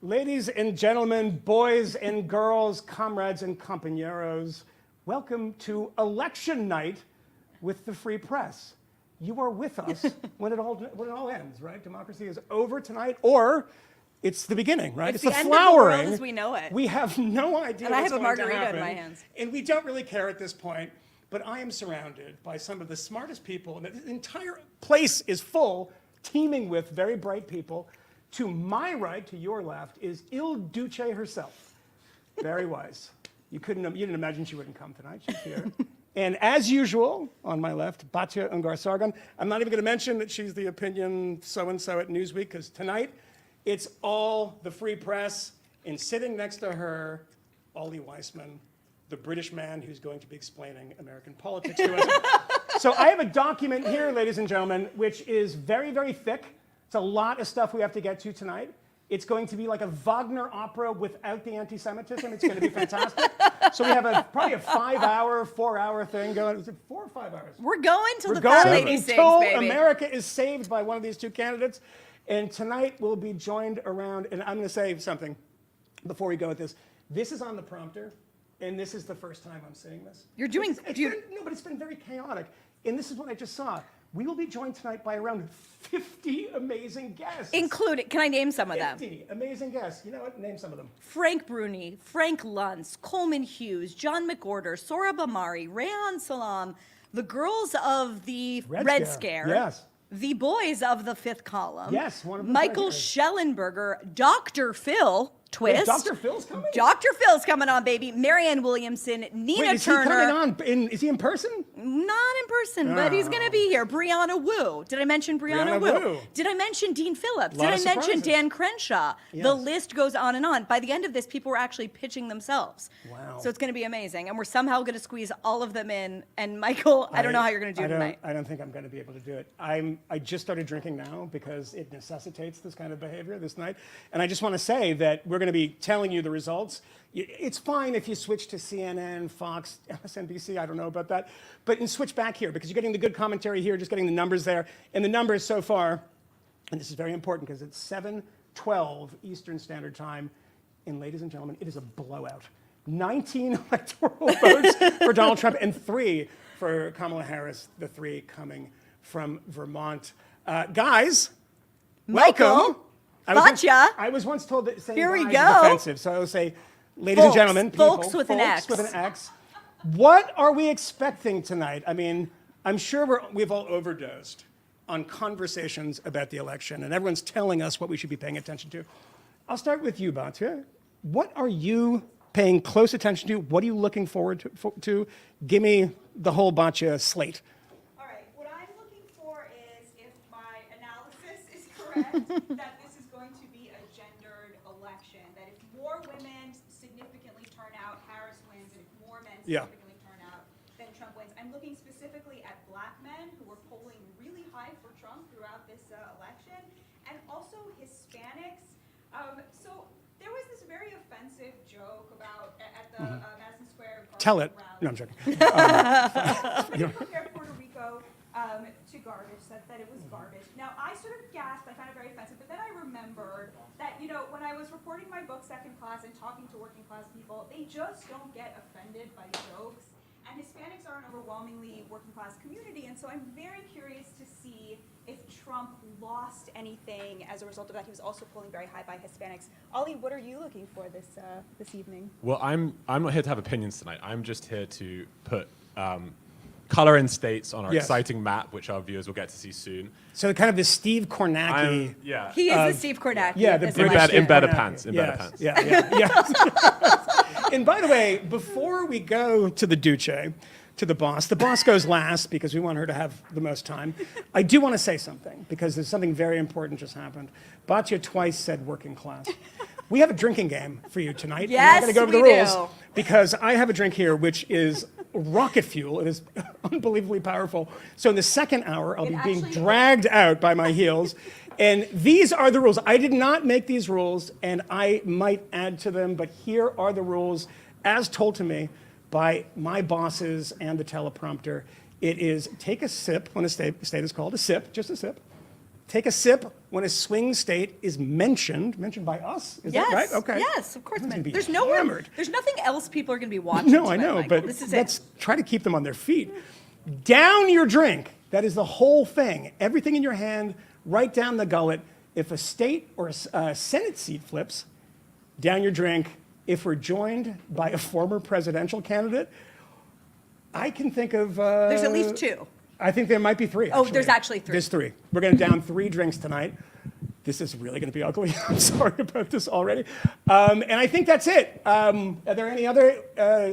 Ladies and gentlemen, boys and girls, comrades and compañeros, welcome to election night with the Free Press. You are with us when it all ends, right? Democracy is over tonight, or it's the beginning, right? It's the end flowering. Of the world as we know it. We have no idea and what's I have a going margarita to happen, in my hands. and we don't really care at this point. But I am surrounded by some of the smartest people, and the entire place is full, teeming with very bright people. To my right, to your left, is Il Duce herself, Bari Weiss. You didn't imagine she wouldn't come tonight. She's here. And as usual, on my left, Batya Ungar-Sargon. I'm not even going to mention that she's the opinion so-and-so at Newsweek, because tonight it's all the Free Press. And sitting next to her, Ollie Weissman, the British man who's going to be explaining American politics to us. So I have a document here, ladies and gentlemen, which is very, very thick. It's a lot of stuff we have to get to tonight. It's going to be like a Wagner opera without the anti-Semitism. It's going to be fantastic. So we have probably a 5-hour, 4-hour thing going. Is it 4 or 5 hours? We're going till We're the going fat lady until sings, baby. America is saved by one of these two candidates. And tonight we'll be joined around, and I'm going to say something before we go with this. This is on the prompter, and this is the first time I'm seeing this. You're doing... But it's been very chaotic. And this is what I just saw. We will be joined tonight by around 50 amazing guests. Including, can I name some of them? 50 amazing guests. You know what? Name some of them. Frank Bruni, Frank Luntz, Coleman Hughes, John McWhorter, Sohrab Ahmari, Rehan Salam, the girls of the Red Scare. Yes. The boys of the Fifth Column. Yes, one of them. Michael Schellenberger, Dr. Phil. Twist. Wait, Dr. Phil's coming? Dr. Phil's coming on, baby. Marianne Williamson, Nina Turner. He coming on? Is he in person? Not in person, but he's going to be here. Brianna Wu. Did I mention Brianna Wu? Did I mention Dean Phillips? Did I mention Dan Crenshaw? Yes. The list goes on and on. By the end of this, people were actually pitching themselves. Wow. So it's going to be amazing. And we're somehow going to squeeze all of them in. And Michael, I don't know how you're going to do tonight. I don't think I'm going to be able to do it. I just started drinking now because it necessitates this kind of behavior this night. And I just want to say that we're going to be telling you the results. It's fine if you switch to CNN, Fox, MSNBC, I don't know about that, but switch back here because you're getting the good commentary here, just getting the numbers there. And the numbers so far, and this is very important because it's 7:12 Eastern Standard Time, and ladies and gentlemen, it is a blowout. 19 electoral votes for Donald Trump and 3 for Kamala Harris, the 3 coming from Vermont. Guys, welcome. Batya. I was once told that saying here we guys go. is offensive, so I will say, ladies and gentlemen, people, folks with an X. What are we expecting tonight? I mean, I'm sure we've all overdosed on conversations about the election, and everyone's telling us what we should be paying attention to. I'll start with you, Batya. What are you paying close attention to? What are you looking forward to? Give me the whole Batya slate. All right. What I'm looking for is, if my analysis is correct, that this is going to be a gendered election. That if more women significantly turn out, Harris wins, and if more men significantly turn out, then Trump wins. I'm looking specifically at black men who were polling really high for Trump throughout this election, and also Hispanics. So there was this very offensive joke about at the Madison Square Garden. Tell it. Rally. No, I'm joking. Compared Puerto Rico to garbage, said that it was garbage. Now, I sort of gasped, I found it very offensive, but then I remembered that, when I was reporting my book Second Class and talking to working class people, they just don't get offended by jokes. And Hispanics are an overwhelmingly working class community, and so I'm very curious to see if Trump lost anything as a result of that. He was also polling very high by Hispanics. Ollie, what are you looking for this evening? Well, I'm not here to have opinions tonight. I'm just here to put color in states on our exciting map, which our viewers will get to see soon. So kind of the Steve Kornacki. He is the Steve Kornacki. Yeah, the British in better Kornacki. pants. In better pants. Yeah. And by the way, before we go to the Duce, to the boss goes last because we want her to have the most time. I do want to say something because there's something very important just happened. Batya twice said working class. We have a drinking game for you tonight. Yes, I'm not going to go over the we rules do. because I have a drink here which is rocket fuel. It is unbelievably powerful. So in the second hour, I'll be being dragged out by my heels. And these are the rules. I did not make these rules, and I might add to them, but here are the rules as told to me by my bosses and the teleprompter. It is take a sip when a state is called, a sip, just a sip. take a sip when a swing state is mentioned by us. Is that right? Okay. Yes, of course. Everyone's gonna be There's hammered. there's nothing else people are going to be watching. No, I tonight, know, Michael. but This is let's it. try to keep them on their feet. Down your drink. That is the whole thing. Everything in your hand, right down the gullet. If a state or a Senate seat flips, down your drink. If we're joined by a former presidential candidate, I can think of... There's at least 2. I think there might be 3, Oh, there's actually 3. There's 3. We're going to down 3 drinks tonight. This is really going to be ugly. I'm sorry about this already. And I think that's it. Are there any other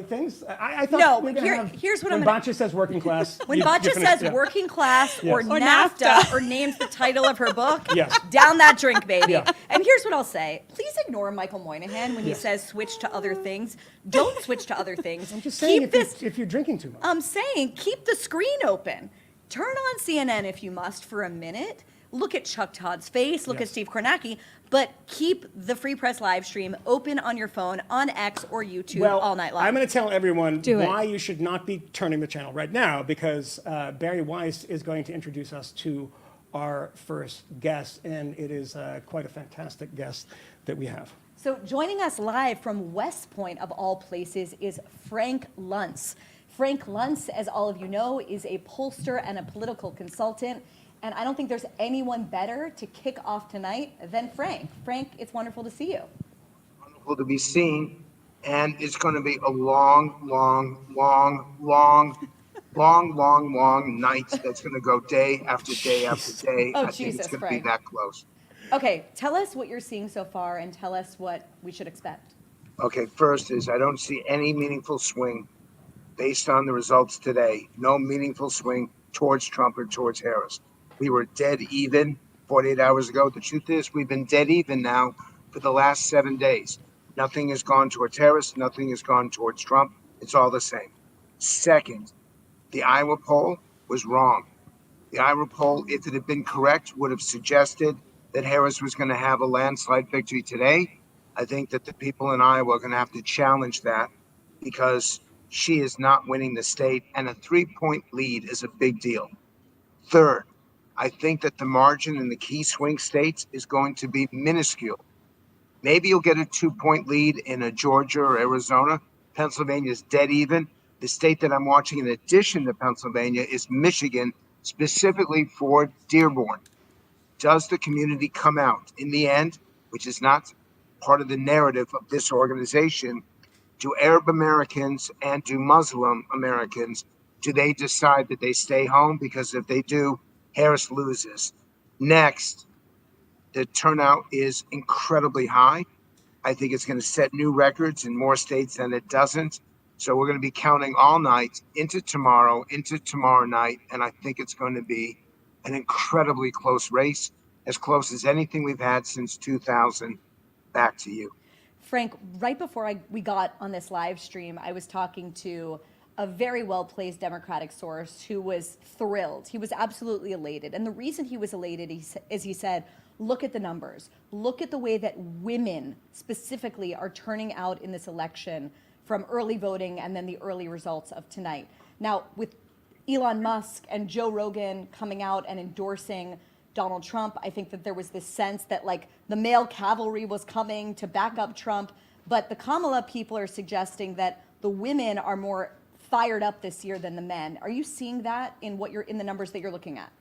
things? I thought No, we were gonna have, here's what when I'm gonna- Batya says working class. When you Batya finish- says yeah. working class or Yes. NAFTA or names the title of her book, Yes. down that drink, baby. Yeah. And here's what I'll say. Please ignore Michael Moynihan when he says switch to other things. Don't switch to other things. I'm just saying Keep this. if you're drinking too much. I'm saying keep the screen open. Turn on CNN if you must for a minute. Look at Chuck Todd's face. Look at Yes. Steve Kornacki. But keep the Free Press live stream open on your phone, on X or YouTube all night long. I'm going to tell everyone Do it. why you should not be turning the channel right now, because Bari Weiss is going to introduce us to our first guest, and it is quite a fantastic guest that we have. So joining us live from West Point, of all places, is Frank Luntz. Frank Luntz, as all of you know, is a pollster and a political consultant. And I don't think there's anyone better to kick off tonight than Frank. Frank, it's wonderful to see you. Wonderful to be seen. And it's going to be a long night that's going to go day after day after day. Oh, I think Jesus, it's going to Frank. be that close. Okay, tell us what you're seeing so far and tell us what we should expect. Okay, first is I don't see any meaningful swing based on the results today. No meaningful swing towards Trump or towards Harris. We were dead even 48 hours ago. The truth is we've been dead even now for the last 7 days. Nothing has gone towards Harris. Nothing has gone towards Trump. It's all the same. Second, the Iowa poll was wrong. The Iowa poll, if it had been correct, would have suggested that Harris was going to have a landslide victory today. I think that the people in Iowa are going to have to challenge that because she is not winning the state, and a 3-point lead is a big deal. Third, I think that the margin in the key swing states is going to be minuscule. Maybe you'll get a 2-point lead in a Georgia or Arizona. Pennsylvania is dead even. The state that I'm watching in addition to Pennsylvania is Michigan, specifically for Dearborn. Does the community come out in the end, which is not part of the narrative of this organization? Do Arab Americans and do Muslim Americans, do they decide that they stay home? Because if they do, Harris loses. Next, the turnout is incredibly high. I think it's going to set new records in more states than it doesn't. So we're going to be counting all night into tomorrow night. And I think it's going to be an incredibly close race, as close as anything we've had since 2000. Back to you. Frank, right before we got on this live stream, I was talking to a very well-placed Democratic source who was thrilled. He was absolutely elated. And the reason he was elated is he said, look at the numbers. Look at the way that women specifically are turning out in this election from early voting and then the early results of tonight. Now, with Elon Musk and Joe Rogan coming out and endorsing Donald Trump, I think that there was this sense that like the male cavalry was coming to back up Trump. But the Kamala people are suggesting that the women are more fired up this year than the men. Are you seeing that in the numbers that you're looking at?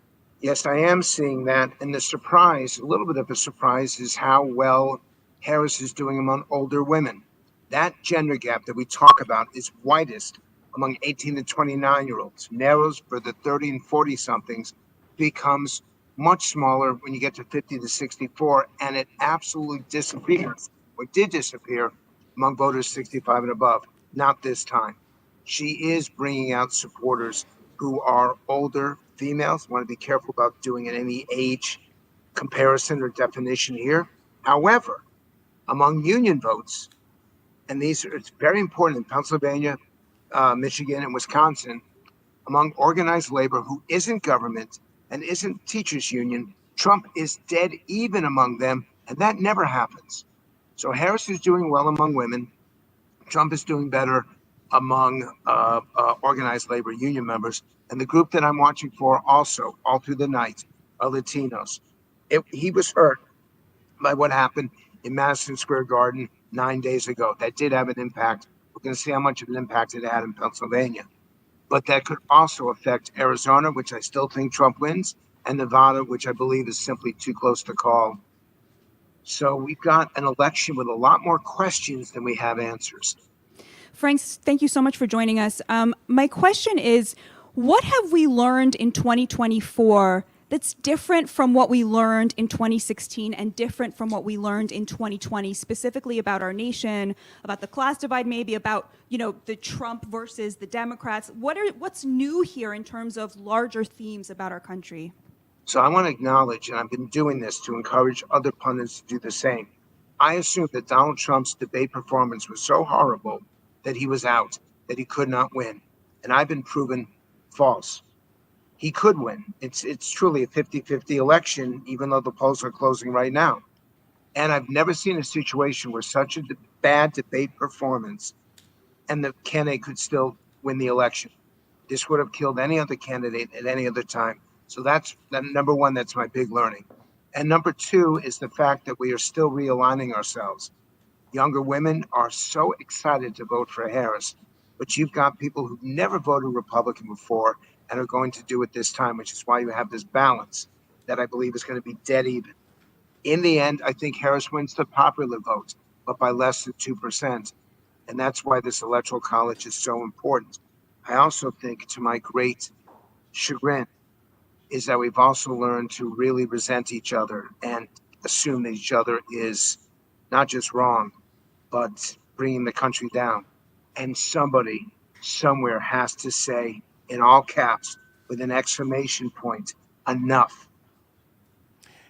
Yes, I am seeing that. And the surprise, a little bit of a surprise, is how well Harris is doing among older women. That gender gap that we talk about is widest among 18 to 29-year-olds, narrows for the 30 and 40-somethings, becomes much smaller when you get to 50 to 64, and it absolutely disappears, or did disappear, among voters 65 and above. Not this time. She is bringing out supporters who are older females. Want to be careful about doing any age comparison or definition here. However, among union votes, and it's very important in Pennsylvania, Michigan, and Wisconsin, among organized labor who isn't government and isn't teachers union, Trump is dead even among them, and that never happens. So Harris is doing well among women. Trump is doing better among organized labor union members. And the group that I'm watching for also, all through the night, are Latinos. He was hurt by what happened in Madison Square Garden 9 days ago. That did have an impact. We're going to see how much of an impact it had in Pennsylvania. But that could also affect Arizona, which I still think Trump wins, and Nevada, which I believe is simply too close to call. So we've got an election with a lot more questions than we have answers. Frank, thank you so much for joining us. My question is, what have we learned in 2024 that's different from what we learned in 2016 and different from what we learned in 2020, specifically about our nation, about the class divide, maybe about, the Trump versus the Democrats? What's new here in terms of larger themes about our country? So I want to acknowledge, and I've been doing this to encourage other pundits to do the same. I assumed that Donald Trump's debate performance was so horrible that he was out, that he could not win. And I've been proven false. He could win. It's truly a 50-50 election, even though the polls are closing right now. And I've never seen a situation where such a bad debate performance and the candidate could still win the election. This would have killed any other candidate at any other time. So that's number one, that's my big learning. And number two is the fact that we are still realigning ourselves. Younger women are so excited to vote for Harris, but you've got people who've never voted Republican before and are going to do it this time, which is why you have this balance that I believe is going to be dead even. In the end, I think Harris wins the popular vote, but by less than 2%. And that's why this electoral college is so important. I also think, to my great chagrin, is that we've also learned to really resent each other and assume that each other is not just wrong, but bringing the country down. And somebody somewhere has to say, in all caps, with an exclamation point, enough.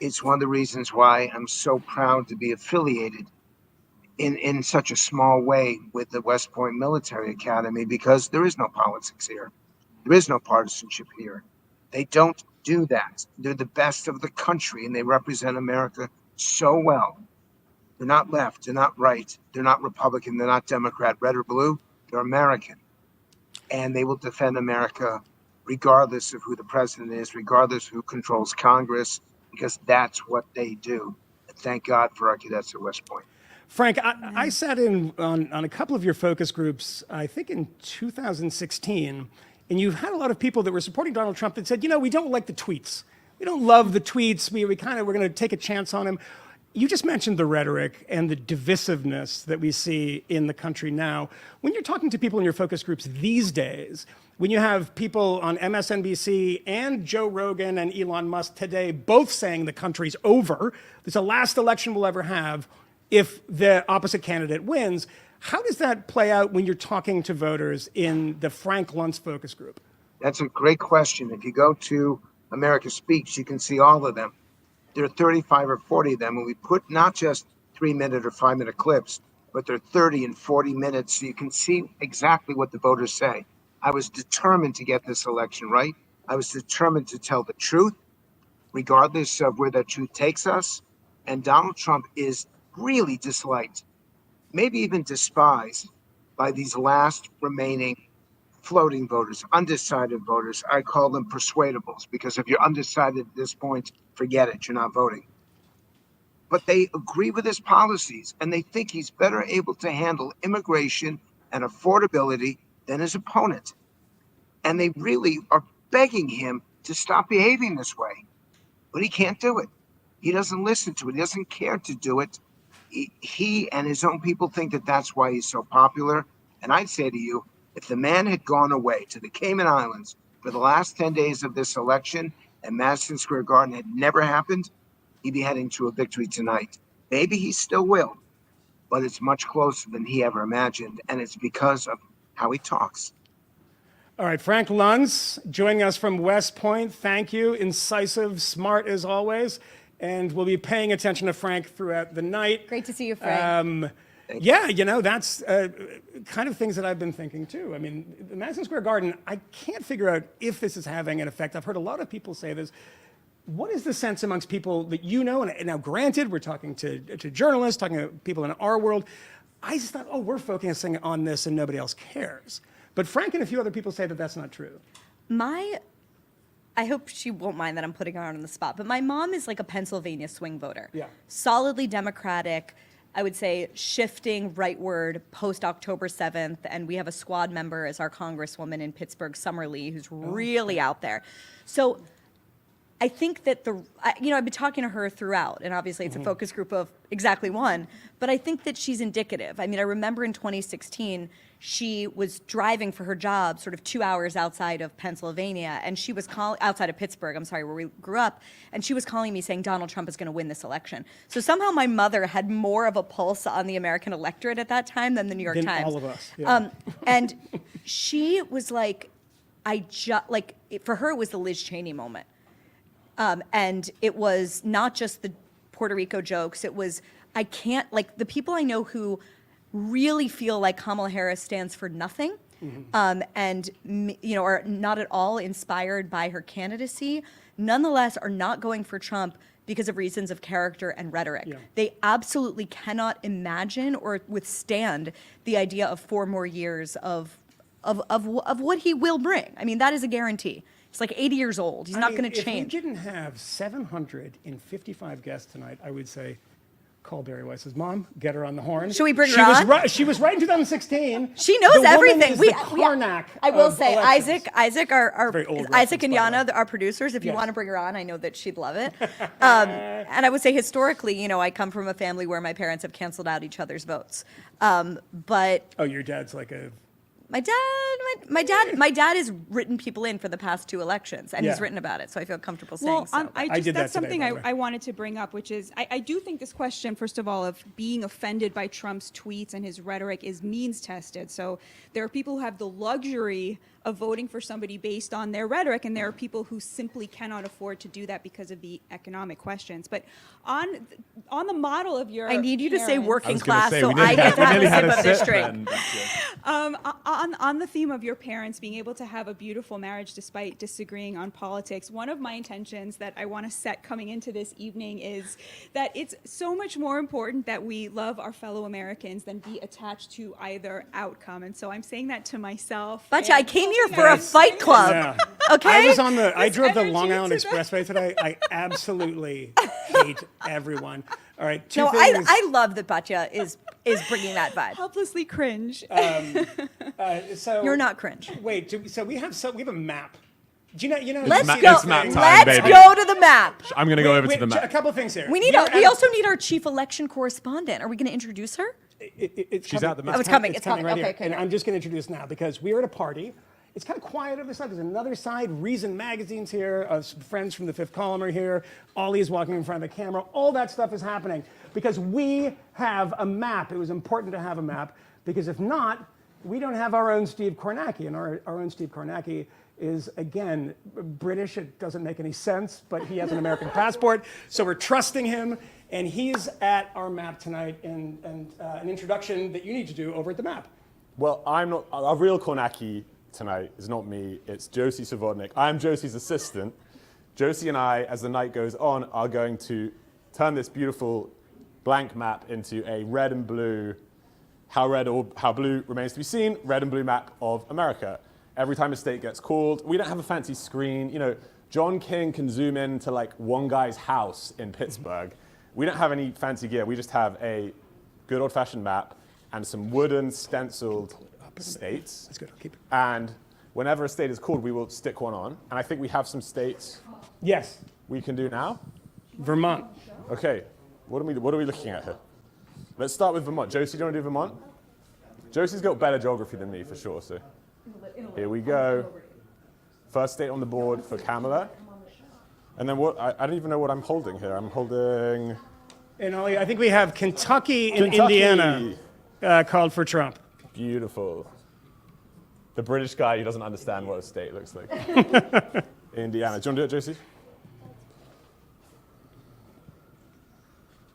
It's one of the reasons why I'm so proud to be affiliated in such a small way with the West Point Military Academy, because there is no politics here. There is no partisanship here. They don't do that. They're the best of the country, and they represent America so well. They're not left. They're not right. They're not Republican. They're not Democrat, red or blue. They're American. And they will defend America regardless of who the president is, regardless of who controls Congress, because that's what they do. And thank God for our cadets at West Point. Frank, I sat in on a couple of your focus groups, I think in 2016, and you've had a lot of people that were supporting Donald Trump that said, we don't like the tweets. We don't love the tweets. We're going to take a chance on him. You just mentioned the rhetoric and the divisiveness that we see in the country now. When you're talking to people in your focus groups these days, when you have people on MSNBC and Joe Rogan and Elon Musk today both saying the country's over, it's the last election we'll ever have if the opposite candidate wins, how does that play out when you're talking to voters in the Frank Luntz focus group? That's a great question. If you go to America Speaks, you can see all of them. There are 35 or 40 of them, and we put not just 3-minute or 5-minute clips, but they're 30 and 40 minutes, so you can see exactly what the voters say. I was determined to get this election right. I was determined to tell the truth, regardless of where that truth takes us. And Donald Trump is really disliked, maybe even despised, by these last remaining floating voters, undecided voters. I call them persuadables, because if you're undecided at this point, forget it, you're not voting. But they agree with his policies, and they think he's better able to handle immigration and affordability than his opponent. And they really are begging him to stop behaving this way. But he can't do it. He doesn't listen to it. He doesn't care to do it. He and his own people think that that's why he's so popular. And I'd say to you, if the man had gone away to the Cayman Islands for the last 10 days of this election and Madison Square Garden had never happened, he'd be heading to a victory tonight. Maybe he still will, but it's much closer than he ever imagined. And it's because of how he talks. All right, Frank Luntz joining us from West Point. Thank you. Incisive, smart as always. And we'll be paying attention to Frank throughout the night. Great to see you, Frank. Yeah, that's kind of things that I've been thinking too. I mean, the Madison Square Garden, I can't figure out if this is having an effect. I've heard a lot of people say this. What is the sense amongst people that you know? And now, granted, we're talking to journalists, talking to people in our world. I just thought, we're focusing on this and nobody else cares. But Frank and a few other people say that that's not true. I hope she won't mind that I'm putting her on the spot, but my mom is like a Pennsylvania swing voter. Yeah. Solidly Democratic, I would say shifting rightward post October 7th, and we have a squad member as our congresswoman in Pittsburgh, Summer Lee, who's really out there. So I think that I've been talking to her throughout, and obviously it's a focus group of exactly one, but I think that she's indicative. I mean, I remember in 2016, she was driving for her job sort of 2 hours outside of Pennsylvania, and she was outside of Pittsburgh, I'm sorry, where we grew up, and she was calling me saying Donald Trump is going to win this election. So somehow my mother had more of a pulse on the American electorate at that time than the New York Than Times. all of us, yeah. And she was like, for her, it was the Liz Cheney moment. And it was not just the Puerto Rico jokes. It was, the people I know who really feel like Kamala Harris stands for nothing, and are not at all inspired by her candidacy, nonetheless are not going for Trump because of reasons of character and rhetoric. Yeah. They absolutely cannot imagine or withstand the idea of 4 more years of what he will bring. I mean, that is a guarantee. He's like 80 years old. He's not going to change. If we didn't have 755 guests tonight, I would say, call Bari Weiss's mom, get her on the horn. Should we bring her She was on? right. She was right in 2016. She knows The woman everything. is the Karnak I will of say, elections. Isaac, our Very old Isaac and reference, by the Yana, our producers. If you Yes. want to bring her on, I know that she'd love it. And I would say historically, I come from a family where my parents have canceled out each other's votes. But Oh, your dad's like a... my dad has written people in for the past 2 elections, and he's Yeah. written about it, so I feel comfortable saying Well, so. I did that that's today, something by the way. I wanted to bring up, which is I do think this question, first of all, of being offended by Trump's tweets and his rhetoric is means tested. So there are people who have the luxury of voting for somebody based on their rhetoric, and there are people who simply cannot afford to do that because of the economic questions. But on the model of your I need you to say parents- working class, so I get to have a sip of this drink. On the theme of your parents being able to have a beautiful marriage despite disagreeing on politics, one of my intentions that I want to set coming into this evening is that it's so much more important that we love our fellow Americans than be attached to either outcome. And so I'm saying that to myself. Batya, and I came here hoping for that a I'm fight club. Yeah. Okay? I drove the energy Long Island into the- Expressway today. I absolutely hate everyone. All right, two No, things. I love that Batya is bringing that vibe. helplessly cringe. So You're not cringe. Wait, so we have a map. Do you know? Let's see go. this it's map thing? time, Let's baby. go to the map. I'm going to go over Wait, to the A map. couple of things here. We also need our chief election correspondent. Are we going to introduce her? She's at the map. Oh, it's coming, it's right coming. here. Okay, And great. I'm just going to introduce now because we're at a party. It's kind of quiet on this side. There's another side. Reason Magazine's here. Some friends from the Fifth Column are here. Ollie is walking in front of the camera. All that stuff is happening because we have a map. It was important to have a map because if not, we don't have our own Steve Kornacki. And our own Steve Kornacki is, again, British. It doesn't make any sense, but he has an American passport. So we're trusting him. And he's at our map tonight and an introduction that you need to do over at the map. Well, I'm not. Our real Kornacki tonight is not me. It's Josie Savodnik. I'm Josie's assistant. Josie and I, as the night goes on, are going to turn this beautiful blank map into a red and blue, how red or how blue remains to be seen, red and blue map of America. Every time a state gets called, we don't have a fancy screen. John King can zoom in to like one guy's house in Pittsburgh. We don't have any fancy gear. We just have a good old-fashioned map and some wooden stenciled states. That's good. I'll keep it. And whenever a state is called, we will stick one on. And I think we have some states Yes, we can do now. Vermont. Okay, what are we looking at here? Let's start with Vermont. Josie, do you want to do Vermont? Josie's got better geography than me, for sure, so. Here we go. First state on the board for Kmele. And then what? I don't even know what I'm holding here. I'm holding And Ollie, I think we have Kentucky and Kentucky. Indiana called for Trump. Beautiful. The British guy who doesn't understand what a state looks like. Indiana. Do you want to do it, Josie?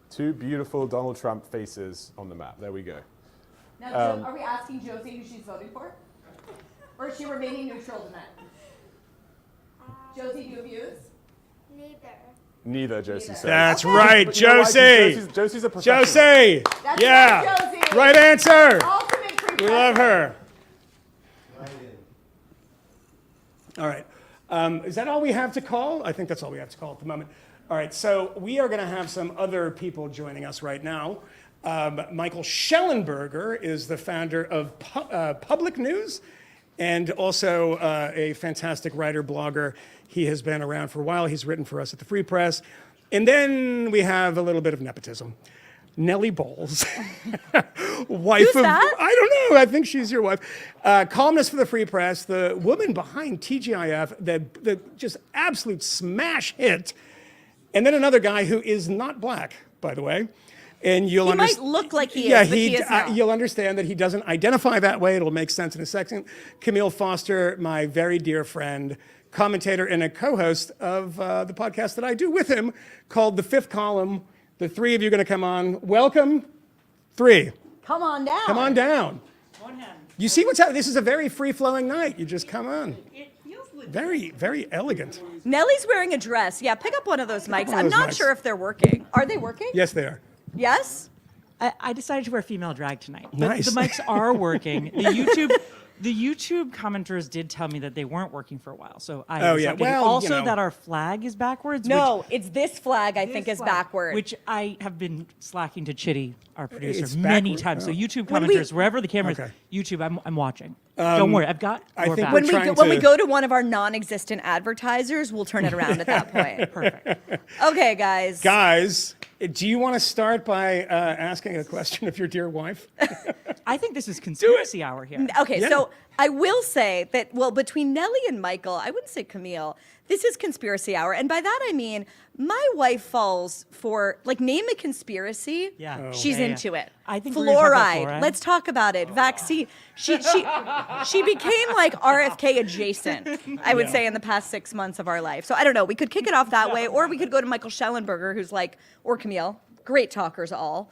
Two beautiful Donald Trump faces on the map. There we go. Now, are we asking Josie who she's voting for? Or is she remaining neutral tonight? Josie, do you have views? Neither, Josie says. That's right, But you know why? 'Cause Josie. Josie's a professional. Josie. That's Yeah. right, Josie. Right answer. Ultimate We love her. All right. Is that all we have to call? I think that's all we have to call at the moment. All right, so we are going to have some other people joining us right now. Michael Schellenberger is the founder of Public News and also a fantastic writer, blogger. He has been around for a while. He's written for us at the Free Press. And then we have a little bit of nepotism. Nellie Bowles, wife Who's of, that? I don't know, I think she's your wife. Columnist for the Free Press, the woman behind TGIF, the just absolute smash hit. And then another guy who is not black, by the way. And you'll He might look like he is, but he is not. You'll understand that he doesn't identify that way. It'll make sense in a second. Camille Foster, my very dear friend, commentator and a co-host of the podcast that I do with him called The Fifth Column. The three of you are going to come on. Welcome. Three. Come on down. Come on down. You see what's happening? This is a very free-flowing night. You just come on. Very, very elegant. Nellie's wearing a dress. Yeah, pick up one of those mics. one of I'm those not mics. sure if they're working. Are they working? Yes, they are. Yes? I decided to wear female drag tonight. But Nice. the mics are working. The YouTube commenters did tell me that they weren't working for a while. So I Oh, was yeah. updated. Well, also you know. that our flag is backwards. No, it's this flag I think is backward. Which I have been slacking to Chitty, our producer, It's many backward? times. So Oh. YouTube When we- commenters, wherever the camera is, Okay. YouTube, I'm watching. Don't worry, I've got I your think back. we're when we trying go to- to one of our non-existent advertisers, we'll turn it around at that point. Perfect. Okay, guys. Guys, do you want to start by asking a question of your dear wife? I think this is conspiracy hour here. Okay, Yeah. so I will say that, well, between Nellie and Michael, I wouldn't say Camille, this is conspiracy hour. And by that I mean, my wife falls for, like, name a conspiracy. Yeah. Oh. She's Yeah, yeah. into it. I think we're gonna talk about Fluoride. fluoride. Let's talk about it. Vaccine. She became like RFK adjacent, I would say, in the past 6 months of our life. So I don't know. We could kick it off that way, or we could go to Michael Schellenberger, who's like, or Camille, great talkers all,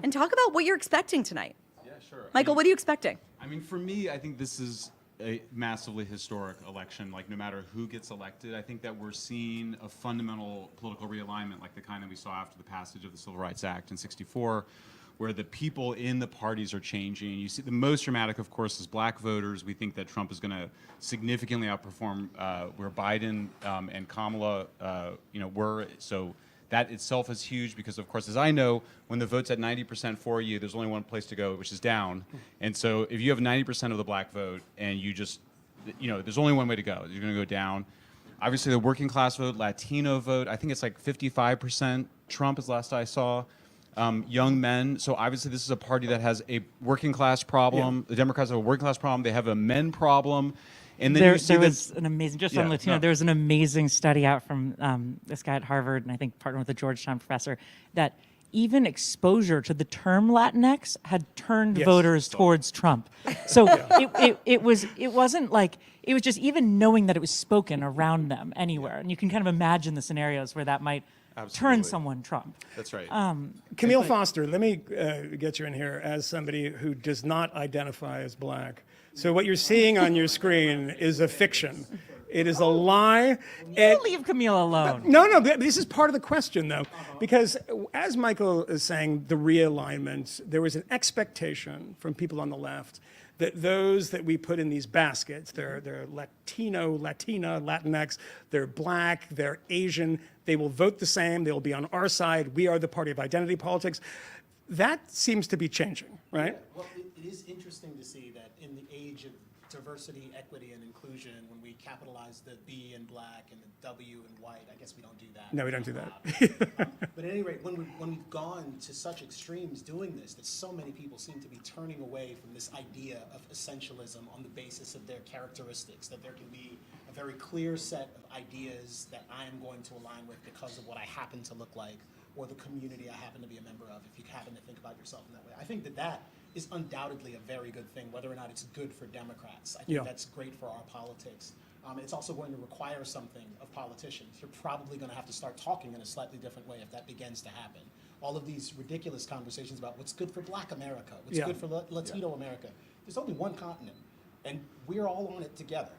and talk about what you're expecting tonight. Yeah, sure. Michael, what are you expecting? I mean, for me, I think this is a massively historic election. Like, no matter who gets elected, I think that we're seeing a fundamental political realignment, like the kind that we saw after the passage of the Civil Rights Act in '64, where the people in the parties are changing. You see, the most dramatic, of course, is black voters. We think that Trump is going to significantly outperform where Biden and Kamala, were. So that itself is huge because, of course, as I know, when the vote's at 90% for you, there's only one place to go, which is down. And so if you have 90% of the black vote and you just, there's only one way to go. You're going to go down. Obviously, the working class vote, Latino vote, I think it's like 55% Trump is last I saw. Young men. So obviously, this is a party that has a working class problem. Yeah. The Democrats have a working class problem. They have a men problem. And then There was an amazing, just on Latino, there was an amazing study out from this guy at Harvard, and I think partnered with a Georgetown professor, that even exposure to the term Latinx had turned voters towards Trump. So it wasn't like, it was just even knowing that it was spoken around them anywhere. And you can kind of imagine the scenarios where that might turn someone Trump. That's right. Camille Foster, let me get you in here as somebody who does not identify as black. So what you're seeing on your screen is a fiction. It is a lie. You leave Camille alone. No, this is part of the question, though, because as Michael is saying, the realignment, there was an expectation from people on the left that those that we put in these baskets, they're Latino, Latina, Latinx, they're black, they're Asian, they will vote the same, they will be on our side, we are the party of identity politics. That seems to be changing, right? Well, it is interesting to see that in the age of diversity, equity, and inclusion, when we capitalize the B in black and the W in white, I guess we don't do that. No, we don't do that. But at any rate, when we've gone to such extremes doing this, that so many people seem to be turning away from this idea of essentialism on the basis of their characteristics, that there can be a very clear set of ideas that I am going to align with because of what I happen to look like, or the community I happen to be a member of, if you happen to think about yourself in that way. I think that is undoubtedly a very good thing, whether or not it's good for Democrats. I think that's great for our politics. It's also going to require something of politicians. You're probably going to have to start talking in a slightly different way if that begins to happen. All of these ridiculous conversations about what's good for Black America, what's good for Latino America. There's only one continent. And we're all on it together.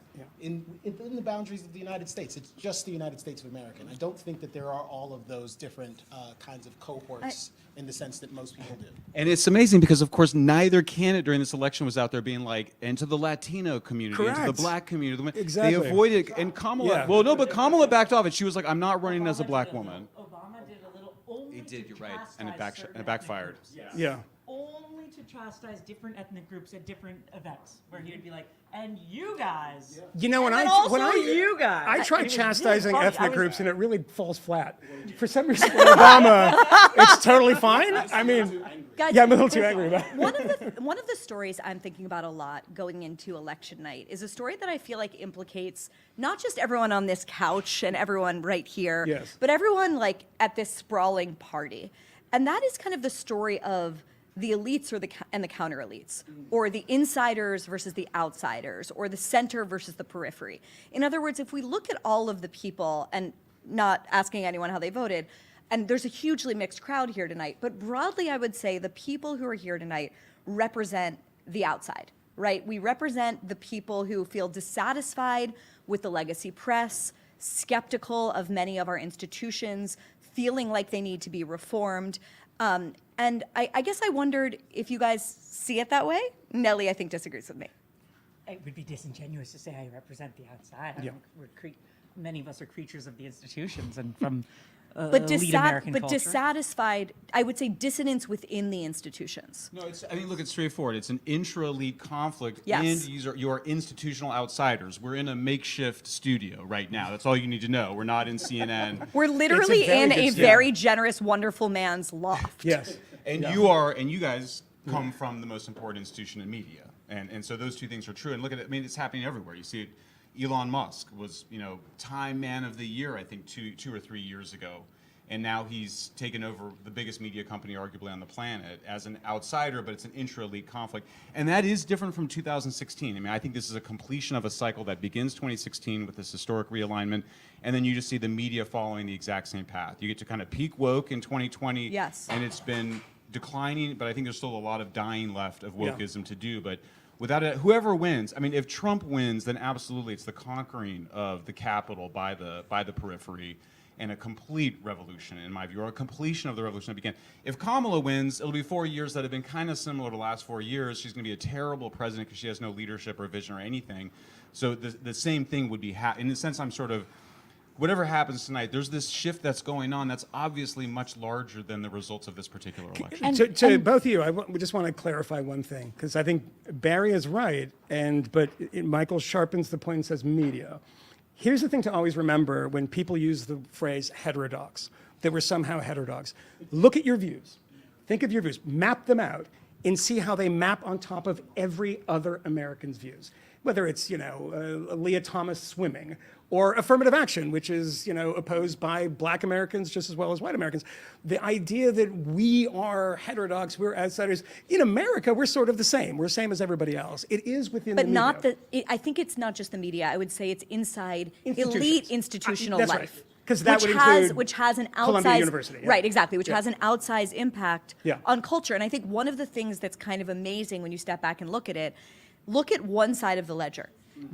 In the boundaries of the United States. It's just the United States of America. And I don't think that there are all of those different kinds of cohorts in the sense that most people do. And it's amazing because, of course, neither candidate during this election was out there being like, into the Latino community, into the black community. Exactly. They avoided, and Kamala, well, no, but Kamala backed off, and she was like, I'm not running as a black woman. Obama did a little only He did, to you're right, and it chastise certain backfired. ethnic groups. Yeah. Only to chastise different ethnic groups at different events, where he would be like, and you guys. You know, and also you guys. I And tried it was chastising really funny. ethnic I was- groups, and it really falls flat. For some reason, with Obama, it's totally fine. I mean, Guys, yeah, I'm a little too angry about it. one of the stories I'm thinking about a lot going into election night is a story that I feel like implicates not just everyone on this couch and everyone right here, Yes. but everyone like at this sprawling party. And that is kind of the story of the elites and the counter elites, or the insiders versus the outsiders, or the center versus the periphery. In other words, if we look at all of the people, and not asking anyone how they voted, and there's a hugely mixed crowd here tonight, but broadly I would say the people who are here tonight represent the outside, right? We represent the people who feel dissatisfied with the legacy press, skeptical of many of our institutions, feeling like they need to be reformed. And I guess I wondered if you guys see it that way. Nellie, I think, disagrees with me. It would be disingenuous to say I represent the outside. Many of us are creatures of the institutions and from elite American culture. Dissatisfied, I would say dissonance within the institutions. No, I mean, look, it's straightforward. It's an intra-elite conflict, Yes. and you are institutional outsiders. We're in a makeshift studio right now. That's all you need to know. We're not in CNN. We're literally very in good a studio. very generous, wonderful man's loft. Yes. And you guys come from the most important institution in media. And so those two things are true. And look at it, I mean, it's happening everywhere. You see it, Elon Musk was, Time Man of the Year, I think, two or 3 years ago. And now he's taken over the biggest media company arguably on the planet as an outsider, but it's an intra-elite conflict. And that is different from 2016. I mean, I think this is a completion of a cycle that begins 2016 with this historic realignment, and then you just see the media following the exact same path. You get to kind of peak woke in 2020, Yes. and it's been declining, but I think there's still a lot of dying left of Yeah. wokeism to do. But without it, whoever wins, I mean, if Trump wins, then absolutely it's the conquering of the capital by the periphery, and a complete revolution, in my view, or a completion of the revolution that began. If Kamala wins, it'll be 4 years that have been kind of similar to the last 4 years. She's going to be a terrible president because she has no leadership or vision or anything. So the same thing would be, in a sense, I'm sort of, whatever happens tonight, there's this shift that's going on that's obviously much larger than the results of this particular election. To both of you, we just want to clarify one thing, because I think Barry is right, but Michael sharpens the point and says media. Here's the thing to always remember when people use the phrase heterodox, that we're somehow heterodox. Look at your views. Think of your views. Map them out and see how they map on top of every other American's views. Whether it's, Leah Thomas swimming, or affirmative action, which is, opposed by black Americans just as well as white Americans. The idea that we are heterodox, we're outsiders. In America, we're sort of the same. We're the same as everybody else. It is within the media. I think it's not just the media. I would say it's inside Institutions. elite institutional That's life. right. 'Cause that would include which has an Columbia outsized University, yeah. right, exactly, which Yeah. has an outsized impact Yeah. on culture. And I think one of the things that's kind of amazing when you step back and look at it, look at one side of the ledger.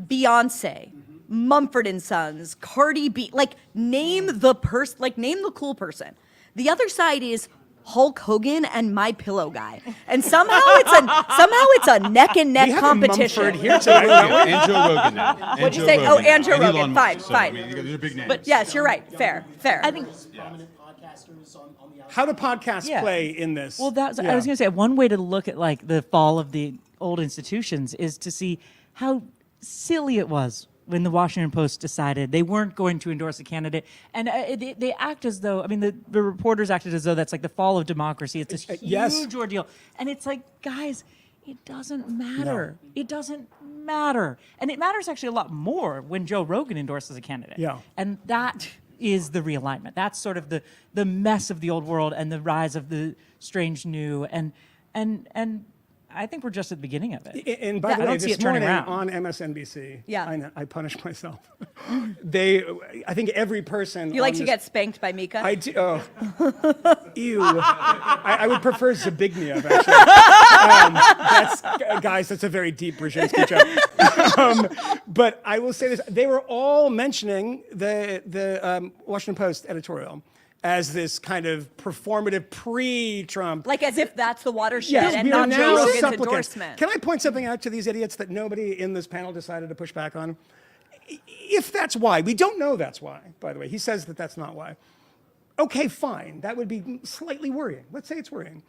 Beyonce, Mumford and Sons, Cardi B, name the cool person. The other side is Hulk Hogan and My Pillow Guy. And somehow it's a neck and neck We have a competition. Mumford here tonight. And Joe Rogan now. What'd you say? Oh, and Joe And Rogan. Elon Fine, Musk. So, fine. I mean, these are big names. But yes, you're right. Fair. I think Prominent podcasters on the outside. How do podcasts Yeah. play in this? Well, I was Yeah. going to say, one way to look at the fall of the old institutions is to see how silly it was when the Washington Post decided they weren't going to endorse a candidate. And they act as though, the reporters acted as though that's like the fall of democracy. It's this huge Yes. ordeal. And it's like, guys, it doesn't matter. It doesn't matter. And it matters actually a lot more when Joe Rogan endorses a candidate. Yeah. And that is the realignment. That's sort of the mess of the old world and the rise of the strange new. And I think we're just at the beginning of it. And by the I way, don't see this it turning morning around. on MSNBC, Yeah. I punished myself. I think every person. You like on to this- get spanked by Mika? I do. Oh. Ew. I would prefer Zbigniew, actually. Guys, that's a very deep Brzezinski joke. But I will say this. They were all mentioning the Washington Post editorial as this kind of performative pre-Trump. Like as if that's the watershed Yes, and we are not Joe now Rogan's supplicants. endorsement. Can I point something out to these idiots that nobody in this panel decided to push back on? If that's why, we don't know that's why, by the way. He says that that's not why. Okay, fine. That would be slightly worrying. Let's say it's worrying.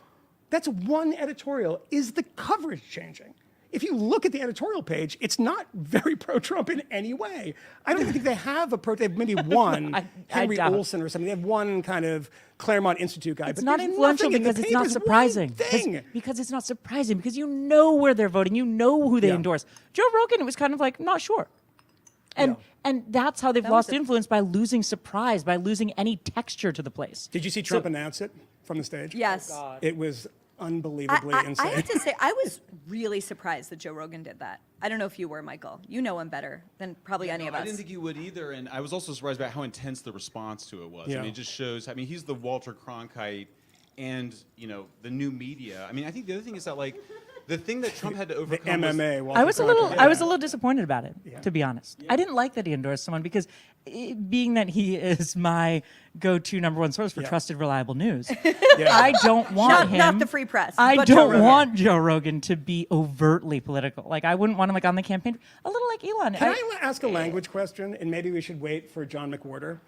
That's one editorial. Is the coverage changing? If you look at the editorial page, it's not very pro-Trump in any way. I don't even think they have a they have maybe one, Henry doubt. Olson or something. They have one kind of Claremont Institute guy. It's but not there's influential nothing in the because it's not papers. One surprising. thing. Because it's not surprising because you know where they're voting, you know who they Yeah. endorse. Joe Rogan, it was kind of like not sure, and that's how they've was lost a- influence by losing surprise, by losing any texture to the place. Did you see Trump announce it from the stage? Yes. It was unbelievably I insane. have to say, I was really surprised that Joe Rogan did that. I don't know if you were, Michael. You know him better than probably any of us. I didn't think you would either, and I was also surprised about how intense the response to it was. Yeah. I mean, it just shows. I mean, he's the Walter Cronkite, and the new media. I mean, I think the other thing is that like the thing that Trump had to the overcome was MMA. Walter I was a little, Cronkite. I was a little disappointed about it, to be honest. I didn't like that he endorsed someone because, being that he is my go-to number one source for trusted, reliable news, I don't want him. Not the free press. I but Joe don't Rogan. want Joe Rogan to be overtly political. Like I wouldn't want him like on the campaign. A little like Elon. Can I ask a language question, and maybe we should wait for John McWhorter?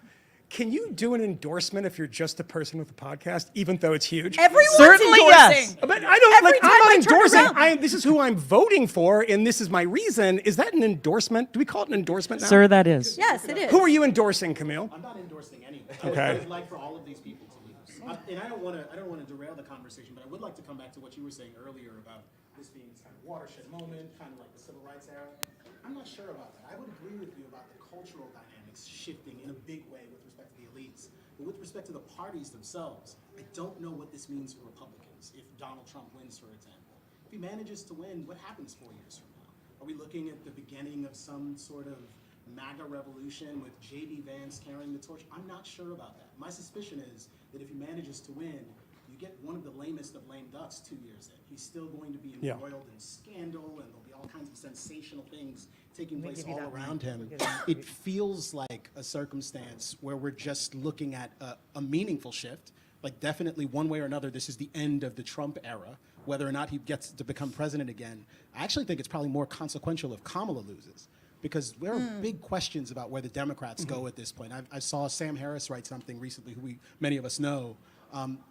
Can you do an endorsement if you're just a person with a podcast, even though it's huge? Everyone's Certainly, endorsing. yes. But I don't Every like. time I'm I not turn endorsing. around. This is who I'm voting for, and this is my reason. Is that an endorsement? Do we call it an endorsement now? Sir, that is. Yes, it is. Who are you endorsing, Camille? I'm not endorsing anyone. Okay. I would like for all of these people to lose. And I don't want to derail the conversation, but I would like to come back to what you were saying earlier about this being this kind of watershed moment, kind of like the civil rights era. I'm not sure about that. I would agree with you about the cultural dynamics shifting in a big way with respect to the elites. But with respect to the parties themselves, I don't know what this means for Republicans if Donald Trump wins, for example. If he manages to win, what happens 4 years from now? Are we looking at the beginning of some sort of MAGA revolution with J.D. Vance carrying the torch? I'm not sure about that. My suspicion is that if he manages to win, you get one of the lamest of lame ducks 2 years in. He's still going to be embroiled in scandal, and there'll be all kinds of sensational things taking place all around him. It feels like a circumstance where we're just looking at a meaningful shift. Like definitely one way or another, this is the end of the Trump era. Whether or not he gets to become president again, I actually think it's probably more consequential if Kamala loses. Because there are big questions about where the Democrats go at this point. I saw Sam Harris write something recently, who many of us know,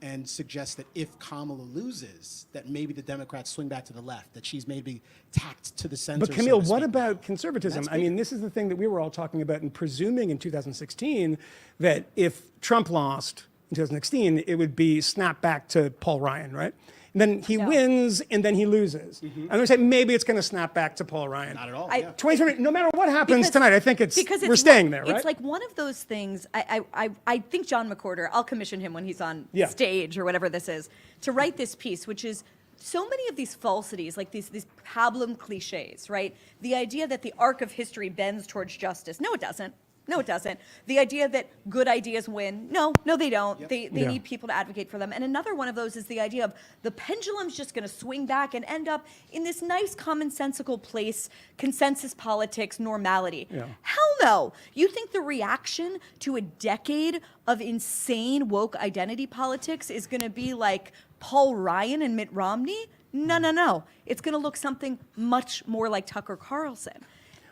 and suggest that if Kamala loses, that maybe the Democrats swing back to the left, that she's maybe tacked to the center. But Camille, so to what speak. about conservatism? I mean, this is the thing that we were all talking about and presuming in 2016 that if Trump lost in 2016, it would be snap back to Paul Ryan, right? And then he wins, and then he loses. And they're saying maybe it's going to snap back to Paul Ryan. Not at all. 2020, no matter what happens tonight, I think we're it's staying there, right? It's like one of those things. I think John McWhorter, I'll commission him when he's on stage or whatever this is, to write this piece, which is so many of these falsities, like these pablum cliches, right? The idea that the arc of history bends towards justice. No, it doesn't. No, it doesn't. The idea that good ideas win. No, they don't. Yep. They need people to advocate for them. And another one of those is the idea of the pendulum's just going to swing back and end up in this nice commonsensical place, consensus politics, normality. Yeah. Hell no. You think the reaction to a decade of insane woke identity politics is going to be like Paul Ryan and Mitt Romney? No. It's going to look something much more like Tucker Carlson.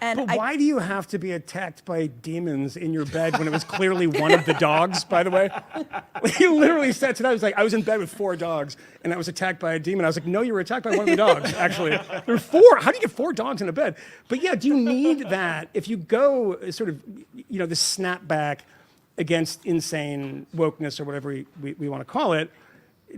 And But why do you have to be attacked by demons in your bed when it was clearly one of the dogs, by the way? He literally said tonight, I was in bed with 4 dogs, and I was attacked by a demon. I was like, no, you were attacked by one of the dogs, actually. There were 4. How do you get 4 dogs in a bed? But yeah, do you need that? If you go sort of, the snapback against insane wokeness or whatever we want to call it,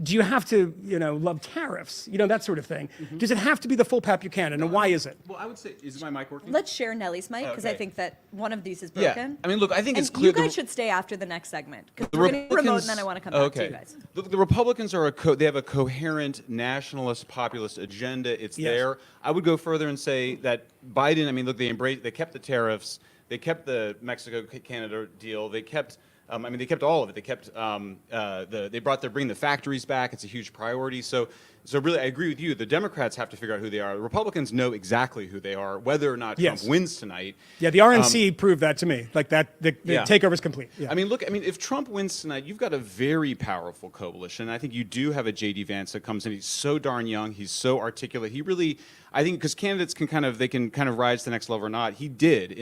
Do you have to, love tariffs? That sort of thing. Does it have to be the full Pat Buchanan, and why is it? Well, I would say, is my mic working? Let's share Nelly's mic because I Okay. think that one of these is Yeah. broken. I mean, look, I think And it's clear. you guys should stay after the next segment because we're going to remote and then I want to come back to you guys. The Republicans are they have a coherent nationalist populist agenda. It's Yes. there. I would go further and say that Biden. I mean, look, they kept the tariffs. They kept the Mexico-Canada deal. They kept. They kept all of it. They kept bring the factories back. It's a huge priority. So really, I agree with you. The Democrats have to figure out who they are. The Republicans know exactly who they are, whether or not Yes. Trump wins tonight. Yeah, the RNC proved that to me. Like that, the Yeah. takeover's complete. Yeah. I mean, look, if Trump wins tonight, you've got a very powerful coalition. I think you do have a J.D. Vance that comes in. He's so darn young. He's so articulate. He really, I think, because candidates can kind of rise to the next level or not. He did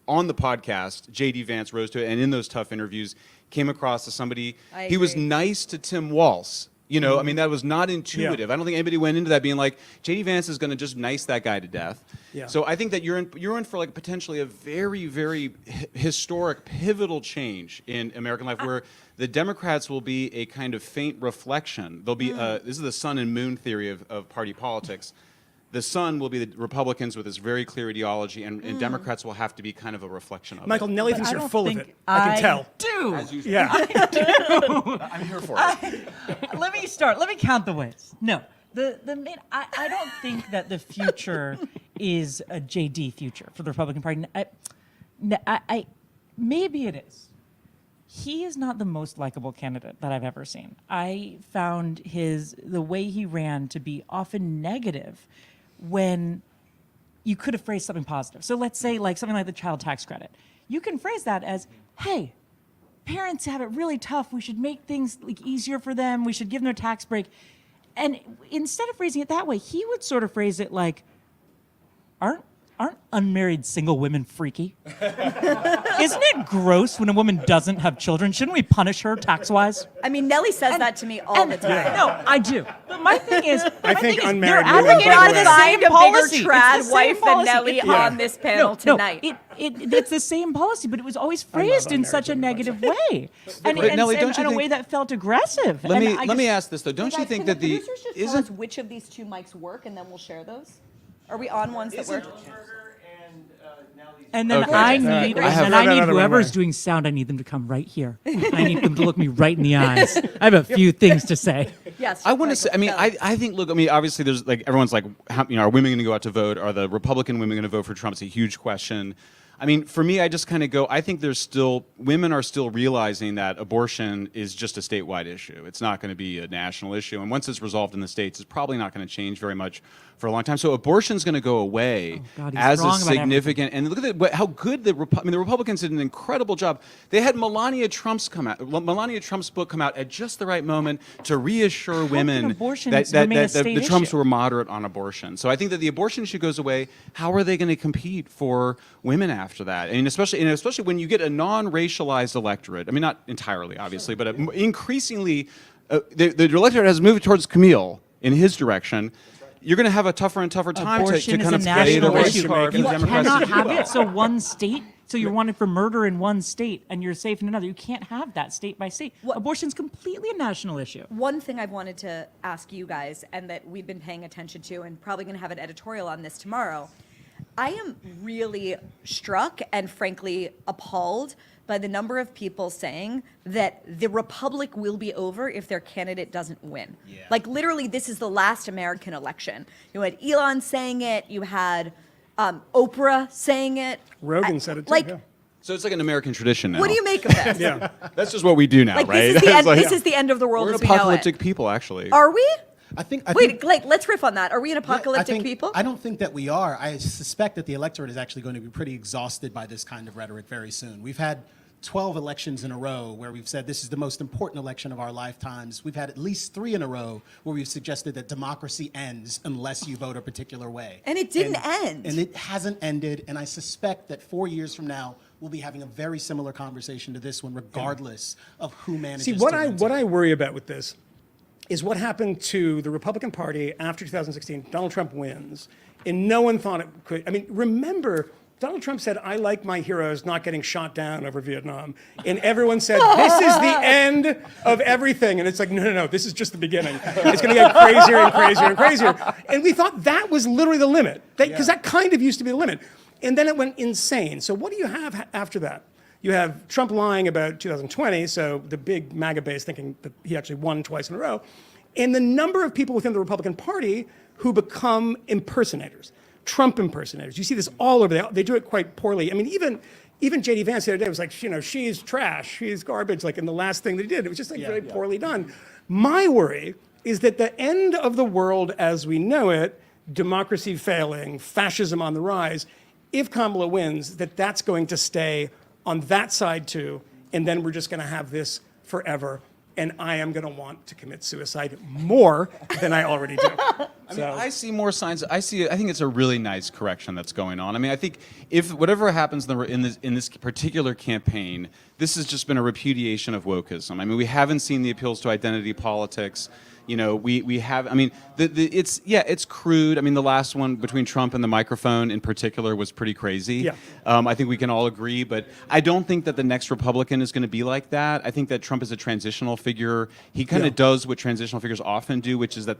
on the podcast. J.D. Vance rose to it, and in those tough interviews, came across as somebody. He was nice to Tim Walz. That was not intuitive. Yeah. I don't think anybody went into that being like, J.D. Vance is going to just nice that guy to death. Yeah. So I think that you're in for like potentially a very, very historic, pivotal change in American life where the Democrats will be a kind of faint reflection. They'll be, this is the sun and moon theory of party politics. The sun will be the Republicans with this very clear ideology, and Democrats will have to be kind of a reflection of Michael, it. Nelly thinks you're full of it. I can tell. Do. As usual. Yeah. I'm here for it. Let me start. Let me count the ways. No, I don't think that the future is a JD future for the Republican Party. Maybe it is. He is not the most likable candidate that I've ever seen. I found the way he ran to be often negative when you could have phrased something positive. So let's say like something like the child tax credit. You can phrase that as, hey, parents have it really tough. We should make things easier for them. We should give them a tax break. And instead of phrasing it that way, he would sort of phrase it like, aren't unmarried single women freaky? Isn't it gross when a woman doesn't have children? Shouldn't we punish her tax-wise? I mean, Nelly says that to me all the time. No, I do. But my thing is, unmarried they're women, advocating by for the the way. same Find a policy. bigger trad It's the wife same than policy. Nelly on this panel tonight. It's the same policy, but it was always phrased in such a negative way, and Nelly, don't you in a think- way that felt aggressive. Let me ask this though. Don't you think that the producers just tell us which of these two mics work, and then we'll share those? Are we on ones that work? And then Okay. I Alright, need, we'll and throw I that need out of the whoever's way. doing sound. I need them to come right here. I need them to look me right in the eyes. I have a few things to say. Yes. I want to say, Michael, tell us. I think, look, obviously there's everyone's like, are women going to go out to vote? Are the Republican women going to vote for Trump? It's a huge question. For me, I just kind of go, I think women are still realizing that abortion is just a statewide issue. It's not going to be a national issue. And once it's resolved in the states, it's probably not going to change very much for a long time. So abortion's going to go away God, he's as a wrong about significant, and look at how good the Republicans did an incredible job. They had Melania Trump's book come out at just the right moment to reassure women abortion that remain a the state Trumps issue? were moderate on abortion. So I think that the abortion issue goes away. How are they going to compete for women after that? Especially when you get a non-racialized electorate. Not entirely, obviously, but increasingly, the electorate has moved towards Kmele in his direction. You're going to have a tougher and tougher time to Abortion kind is of a play the national race issue. card for You the Democrats cannot to do have well. it. So one state. So you're wanted for murder in one state, and you're safe in another. You can't have that state by state. Abortion's completely a national issue. One thing I've wanted to ask you guys, and that we've been paying attention to, and probably going to have an editorial on this tomorrow. I am really struck and frankly appalled by the number of people saying that the republic will be over if their candidate doesn't win. Yeah. Like literally, this is the last American election. You had Elon saying it. You had Oprah saying it. Rogan said it too. Like, yeah. So it's like an American tradition now. what do you make of this? Yeah. That's just what we do now, Like right? this is the It's end. like- This is the end of the world We're as we know it. apocalyptic people, actually. Are we? I think. Wait, let's riff on that. Are we an apocalyptic I think- people? I don't think that we are. I suspect that the electorate is actually going to be pretty exhausted by this kind of rhetoric very soon. We've had 12 elections in a row where we've said this is the most important election of our lifetimes. We've had at least 3 in a row where we've suggested that democracy ends unless you vote a particular way. And it didn't end. And it hasn't ended. And I suspect that 4 years from now, we'll be having a very similar conversation to this one, regardless of who manages See, to what win. I worry about with this is what happened to the Republican Party after 2016. Donald Trump wins, and no one thought it could. Remember Donald Trump said, I like my heroes not getting shot down over Vietnam. And everyone said, this is the end of everything. And it's like, no, this is just the beginning. It's going to get crazier and crazier and crazier. And we thought that was literally the limit, because that kind of used to be the limit. And then it went insane. So what do you have after that? You have Trump lying about 2020, so the big MAGA base thinking that he actually won twice in a row. And the number of people within the Republican Party who become impersonators. Trump impersonators. You see this all over. They do it quite poorly. I mean, even J.D. Vance the other day was like, she's trash, she's garbage, like in the last thing they did. It was just like very poorly done. My worry is that the end of the world as we know it, democracy failing, fascism on the rise, if Kamala wins, that's going to stay on that side too, and then we're just going to have this forever. And I am going to want to commit suicide more than I already do. I mean, I see more signs. I think it's a really nice correction that's going on. I mean, I think if whatever happens in this particular campaign, this has just been a repudiation of wokeism. I mean, we haven't seen the appeals to identity politics. You know, we have. I mean, it's crude. I mean, the last one between Trump and the microphone in particular was pretty crazy. Yeah. I think we can all agree, but I don't think that the next Republican is going to be like that. I think that Trump is a transitional figure. He kind of does what transitional figures often do, which is that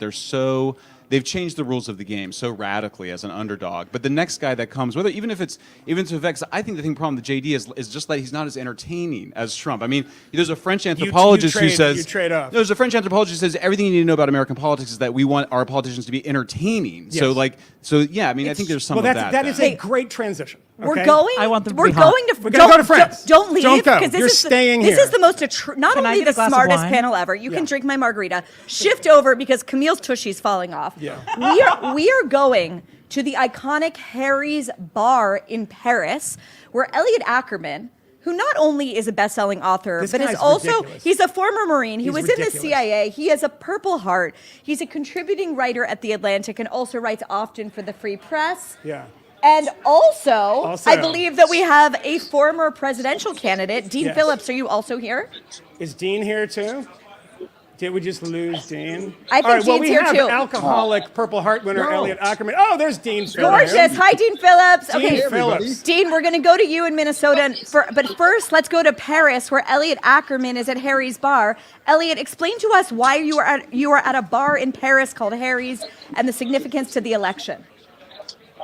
they've changed the rules of the game so radically as an underdog. But the next guy that comes, even if it's Vivek, I think the problem with JD is just that he's not as entertaining as Trump. I mean, there's a French anthropologist who says you trade off. There's a French anthropologist who says everything you need to know about American politics is that we want our politicians to be entertaining. Yes. I mean, I think there's some of that. That is a great transition. We're okay? going. I want them to we're be hot. going to. We're gonna go to France. Don't leave. Don't go. 'Cause You're staying here. This is the most not Can I only get a the glass of smartest wine? panel ever. You can drink my margarita. Shift over because Camille's tushy's falling off. Yeah. We are going to the iconic Harry's Bar in Paris, where Elliot Ackerman, who not only is a best-selling author, This but is guy's also ridiculous. he's a former Marine. He He's was ridiculous. in the CIA. He has a Purple Heart. He's a contributing writer at The Atlantic and also writes often for the Free Press. Yeah. And also, I believe that we have a former presidential candidate, Dean Yes. Phillips. Are you also here? Is Dean here too? Did we just lose Dean? I think All right, well, Dean's we here have too. alcoholic Purple Heart winner Elliot Ackerman. Oh, there's Dean Phillips. Gorgeous. Hi, Dean Phillips. Okay, Dean Phillips. Dean, we're going to go to you in Minnesota. But first, let's go to Paris, where Elliot Ackerman is at Harry's Bar. Elliot, explain to us why you are at a bar in Paris called Harry's and the significance to the election.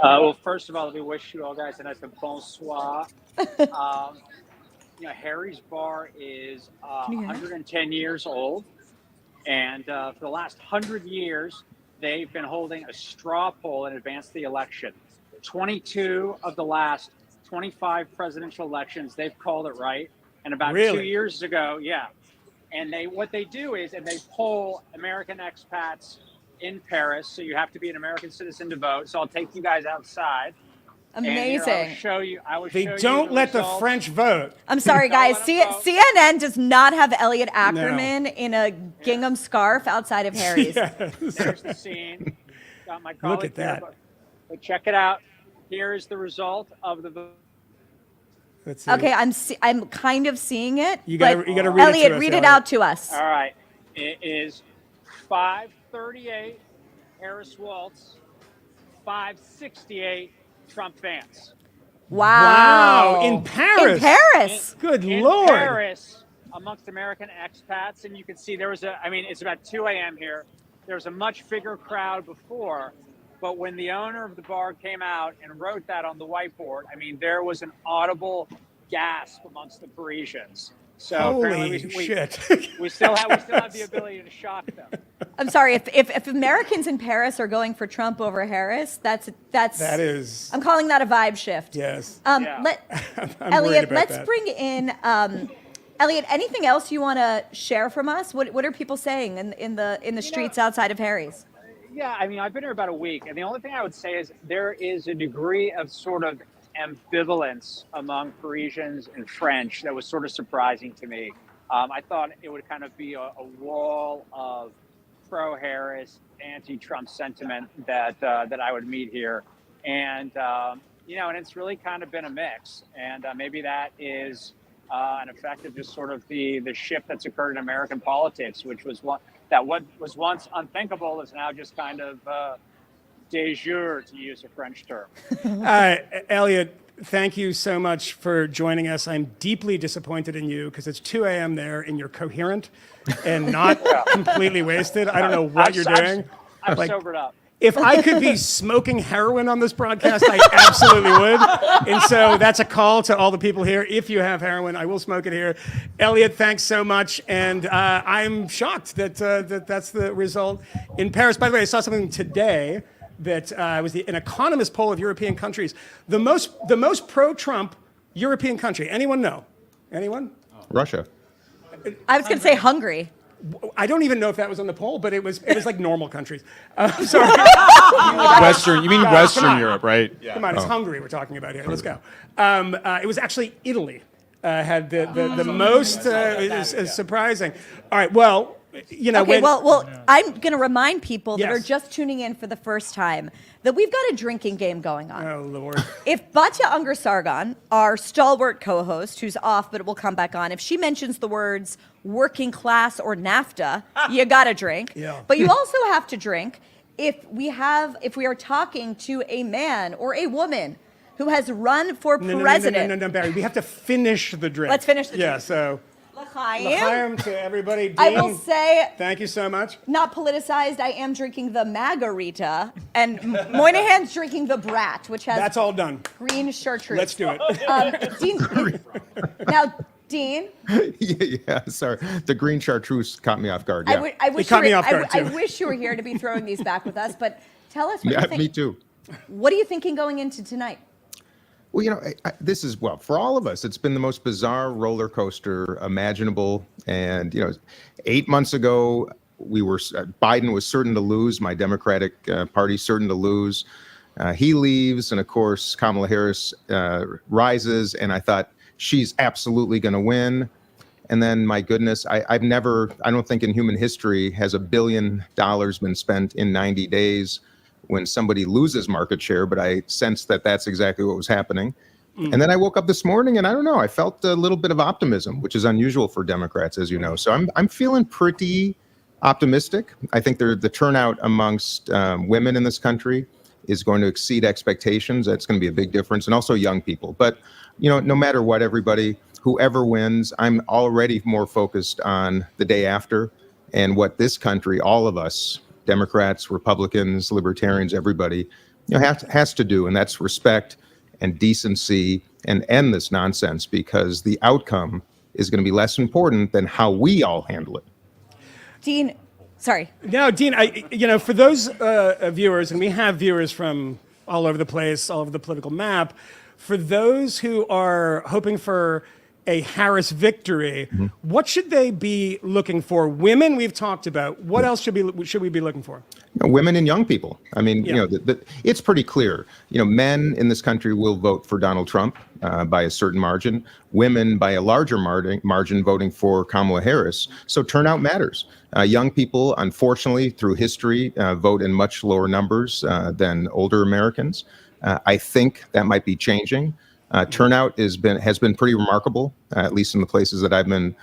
Well, first of all, let me wish you all guys a nice bonsoir. Harry's Bar is 110 years old, and for the last 100 years, they've been holding a straw poll in advance of the election. 22 of the last 25 presidential elections, they've called it right. And about 2 years ago, and what they do is, and they poll American expats in Paris, so you have to be an American citizen to vote. So I'll take you guys outside. Amazing. I will They show don't you let the results. French vote. I'm sorry, guys. CNN does not have Elliot Ackerman No. in a gingham scarf outside of Harry's. There's the scene. Got my colleague Look at that. here, but check it out. Here is the result of the vote. Let's see. Okay, I'm kind of seeing it. You gotta but read it to Elliot, us, read it Elliot. out to us. All right. It is 538 Harris Waltz, 568 Trump Vance. Wow, in Paris. In Paris. Good In Lord. Paris, amongst American expats, and you can see it's about 2 a.m. here. There was a much bigger crowd before, but when the owner of the bar came out and wrote that on the whiteboard, there was an audible gasp amongst the Parisians. So Holy apparently shit. we still have the ability to shock them. I'm sorry, if Americans in Paris are going for Trump over Harris, that is. I'm calling that a vibe shift. Yes. Yeah. I'm worried Elliot, about let's that. bring in Elliot. Anything else you want to share from us? What are people saying in the streets outside of Harry's? Yeah, I've been here about a week, and the only thing I would say is there is a degree of sort of ambivalence among Parisians and French that was sort of surprising to me. I thought it would kind of be a wall of pro-Harris, anti-Trump sentiment that I would meet here, and and it's really kind of been a mix, and maybe that is an effect of just sort of the shift that's occurred in American politics, which was what was once unthinkable is now just kind of de jure, to use a French term. Elliot, thank you so much for joining us. I'm deeply disappointed in you because it's 2 a.m. there and you're coherent and not completely wasted. I don't know what you're doing. I'm sobered up. If I could be smoking heroin on this broadcast, I absolutely would. And so that's a call to all the people here. If you have heroin, I will smoke it here. Elliot, thanks so much. And I'm shocked that that's the result in Paris. By the way, I saw something today that was an Economist poll of European countries. The most pro-Trump European country. Anyone know? Anyone? Russia. I was going to say Hungary. I don't even know if that was on the poll, but it was like normal countries. Sorry. You mean Western Europe, right? Yeah. Come on, it's Hungary we're talking about here. Let's go. It was actually Italy had the most is surprising. All right, well, you know. Okay, well, I'm going to remind people that Yes. are just tuning in for the first time that we've got a drinking game going on. Oh, Lord. If Batya Ungar-Sargon, our stalwart co-host, who's off but will come back on, if she mentions the words working class or NAFTA, you got to drink. Yeah. But you also have to drink if we are talking to a man or a woman who has run for president. No, Barry. We have to finish the drink. Let's finish the Yeah, drink. so. L'chaim to everybody. Dean, I will say, thank you so much. not politicized, I am drinking the Margarita, and Moynihan's drinking the Brat, which has That's all done. green chartreuse. Let's do it. Dean, now, Dean, Yeah, sorry. The green chartreuse caught me off guard. Yeah, I wish caught you me were, off guard, I too. wish you were here to be throwing these back with us, but tell us what yeah you think. me too. What are you thinking going into tonight? Well, you know, this is, well, for all of us, it's been the most bizarre roller coaster imaginable. And, you know, 8 months ago, Biden was certain to lose, my Democratic Party certain to lose. He leaves, and of course, Kamala Harris rises, and I thought she's absolutely going to win. And then, my goodness, I don't think in human history has $1 billion been spent in 90 days when somebody loses market share, but I sensed that that's exactly what was happening. And then I woke up this morning and I don't know, I felt a little bit of optimism, which is unusual for Democrats, as you know. So I'm feeling pretty optimistic. I think the turnout amongst women in this country is going to exceed expectations. That's going to be a big difference, and also young people. But, you know, no matter what, everybody, whoever wins, I'm already more focused on the day after and what this country, all of us, Democrats, Republicans, Libertarians, everybody, you know, has to do, and that's respect and decency and end this nonsense, because the outcome is going to be less important than how we all handle it. Dean, sorry. No, Dean, for those viewers, and we have viewers from all over the place, all over the political map, for those who are hoping for a Harris victory, what should they be looking for? Women, we've talked about. What else should we be looking for? You know, women and young people. I mean, you know, it's pretty clear. You know, men in this country will vote for Donald Trump by a certain margin. Women by a larger margin voting for Kamala Harris. So turnout matters. Young people, unfortunately, through history, vote in much lower numbers than older Americans. I think that might be changing. Turnout has been pretty remarkable, at least in the places that I've been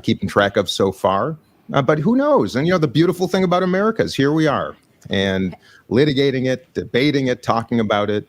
keeping track of so far. But who knows? And, you know, the beautiful thing about America is here we are, and litigating it, debating it, talking about it.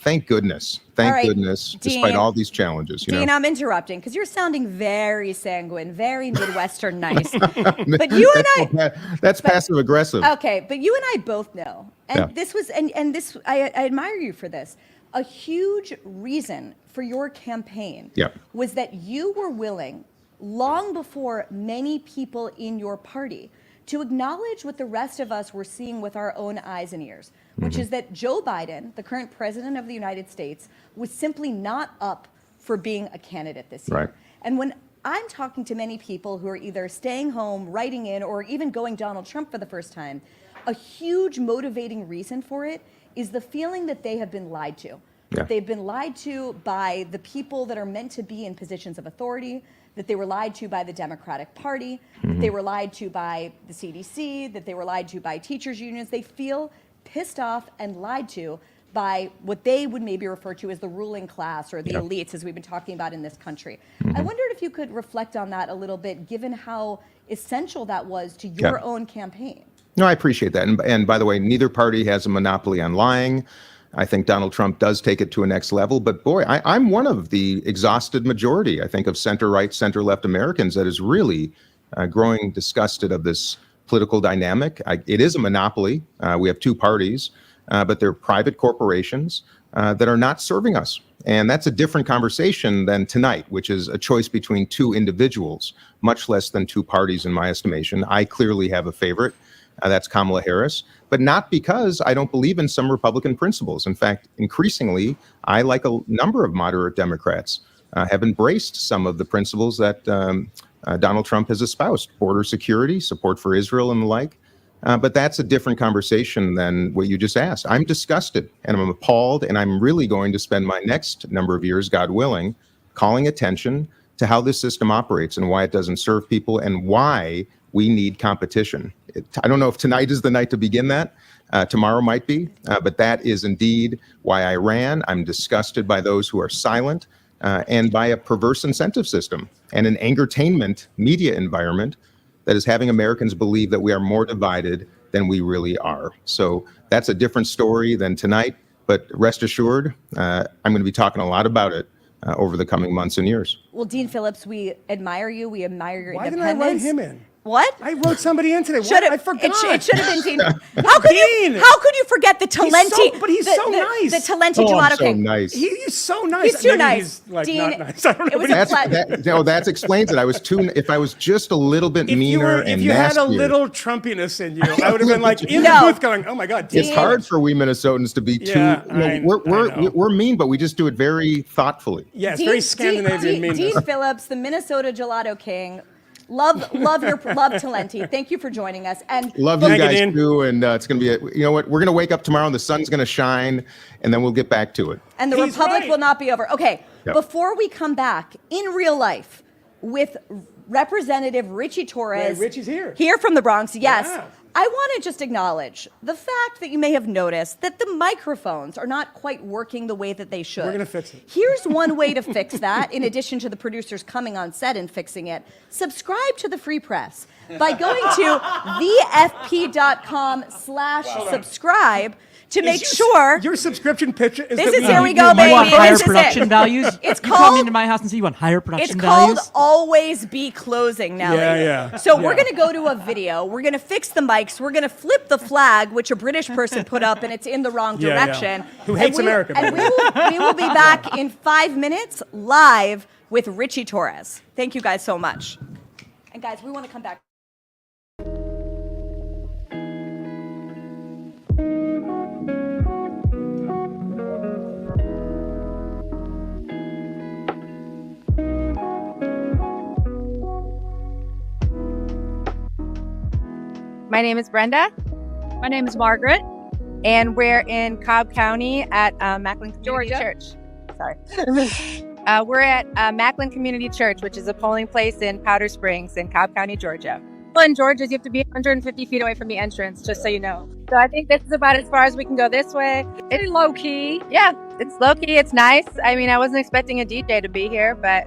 Thank goodness. Thank goodness, Dean, despite all these challenges. Dean, I'm interrupting because you're sounding very sanguine, very Midwestern nice. But you and that's passive aggressive. Okay, but you and I both know, and Yeah. this was, and this, I admire you for this. A huge reason for your campaign was that you were willing, long before many people in your party, to acknowledge what the rest of us were seeing with our own eyes and ears, which is that Joe Biden, the current president of the United States, was simply not up for being a candidate this year. Right. And when I'm talking to many people who are either staying home, writing in, or even going Donald Trump for the first time, a huge motivating reason for it is the feeling that they have been lied to. Yeah. They've been lied to by the people that are meant to be in positions of authority, that they were lied to by the Democratic Party, that they were lied to by the CDC, that they were lied to by teachers' unions. They feel pissed off and lied to by what they would maybe refer to as the ruling class or the elites, as we've been talking about in this country. I wondered if you could reflect on that a little bit, given how essential that was to your own campaign. No, I appreciate that. And by the way, neither party has a monopoly on lying. I think Donald Trump does take it to a next level. But boy, I'm one of the exhausted majority, I think, of center-right, center-left Americans that is really growing disgusted of this political dynamic. It is a monopoly. We have two parties, but they're private corporations that are not serving us. And that's a different conversation than tonight, which is a choice between two individuals, much less than two parties in my estimation. I clearly have a favorite. That's Kamala Harris, but not because I don't believe in some Republican principles. In fact, increasingly, I, like a number of moderate Democrats, have embraced some of the principles that Donald Trump has espoused: border security, support for Israel, and the like. But that's a different conversation than what you just asked. I'm disgusted and I'm appalled, and I'm really going to spend my next number of years, God willing, calling attention to how this system operates and why it doesn't serve people and why we need competition. I don't know if tonight is the night to begin that. Tomorrow might be, but that is indeed why I ran. I'm disgusted by those who are silent and by a perverse incentive system and an angertainment media environment that is having Americans believe that we are more divided than we really are. So that's a different story than tonight, but rest assured, I'm going to be talking a lot about it over the coming months and years. Well, Dean Phillips, we admire you. We admire your Why independence. didn't I write him in? What? I wrote somebody in today. Should What? have, I forgot. It should have been Dean. How could you forget the Talenti? But he's so nice. The Talenti Oh, I'm Gelato so King. nice. He's so nice. He's too Maybe nice. He's like Dean, not nice. I don't know. it was but a he's- That explains it. I was too. If I was just a little bit meaner and if you had a nastier, little Trumpiness in you, I would have been like in No. the booth going, "Oh my God, Dean." it's hard for we Minnesotans to be too. Yeah, I know. We're mean, but we just do it very thoughtfully. Yeah, it's very Scandinavian meanness. Dean Phillips, the Minnesota Gelato King. Love Talenti. Thank you for joining us. And Love you guys too, and it's going to be. You know what? We're going to wake up tomorrow, and the sun's going to shine, and then we'll get back to it. And the Republic will not be over. Okay, Yep. before we come back in real life with Representative Richie Torres. Wait, Richie's here. Here from the Bronx, yes. Yeah. I want to just acknowledge the fact that you may have noticed that the microphones are not quite working the way that they should. We're gonna fix it. Here's one way to fix that, in addition to the producers coming on set and fixing it. Subscribe to the Free Press by going to thefp.com/subscribe to make sure your subscription pitch is this that is here we You go, want baby. higher This is production it. values? It's You come called into my house and say you want higher production It's called values? Always Be Closing, Nelly. Yeah. So we're Yeah. going to go to a video. We're going to fix the mics. We're going to flip the flag, which a British person put up, and it's in the wrong Yeah, yeah. direction. Who hates America, And by the we will be back in 5 minutes live with Richie Torres. Thank you guys so much. And guys, we want to come back. My name is Brenda. My name is Margaret. And we're in Cobb County at Macklin Community Church. Sorry. We're at Macklin Community Church, which is a polling place in Powder Springs in Cobb County, Georgia. Well, in Georgia, you have to be 150 feet away from the entrance, just so you know. So I think this is about as far as we can go this way. It's low key. Yeah, it's low key. It's nice. I mean, I wasn't expecting a DJ to be here, but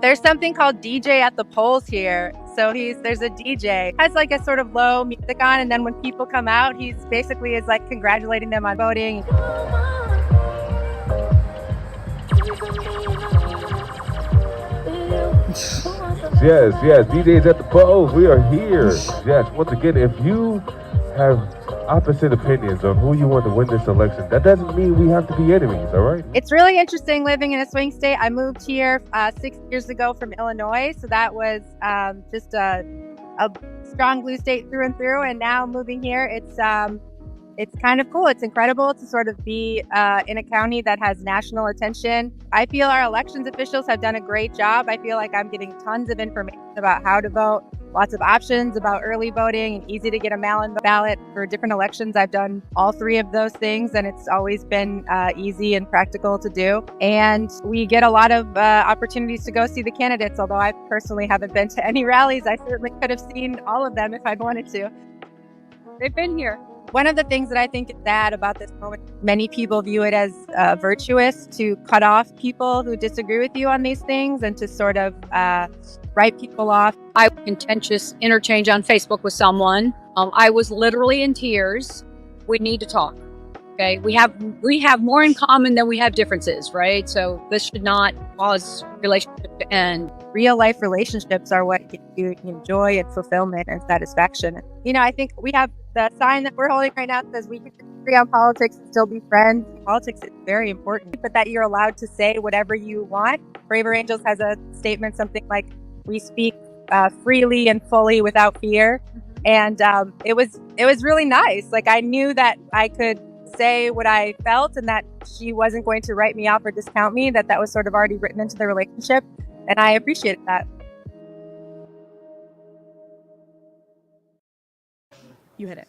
there's something called DJ at the polls here. So there's a DJ, has like a sort of low music on, and then when people come out, he's basically is like congratulating them on voting. Yes, DJs at the polls, we are here. Yes, once again, if you have opposite opinions on who you want to win this election, that doesn't mean we have to be enemies, all right? It's really interesting living in a swing state. I moved here 6 years ago from Illinois, so that was just a strong blue state through and through. And now moving here, it's kind of cool. It's incredible to sort of be in a county that has national attention. I feel our elections officials have done a great job. I feel like I'm getting tons of information about how to vote, lots of options about early voting, and easy to get a mail-in ballot for different elections. I've done all three of those things, and it's always been easy and practical to do. And we get a lot of opportunities to go see the candidates, although I personally haven't been to any rallies. I certainly could have seen all of them if I'd wanted to. They've been here. One of the things that I think is sad about this moment, many people view it as virtuous to cut off people who disagree with you on these things and to sort of write people off. I had a contentious interchange on Facebook with someone. I was literally in tears. We need to talk. Okay, we have more in common than we have differences, right? So this should not cause relationship to end. Real life relationships are what give you joy and fulfillment and satisfaction. I think we have the sign that we're holding right now says we can disagree on politics and still be friends. Politics is very important, but that you're allowed to say whatever you want. Braver Angels has a statement, something like, we speak freely and fully without fear. And it was really nice. Like, I knew that I could say what I felt and that she wasn't going to write me off or discount me, that was sort of already written into the relationship. And I appreciated that. You hit it.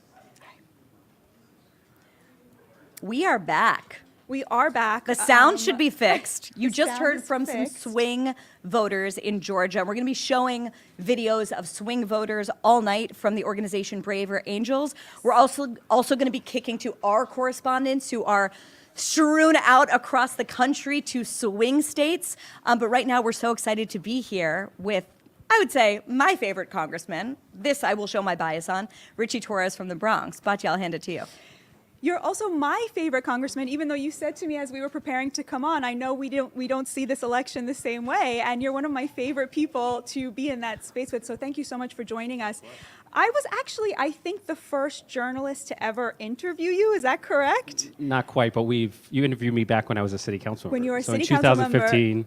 We are back. We are back. The sound should be fixed. You the just sound heard is from fixed. some swing voters in Georgia. We're going to be showing videos of swing voters all night from the organization Braver Angels. We're also going to be kicking to our correspondents who are strewn out across the country to swing states. But right now, we're so excited to be here with, I would say, my favorite congressman. This I will show my bias on, Richie Torres from the Bronx. Batya, I'll hand it to you. You're also my favorite congressman, even though you said to me as we were preparing to come on, I know we don't see this election the same way, and you're one of my favorite people to be in that space with, so thank you so much for joining us. I was actually, I think, the first journalist to ever interview you, is that correct? Not quite, but you interviewed me back when I was a city council member. When you were a so city in council member. 2015,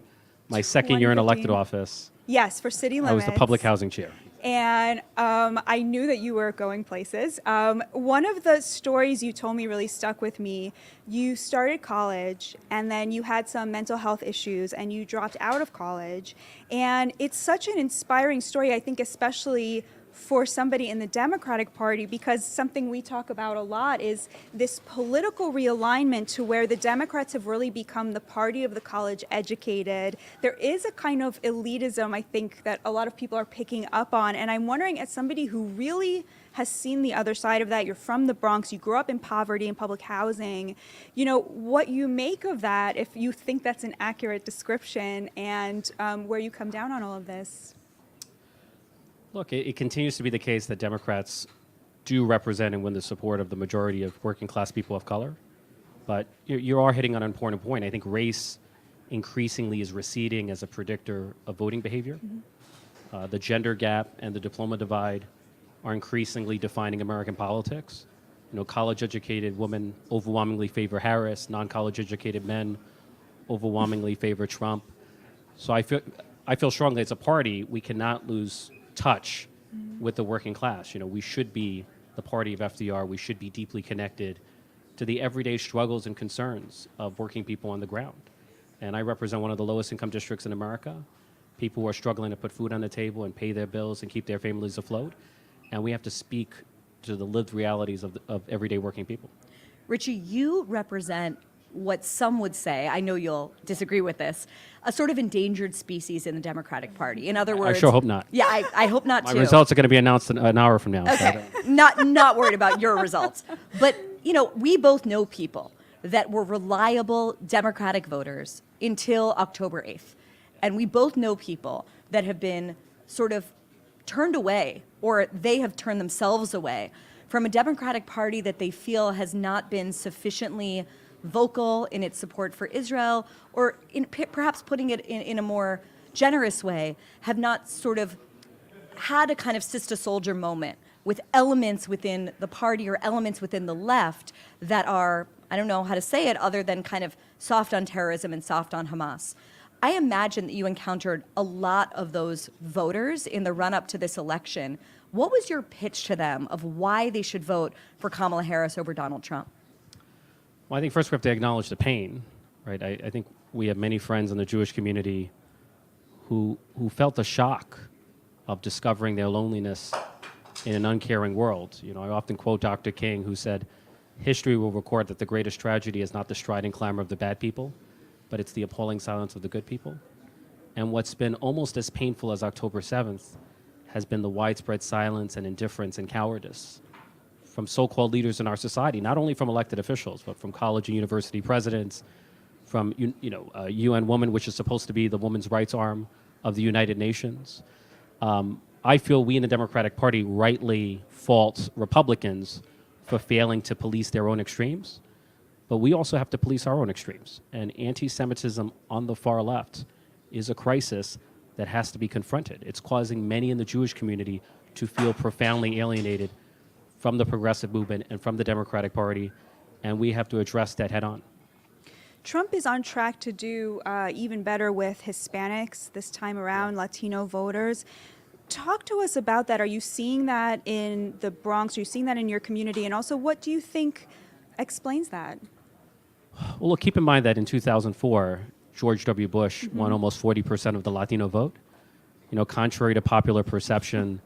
my second year in elected 2015. office, Yes, for city limits. I was the public housing chair. And I knew that you were going places. One of the stories you told me really stuck with me. You started college, and then you had some mental health issues, and you dropped out of college. And it's such an inspiring story, I think, especially for somebody in the Democratic Party, because something we talk about a lot is this political realignment to where the Democrats have really become the party of the college educated. There is a kind of elitism, I think, that a lot of people are picking up on. And I'm wondering, as somebody who really has seen the other side of that, you're from the Bronx, you grew up in poverty and public housing, what you make of that, if you think that's an accurate description, and where you come down on all of this. Look, it continues to be the case that Democrats do represent and win the support of the majority of working class people of color. But you are hitting on an important point. I think race increasingly is receding as a predictor of voting behavior. Mm-hmm. The gender gap and the diploma divide are increasingly defining American politics. College educated women overwhelmingly favor Harris, non-college educated men overwhelmingly favor Trump. So I feel strongly as a party, we cannot lose touch with the working class. We should be the party of FDR. We should be deeply connected to the everyday struggles and concerns of working people on the ground. And I represent one of the lowest income districts in America, people who are struggling to put food on the table and pay their bills and keep their families afloat. And we have to speak to the lived realities of everyday working people. Richie, you represent what some would say, I know you'll disagree with this, a sort of endangered species in the Democratic Party. In other words, I sure hope not. Yeah, I hope not too. My results are going to be announced an hour from now. Okay, not worried about your results. But, we both know people that were reliable Democratic voters until October 8th. And we both know people that have been sort of turned away, or they have turned themselves away from a Democratic Party that they feel has not been sufficiently vocal in its support for Israel, or perhaps putting it in a more generous way, have not sort of had a kind of sister soldier moment with elements within the party or elements within the left that are, I don't know how to say it other than kind of soft on terrorism and soft on Hamas. I imagine that you encountered a lot of those voters in the run-up to this election. What was your pitch to them of why they should vote for Kamala Harris over Donald Trump? Well, I think first we have to acknowledge the pain, right? I think we have many friends in the Jewish community who felt the shock of discovering their loneliness in an uncaring world. I often quote Dr. King, who said, "History will record that the greatest tragedy is not the strident clamor of the bad people, but it's the appalling silence of the good people." And what's been almost as painful as October 7th has been the widespread silence and indifference and cowardice from so-called leaders in our society, not only from elected officials, but from college and university presidents, from UN Women, which is supposed to be the women's rights arm of the United Nations. I feel we in the Democratic Party rightly fault Republicans for failing to police their own extremes. but we also have to police our own extremes. And anti-Semitism on the far left is a crisis that has to be confronted. It's causing many in the Jewish community to feel profoundly alienated from the progressive movement and from the Democratic Party, and we have to address that head on. Trump is on track to do even better with Hispanics this time around, Latino voters. Talk to us about that. Are you seeing that in the Bronx? Are you seeing that in your community? And also, what do you think explains that? Well, look, keep in mind that in 2004, George W. Bush won almost 40% of the Latino vote. You know, contrary to popular perception,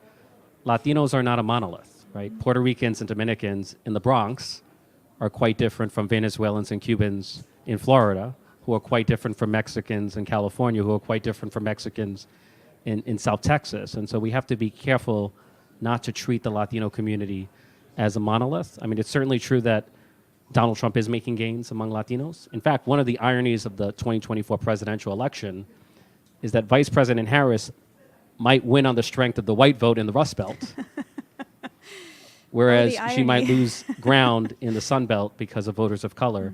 Latinos are not a monolith, right? Puerto Ricans and Dominicans in the Bronx are quite different from Venezuelans and Cubans in Florida, who are quite different from Mexicans in California, who are quite different from Mexicans in South Texas. And so we have to be careful not to treat the Latino community as a monolith. I mean, it's certainly true that Donald Trump is making gains among Latinos. In fact, one of the ironies of the 2024 presidential election is that Vice President Harris might win on the strength of the white vote in the Rust Belt, whereas she might lose ground in the Sun Belt because of voters of color.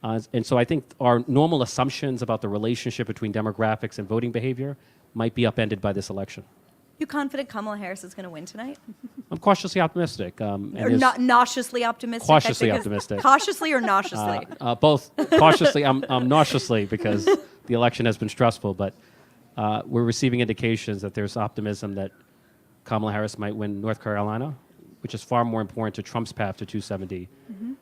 And so I think our normal assumptions about the relationship between demographics and voting behavior might be upended by this election. You confident Kamala Harris is going to win tonight? I'm cautiously optimistic. Or nauseously optimistic? Cautiously optimistic. Cautiously or nauseously? Both. Cautiously, I'm nauseously because the election has been stressful, but we're receiving indications that there's optimism that Kamala Harris might win North Carolina, which is far more important to Trump's path to 270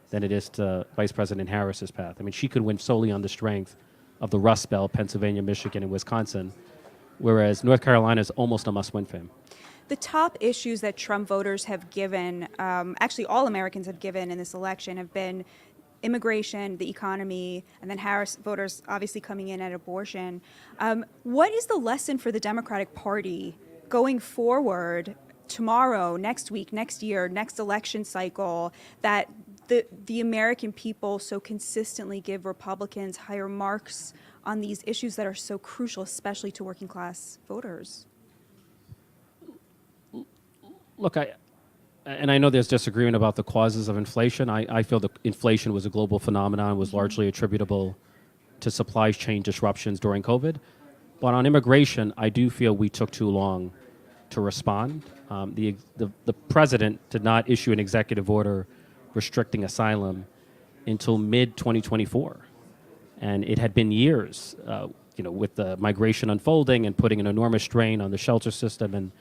than it is to Vice President Harris's path. I mean, she could win solely on the strength of the Rust Belt, Pennsylvania, Michigan, and Wisconsin, whereas North Carolina is almost a must-win for him. The top issues that Trump voters have given, actually all Americans have given in this election, have been immigration, the economy, and then Harris voters obviously coming in at abortion. What is the lesson for the Democratic Party going forward tomorrow, next week, next year, next election cycle, that the American people so consistently give Republicans higher marks on these issues that are so crucial, especially to working class voters? Look, I know there's disagreement about the causes of inflation. I feel that inflation was a global phenomenon, was largely attributable to supply chain disruptions during COVID. But on immigration, I do feel we took too long to respond. The president did not issue an executive order restricting asylum until mid-2024. And it had been years, with the migration unfolding and putting an enormous strain on the shelter system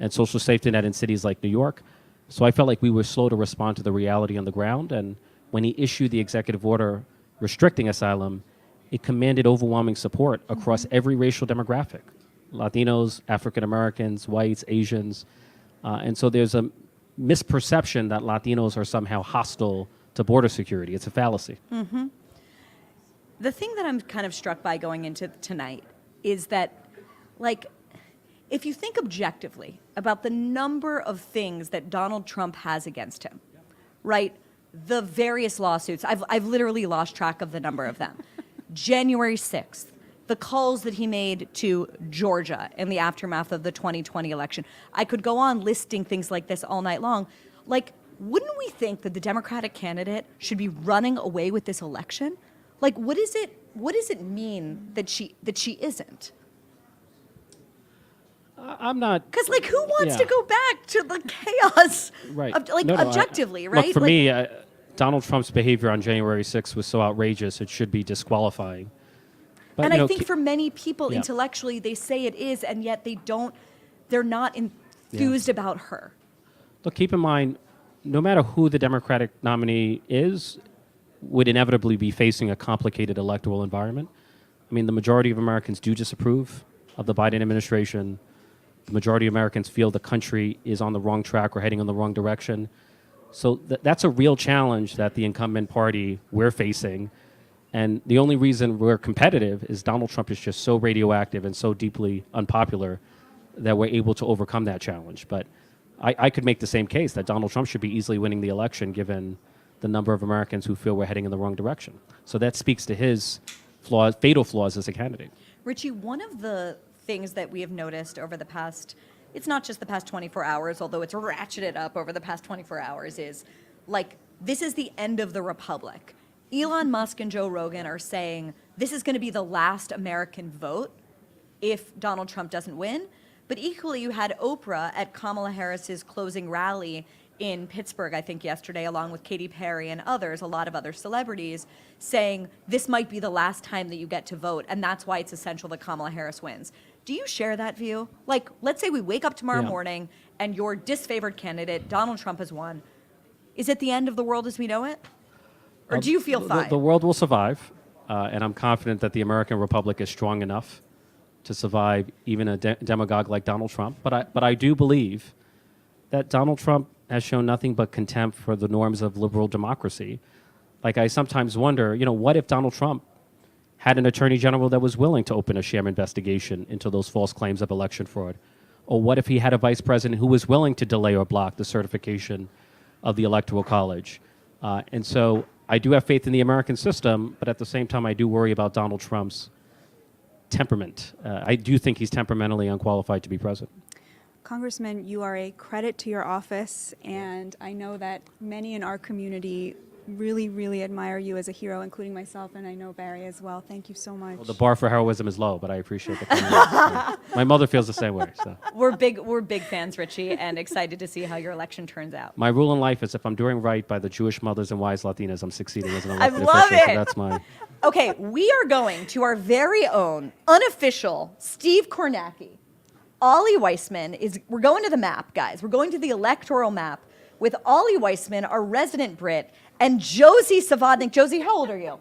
and social safety net in cities like New York. So I felt like we were slow to respond to the reality on the ground. And when he issued the executive order restricting asylum, it commanded overwhelming support across every racial demographic: Latinos, African Americans, whites, Asians. And so there's a misperception that Latinos are somehow hostile to border security. It's a fallacy. The thing that I'm kind of struck by going into tonight is that, if you think objectively about the number of things that Donald Trump has against him, right? The various lawsuits, I've literally lost track of the number of them. January 6th, the calls that he made to Georgia in the aftermath of the 2020 election. I could go on listing things like this all night long. Wouldn't we think that the Democratic candidate should be running away with this election? What does it mean that she isn't? I'm not. Because who wants to go back to the chaos? Right. Objectively, right? Look, for me, Donald Trump's behavior on January 6th was so outrageous it should be disqualifying. But, and I think for many people intellectually, they say it is, and yet they're not enthused about her. Look, keep in mind, no matter who the Democratic nominee is, would inevitably be facing a complicated electoral environment. I mean, the majority of Americans do disapprove of the Biden administration. The majority of Americans feel the country is on the wrong track or heading in the wrong direction. So that's a real challenge that the incumbent party we're facing. And the only reason we're competitive is Donald Trump is just so radioactive and so deeply unpopular that we're able to overcome that challenge. But I could make the same case that Donald Trump should be easily winning the election given the number of Americans who feel we're heading in the wrong direction. So that speaks to his fatal flaws as a candidate. Richie, one of the things that we have noticed over the past, it's not just the past 24 hours, although it's ratcheted up over the past 24 hours, is this is the end of the Republic. Elon Musk and Joe Rogan are saying this is going to be the last American vote if Donald Trump doesn't win. But equally, you had Oprah at Kamala Harris's closing rally in Pittsburgh, I think yesterday, along with Katy Perry and others, a lot of other celebrities, saying this might be the last time that you get to vote, and that's why it's essential that Kamala Harris wins. Do you share that view? Like, let's say we wake up tomorrow morning and your disfavored candidate, Donald Trump, has won. Is it the end of the world as we know it? Or do you feel fine? The world will survive, and I'm confident that the American Republic is strong enough to survive even a demagogue like Donald Trump. But I do believe that Donald Trump has shown nothing but contempt for the norms of liberal democracy. Like, I sometimes wonder, what if Donald Trump had an attorney general that was willing to open a sham investigation into those false claims of election fraud? Or what if he had a vice president who was willing to delay or block the certification of the Electoral College? And so I do have faith in the American system, but at the same time, I do worry about Donald Trump's temperament. I do think he's temperamentally unqualified to be president. Congressman, you are a credit to your office, and I know that many in our community really, really admire you as a hero, including myself, and I know Barry as well. Thank you so much. Well, the bar for heroism is low, but I appreciate the comment. My mother feels the same way. So. We're big fans, Richie, and excited to see how your election turns out. My rule in life is if I'm doing right by the Jewish mothers and wise Latinas, I'm succeeding as an elected I love official. it. So that's my... Okay, we are going to our very own unofficial Steve Kornacki. Ollie Weissman we're going to the map, guys. We're going to the electoral map with Ollie Weissman, our resident Brit, and Josie Savodnik. Josie, how old are you?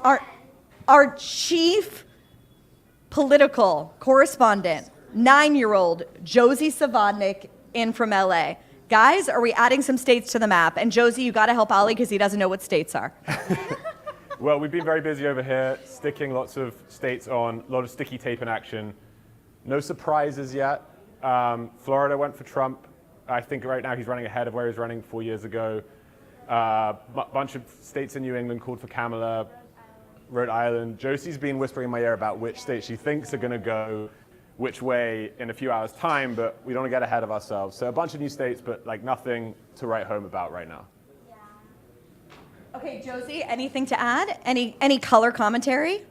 9, our chief political correspondent, 9-year-old Josie Savodnik in from LA. Guys, are we adding some states to the map? And Josie, you got to help Ollie because he doesn't know what states are. Well, we've been very busy over here, sticking lots of states on, a lot of sticky tape in action. No surprises yet. Florida went for Trump. I think right now he's running ahead of where he was running 4 years ago. Bunch of states in New England called for Kmele, Rhode Island. Josie's been whispering in my ear about which states she thinks are going to go which way in a few hours' time, but we don't want to get ahead of ourselves. So a bunch of new states, but like nothing to write home about right now. Okay, Josie, anything to add? Any color commentary?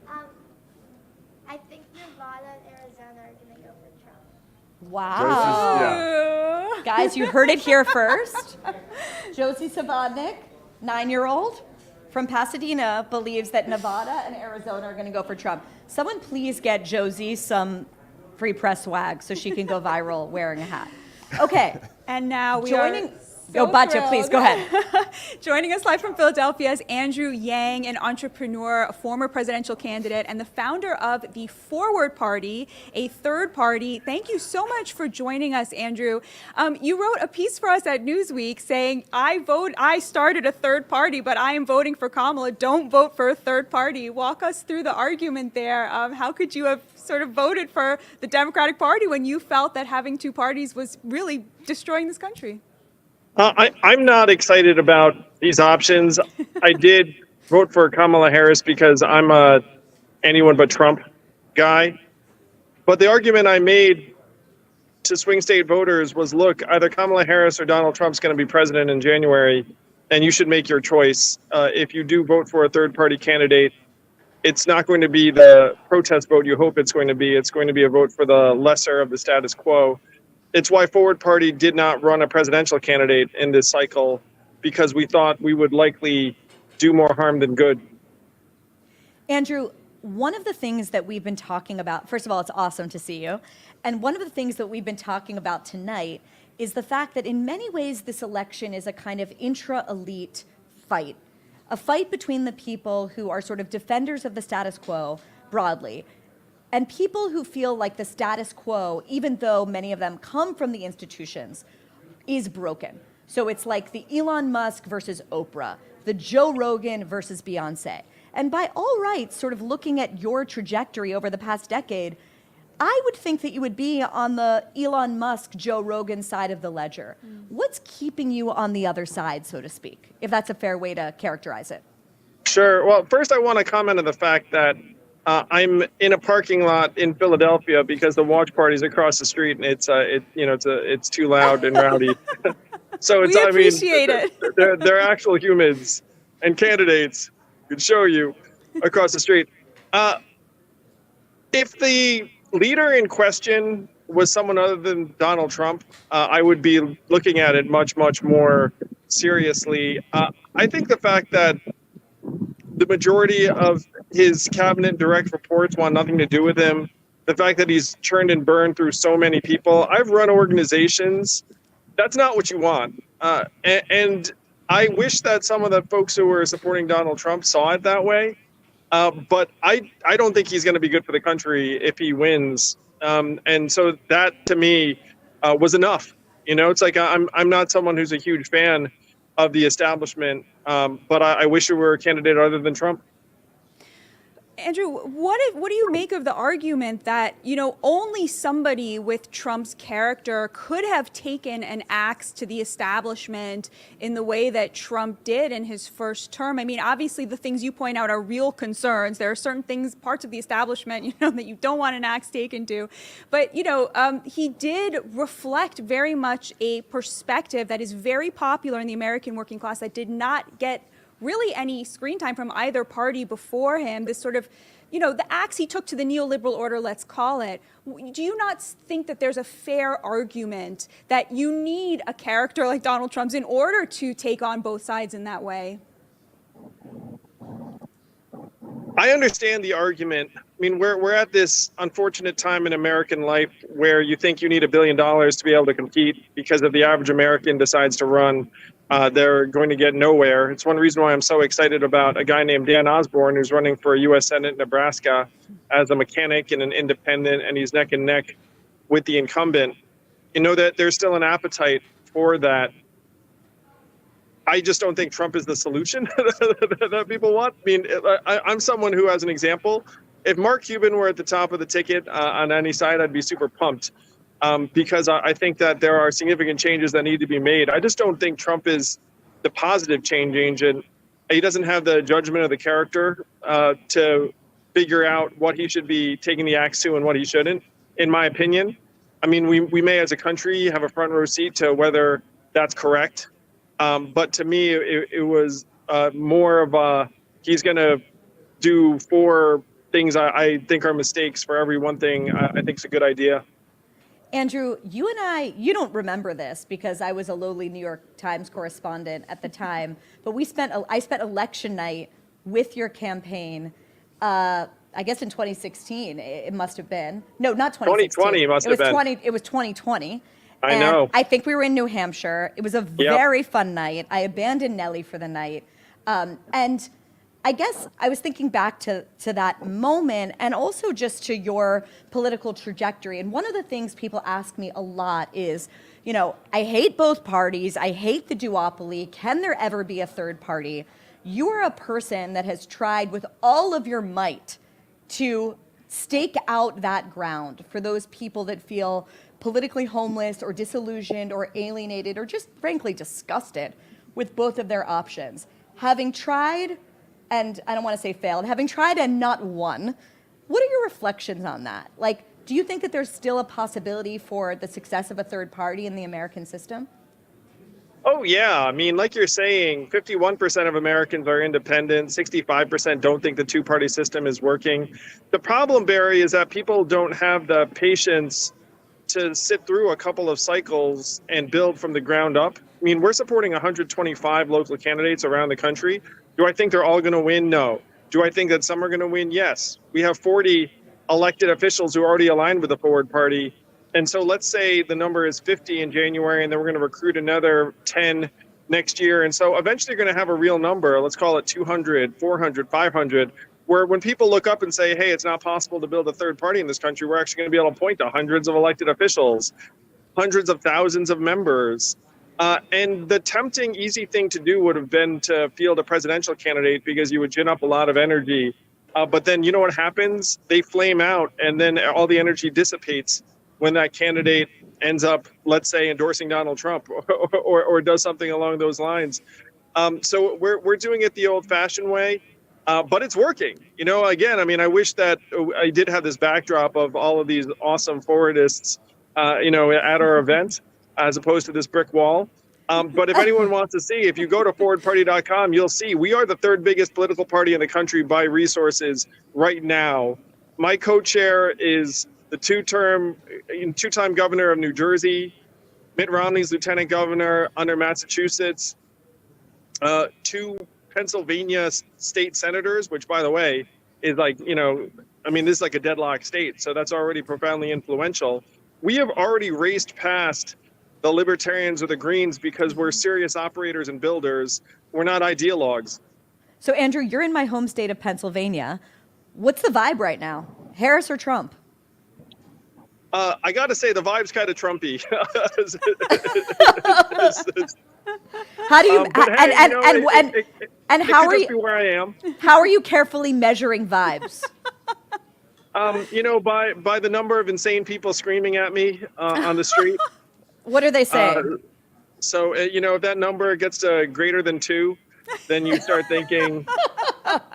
I think Nevada and Arizona are going to go for Trump. Wow. Yeah. Guys, you heard it here first. Josie Savodnik, 9-year-old from Pasadena, believes that Nevada and Arizona are going to go for Trump. Someone please get Josie some free press swag so she can go viral wearing a hat. Okay. And now we Joining. are Go, Batya, please, go ahead. Joining us live from Philadelphia is Andrew Yang, an entrepreneur, a former presidential candidate, and the founder of the Forward Party, a third party. Thank you so much for joining us, Andrew. You wrote a piece for us at Newsweek saying, I started a third party, but I am voting for Kamala. Don't vote for a third party. Walk us through the argument there. How could you have sort of voted for the Democratic Party when you felt that having two parties was really destroying this country? I'm not excited about these options. I did vote for Kamala Harris because I'm a anyone but Trump guy. But the argument I made to swing state voters was, look, either Kamala Harris or Donald Trump's going to be president in January, and you should make your choice. If you do vote for a third-party candidate, it's not going to be the protest vote you hope it's going to be. It's going to be a vote for the lesser of the status quo. It's why Forward Party did not run a presidential candidate in this cycle, because we thought we would likely do more harm than good. Andrew, one of the things that we've been talking about, first of all, it's awesome to see you. And one of the things that we've been talking about tonight is the fact that in many ways this election is a kind of intra-elite fight, a fight between the people who are sort of defenders of the status quo broadly, and people who feel like the status quo, even though many of them come from the institutions, is broken. So it's like the Elon Musk versus Oprah, the Joe Rogan versus Beyonce. And by all rights, sort of looking at your trajectory over the past decade, I would think that you would be on the Elon Musk, Joe Rogan side of the ledger. What's keeping you on the other side, so to speak, if that's a fair way to characterize it? Sure. Well, first I want to comment on the fact that I'm in a parking lot in Philadelphia because the watch party's across the street, and it's too loud and rowdy. So it's, we appreciate it. They're actual humans. and candidates could show you across the street. If the leader in question was someone other than Donald Trump, I would be looking at it much, much more seriously. I think the fact that the majority of his cabinet direct reports want nothing to do with him, the fact that he's churned and burned through so many people. I've run organizations. That's not what you want. And I wish that some of the folks who were supporting Donald Trump saw it that way. But I don't think he's going to be good for the country if he wins. And so that to me was enough. It's like I'm not someone who's a huge fan of the establishment, but I wish it were a candidate other than Trump. Andrew, what do you make of the argument that, only somebody with Trump's character could have taken an axe to the establishment in the way that Trump did in his first term? I mean, obviously the things you point out are real concerns. There are certain things, parts of the establishment, that you don't want an axe taken to. But, he did reflect very much a perspective that is very popular in the American working class that did not get really any screen time from either party before him. This sort of, the axe he took to the neoliberal order, let's call it. Do you not think that there's a fair argument that you need a character like Donald Trump's in order to take on both sides in that way? I understand the argument. I mean, we're at this unfortunate time in American life where you think you need $1 billion to be able to compete because if the average American decides to run, they're going to get nowhere. It's one reason why I'm so excited about a guy named Dan Osborne, who's running for a U.S. Senate in Nebraska as a mechanic and an independent, and he's neck and neck with the incumbent. That there's still an appetite for that. I just don't think Trump is the solution that people want. I mean, I'm someone who, as an example, if Mark Cuban were at the top of the ticket on any side, I'd be super pumped. Because I think that there are significant changes that need to be made. I just don't think Trump is the positive change agent. He doesn't have the judgment of the character to figure out what he should be taking the axe to and what he shouldn't, in my opinion. I mean, we may as a country have a front row seat to whether that's correct. But to me, it was more of a, he's going to do 4 things I think are mistakes for every one thing I think is a good idea. Andrew, you and I, you don't remember this because I was a lowly New York Times correspondent at the time, but I spent election night with your campaign, I guess in 2016, it must have been. No, not 2016. 2020 must have been. It was 2020. I know. I think we were in New Hampshire. It was a very fun night. I abandoned Nellie for the night. And I guess I was thinking back to that moment and also just to your political trajectory. And one of the things people ask me a lot is, I hate both parties. I hate the duopoly. Can there ever be a third party? You're a person that has tried with all of your might to stake out that ground for those people that feel politically homeless or disillusioned or alienated or just frankly disgusted with both of their options. Having tried, and I don't want to say failed, having tried and not won, what are your reflections on that? Like, do you think that there's still a possibility for the success of a third party in the American system? Oh, yeah. I mean, like you're saying, 51% of Americans are independent. 65% don't think the two-party system is working. The problem, Bari, is that people don't have the patience to sit through a couple of cycles and build from the ground up. I mean, we're supporting 125 local candidates around the country. Do I think they're all going to win? No. Do I think that some are going to win? Yes. We have 40 elected officials who are already aligned with the Forward Party. And so let's say the number is 50 in January, and then we're going to recruit another 10 next year. And so eventually you're going to have a real number, let's call it 200, 400, 500, where when people look up and say, hey, it's not possible to build a third party in this country, we're actually going to be able to point to hundreds of elected officials, hundreds of thousands of members. And the tempting, easy thing to do would have been to field a presidential candidate because you would gin up a lot of energy. But then you know what happens? They flame out, and then all the energy dissipates when that candidate ends up, let's say, endorsing Donald Trump or does something along those lines. So we're doing it the old-fashioned way, but it's working. You know, again, I mean, I wish that I did have this backdrop of all of these awesome forwardists, at our event, as opposed to this brick wall. But if anyone wants to see, if you go to forwardparty.com, you'll see we are the third biggest political party in the country by resources right now. My co-chair is the two-time governor of New Jersey, Mitt Romney's lieutenant governor under Massachusetts, 2 Pennsylvania state senators, which, by the way, is like, this is like a deadlock state, so that's already profoundly influential. We have already raced past the libertarians or the Greens because we're serious operators and builders. We're not ideologues. So, Andrew, you're in my home state of Pennsylvania. What's the vibe right now? Harris or Trump? I got to say, the vibe's kind of Trumpy. How do you and how are you? Where I am. How are you carefully measuring vibes? By the number of insane people screaming at me on the street. What are they saying? If that number gets to greater than 2, then you start thinking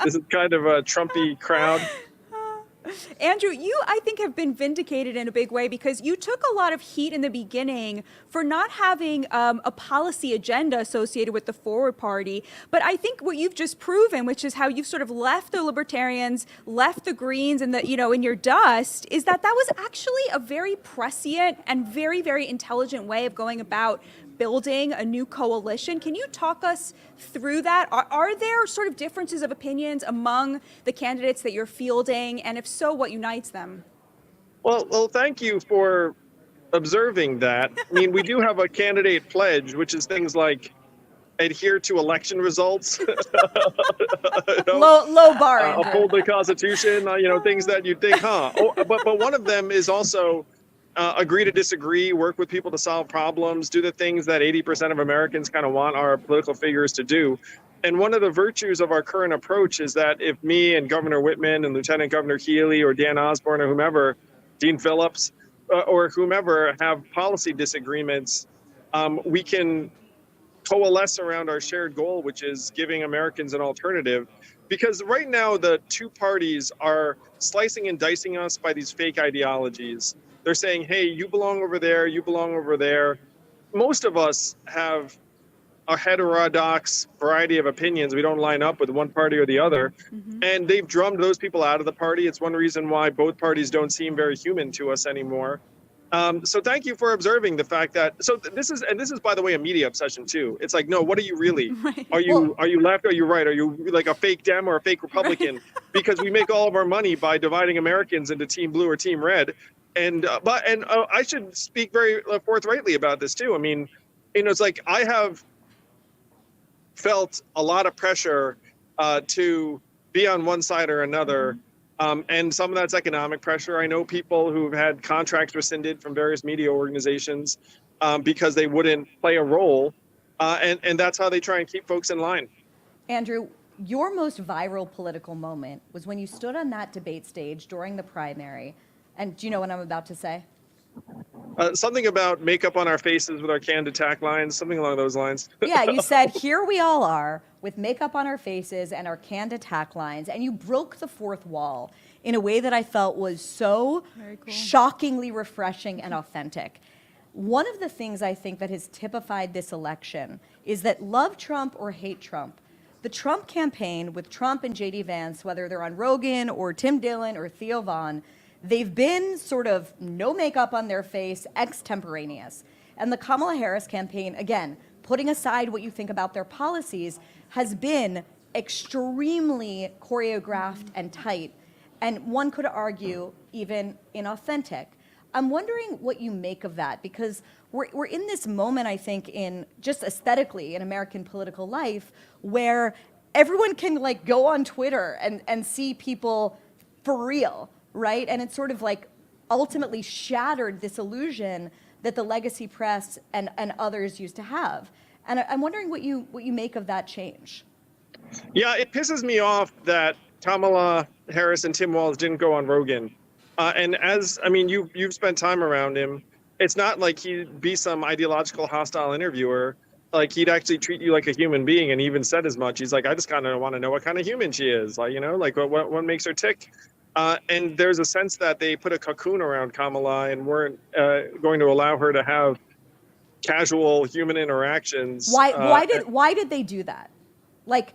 this is kind of a Trumpy crowd. Andrew, you, I think, have been vindicated in a big way because you took a lot of heat in the beginning for not having a policy agenda associated with the Forward Party. But I think what you've just proven, which is how you've sort of left the Libertarians, left the Greens in your dust, is that was actually a very prescient and very, very intelligent way of going about building a new coalition. Can you talk us through that? Are there sort of differences of opinions among the candidates that you're fielding? And if so, what unites them? Well, thank you for observing that. I mean, we do have a candidate pledge, which is things like adhere to election results, low bar, uphold the Constitution, things that you'd think, but one of them is also agree to disagree, work with people to solve problems, do the things that 80% of Americans kind of want our political figures to do. And one of the virtues of our current approach is that if me and Governor Whitman and Lieutenant Governor Healy or Dan Osborne or whomever, Dean Phillips, or whomever have policy disagreements, we can coalesce around our shared goal, which is giving Americans an alternative. Because right now, the two parties are slicing and dicing us by these fake ideologies. They're saying, hey, you belong over there, you belong over there. Most of us have a heterodox variety of opinions. We don't line up with one party or the other. Mm-hmm. And they've drummed those people out of the party. It's one reason why both parties don't seem very human to us anymore. So thank you for observing the fact that, this is, by the way, a media obsession too. It's like, no, what are you really? Right. Are you left? Are you right? Are you like a fake Dem or a fake Republican? Right. Because we make all of our money by dividing Americans into Team Blue or Team Red. And I should speak very forthrightly about this too. I mean, it's like I have felt a lot of pressure to be on one side or another. And some of that's economic pressure. I know people who've had contracts rescinded from various media organizations because they wouldn't play a role. And that's how they try and keep folks in line. Andrew, your most viral political moment was when you stood on that debate stage during the primary. And do you know what I'm about to say? Something about makeup on our faces with our canned attack lines, something along those lines. Yeah, you said, here we all are with makeup on our faces and our canned attack lines. And you broke the fourth wall in a way that I felt was so shockingly refreshing and authentic. One of the things I think that has typified this election is that love Trump or hate Trump, the Trump campaign with Trump and J.D. Vance, whether they're on Rogan or Tim Dillon or Theo Vaughn, they've been sort of no makeup on their face, extemporaneous. And the Kamala Harris campaign, again, putting aside what you think about their policies, has been extremely choreographed and tight, and one could argue even inauthentic. I'm wondering what you make of that, because we're in this moment, I think, in just aesthetically in American political life, where everyone can like go on Twitter and see people for real. Right? And it's sort of like ultimately shattered this illusion that the legacy press and others used to have. And I'm wondering what you make of that change. Yeah, it pisses me off that Kamala Harris and Tim Walz didn't go on Rogan. You've spent time around him. It's not like he'd be some ideological hostile interviewer. Like he'd actually treat you like a human being, and he even said as much. He's like, I just kind of want to know what kind of human she is. Like, like what makes her tick. And there's a sense that they put a cocoon around Kamala and weren't going to allow her to have casual human interactions. Why did they do that? Like,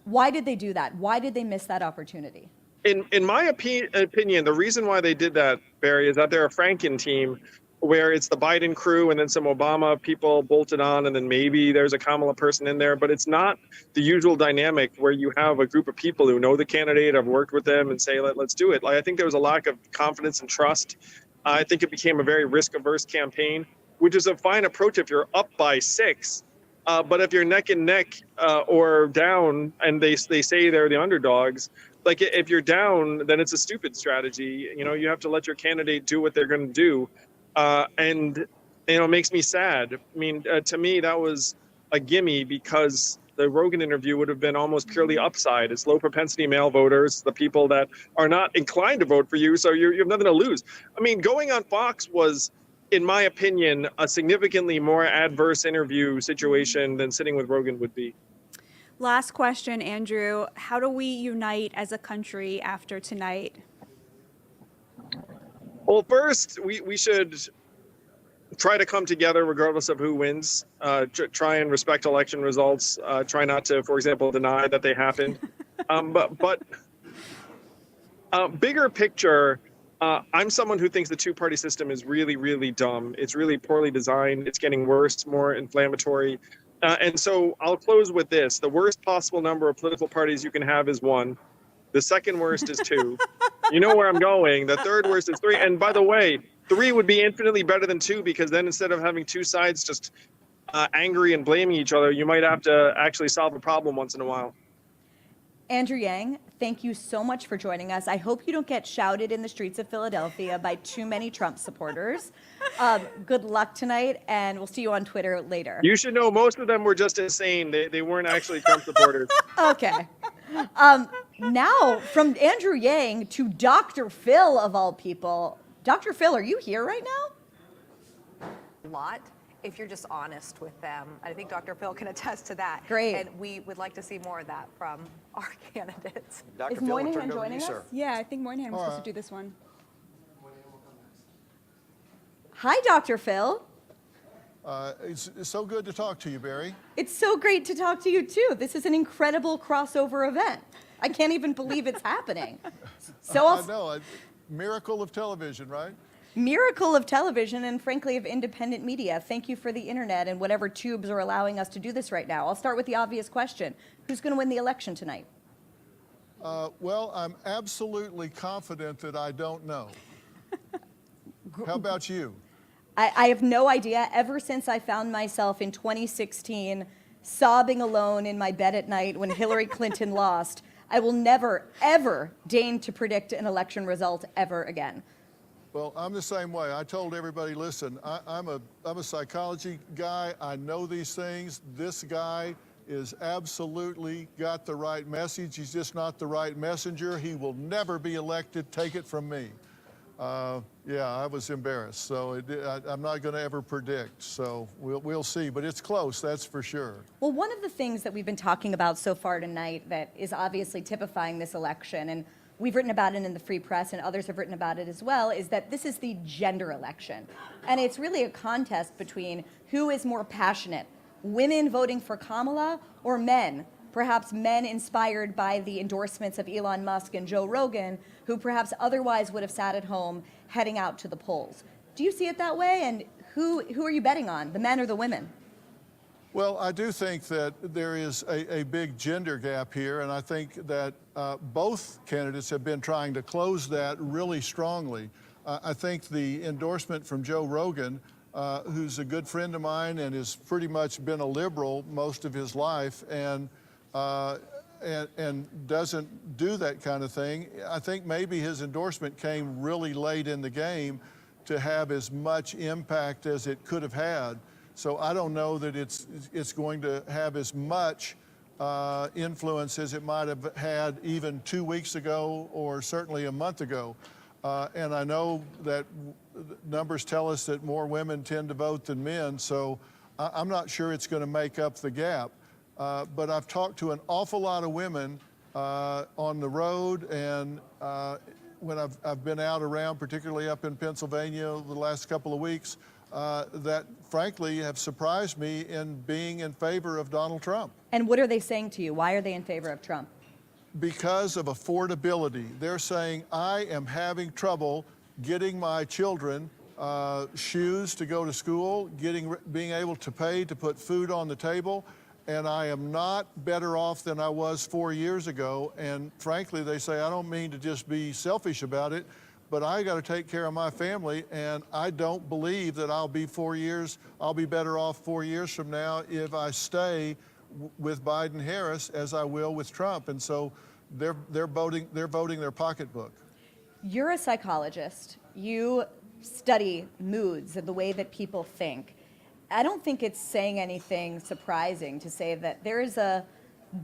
why did they do that? Why did they miss that opportunity? In my opinion, the reason why they did that, Barry, is that they're a Franken team where it's the Biden crew and then some Obama people bolted on, and then maybe there's a Kamala person in there, but it's not the usual dynamic where you have a group of people who know the candidate, have worked with them, and say, let's do it. Like, I think there was a lack of confidence and trust. I think it became a very risk-averse campaign, which is a fine approach if you're up by 6. But if you're neck and neck or down, and they say they're the underdogs, like if you're down, then it's a stupid strategy. You know, you have to let your candidate do what they're going to do. And, you know, it makes me sad. I mean, to me, that was a gimme because the Rogan interview would have been almost purely upside. It's low propensity male voters, the people that are not inclined to vote for you. So you have nothing to lose. I mean, going on Fox was, in my opinion, a significantly more adverse interview situation than sitting with Rogan would be. Last question, Andrew. How do we unite as a country after tonight? Well, first, we should try to come together regardless of who wins. Try and respect election results. Try not to, for example, deny that they happened. But bigger picture, I'm someone who thinks the two-party system is really, really dumb. It's really poorly designed. It's getting worse, more inflammatory. And so I'll close with this. The worst possible number of political parties you can have is 1. The second worst is 2. You know where I'm going. The third worst is 3. And by the way, 3 would be infinitely better than 2, because then instead of having two sides just angry and blaming each other, you might have to actually solve a problem once in a while. Andrew Yang, thank you so much for joining us. I hope you don't get shouted in the streets of Philadelphia by too many Trump supporters. Good luck tonight, and we'll see you on Twitter later. You should know most of them were just insane. They weren't actually Trump supporters. Okay. Now, from Andrew Yang to Dr. Phil, of all people. Dr. Phil, are you here right now? A lot if you're just honest with them. I think Dr. Phil can attest to that. Great. And we would like to see more of that from our candidates. Dr. Phil, Moynihan joining us? Yeah, I think Moynihan was supposed to do this one. Hi, Dr. Phil. It's so good to talk to you, Barry. It's so great to talk to you, too. This is an incredible crossover event. I can't even believe it's happening. So I know. Miracle of television, right? Miracle of television and, frankly, of independent media. Thank you for the internet and whatever tubes are allowing us to do this right now. I'll start with the obvious question. Who's going to win the election tonight? Well, I'm absolutely confident that I don't know. How about you? I have no idea. Ever since I found myself in 2016 sobbing alone in my bed at night when Hillary Clinton lost, I will never, ever deign to predict an election result ever again. Well, I'm the same way. I told everybody, listen, I'm a psychology guy. I know these things. This guy is absolutely got the right message. He's just not the right messenger. He will never be elected. Take it from me. Yeah, I was embarrassed. So I'm not going to ever predict. So we'll see. But it's close, that's for sure. Well, one of the things that we've been talking about so far tonight that is obviously typifying this election, and we've written about it in the Free Press and others have written about it as well, is that this is the gender election. And it's really a contest between who is more passionate, women voting for Kamala or men, perhaps men inspired by the endorsements of Elon Musk and Joe Rogan, who perhaps otherwise would have sat at home heading out to the polls. Do you see it that way? And who are you betting on, the men or the women? Well, I do think that there is a big gender gap here, and I think that both candidates have been trying to close that really strongly. I think the endorsement from Joe Rogan, who's a good friend of mine and has pretty much been a liberal most of his life and doesn't do that kind of thing, I think maybe his endorsement came really late in the game to have as much impact as it could have had. So I don't know that it's going to have as much influence as it might have had even 2 weeks ago or certainly a month ago. And I know that numbers tell us that more women tend to vote than men, so I'm not sure it's going to make up the gap. But I've talked to an awful lot of women on the road and when I've been out around, particularly up in Pennsylvania the last couple of weeks, that frankly have surprised me in being in favor of Donald Trump. And what are they saying to you? Why are they in favor of Trump? Because of affordability. They're saying, I am having trouble getting my children shoes to go to school, being able to pay to put food on the table, and I am not better off than I was 4 years ago. And frankly, they say, I don't mean to just be selfish about it, but I got to take care of my family, and I don't believe that I'll be better off 4 years from now if I stay with Biden-Harris as I will with Trump. And so they're voting their pocketbook. You're a psychologist. You study moods and the way that people think. I don't think it's saying anything surprising to say that there is a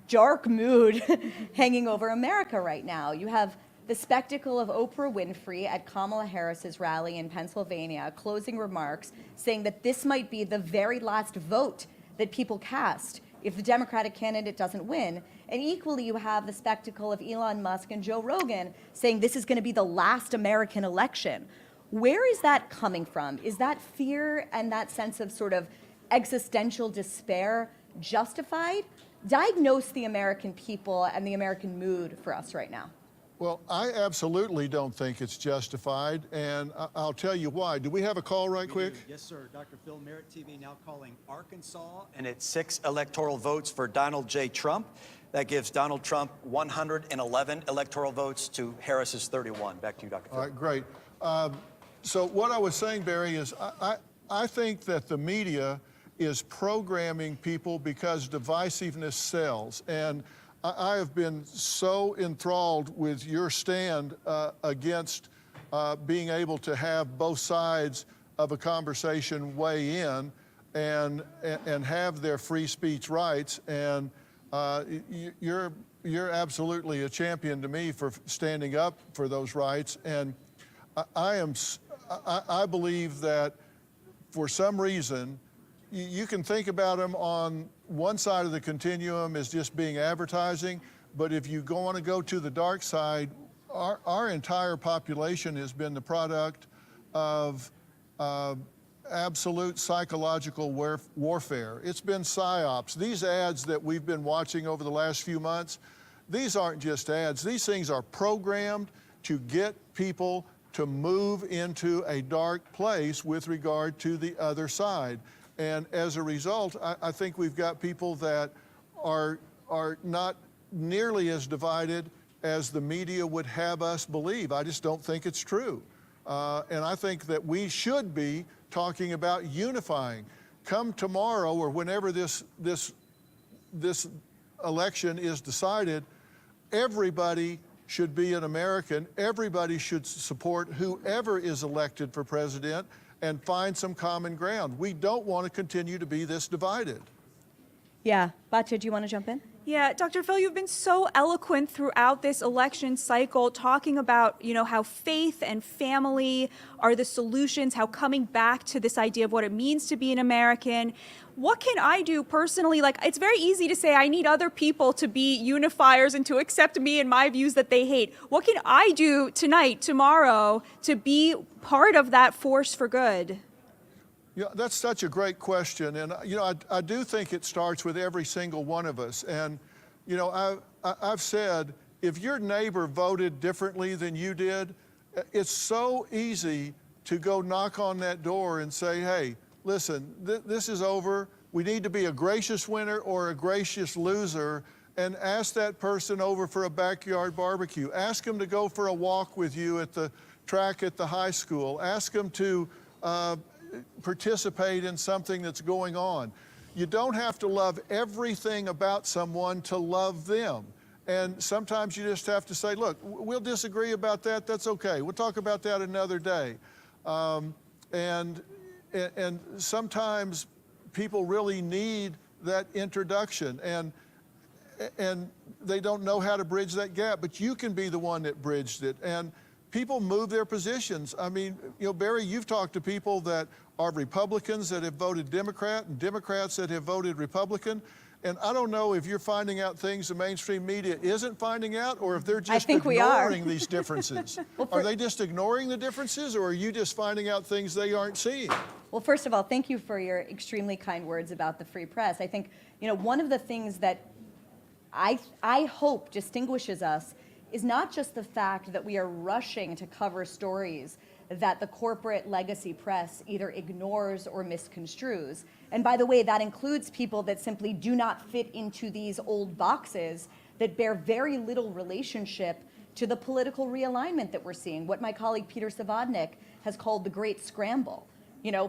dark mood hanging over America right now. You have the spectacle of Oprah Winfrey at Kamala Harris's rally in Pennsylvania, closing remarks saying that this might be the very last vote that people cast if the Democratic candidate doesn't win. And equally, you have the spectacle of Elon Musk and Joe Rogan saying this is going to be the last American election. Where is that coming from? Is that fear and that sense of sort of existential despair justified? Diagnose the American people and the American mood for us right now. Well, I absolutely don't think it's justified, and I'll tell you why. Do we have a call right quick? Yes, sir. Dr. Phil, Merit TV now calling Arkansas, and it's 6 electoral votes for Donald J. Trump. That gives Donald Trump 111 electoral votes to Harris's 31. Back to you, Dr. Phil. All right, great. So what I was saying, Barry, is I think that the media is programming people because divisiveness sells. And I have been so enthralled with your stand against being able to have both sides of a conversation weigh in and have their free speech rights. And you're absolutely a champion to me for standing up for those rights. And I believe that for some reason, you can think about them on one side of the continuum as just being advertising, but if you want to go to the dark side, our entire population has been the product of absolute psychological warfare. It's been psyops. These ads that we've been watching over the last few months, these aren't just ads. These things are programmed to get people to move into a dark place with regard to the other side. And as a result, I think we've got people that are not nearly as divided as the media would have us believe. I just don't think it's true. And I think that we should be talking about unifying. Come tomorrow or whenever this election is decided, everybody should be an American. Everybody should support whoever is elected for president and find some common ground. We don't want to continue to be this divided. Yeah. Batya, do you want to jump in? Yeah, Dr. Phil, you've been so eloquent throughout this election cycle, talking about, how faith and family are the solutions, how coming back to this idea of what it means to be an American. What can I do personally? It's very easy to say I need other people to be unifiers and to accept me and my views that they hate. What can I do tonight, tomorrow, to be part of that force for good? Yeah, that's such a great question. And, I do think it starts with every single one of us. And, I've said, if your neighbor voted differently than you did, it's so easy to go knock on that door and say, hey, listen, this is over. We need to be a gracious winner or a gracious loser, and ask that person over for a backyard barbecue. Ask them to go for a walk with you at the track at the high school. Ask them to participate in something that's going on. You don't have to love everything about someone to love them. And sometimes you just have to say, look, we'll disagree about that. That's okay. We'll talk about that another day. And sometimes people really need that introduction, and they don't know how to bridge that gap, but you can be the one that bridged it. And people move their positions. I mean, Barry, you've talked to people that are Republicans that have voted Democrat and Democrats that have voted Republican. And I don't know if you're finding out things the mainstream media isn't finding out, or if they're just ignoring these differences. Are they just ignoring the differences, or are you just finding out things they aren't seeing? Well, first of all, thank you for your extremely kind words about the free press. I think, one of the things that I hope distinguishes us is not just the fact that we are rushing to cover stories that the corporate legacy press either ignores or misconstrues. And by the way, that includes people that simply do not fit into these old boxes that bear very little relationship to the political realignment that we're seeing, what my colleague Peter Savodnik has called the Great Scramble.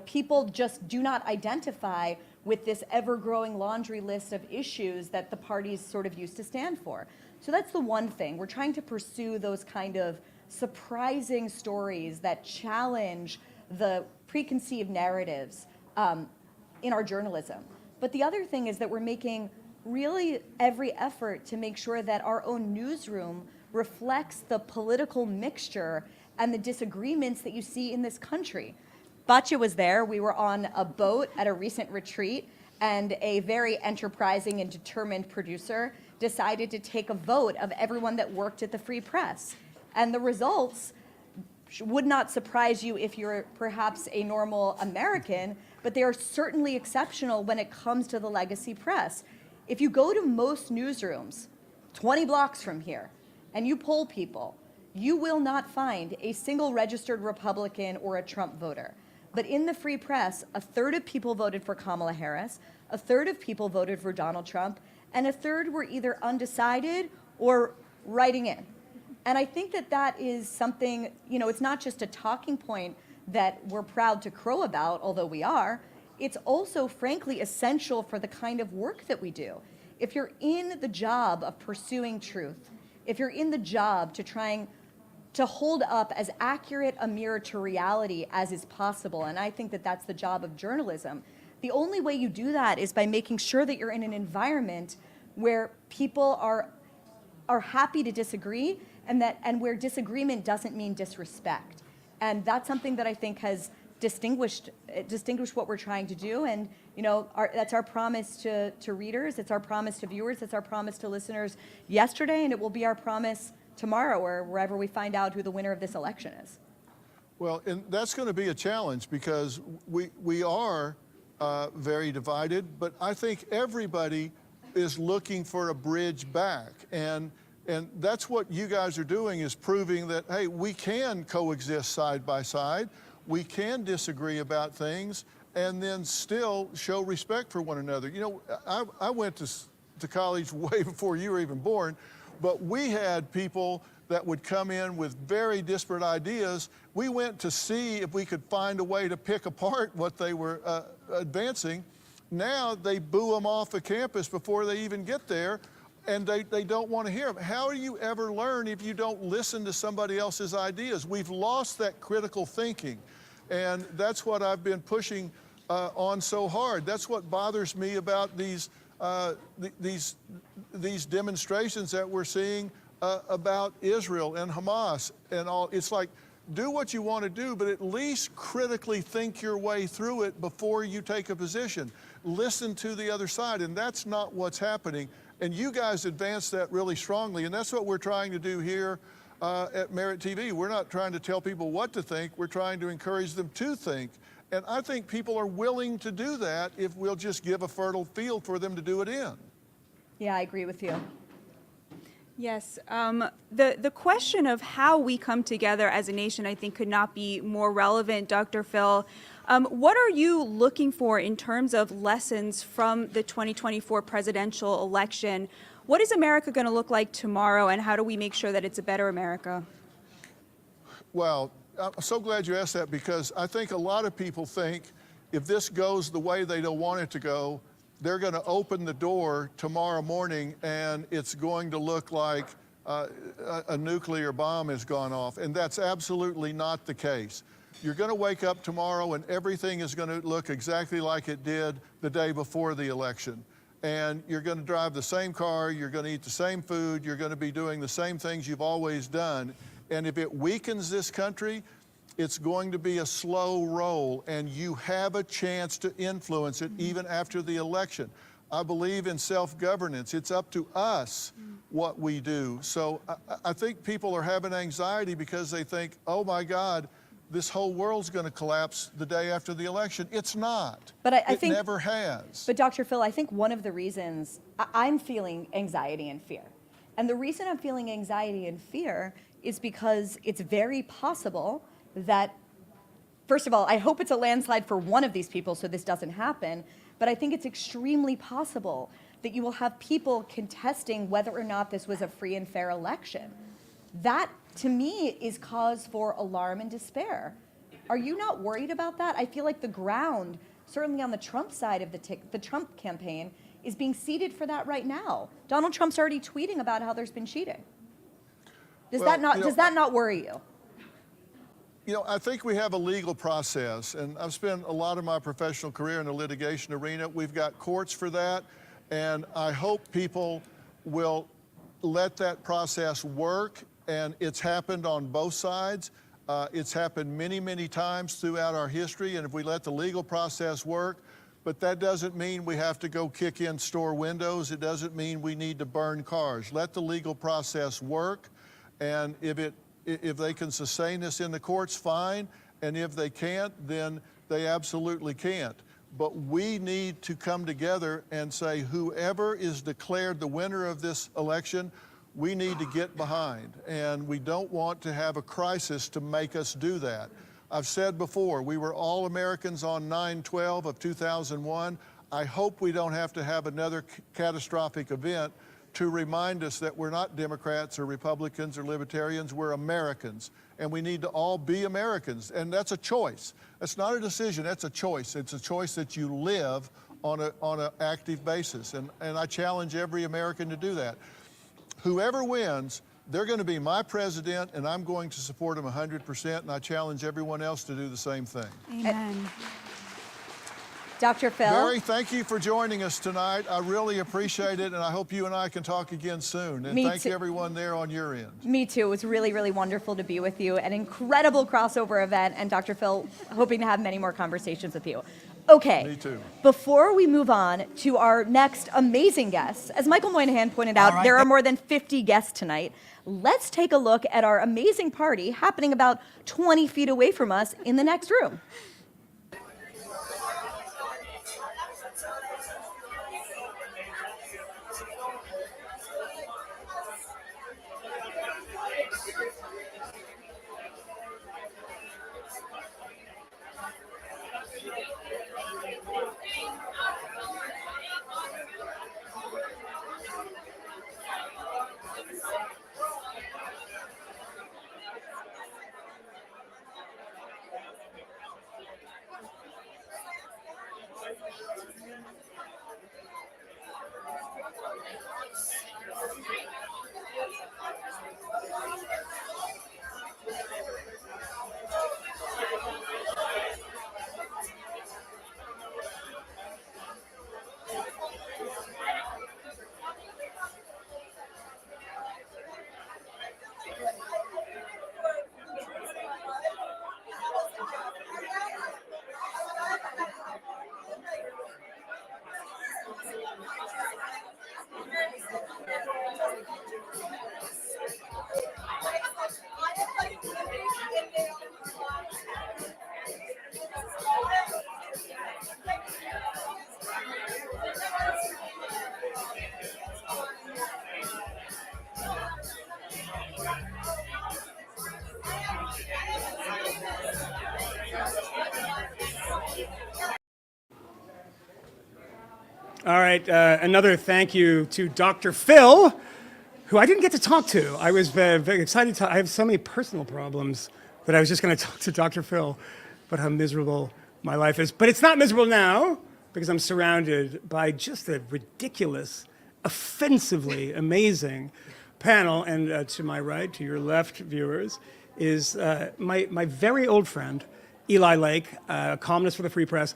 People just do not identify with this ever-growing laundry list of issues that the parties sort of used to stand for. So that's the one thing. We're trying to pursue those kind of surprising stories that challenge the preconceived narratives in our journalism. But the other thing is that we're making really every effort to make sure that our own newsroom reflects the political mixture and the disagreements that you see in this country. Batya was there. We were on a boat at a recent retreat, and a very enterprising and determined producer decided to take a vote of everyone that worked at the Free Press. And the results would not surprise you if you're perhaps a normal American, but they are certainly exceptional when it comes to the legacy press. If you go to most newsrooms 20 blocks from here and you poll people, you will not find a single registered Republican or a Trump voter. But in the Free Press, a third of people voted for Kamala Harris, a third of people voted for Donald Trump, and a third were either undecided or writing in. And I think that that is something, it's not just a talking point that we're proud to crow about, although we are. It's also, frankly, essential for the kind of work that we do. If you're in the job of pursuing truth, if you're in the job to trying to hold up as accurate a mirror to reality as is possible, and I think that that's the job of journalism, the only way you do that is by making sure that you're in an environment where people are happy to disagree, and where disagreement doesn't mean disrespect. And that's something that I think has distinguished what we're trying to do. And that's our promise to readers, it's our promise to viewers, it's our promise to listeners yesterday, and it will be our promise tomorrow or wherever we find out who the winner of this election is. Well, and that's going to be a challenge because we are very divided, but I think everybody is looking for a bridge back. And that's what you guys are doing, is proving that, hey, we can coexist side by side, we can disagree about things, and then still show respect for one another. I went to college way before you were even born, but we had people that would come in with very disparate ideas. We went to see if we could find a way to pick apart what they were advancing. Now they boo them off the campus before they even get there, and they don't want to hear them. How do you ever learn if you don't listen to somebody else's ideas? We've lost that critical thinking, and that's what I've been pushing on so hard. That's what bothers me about these demonstrations that we're seeing about Israel and Hamas and all. It's like, do what you want to do, but at least critically think your way through it before you take a position. Listen to the other side, and that's not what's happening. And you guys advance that really strongly, and that's what we're trying to do here at Merit TV. We're not trying to tell people what to think, we're trying to encourage them to think. And I think people are willing to do that if we'll just give a fertile field for them to do it in. Yeah, I agree with you. Yes, the question of how we come together as a nation, I think, could not be more relevant, Dr. Phil. What are you looking for in terms of lessons from the 2024 presidential election? What is America going to look like tomorrow, and how do we make sure that it's a better America? Well, I'm so glad you asked that, because I think a lot of people think if this goes the way they don't want it to go, they're going to open the door tomorrow morning and it's going to look like a nuclear bomb has gone off. And that's absolutely not the case. You're going to wake up tomorrow and everything is going to look exactly like it did the day before the election. And you're going to drive the same car, you're going to eat the same food, you're going to be doing the same things you've always done. And if it weakens this country, it's going to be a slow roll, and you have a chance to influence it even after the election. I believe in self-governance. It's up to us what we do. So I think people are having anxiety because they think, oh my God, this whole world's going to collapse the day after the election. It's not. But I think it never has. But Dr. Phil, I think one of the reasons I'm feeling anxiety and fear, and the reason I'm feeling anxiety and fear is because it's very possible that, first of all, I hope it's a landslide for one of these people so this doesn't happen, but I think it's extremely possible that you will have people contesting whether or not this was a free and fair election. That, to me, is cause for alarm and despair. Are you not worried about that? I feel like the ground, certainly on the Trump side of the Trump campaign, is being seeded for that right now. Donald Trump's already tweeting about how there's been cheating. Does that not worry you? You know, I think we have a legal process, and I've spent a lot of my professional career in the litigation arena. We've got courts for that, and I hope people will let that process work, and it's happened on both sides. It's happened many, many times throughout our history, and if we let the legal process work, but that doesn't mean we have to go kick in store windows. It doesn't mean we need to burn cars. Let the legal process work, and if they can sustain this in the courts, fine, and if they can't, then they absolutely can't. But we need to come together and say whoever is declared the winner of this election, we need to get behind. And we don't want to have a crisis to make us do that. I've said before, we were all Americans on 9/12 of 2001. I hope we don't have to have another catastrophic event to remind us that we're not Democrats or Republicans or Libertarians, we're Americans. And we need to all be Americans. And that's a choice. That's not a decision, that's a choice. It's a choice that you live on an active basis. And I challenge every American to do that. Whoever wins, they're going to be my president, and I'm going to support him 100%, and I challenge everyone else to do the same thing. Amen. Dr. Phil? Barry, thank you for joining us tonight. I really appreciate it, and I hope you and I can talk again soon. And thank you everyone there on your end. Me too. It was really, really wonderful to be with you. An incredible crossover event, and Dr. Phil, hoping to have many more conversations with you. Okay. Me too. Before we move on to our next amazing guests, as Michael Moynihan pointed out, there are more than 50 guests tonight. Let's take a look at our amazing party happening about 20 feet away from us in the next room. All right, another thank you to Dr. Phil, who I didn't get to talk to. I was very excited to. I have so many personal problems that I was just going to talk to Dr. Phil, but how miserable my life is. But it's not miserable now because I'm surrounded by just a ridiculous, offensively amazing panel. And to my right, to your left, viewers, is my very old friend, Eli Lake, columnist for the Free Press.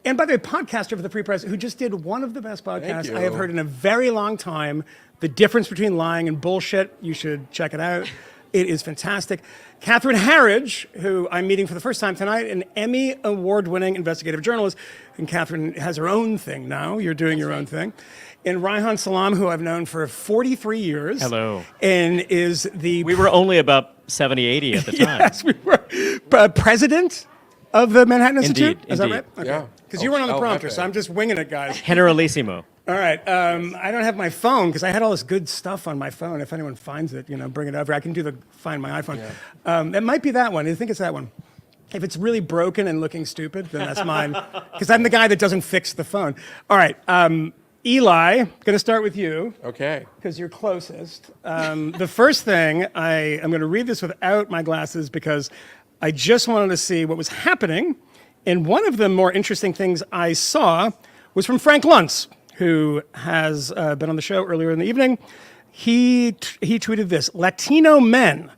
And by the way, podcaster for the Free Press, who just did one of the best podcasts I have heard in a very long time, The Difference Between Lying and Bullshit. You should check it out. It is fantastic. Catherine Harridge, who I'm meeting for the first time tonight, an Emmy award-winning investigative journalist. And Catherine has her own thing now. You're doing your own thing. And Reihan Salam, who I've known for 43 years. Hello. And is the... We were only about 70, 80 at the time. Yes, we were. President of the Manhattan Institute? Indeed, Is that indeed. right? Okay. Yeah. Because you weren't on the prompter, so I'm just winging it, guys. Generalissimo. All right. I don't have my phone because I had all this good stuff on my phone. If anyone finds it, bring it over. I can do the find my iPhone. It might be that one. I think it's that one. If it's really broken and looking stupid, then that's mine. Because I'm the guy that doesn't fix the phone. All right. Eli, going to start with you. Okay. Because you're closest. The first thing, I'm going to read this without my glasses because I just wanted to see what was happening. And one of the more interesting things I saw was from Frank Luntz, who has been on the show earlier in the evening. He tweeted this: Latino men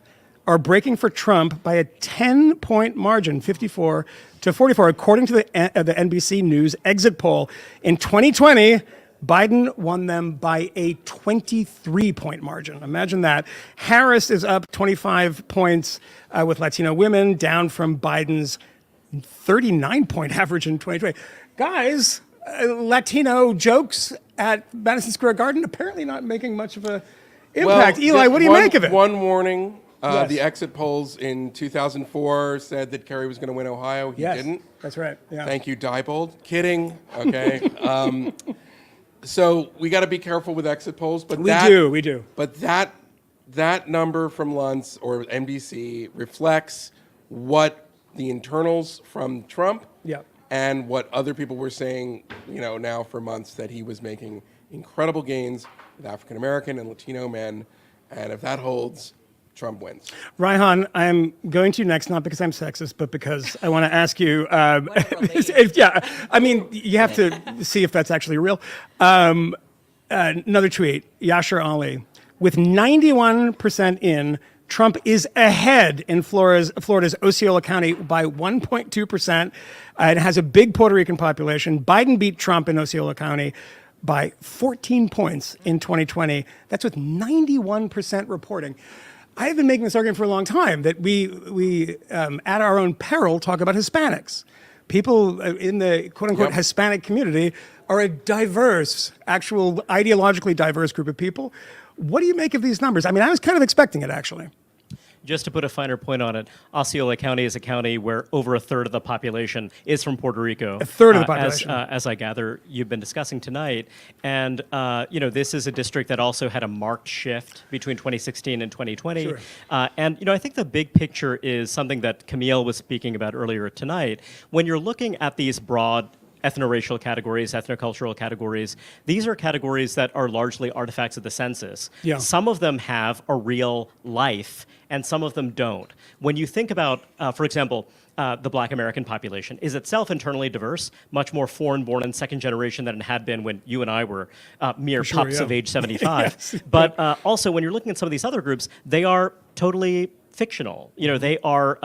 are breaking for Trump by a 10-point margin, 54 to 44, according to the NBC News exit poll. In 2020, Biden won them by a 23-point margin. Imagine that. Harris is up 25 points with Latino women, down from Biden's 39-point average in 2020. Guys, Latino jokes at Madison Square Garden apparently not making much of an impact. Eli, what do you make of it? One warning. Yes. The exit polls in 2004 said that Kerry was going to win Ohio. He didn't. That's right. Yeah. Thank you, Diebold. Kidding. Okay. So we got to be careful with exit polls. But We do. But that number from Luntz or NBC reflects what the internals from Trump and what other people were saying, now for months, that he was making incredible gains with African American and Latino men. And if that holds, Trump wins. Raihan, I'm going to you next, not because I'm sexist, but because I want to ask you. You have to see if that's actually real. Another tweet, Yashar Ali. With 91% in, Trump is ahead in Florida's Osceola County by 1.2%. It has a big Puerto Rican population. Biden beat Trump in Osceola County by 14 points in 2020. That's with 91% reporting. I've been making this argument for a long time that we at our own peril, talk about Hispanics. People in the quote-unquote Hispanic community are a diverse, actual ideologically diverse group of people. What do you make of these numbers? I mean, I was kind of expecting it, actually. Just to put a finer point on it, Osceola County is a county where over a third of the population is from Puerto Rico. A third of the population. As I gather, you've been discussing tonight. And, this is a district that also had a marked shift between 2016 and 2020. Sure. I think the big picture is something that Kmele was speaking about earlier tonight. When you're looking at these broad ethno-racial categories, ethno-cultural categories, these are categories that are largely artifacts of the census. Yeah. Some of them have a real life, and some of them don't. When you think about, for example, the Black American population is itself internally diverse, much more foreign-born and second generation than it had been when you and I were mere pups of age 75. Yes. But also, when you're looking at some of these other groups, they are totally fictional. They are,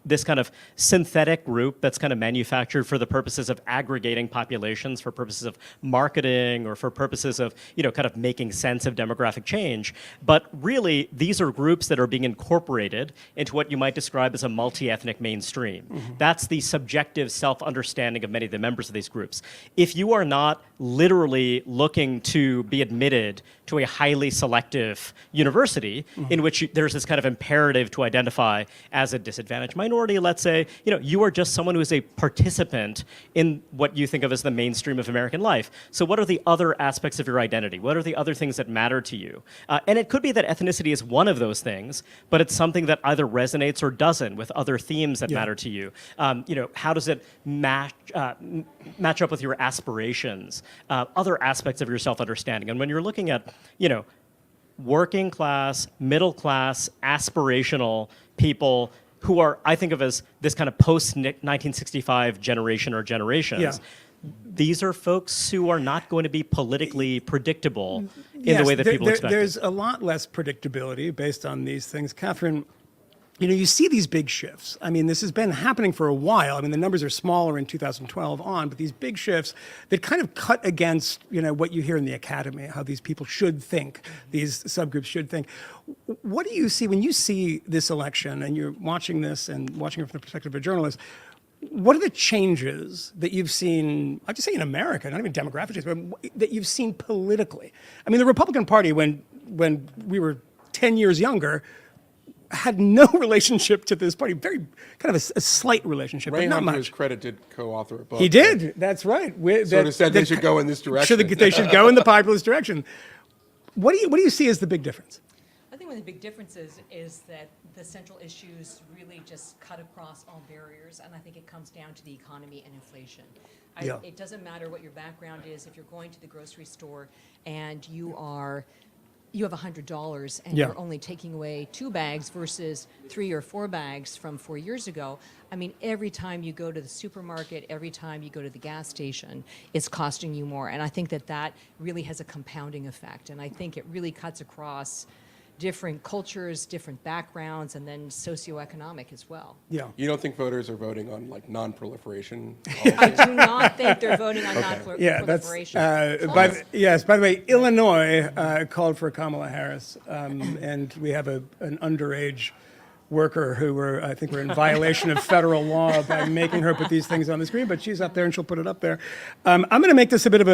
this kind of synthetic group that's kind of manufactured for the purposes of aggregating populations, for purposes of marketing, or for purposes of, kind of making sense of demographic change. But really, these are groups that are being incorporated into what you might describe as a multi-ethnic mainstream. Mm-hmm. That's the subjective self-understanding of many of the members of these groups. If you are not literally looking to be admitted to a highly selective university in which there's this kind of imperative to identify as a disadvantaged minority, let's say, you are just someone who is a participant in what you think of as the mainstream of American life. So what are the other aspects of your identity? What are the other things that matter to you? And it could be that ethnicity is one of those things, but it's something that either resonates or doesn't with other themes that matter to you. How does it match up with your aspirations, other aspects of your self-understanding? And when you're looking at, working class, middle class, aspirational people who are, I think of as this kind of post-1965 generation or generations, Yeah. these are folks who are not going to be politically predictable in the way that people expect. There's a lot less predictability based on these things. Catherine, you see these big shifts. I mean, this has been happening for a while. I mean, the numbers are smaller in 2012 on, but these big shifts that kind of cut against, what you hear in the academy, how these people should think, these subgroups should think. What do you see when you see this election and you're watching this and watching it from the perspective of a journalist? What are the changes that you've seen, I'll just say in America, not even demographic changes, but that you've seen politically? I mean, the Republican Party, when we were 10 years younger, had no relationship to this party, very kind of a slight relationship, but not Reinhardt, to much. his credit, did co-author a book. He did. That's right. Sort of said they should go in this direction. They should go in the populist direction. What do you see as the big difference? I think one of the big differences is that the central issues really just cut across all barriers, and I think it comes down to the economy and inflation. Yeah. It doesn't matter what your background is. If you're going to the grocery store and you have $100 and Yeah. you're only taking away 2 bags versus 3 or 4 bags from 4 years ago, I mean, every time you go to the supermarket, every time you go to the gas station, it's costing you more. And I think that really has a compounding effect. And I think it really cuts across different cultures, different backgrounds, and then socioeconomic as well. Yeah. You don't think voters are voting on like non-proliferation? I do not think they're voting on Yeah, non-proliferation. by the way, Illinois called for Kamala Harris, and we have an underage worker who I think we're in violation of federal law by making her put these things on the screen, but she's up there and she'll put it up there. I'm going to make this a bit of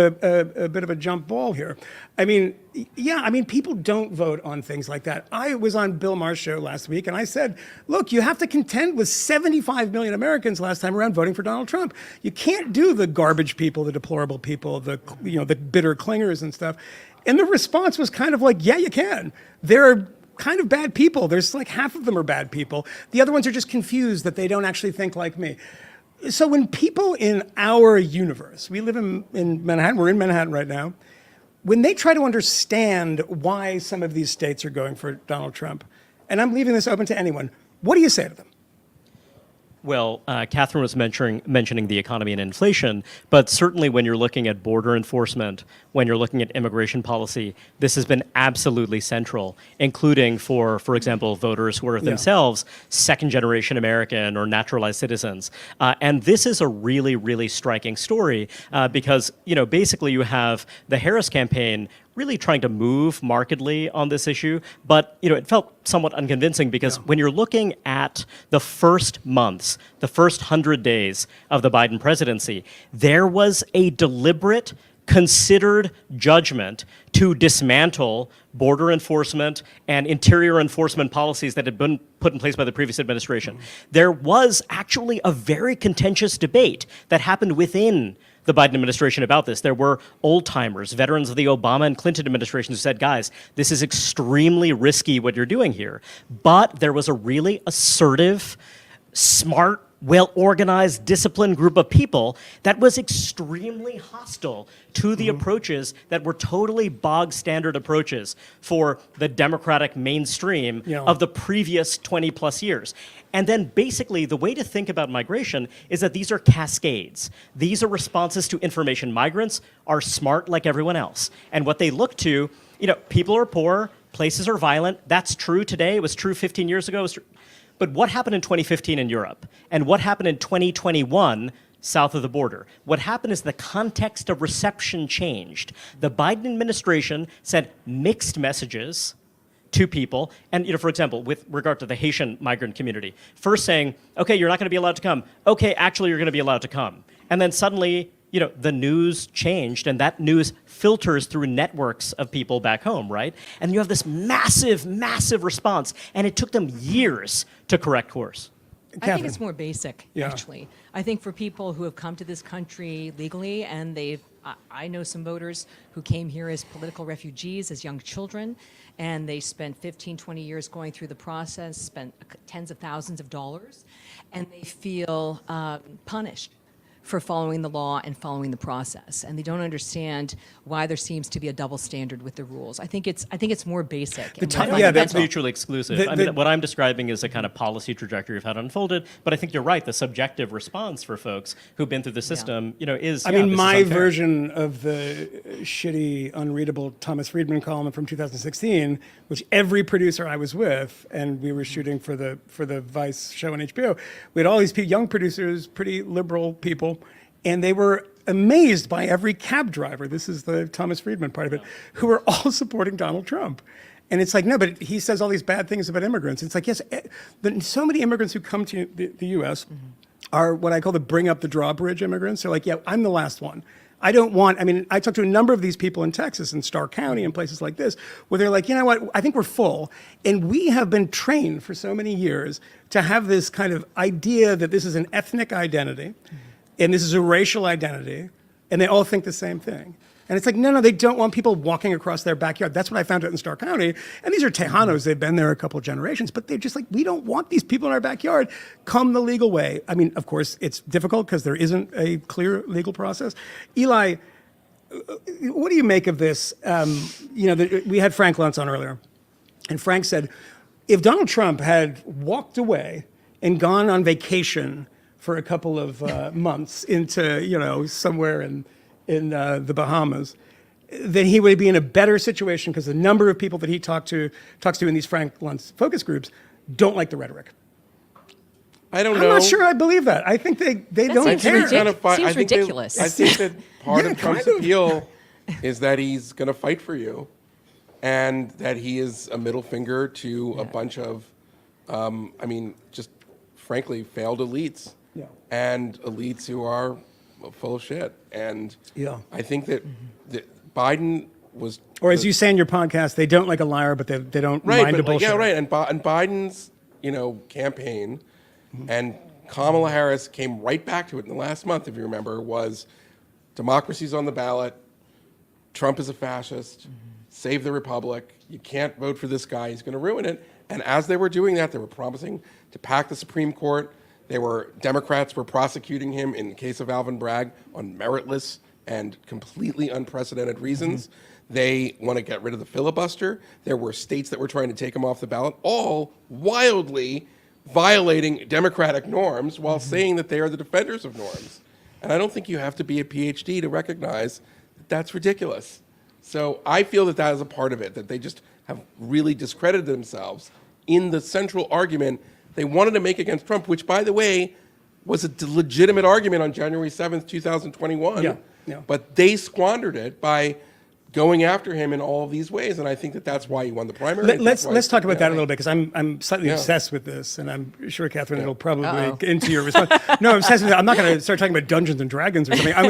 a jump ball here. I mean, people don't vote on things like that. I was on Bill Maher's show last week, and I said, look, you have to contend with 75 million Americans last time around voting for Donald Trump. You can't do the garbage people, the deplorable people, the bitter clingers and stuff. And the response was kind of like, yeah, you can. There are kind of bad people. There's like half of them are bad people. The other ones are just confused that they don't actually think like me. So when people in our universe, we live in Manhattan, we're in Manhattan right now, when they try to understand why some of these states are going for Donald Trump, and I'm leaving this open to anyone, what do you say to them? Well, Catherine was mentioning the economy and inflation, but certainly when you're looking at border enforcement, when you're looking at immigration policy, this has been absolutely central, including for example, voters who are themselves second-generation American or naturalized citizens. And this is a really, really striking story because, basically you have the Harris campaign really trying to move markedly on this issue, but it felt somewhat unconvincing because when you're looking at the first months, the first 100 days of the Biden presidency, there was a deliberate, considered judgment to dismantle border enforcement and interior enforcement policies that had been put in place by the previous administration. There was actually a very contentious debate that happened within the Biden administration about this. There were old-timers, veterans of the Obama and Clinton administrations who said, guys, this is extremely risky what you're doing here. But there was a really assertive, smart, well-organized, disciplined group of people that was extremely hostile to the approaches that were totally bog-standard approaches for the Democratic mainstream of the previous 20-plus years. And then basically the way to think about migration is that these are cascades. These are responses to information. Migrants are smart like everyone else. And what they look to, people are poor, places are violent. That's true today. It was true 15 years ago. But what happened in 2015 in Europe? And what happened in 2021 south of the border? What happened is the context of reception changed. The Biden administration sent mixed messages to people. And, for example, with regard to the Haitian migrant community, first saying, okay, you're not going to be allowed to come. Okay, actually, you're going to be allowed to come. And then suddenly, the news changed, and that news filters through networks of people back home, right? And you have this massive, massive response, and it took them years to correct course. I think it's more basic, actually. I think for people who have come to this country legally, and I know some voters who came here as political refugees, as young children, and they spent 15, 20 years going through the process, spent tens of thousands of dollars, and they feel punished for following the law and following the process, and they don't understand why there seems to be a double standard with the rules. I think it's more basic. That's mutually exclusive. What I'm describing is a kind of policy trajectory of how it unfolded, but I think you're right. The subjective response for folks who've been through the system, is. My version of the shitty, unreadable Thomas Friedman column from 2016, which every producer I was with, and we were shooting for the Vice show on HBO, we had all these young producers, pretty liberal people. And they were amazed by every cab driver, this is the Thomas Friedman part of it, who were all supporting Donald Trump. And it's like, no, but he says all these bad things about immigrants. It's like, yes, so many immigrants who come to the U.S. are what I call the bring up the drawbridge immigrants. They're like, yeah, I'm the last one. I don't want, I mean, I talked to a number of these people in Texas and Starr County and places like this, where they're like, you know what, I think we're full. And we have been trained for so many years to have this kind of idea that this is an ethnic identity and this is a racial identity, and they all think the same thing. And it's like, no, they don't want people walking across their backyard. That's what I found out in Starr County. And these are Tejanos. They've been there a couple of generations. But they're just like, we don't want these people in our backyard. Come the legal way. I mean, of course, it's difficult because there isn't a clear legal process. Eli, what do you make of this? We had Frank Luntz on earlier. And Frank said, if Donald Trump had walked away and gone on vacation for a couple of months into, somewhere in the Bahamas, then he would be in a better situation because the number of people that he talks to in these Frank Luntz focus groups don't like the rhetoric. I don't know. I'm not sure I believe that. I think they don't care. Seems ridiculous. I think that part of Trump's appeal is that he's going to fight for you, and that he is a middle finger to a bunch of, just frankly, failed elites, and elites who are full of shit. And I think that Biden was, or as you say in your podcast, they don't like a liar, but they don't mind a bullshit. Yeah, right. And Biden's campaign, and Kamala Harris came right back to it in the last month, if you remember, was democracy's on the ballot, Trump is a fascist, save the republic, you can't vote for this guy, he's going to ruin it. And as they were doing that, they were promising to pack the Supreme Court. Democrats were prosecuting him in the case of Alvin Bragg on meritless and completely unprecedented reasons. They want to get rid of the filibuster. There were states that were trying to take him off the ballot, all wildly violating democratic norms while saying that they are the defenders of norms. And I don't think you have to be a PhD to recognize that that's ridiculous. So I feel that that is a part of it, that they just have really discredited themselves in the central argument they wanted to make against Trump, which, by the way, was a legitimate argument on January 7th, 2021. But they squandered it by going after him in all of these ways, and I think that that's why he won the primary. Let's talk about that a little bit, because I'm slightly obsessed with this, and I'm sure, Catherine, it'll probably get into your response. No, I'm obsessed with it. I'm not going to start talking about Dungeons and Dragons or something. I'm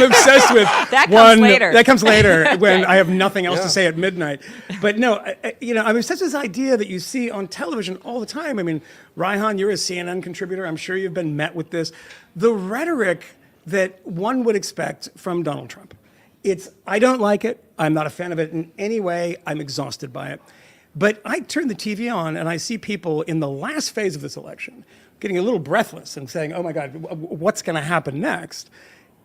obsessed with that comes later. That comes later when I have nothing else to say at midnight. But no, I'm obsessed with this idea that you see on television all the time. I mean, Reihan, you're a CNN contributor. I'm sure you've been met with this. The rhetoric that one would expect from Donald Trump. I don't like it. I'm not a fan of it in any way. I'm exhausted by it. But I turn the TV on and I see people in the last phase of this election getting a little breathless and saying, oh my God, what's going to happen next?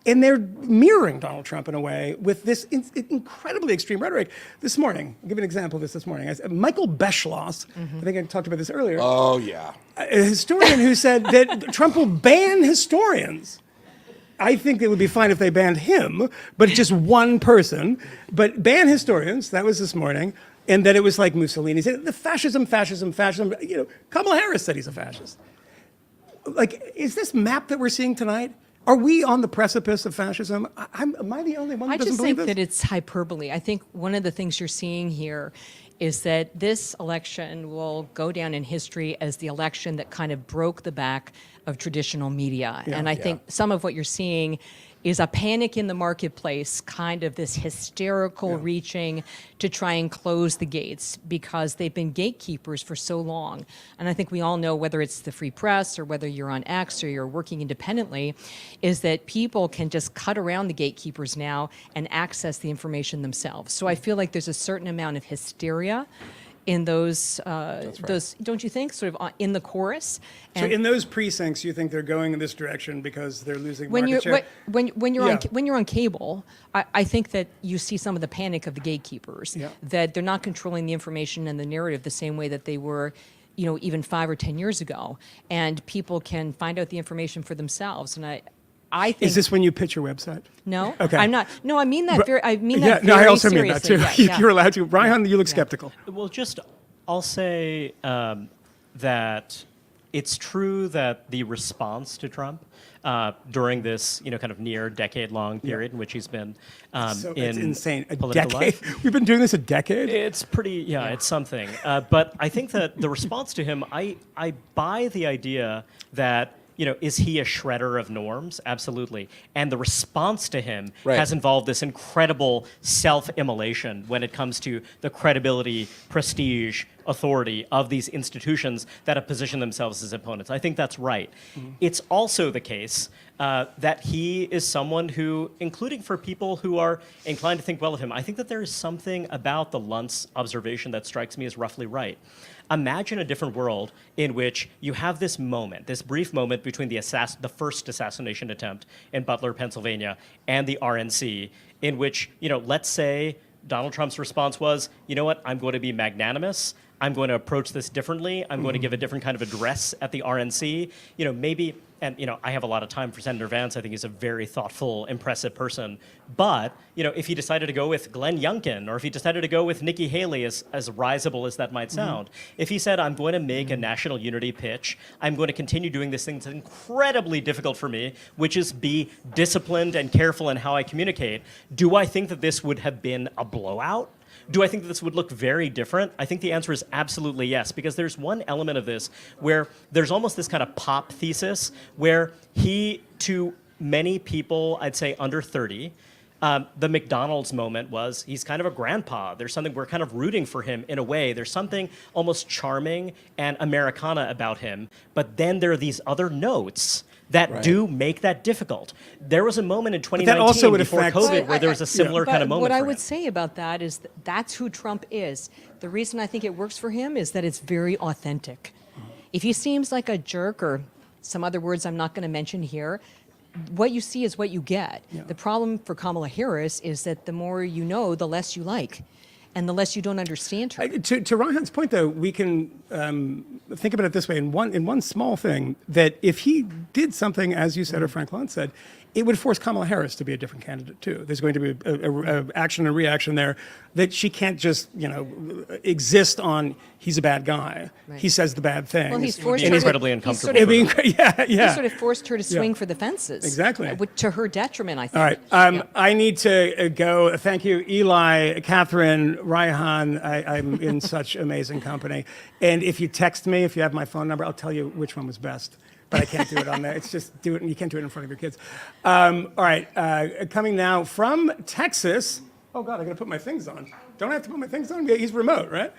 And they're mirroring Donald Trump in a way with this incredibly extreme rhetoric. This morning, I'll give you an example of this morning. Michael Beschloss, I think I talked about this earlier. Oh, yeah. A historian who said that Trump will ban historians. I think it would be fine if they banned him, but just one person. But ban historians, that was this morning, and that it was like Mussolini said, the fascism. Kamala Harris said he's a fascist. Like, is this map that we're seeing tonight? Are we on the precipice of fascism? Am I the only one that doesn't believe this? I just think that it's hyperbole. I think one of the things you're seeing here is that this election will go down in history as the election that kind of broke the back of traditional media. And I think some of what you're seeing is a panic in the marketplace, kind of this hysterical reaching to try and close the gates because they've been gatekeepers for so long. And I think we all know, whether it's the free press or whether you're on X or you're working independently, is that people can just cut around the gatekeepers now and access the information themselves. So I feel like there's a certain amount of hysteria in those, don't you think, sort of in the chorus? And so in those precincts, you think they're going in this direction because they're losing market share? When you're on cable, I think that you see some of the panic of the gatekeepers, that they're not controlling the information and the narrative the same way that they were, even 5 or 10 years ago, and people can find out the information for themselves. And I think, is this when you pitch your website? No, okay. I'm not. No, I mean that very. I mean that. No, I very also mean that too. seriously. You're allowed to. Reihan, you look skeptical. Well, I'll say that it's true that the response to Trump during this, kind of near decade-long period in which he's been it's in insane. A political decade. life. We've been doing this a decade. It's pretty. Yeah, it's something. But I think that the response to him, I buy the idea that is he a shredder of norms? Absolutely. And the response to him Right. has involved this incredible self-immolation when it comes to the credibility, prestige, authority of these institutions that have positioned themselves as opponents. I think that's right. It's also the case that he is someone who, including for people who are inclined to think well of him, I think that there is something about the Luntz observation that strikes me as roughly right. Imagine a different world in which you have this moment, this brief moment between the first assassination attempt in Butler, Pennsylvania, and the RNC, in which, let's say Donald Trump's response was, you know what, I'm going to be magnanimous. I'm going to approach this differently. I'm going to give a different kind of address at the RNC. Maybe, and I have a lot of time for Senator Vance. I think he's a very thoughtful, impressive person. But, if he decided to go with Glenn Youngkin, or if he decided to go with Nikki Haley, as risible as that might sound, if he said, I'm going to make a national unity pitch, I'm going to continue doing this thing that's incredibly difficult for me, which is be disciplined and careful in how I communicate, do I think that this would have been a blowout? Do I think that this would look very different? I think the answer is absolutely yes, because there's one element of this where there's almost this kind of pop thesis where he, to many people, I'd say under 30, the McDonald's moment was he's kind of a grandpa. There's something, we're kind of rooting for him in a way. There's something almost charming and Americana about him. But then there are these other notes that do make that difficult. There was a moment in 2019 before COVID where there was a similar kind of moment. What I for would him. say about that is that's who Trump is. The reason I think it works for him is that it's very authentic. If he seems like a jerk or some other words I'm not going to mention here, what you see is what you get. The problem for Kamala Harris is that the more you know, the less you like. And the less you don't understand her. To Ryan's point, though, we can think about it this way: in one small thing, that if he did something, as you said or Frank Luntz said, it would force Kamala Harris to be a different candidate too. There's going to be a action and reaction there that she can't just exist on. He's a bad guy. Right. He says the bad things. Well, he's forced her incredibly uncomfortable. He sort of forced her to swing for the fences. Exactly. To her detriment, I think. All right. I need to go. Thank you, Eli, Catherine, Raihan. I'm in such amazing company. And if you text me, if you have my phone number, I'll tell you which one was best. But I can't do it on there. It's just do it. You can't do it in front of your kids. All right. Coming now from Texas. Oh God, I got to put my things on. Don't I have to put my things on? Yeah, he's remote, right?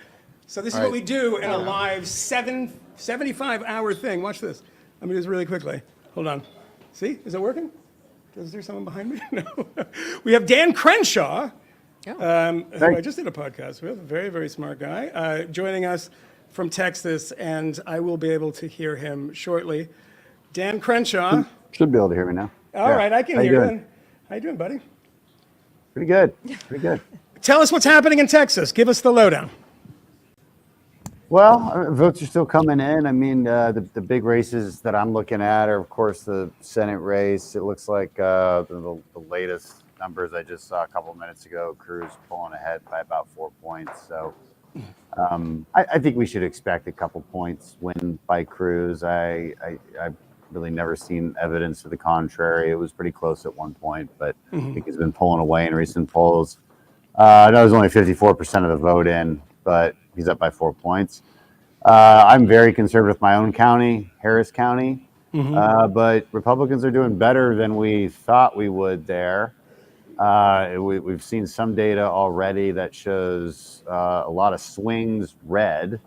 So this is what we do in a live 75-hour thing. Watch this. Let me do this really quickly. Hold on. See? Is it working? Is there someone behind me? No. We have Dan Crenshaw, who I just did a podcast with. A very, very smart guy, joining us from Texas, and I will be able to hear him shortly. Dan Crenshaw. Should be able to hear me now. All right, I can hear you. How you doing, buddy? Pretty good. Pretty good. Tell us what's happening in Texas. Give us the lowdown. Well, votes are still coming in. I mean, the big races that I'm looking at are, of course, the Senate race. It looks like the latest numbers I just saw a couple of minutes ago, Cruz pulling ahead by about 4 points. So I think we should expect a couple points win by Cruz. I've really never seen evidence to the contrary. It was pretty close at one point, but I think he's been pulling away in recent polls. I know there's only 54% of the vote in, but he's up by 4 points. I'm very conservative with my own county, Harris County, but Republicans are doing better than we thought we would there. We've seen some data already that shows a lot of swings red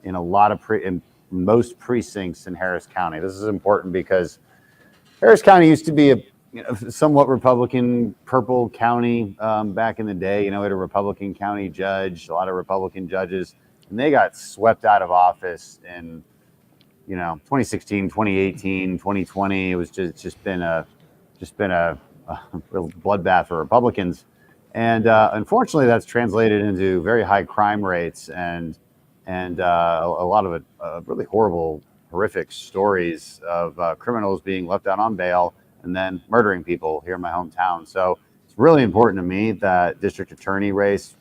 in a lot of in most precincts in Harris County. This is important because Harris County used to be a somewhat Republican purple county back in the day. We had a Republican county judge, a lot of Republican judges, and they got swept out of office in 2016, 2018, 2020. It was just been a real bloodbath for Republicans, and unfortunately, that's translated into very high crime rates and a lot of really horrific stories of criminals being left out on bail and then murdering people here in my hometown. So it's really important to me that district attorney race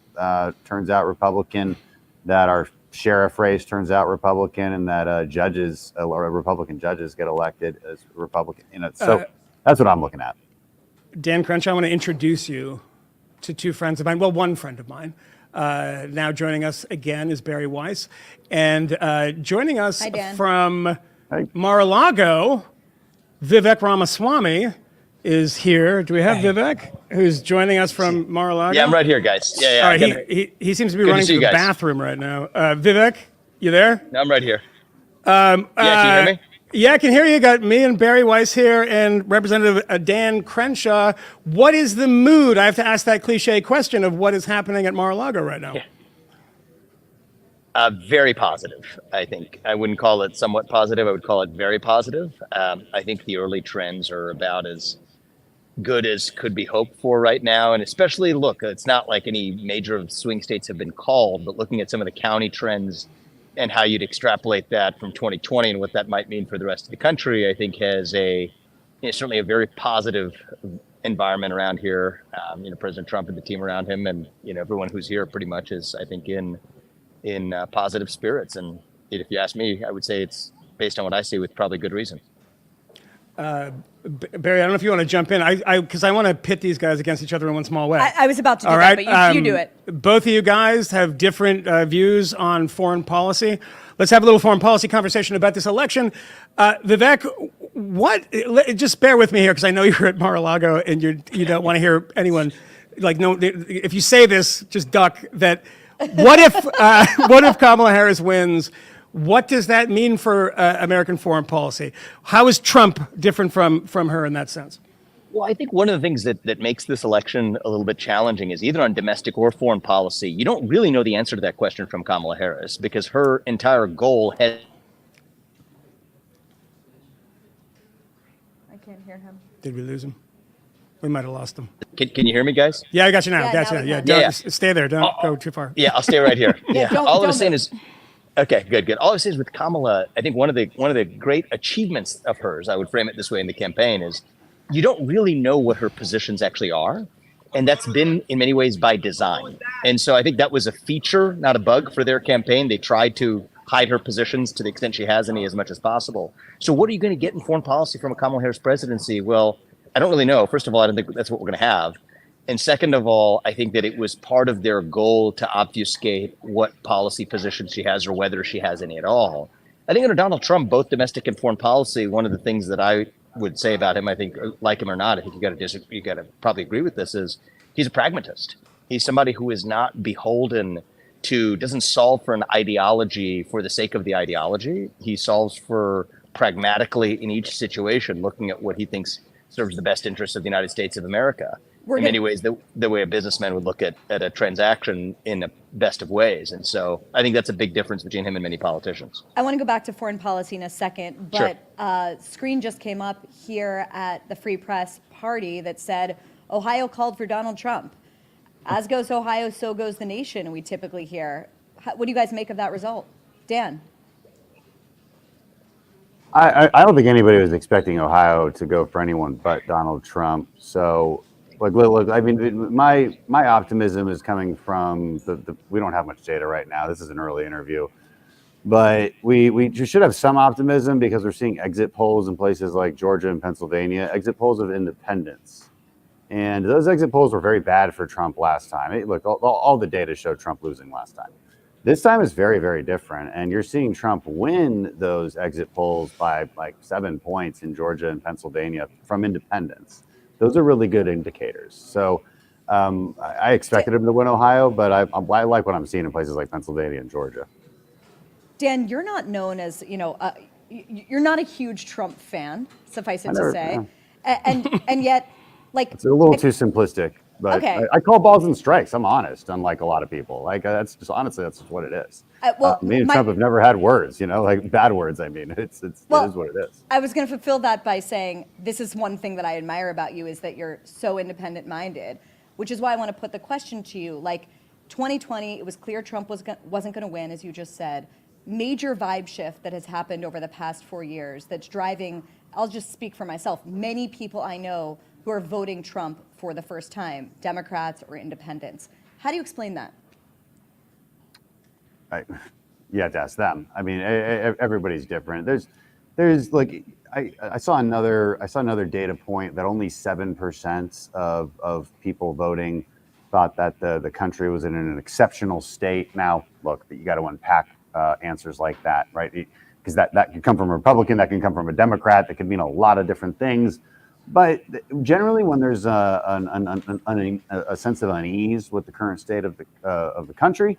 turns out Republican, that our sheriff race turns out Republican, and that Republican judges get elected as Republican. So that's what I'm looking at. Dan Crenshaw, I want to introduce you to two friends of mine. Well, one friend of mine. Now joining us again is Bari Weiss. And joining us from Mar-a-Lago Vivek Ramaswamy is here. Do we have Vivek, who's joining us from Mar-a-Lago? Yeah, I'm right here, guys. Yeah. All right, he seems to be running to the bathroom right now. Vivek, you there? No, I'm right here. Yeah, can you hear me? Yeah, I can hear you. Got me and Bari Weiss here and Representative Dan Crenshaw. What is the mood? I have to ask that cliche question of what is happening at Mar-a-Lago right now. Very positive, I think. I wouldn't call it somewhat positive. I would call it very positive. I think the early trends are about as good as could be hoped for right now. And especially, look, it's not like any major swing states have been called, but looking at some of the county trends and how you'd extrapolate that from 2020 and what that might mean for the rest of the country, I think has certainly a very positive environment around here. President Trump and the team around him, and everyone who's here pretty much is, I think, in positive spirits. And if you ask me, I would say it's based on what I see with probably good reason. Bari, I don't know if you want to jump in, because I want to pit these guys against each other in one small way. I was about to do that, but you do it. Both of you guys have different views on foreign policy. Let's have a little foreign policy conversation about this election. Vivek, just bear with me here, because I know you're at Mar-a-Lago and you don't want to hear anyone, if you say this, just duck that. What if Kamala Harris wins? What does that mean for American foreign policy? How is Trump different from her in that sense? Well, I think one of the things that makes this election a little bit challenging is either on domestic or foreign policy, you don't really know the answer to that question from Kamala Harris, because her entire goal has... I can't hear him. Did we lose him? We might have lost him. Can you hear me, guys? Yeah, I got you now. Stay there. Don't go too far. Yeah, I'll stay right here. All I was saying is... Okay, good. All I was saying is with Kamala, I think one of the great achievements of hers, I would frame it this way in the campaign, is you don't really know what her positions actually are. And that's been in many ways by design. And so I think that was a feature, not a bug for their campaign. They tried to hide her positions to the extent she has any as much as possible. So what are you going to get in foreign policy from a Kamala Harris presidency? Well, I don't really know. First of all, I don't think that's what we're going to have. And second of all, I think that it was part of their goal to obfuscate what policy position she has or whether she has any at all. I think under Donald Trump, both domestic and foreign policy, one of the things that I would say about him, I think, like him or not, I think you got to probably agree with this, is he's a pragmatist. He's somebody who is not beholden to, doesn't solve for an ideology for the sake of the ideology. He solves for pragmatically in each situation, looking at what he thinks serves the best interests of the United States of America. In many ways, the way a businessman would look at a transaction in the best of ways. And so I think that's a big difference between him and many politicians. I want to go back to foreign policy in a second, but screen just came up here at the Free Press party that said, Ohio called for Donald Trump. As goes Ohio, so goes the nation, we typically hear. What do you guys make of that result? Dan? I don't think anybody was expecting Ohio to go for anyone but Donald Trump. So, look, I mean, my optimism is coming from we don't have much data right now. This is an early interview. But we should have some optimism because we're seeing exit polls in places like Georgia and Pennsylvania, exit polls of independents. And those exit polls were very bad for Trump last time. Look, all the data showed Trump losing last time. This time is very, very different. And you're seeing Trump win those exit polls by like 7 points in Georgia and Pennsylvania from independents. Those are really good indicators. So I expected him to win Ohio, but I like what I'm seeing in places like Pennsylvania and Georgia. Dan, you're not known as, you're not a huge Trump fan, suffice it to say. And yet, it's a little too simplistic. But okay. I call balls and strikes. I'm honest, unlike a lot of people. That's just honestly, that's just what it is. Me and Trump have never had words, bad words. I mean, it is what it is. I was going to fulfill that by saying this is one thing that I admire about you is that you're so independent-minded, which is why I want to put the question to you. 2020, it was clear Trump wasn't going to win, as you just said. Major vibe shift that has happened over the past 4 years that's driving. I'll just speak for myself. Many people I know who are voting Trump for the first time, Democrats or independents. How do you explain that? You have to ask them. I mean, everybody's different. I saw another data point that only 7% of people voting thought that the country was in an exceptional state. Now, look, you got to unpack answers like that, right? because that could come from a Republican, that can come from a Democrat, that could mean a lot of different things. But generally, when there's a sense of unease with the current state of the country,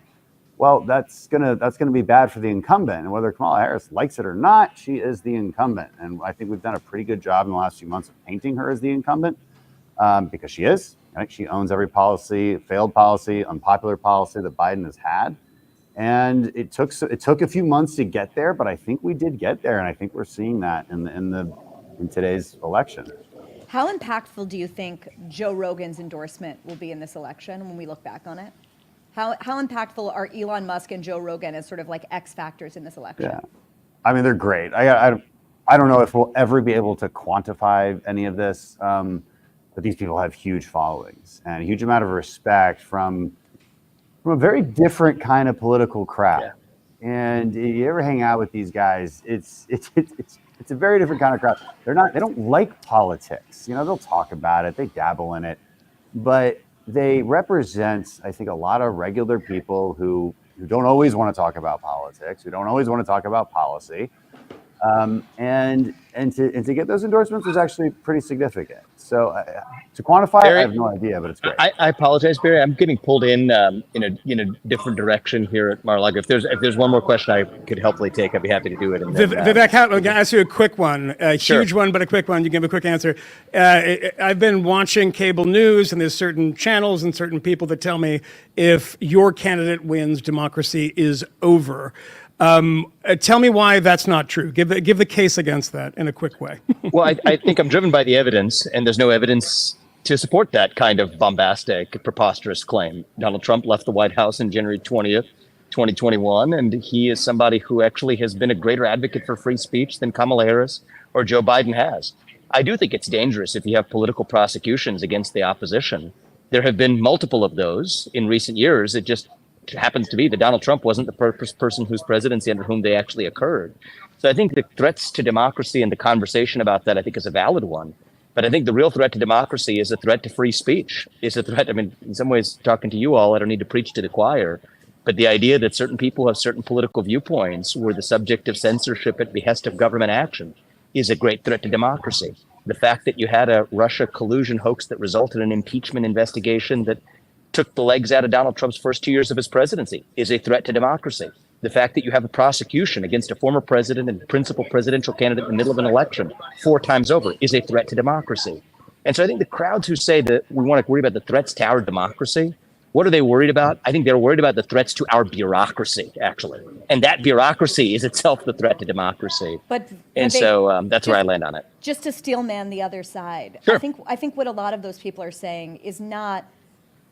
well, that's gonna be bad for the incumbent. And whether Kamala Harris likes it or not, she is the incumbent. And I think we've done a pretty good job in the last few months of painting her as the incumbent, because she is. Right? She owns every policy, failed policy, unpopular policy that Biden has had. And it took a few months to get there, but I think we did get there, and I think we're seeing that in today's election. How impactful do you think Joe Rogan's endorsement will be in this election when we look back on it? How impactful are Elon Musk and Joe Rogan as sort of like X factors in this election? Yeah, I mean, they're great. I don't know if we'll ever be able to quantify any of this, but these people have huge followings and a huge amount of respect from a very different kind of political crowd. Yeah. And you ever hang out with these guys, it's a very different kind of crowd. They don't like politics. You know, they'll talk about it, they dabble in it, but they represent, I think, a lot of regular people who don't always want to talk about politics, who don't always want to talk about policy. And to get those endorsements was actually pretty significant. So to quantify, Barry, I have no idea, but it's great. I apologize, Barry. I'm getting pulled in a different direction here at Mar-a-Lago. If there's one more question I could helpfully take, I'd be happy to do it. And then, Vivek, I'm going to ask you a quick one, a huge one, but a quick one. You can give a quick answer. I've been watching cable news, and there's certain channels and certain people that tell me if your candidate wins, democracy is over. Tell me why that's not true. Give the case against that in a quick way. Well, I think I'm driven by the evidence, and there's no evidence to support that kind of bombastic, preposterous claim. Donald Trump left the White House on January 20th, 2021, and he is somebody who actually has been a greater advocate for free speech than Kamala Harris or Joe Biden has. I do think it's dangerous if you have political prosecutions against the opposition. There have been multiple of those in recent years. It just happens to be that Donald Trump wasn't the person whose presidency under whom they actually occurred. So I think the threats to democracy and the conversation about that, I think, is a valid one. But I think the real threat to democracy is a threat to free speech. Is a threat. I mean, in some ways, talking to you all, I don't need to preach to the choir. But the idea that certain people have certain political viewpoints were the subject of censorship at behest of government action is a great threat to democracy. The fact that you had a Russia collusion hoax that resulted in an impeachment investigation that took the legs out of Donald Trump's first 2 years of his presidency is a threat to democracy. The fact that you have a prosecution against a former president and principal presidential candidate in the middle of an election 4 times over is a threat to democracy. And so I think the crowds who say that we want to worry about the threats to our democracy, what are they worried about? I think they're worried about the threats to our bureaucracy, actually. And that bureaucracy is itself the threat to democracy. That's where I land on it. Just to steelman the other side, sure. I think what a lot of those people are saying is not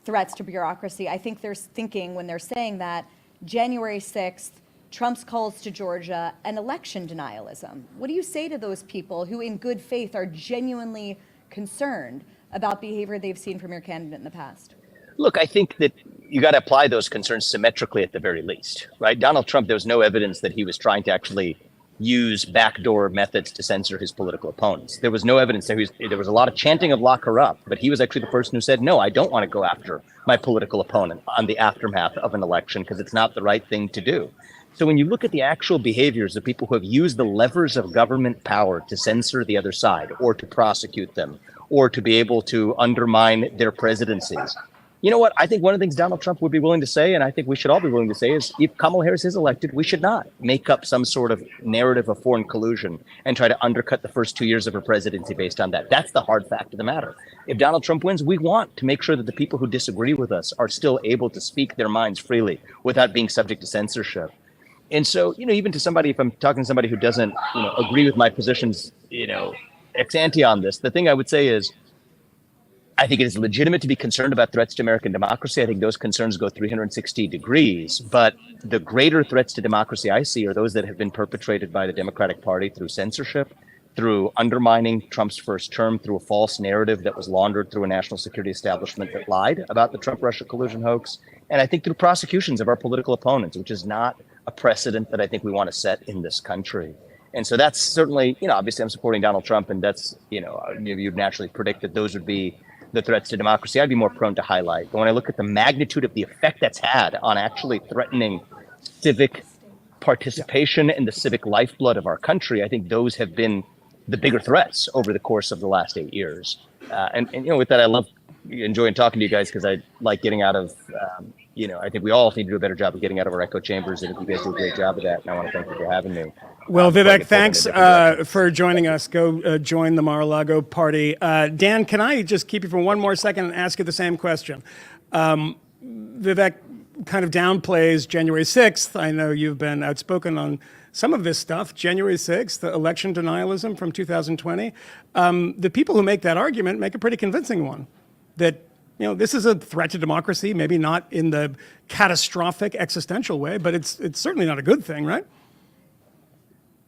threats to bureaucracy. I think they're thinking when they're saying that January 6th, Trump's calls to Georgia, and election denialism. What do you say to those people who in good faith are genuinely concerned about behavior they've seen from your candidate in the past? Look, I think that you got to apply those concerns symmetrically at the very least, right? Donald Trump, there was no evidence that he was trying to actually use backdoor methods to censor his political opponents. There was no evidence. There was a lot of chanting of lock her up, but he was actually the person who said, no, I don't want to go after my political opponent on the aftermath of an election because it's not the right thing to do. So when you look at the actual behaviors of people who have used the levers of government power to censor the other side or to prosecute them or to be able to undermine their presidencies, you know what? I think one of the things Donald Trump would be willing to say, and I think we should all be willing to say, is if Kamala Harris is elected, we should not make up some sort of narrative of foreign collusion and try to undercut the first 2 years of her presidency based on that. That's the hard fact of the matter. If Donald Trump wins, we want to make sure that the people who disagree with us are still able to speak their minds freely without being subject to censorship. And so, even to somebody, if I'm talking to somebody who doesn't, agree with my positions, ex ante on this, the thing I would say is, I think it is legitimate to be concerned about threats to American democracy. I think those concerns go 360 degrees. But the greater threats to democracy I see are those that have been perpetrated by the Democratic Party through censorship, through undermining Trump's first term, through a false narrative that was laundered through a national security establishment that lied about the Trump-Russia collusion hoax. And I think through prosecutions of our political opponents, which is not a precedent that I think we want to set in this country. And so that's certainly, obviously I'm supporting Donald Trump, and that's, you'd naturally predict that those would be the threats to democracy I'd be more prone to highlight. But when I look at the magnitude of the effect that's had on actually threatening civic participation in the civic lifeblood of our country, I think those have been the bigger threats over the course of the last 8 years. And with that, I love enjoying talking to you guys because I like getting out of, I think we all need to do a better job of getting out of our echo chambers, and you guys do a great job of that. And I want to thank you for having me. Well, Vivek, thanks for joining us. Go join the Mar-a-Lago party. Dan, can I just keep you for one more second and ask you the same question? Vivek kind of downplays January 6th. I know you've been outspoken on some of this stuff. January 6th, the election denialism from 2020. The people who make that argument make a pretty convincing one, that this is a threat to democracy, maybe not in the catastrophic existential way, but it's certainly not a good thing, right?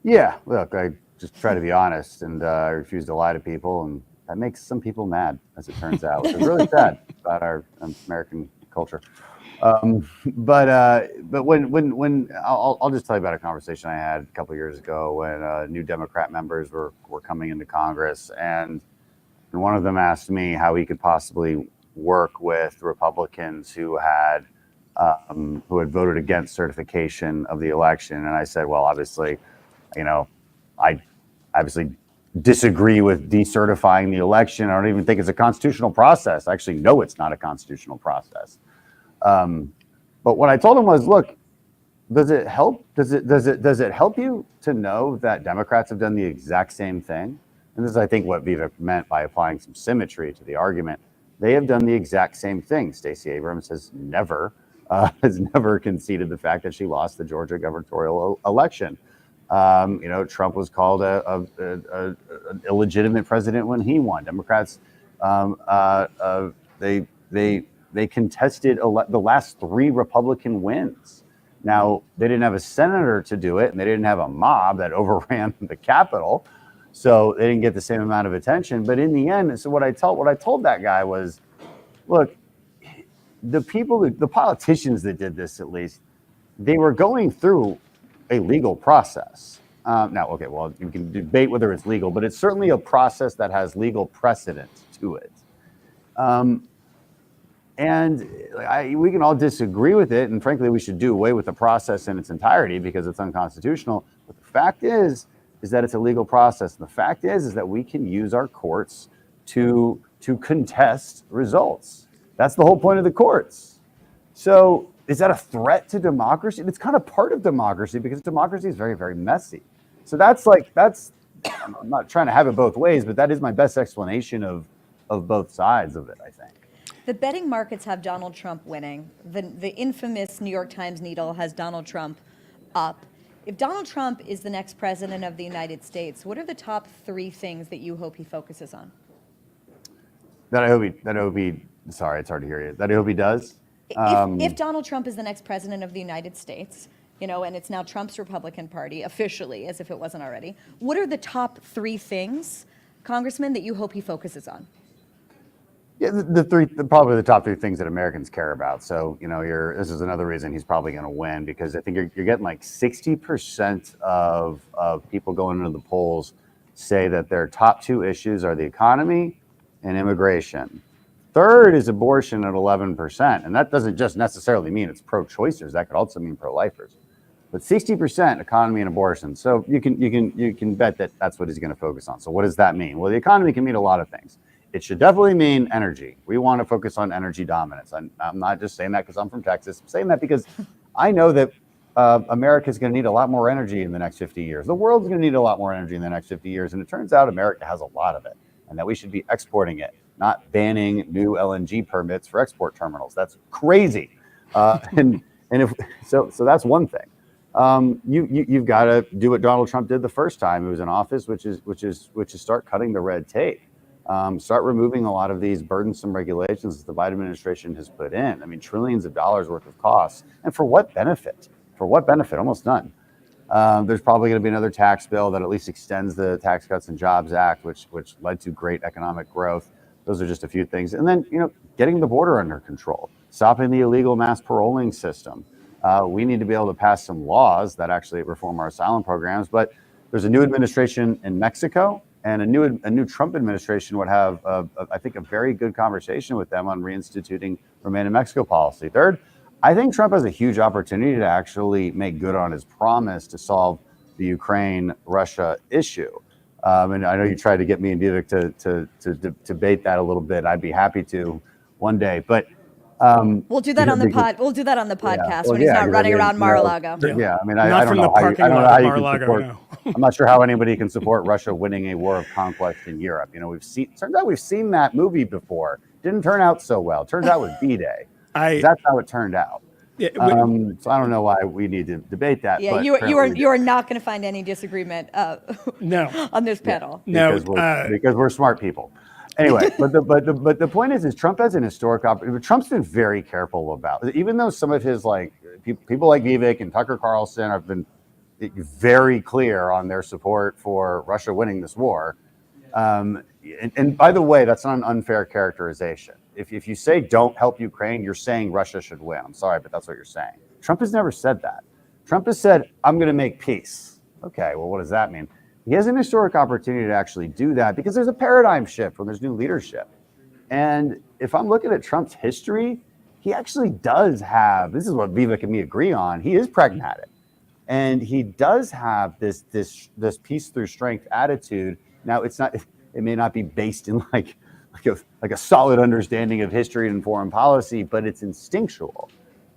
Yeah, look, I just try to be honest, and I refuse to lie to people, and that makes some people mad, as it turns out, which is really sad about our American culture. But when I'll just tell you about a conversation I had a couple of years ago when new Democrat members were coming into Congress, and one of them asked me how he could possibly work with Republicans who had voted against certification of the election, and I said, well, obviously, I obviously disagree with decertifying the election. I don't even think it's a constitutional process. I actually know it's not a constitutional process. But what I told him was, look, does it help? Does it help you to know that Democrats have done the exact same thing? And this is, I think, what Vivek meant by applying some symmetry to the argument. They have done the exact same thing. Stacey Abrams has never conceded the fact that she lost the Georgia gubernatorial election. Trump was called an illegitimate president when he won. Democrats, they contested the last 3 Republican wins. Now, they didn't have a senator to do it, and they didn't have a mob that overran the Capitol, so they didn't get the same amount of attention. But in the end, so what I told that guy was, look, the politicians that did this, at least, they were going through a legal process. Now, okay, well, you can debate whether it's legal, but it's certainly a process that has legal precedent to it. We can all disagree with it, and frankly, we should do away with the process in its entirety because it's unconstitutional. But the fact is that it's a legal process. And the fact is that we can use our courts to contest results. That's the whole point of the courts. So is that a threat to democracy? It's kind of part of democracy because democracy is very, very messy. So that's I'm not trying to have it both ways, but that is my best explanation of both sides of it, I think. The betting markets have Donald Trump winning. The infamous New York Times needle has Donald Trump up. If Donald Trump is the next president of the United States, what are the top 3 things that you hope he focuses on? Sorry, it's hard to hear you. That I hope he does? If Donald Trump is the next president of the United States, and it's now Trump's Republican Party, officially, as if it wasn't already, what are the top 3 things, Congressman, that you hope he focuses on? Yeah, probably the top 3 things that Americans care about. So, this is another reason he's probably going to win, because I think you're getting like 60% of people going into the polls say that their top 2 issues are the economy and immigration. Third is abortion at 11%, and that doesn't just necessarily mean it's pro-choicers. That could also mean pro-lifers. But 60% economy and abortion. So you can bet that that's what he's going to focus on. So what does that mean? Well, the economy can mean a lot of things. It should definitely mean energy. We want to focus on energy dominance. I'm not just saying that because I'm from Texas. I'm saying that because I know that America is going to need a lot more energy in the next 50 years. The world's going to need a lot more energy in the next 50 years. And it turns out America has a lot of it, and that we should be exporting it, not banning new LNG permits for export terminals. That's crazy. And if so that's one thing. You've got to do what Donald Trump did the first time he was in office, which is start cutting the red tape. Start removing a lot of these burdensome regulations that the Biden administration has put in. I mean, trillions of dollars worth of costs. And for what benefit? For what benefit? Almost none. There's probably going to be another tax bill that at least extends the Tax Cuts and Jobs Act, which led to great economic growth. Those are just a few things. And then, getting the border under control, stopping the illegal mass paroling system. We need to be able to pass some laws that actually reform our asylum programs. But there's a new administration in Mexico, and a new Trump administration would have, I think, a very good conversation with them on reinstituting Remain in Mexico policy. Third, I think Trump has a huge opportunity to actually make good on his promise to solve the Ukraine-Russia issue. And I know you tried to get me and Vivek to debate that a little bit. I'd be happy to one day, but we'll do that on the pod. We'll do that on the podcast when he's not running around Mar-a-Lago. Yeah, I mean, I don't know how you can support. I'm not sure how anybody can support Russia winning a war of conquest in Europe. You know, turns out we've seen that movie before. Didn't turn out so well. Turns out with D-Day. That's how it turned out. Yeah, so I don't know why we need to debate that. Yeah, but you are not going to find any disagreement. No. On this panel. No, because we're smart people. Anyway, but the point is Trump has an historic opportunity. Trump's been very careful about, even though some of his people like Vivek and Tucker Carlson have been very clear on their support for Russia winning this war. And by the way, that's not an unfair characterization. If you say don't help Ukraine, you're saying Russia should win. I'm sorry, but that's what you're saying. Trump has never said that. Trump has said, I'm going to make peace. Okay, well, what does that mean? He has an historic opportunity to actually do that because there's a paradigm shift when there's new leadership. And if I'm looking at Trump's history, he actually does have, this is what Vivek and me agree on, he is pragmatic. And he does have this peace through strength attitude. Now, it may not be based in like a solid understanding of history and foreign policy, but it's instinctual.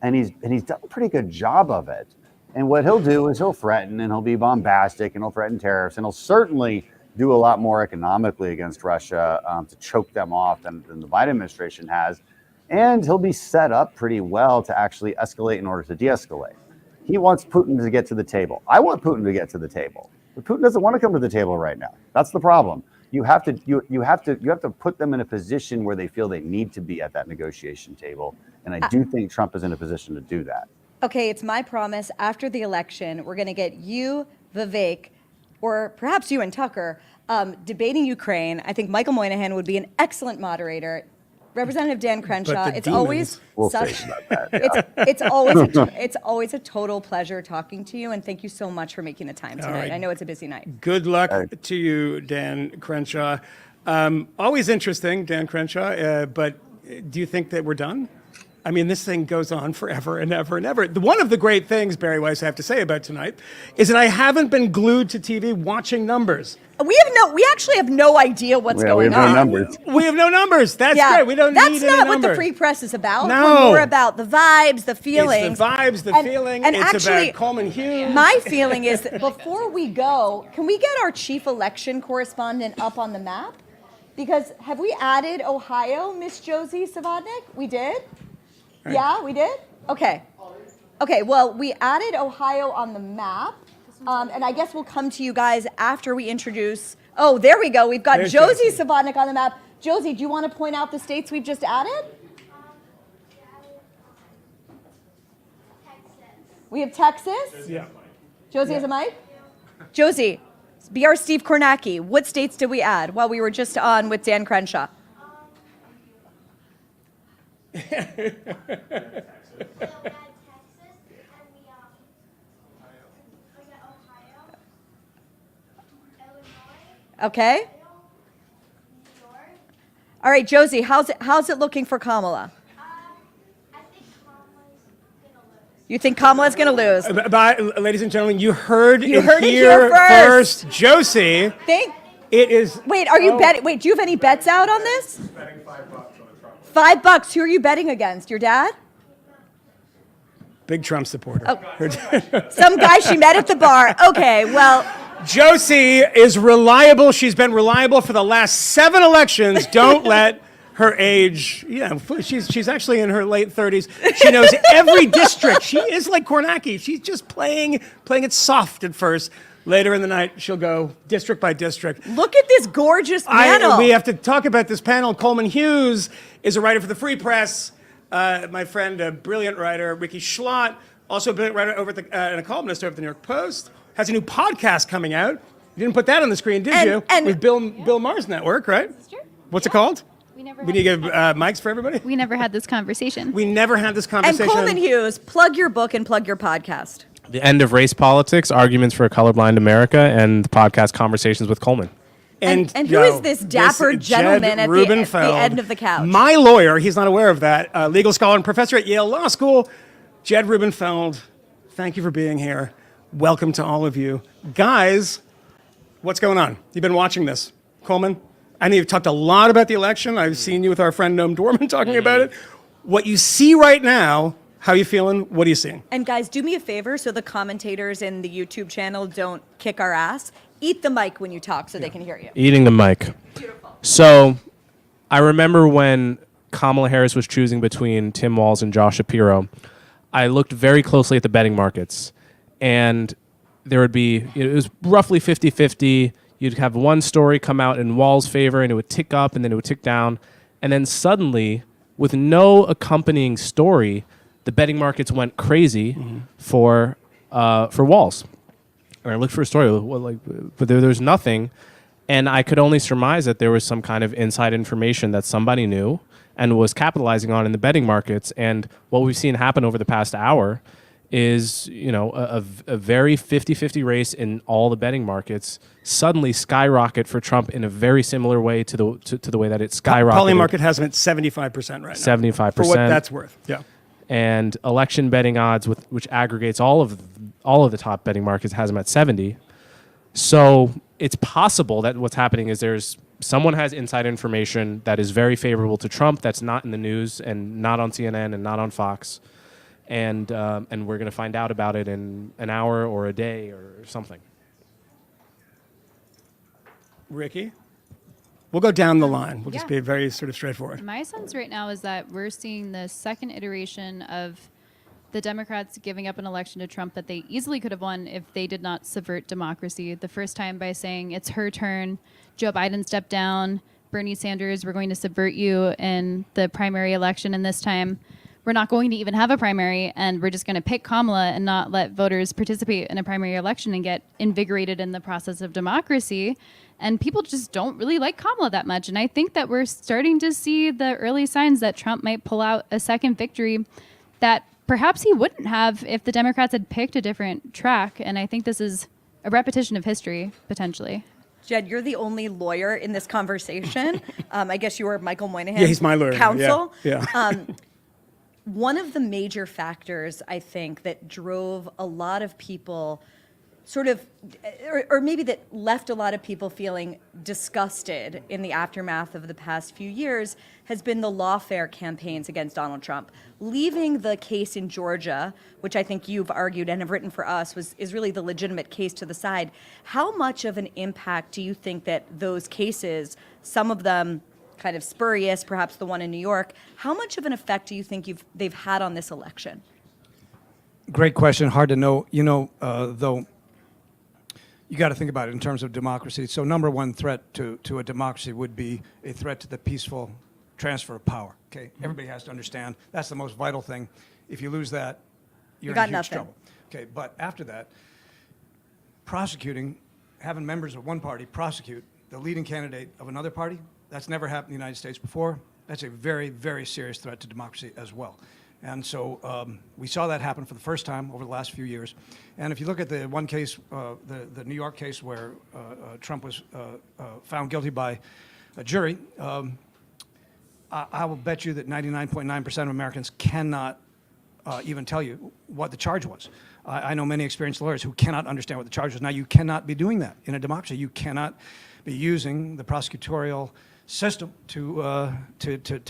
And he's done a pretty good job of it. And what he'll do is he'll threaten and he'll be bombastic and he'll threaten tariffs and he'll certainly do a lot more economically against Russia to choke them off than the Biden administration has. And he'll be set up pretty well to actually escalate in order to de-escalate. He wants Putin to get to the table. I want Putin to get to the table. But Putin doesn't want to come to the table right now. That's the problem. You have to put them in a position where they feel they need to be at that negotiation table. And I do think Trump is in a position to do that. Okay, it's my promise. After the election, we're going to get you, Vivek, or perhaps you and Tucker, debating Ukraine. I think Michael Moynihan would be an excellent moderator. Representative Dan Crenshaw, it's always it's always a total pleasure talking to you, and thank you so much for making the time tonight. Right. I know it's a busy night. Good luck to you, Dan Crenshaw. Always interesting, Dan Crenshaw, but do you think that we're done? I mean, this thing goes on forever and ever and ever. One of the great things, Bari Weiss, I have to say about tonight is that I haven't been glued to TV watching numbers. We actually have no idea what's going on. No numbers. We have no numbers. That's great. We don't need any numbers. That's not what the free press is about. No. We're more about the vibes, the feelings. It's the vibes, the feeling. And it's actually, about Coleman Hughes. My feeling is that before we go, can we get our chief election correspondent up on the map? Because have we added Ohio, Miss Josie Savodnik? We did? Right. Yeah, we did? Okay. Okay, well, we added Ohio on the map. And I guess we'll come to you guys after we introduce. Oh, there we go. We've got Josie Savodnik on the map. Josie, do you want to point out the states we've just added? We have Texas. Yeah. Josie has a mic? Josie, be our Steve Kornacki. What states did we add while we were just on with Dan Crenshaw? Okay. All right, Josie, how's it looking for Kamala? You think Kamala's going to lose? Ladies and gentlemen, you heard it here first. Josie. It is. Wait, are you betting? Wait, do you have any bets out on this? Betting $5 on Trump. $5. Who are you betting against? Your dad? Big Trump supporter. Oh. Some guy she met at the bar. Okay, well. Josie is reliable. She's been reliable for the last 7 elections. Don't let her age. Yeah, she's actually in her late 30s. She knows every district. She is like Kornacki. She's just playing it soft at first. Later in the night, she'll go district by district. Look at this gorgeous panel. We have to talk about this panel. Coleman Hughes is a writer for the Free Press. My friend, a brilliant writer, Ricky Schlott, also a brilliant writer over at and a columnist over at the New York Post, has a new podcast coming out. You didn't put that on the screen, did you? With Bill Maher's network, right? What's it called? We need to give mics for everybody? We never had this conversation. We never had this conversation. And Coleman Hughes, plug your book and plug your podcast. The End of Race Politics, Arguments for a Colorblind America, and the podcast Conversations with Coleman. And who is this dapper gentleman at the end of the couch? My lawyer, he's not aware of that, legal scholar and professor at Yale Law School, Jed Rubenfeld, thank you for being here. Welcome to all of you. Guys, what's going on? You've been watching this. Coleman, I know you've talked a lot about the election. I've seen you with our friend Noam Dorman talking about it. What you see right now, how are you feeling? What are you seeing? And guys, do me a favor so the commentators in the YouTube channel don't kick our ass. Eat the mic when you talk so they can hear you. Eating the mic. So I remember when Kamala Harris was choosing between Tim Walz and Josh Shapiro, I looked very closely at the betting markets, and there would be, it was roughly 50-50. You'd have one story come out in Walz' favor, and it would tick up, and then it would tick down. And then suddenly, with no accompanying story, the betting markets went crazy for Walz. And I looked for a story, but there was nothing. And I could only surmise that there was some kind of inside information that somebody knew and was capitalizing on in the betting markets. And what we've seen happen over the past hour is, a very 50-50 race in all the betting markets suddenly skyrocket for Trump in a very similar way to the way that it skyrocketed. Poly market has him at 75% right now. 75%. For what that's worth. Yeah. And election betting odds, which aggregates all of the top betting markets, has them at 70. So it's possible that what's happening is someone has inside information that is very favorable to Trump that's not in the news and not on CNN and not on Fox, and we're going to find out about it in an hour or a day or something. Ricky? We'll go down the line. We'll just be very sort of straightforward. My sense right now is that we're seeing the second iteration of the Democrats giving up an election to Trump that they easily could have won if they did not subvert democracy. The first time by saying, it's her turn, Joe Biden stepped down, Bernie Sanders, we're going to subvert you in the primary election, and this time we're not going to even have a primary, and we're just going to pick Kamala and not let voters participate in a primary election and get invigorated in the process of democracy. And people just don't really like Kamala that much. And I think that we're starting to see the early signs that Trump might pull out a second victory that perhaps he wouldn't have if the Democrats had picked a different track. And I think this is a repetition of history, potentially. Jed, you're the only lawyer in this conversation. I guess you were Michael Moynihan. Yeah, he's my lawyer. Counsel. Yeah. One of the major factors, I think, that drove a lot of people sort of, or maybe that left a lot of people feeling disgusted in the aftermath of the past few years has been the lawfare campaigns against Donald Trump. Leaving the case in Georgia, which I think you've argued and have written for us, is really the legitimate case to the side. How much of an impact do you think that those cases, some of them kind of spurious, perhaps the one in New York, how much of an effect do you think they've had on this election? Great question. Hard to know. Though, you got to think about it in terms of democracy. So number one threat to a democracy would be a threat to the peaceful transfer of power. Okay, everybody has to understand that's the most vital thing. If you lose that, you're in huge trouble. Okay, but after that, having members of one party prosecute the leading candidate of another party, that's never happened in the United States before. That's a very, very serious threat to democracy as well. And so we saw that happen for the first time over the last few years. And if you look at the one case, the New York case where Trump was found guilty by a jury, I will bet you that 99.9% of Americans cannot even tell you what the charge was. I know many experienced lawyers who cannot understand what the charge was. Now, you cannot be doing that in a democracy. You cannot be using the prosecutorial system to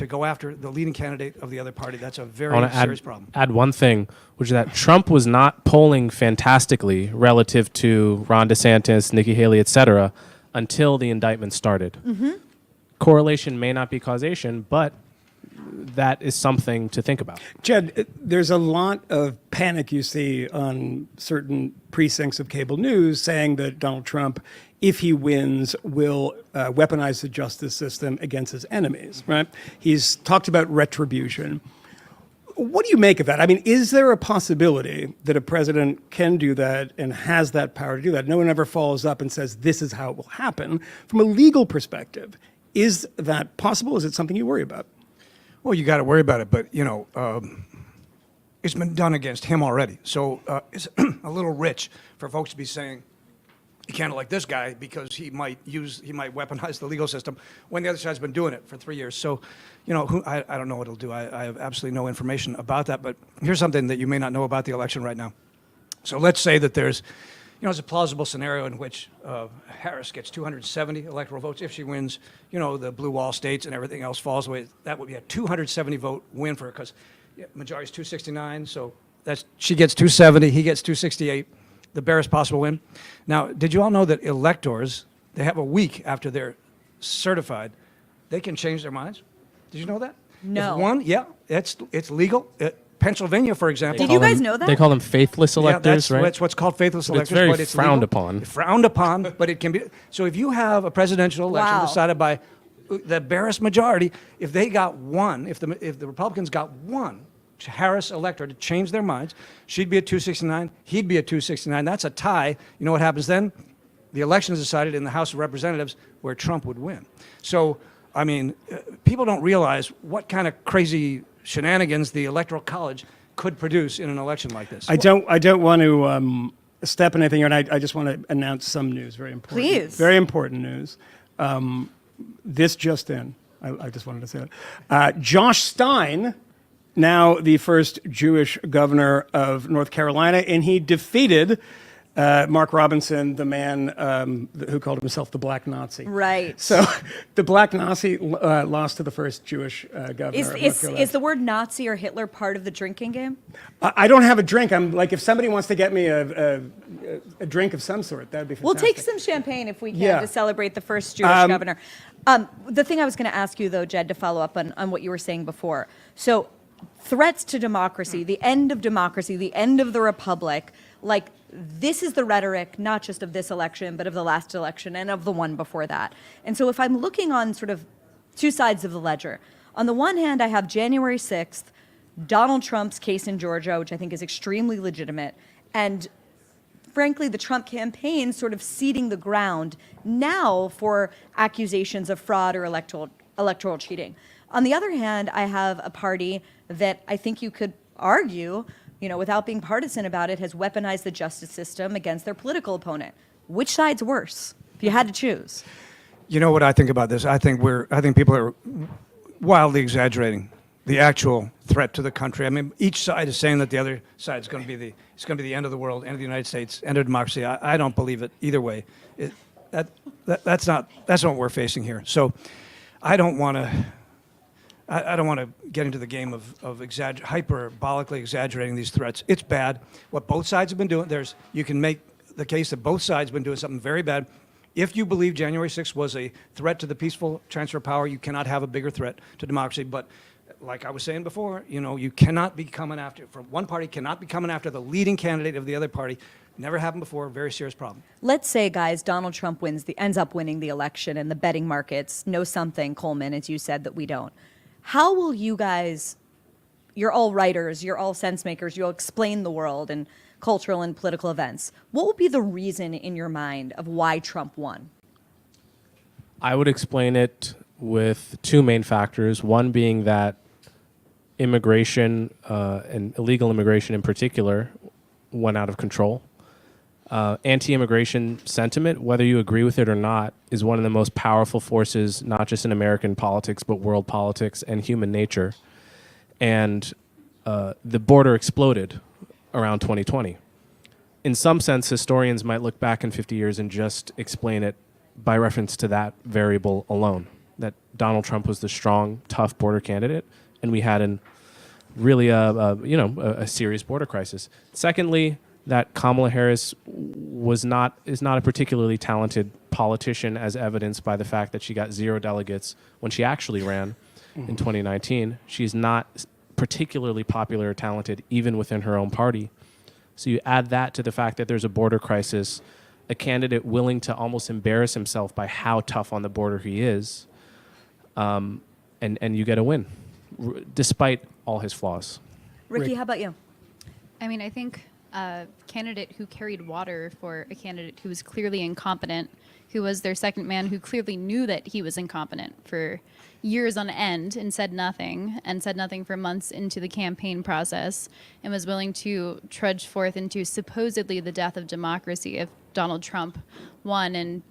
go after the leading candidate of the other party. That's a very serious problem. Add one thing, which is that Trump was not polling fantastically relative to Ron DeSantis, Nikki Haley, et cetera, until the indictment started. Mm-hmm. Correlation may not be causation, but that is something to think about. Jed, there's a lot of panic you see on certain precincts of cable news saying that Donald Trump, if he wins, will weaponize the justice system against his enemies, right? He's talked about retribution. What do you make of that? I mean, is there a possibility that a president can do that and has that power to do that? No one ever follows up and says, this is how it will happen. From a legal perspective, is that possible? Is it something you worry about? Well, you got to worry about it, but, it's been done against him already. So it's a little rich for folks to be saying, you can't elect this guy because he might weaponize the legal system when the other side's been doing it for 3 years. So, I don't know what it'll do. I have absolutely no information about that. But here's something that you may not know about the election right now. So let's say that there's a plausible scenario in which Harris gets 270 electoral votes if she wins. The blue wall states and everything else falls away. That would be a 270 vote win for her because majority is 269. So she gets 270, he gets 268. The barest possible win. Now, did you all know that electors, they have a week after they're certified, they can change their minds? Did you know that? No. It's legal. Pennsylvania, for example. Did you guys know that? They call them faithless electors, right? That's what's called faithless electors. It's very but it's frowned legal. upon. Frowned upon, but it can be. So if you have a presidential election decided by the barest majority, if they got one, if the Republicans got one Harris electorate to change their minds, she'd be at 269, he'd be at 269. That's a tie. You know what happens then? The election is decided in the House of Representatives where Trump would win. So, I mean, people don't realize what kind of crazy shenanigans the Electoral College could produce in an election like this. I don't want to step in anything here, and I just want to announce some news, very important. Please. Very important news. This just in. I just wanted to say that. Josh Stein, now the first Jewish governor of North Carolina, and he defeated Mark Robinson, the man who called himself the Black Nazi. Right. So the Black Nazi lost to the first Jewish governor. of North Carolina. Is the word Nazi or Hitler part of the drinking game? I don't have a drink. I'm like, if somebody wants to get me a drink of some sort, that would be fantastic. We'll take some champagne if we can to celebrate the first Jewish governor. The thing I was going to ask you, though, Jed, to follow up on what you were saying before. So threats to democracy, the end of democracy, the end of the republic, like this is the rhetoric, not just of this election, but of the last election and of the one before that. And so if I'm looking on sort of two sides of the ledger, on the one hand, I have January 6th, Donald Trump's case in Georgia, which I think is extremely legitimate, and frankly, the Trump campaign sort of seeding the ground now for accusations of fraud or electoral cheating. On the other hand, I have a party that I think you could argue, without being partisan about it, has weaponized the justice system against their political opponent. Which side's worse, if you had to choose? You know what I think about this? I think people are wildly exaggerating the actual threat to the country. I mean, each side is saying that the other side is going to be the end of the world, end of the United States, end of democracy. I don't believe it either way. That's not what we're facing here. So I don't want to get into the game of hyperbolically exaggerating these threats. It's bad. What both sides have been doing, you can make the case that both sides have been doing something very bad. If you believe January 6th was a threat to the peaceful transfer of power, you cannot have a bigger threat to democracy. But like I was saying before, you cannot be coming after, from one party cannot be coming after the leading candidate of the other party. Never happened before, very serious problem. Let's say, guys, Donald Trump ends up winning the election and the betting markets know something, Coleman, as you said, that we don't. How will you guys, you're all writers, you're all sense makers, you'll explain the world and cultural and political events. What will be the reason in your mind of why Trump won? I would explain it with two main factors. One being that immigration and illegal immigration in particular went out of control. Anti-immigration sentiment, whether you agree with it or not, is one of the most powerful forces, not just in American politics, but world politics and human nature. And the border exploded around 2020. In some sense, historians might look back in 50 years and just explain it by reference to that variable alone, that Donald Trump was the strong, tough border candidate, and we had a serious border crisis. Secondly, that Kamala Harris is not a particularly talented politician, as evidenced by the fact that she got 0 delegates when she actually ran in 2019. She's not particularly popular or talented even within her own party. So you add that to the fact that there's a border crisis, a candidate willing to almost embarrass himself by how tough on the border he is, and you get a win, despite all his flaws. Ricky, how about you? I mean, I think a candidate who carried water for a candidate who was clearly incompetent, who was their second man, who clearly knew that he was incompetent for years on end and said nothing for months into the campaign process, and was willing to trudge forth into supposedly the death of democracy. If Donald Trump won and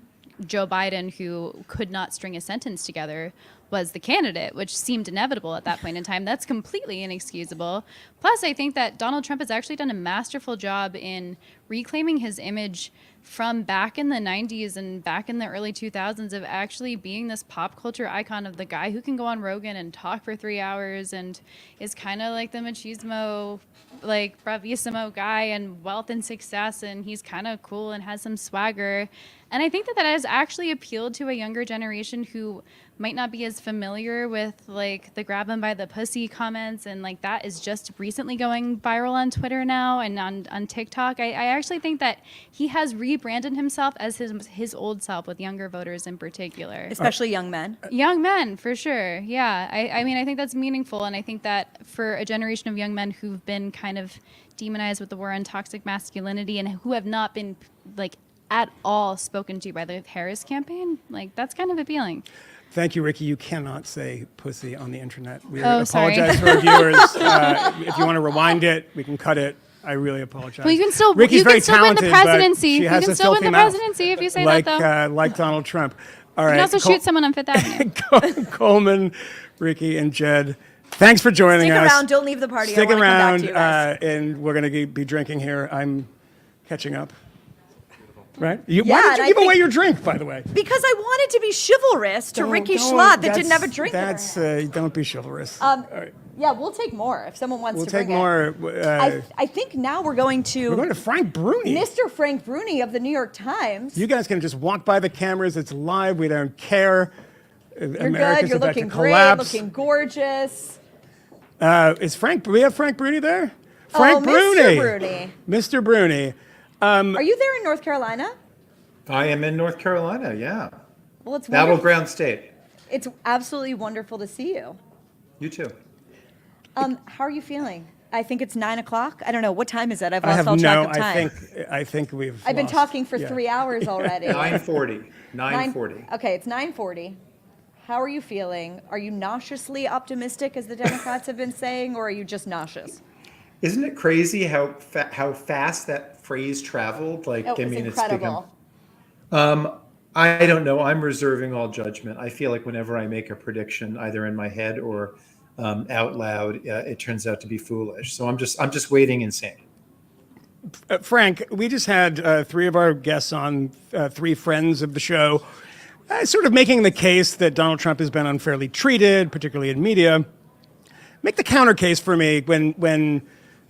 Joe Biden, who could not string a sentence together, was the candidate, which seemed inevitable at that point in time. That's completely inexcusable. Plus, I think that Donald Trump has actually done a masterful job in reclaiming his image from back in the 90s and back in the early 2000s of actually being this pop culture icon of the guy who can go on Rogan and talk for 3 hours and is kind of like the machismo, like bravissimo guy and wealth and success, and he's kind of cool and has some swagger. And I think that has actually appealed to a younger generation who might not be as familiar with like the grab him by the pussy comments, and like that is just recently going viral on Twitter now and on TikTok. I actually think that he has rebranded himself as his old self with younger voters in particular. Especially young men. Young men, for sure. Yeah. I mean, I think that's meaningful. And I think that for a generation of young men who've been kind of demonized with the war on toxic masculinity and who have not been like at all spoken to by the Harris campaign, like that's kind of appealing. Thank you, Ricky. You cannot say pussy on the internet. We sorry. apologize to our viewers. If you want to rewind it, we can cut it. I really apologize. Well, you can still, Ricky's very win the talented, presidency. but she You has can a still win filthy the mouth, presidency if you say like, that, though. like Donald Trump. All You right. can also shoot someone on Fifth Avenue. Coleman, Ricky, and Jed, thanks for joining Stick us. around. Don't leave the party. Stick I wanna come back around, to you guys. and we're going to be drinking here. I'm catching up. Right? Yeah, why and did I you give away think- your drink, by the way? Because I wanted to be chivalrous to Ricky Schlott that didn't have a drink. Don't be chivalrous. Yeah, we'll take more if someone wants We'll to take bring more. it. I think now we're going to Frank Bruni. Mr. Frank Bruni of the New York Times. You guys can just walk by the cameras. It's live. We don't care. You're good. You're looking great. Looking gorgeous. Is Frank? We have Frank Bruni there. Frank Bruni. Mr. Bruni. Mr. Bruni. Are you there in North Carolina? I am in North Carolina. Yeah. Well, it's Battleground state. It's absolutely wonderful to see you. You too. How are you feeling? I think it's 9 o'clock. I don't know. What time is it? I've I lost have all track no. of time. I think we've. I've been lost. talking for Yeah. 3 hours already. 9:40. 9:40. Okay, it's 9:40. How are you feeling? Are you nauseously optimistic, as the Democrats have been saying, or are you just nauseous? Isn't it crazy how fast that phrase traveled? Like, It was incredible. I don't know. I'm reserving all judgment. I feel like whenever I make a prediction, either in my head or out loud, it turns out to be foolish. So I'm just waiting and seeing. Frank, we just had three of our guests on, three friends of the show, sort of making the case that Donald Trump has been unfairly treated, particularly in media. Make the counter case for me when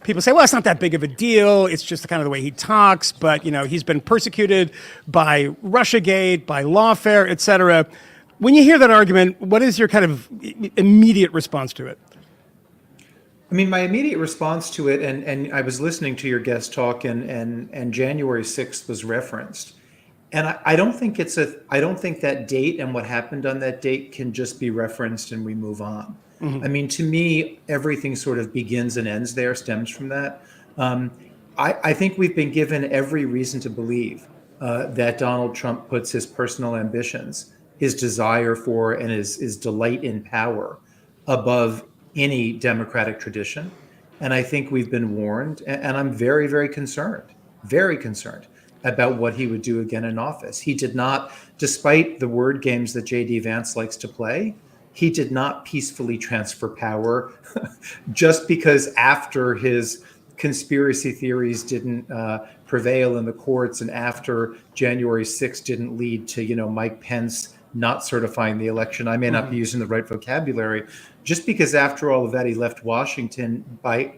people say, well, it's not that big of a deal. It's just kind of the way he talks. But, you know, he's been persecuted by Russiagate, by lawfare, et cetera. When you hear that argument, what is your kind of immediate response to it? I mean, my immediate response to it, and I was listening to your guest talk, and January 6th was referenced. And I don't think I don't think that date and what happened on that date can just be referenced and we move on. Mm-hmm. I mean, to me, everything sort of begins and ends there, stems from that. I think we've been given every reason to believe that Donald Trump puts his personal ambitions, his desire for, and his delight in power above any democratic tradition. And I think we've been warned, and I'm very, very concerned about what he would do again in office. He did not, despite the word games that J.D. Vance likes to play, he did not peacefully transfer power just because after his conspiracy theories didn't prevail in the courts and after January 6th didn't lead to, Mike Pence not certifying the election. I may not be using the right vocabulary. Just because after all of that he left Washington, by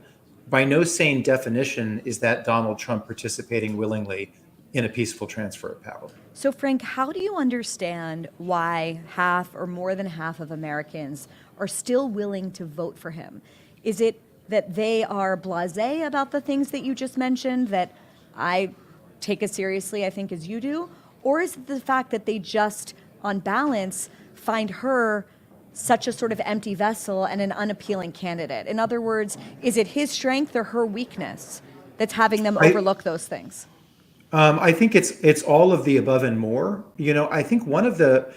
no sane definition is that Donald Trump participating willingly in a peaceful transfer of power. So, Frank, how do you understand why half or more than half of Americans are still willing to vote for him? Is it that they are blasé about the things that you just mentioned, that I take as seriously, I think, as you do? Or is it the fact that they just, on balance, find her such a sort of empty vessel and an unappealing candidate? In other words, is it his strength or her weakness that's having them overlook those things? I think it's all of the above and more. I think one of the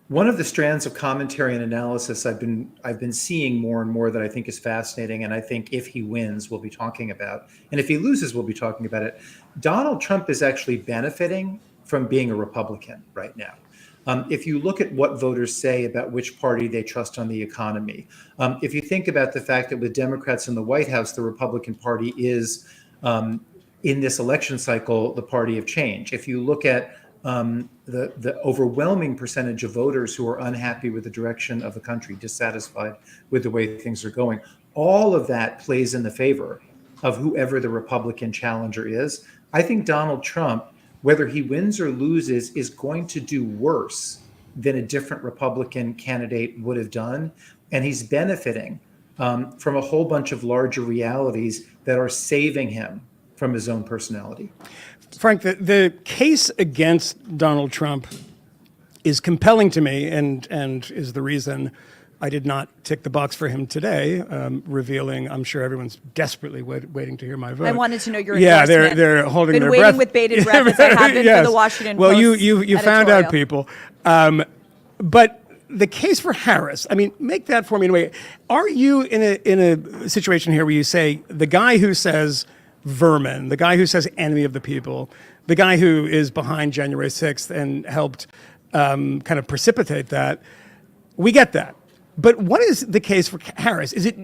one of the strands of commentary and analysis I've been seeing more and more that I think is fascinating, and I think if he wins, we'll be talking about, and if he loses, we'll be talking about it. Donald Trump is actually benefiting from being a Republican right now. If you look at what voters say about which party they trust on the economy, if you think about the fact that with Democrats in the White House, the Republican Party is, in this election cycle, the party of change. If you look at the overwhelming percentage of voters who are unhappy with the direction of the country, dissatisfied with the way things are going, all of that plays in the favor of whoever the Republican challenger is. I think Donald Trump, whether he wins or loses, is going to do worse than a different Republican candidate would have done. And he's benefiting from a whole bunch of larger realities that are saving him from his own personality. Frank, the case against Donald Trump is compelling to me and is the reason I did not tick the box for him today, revealing, I'm sure everyone's desperately waiting to hear my vote. I wanted to know your endorsement. endorsement. They're holding been their waiting breath. with bated breath as I have been for the Washington well, Post you found out, editorial. people. But the case for Harris, I mean, make that for me in a way. Are you in a situation here where you say the guy who says vermin, the guy who says enemy of the people, the guy who is behind January 6th and helped kind of precipitate that, we get that. But what is the case for Harris? Is it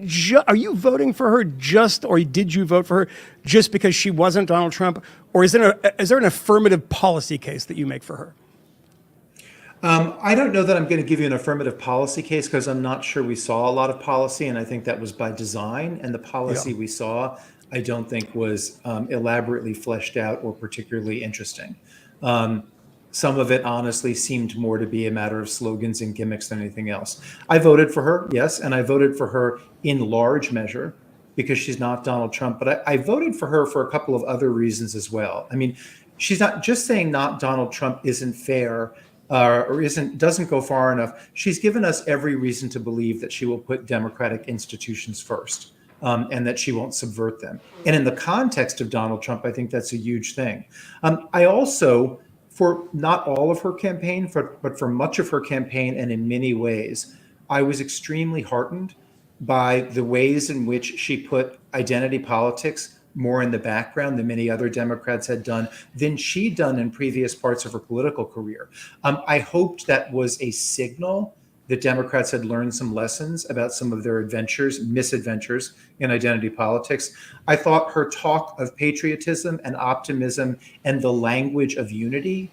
are you voting for her just, or did you vote for her just because she wasn't Donald Trump, or is there an affirmative policy case that you make for her? I don't know that I'm going to give you an affirmative policy case because I'm not sure we saw a lot of policy, and I think that was by design. And the policy we saw, I don't think was elaborately fleshed out or particularly interesting. Some of it honestly seemed more to be a matter of slogans and gimmicks than anything else. I voted for her, yes, and I voted for her in large measure because she's not Donald Trump, but I voted for her for a couple of other reasons as well. I mean, she's not just saying not Donald Trump isn't fair or doesn't go far enough. She's given us every reason to believe that she will put democratic institutions first. And that she won't subvert them. And in the context of Donald Trump, I think that's a huge thing. I also, for not all of her campaign, but for much of her campaign and in many ways, I was extremely heartened by the ways in which she put identity politics more in the background than many other Democrats had done, than she'd done in previous parts of her political career. I hoped that was a signal that Democrats had learned some lessons about some of their misadventures in identity politics. I thought her talk of patriotism and optimism and the language of unity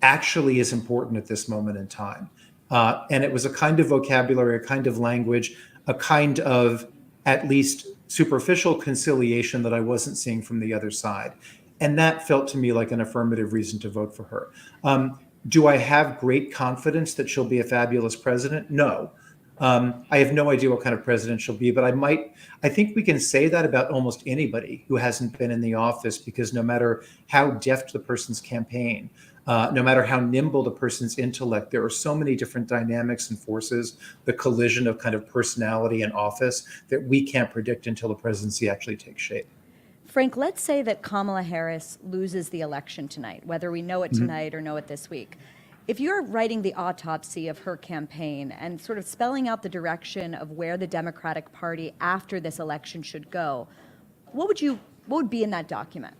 actually is important at this moment in time. And it was a kind of vocabulary, a kind of language, a kind of at least superficial conciliation that I wasn't seeing from the other side. And that felt to me like an affirmative reason to vote for her. Do I have great confidence that she'll be a fabulous president? No. I have no idea what kind of president she'll be, but I think we can say that about almost anybody who hasn't been in the office, because no matter how deft the person's campaign, no matter how nimble the person's intellect, there are so many different dynamics and forces, the collision of kind of personality and office, that we can't predict until the presidency actually takes shape. Frank, let's say that Kamala Harris loses the election tonight, whether we know it tonight or know it this week. If you're writing the autopsy of her campaign and sort of spelling out the direction of where the Democratic Party after this election should go, what would be in that document?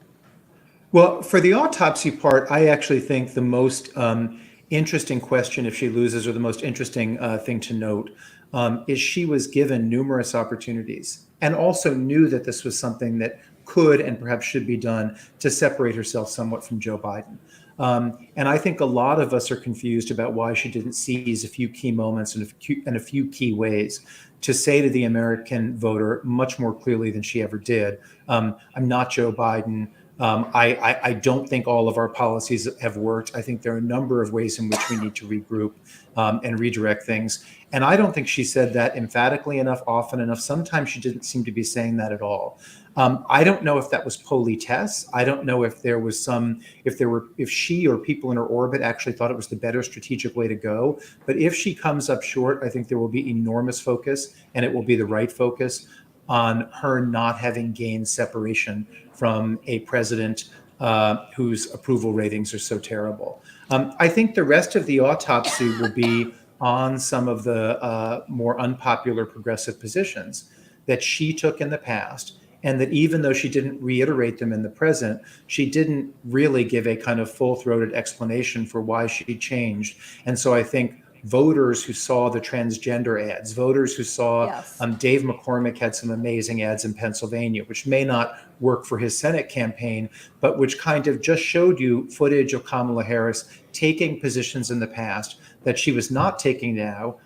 Well, for the autopsy part, I actually think the most interesting question, if she loses, or the most interesting thing to note, is she was given numerous opportunities and also knew that this was something that could and perhaps should be done to separate herself somewhat from Joe Biden. And I think a lot of us are confused about why she didn't seize a few key moments and a few key ways to say to the American voter much more clearly than she ever did, I'm not Joe Biden. I don't think all of our policies have worked. I think there are a number of ways in which we need to regroup and redirect things. And I don't think she said that emphatically enough, often enough. Sometimes she didn't seem to be saying that at all. I don't know if that was politesse. I don't know if if she or people in her orbit actually thought it was the better strategic way to go. But if she comes up short, I think there will be enormous focus, and it will be the right focus, on her not having gained separation from a president whose approval ratings are so terrible. I think the rest of the autopsy will be on some of the more unpopular progressive positions that she took in the past, and that even though she didn't reiterate them in the present, she didn't really give a kind of full-throated explanation for why she changed. And so I think voters who saw the transgender ads, voters who saw Dave McCormick had some amazing ads in Pennsylvania, which may not work for his Senate campaign, but which kind of just showed you footage of Kamala Harris taking positions in the past that she was not taking now,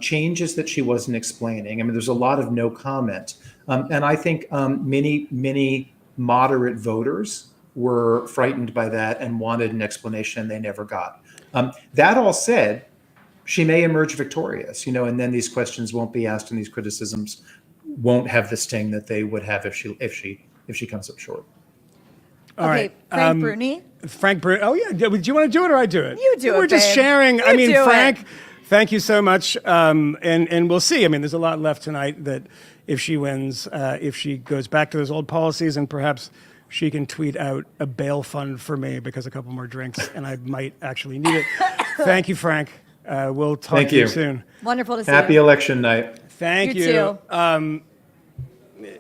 changes that she wasn't explaining. I mean, there's a lot of no comment. And I think many moderate voters were frightened by that and wanted an explanation they never got. That all said, she may emerge victorious, and then these questions won't be asked and these criticisms won't have the sting that they would have if she comes up short. All right. Frank Bruni. Frank Bruni. Oh, yeah. Do you want to do it or I do it? You do it, We're just babe. sharing. You I mean, do Frank, it. thank you so much. And we'll see. I mean, there's a lot left tonight that if she wins, if she goes back to those old policies, and perhaps she can tweet out a bail fund for me because a couple more drinks and I might actually need it. Thank you, Frank. We'll talk to you soon. Wonderful to see you. Happy election night. Thank you. You too.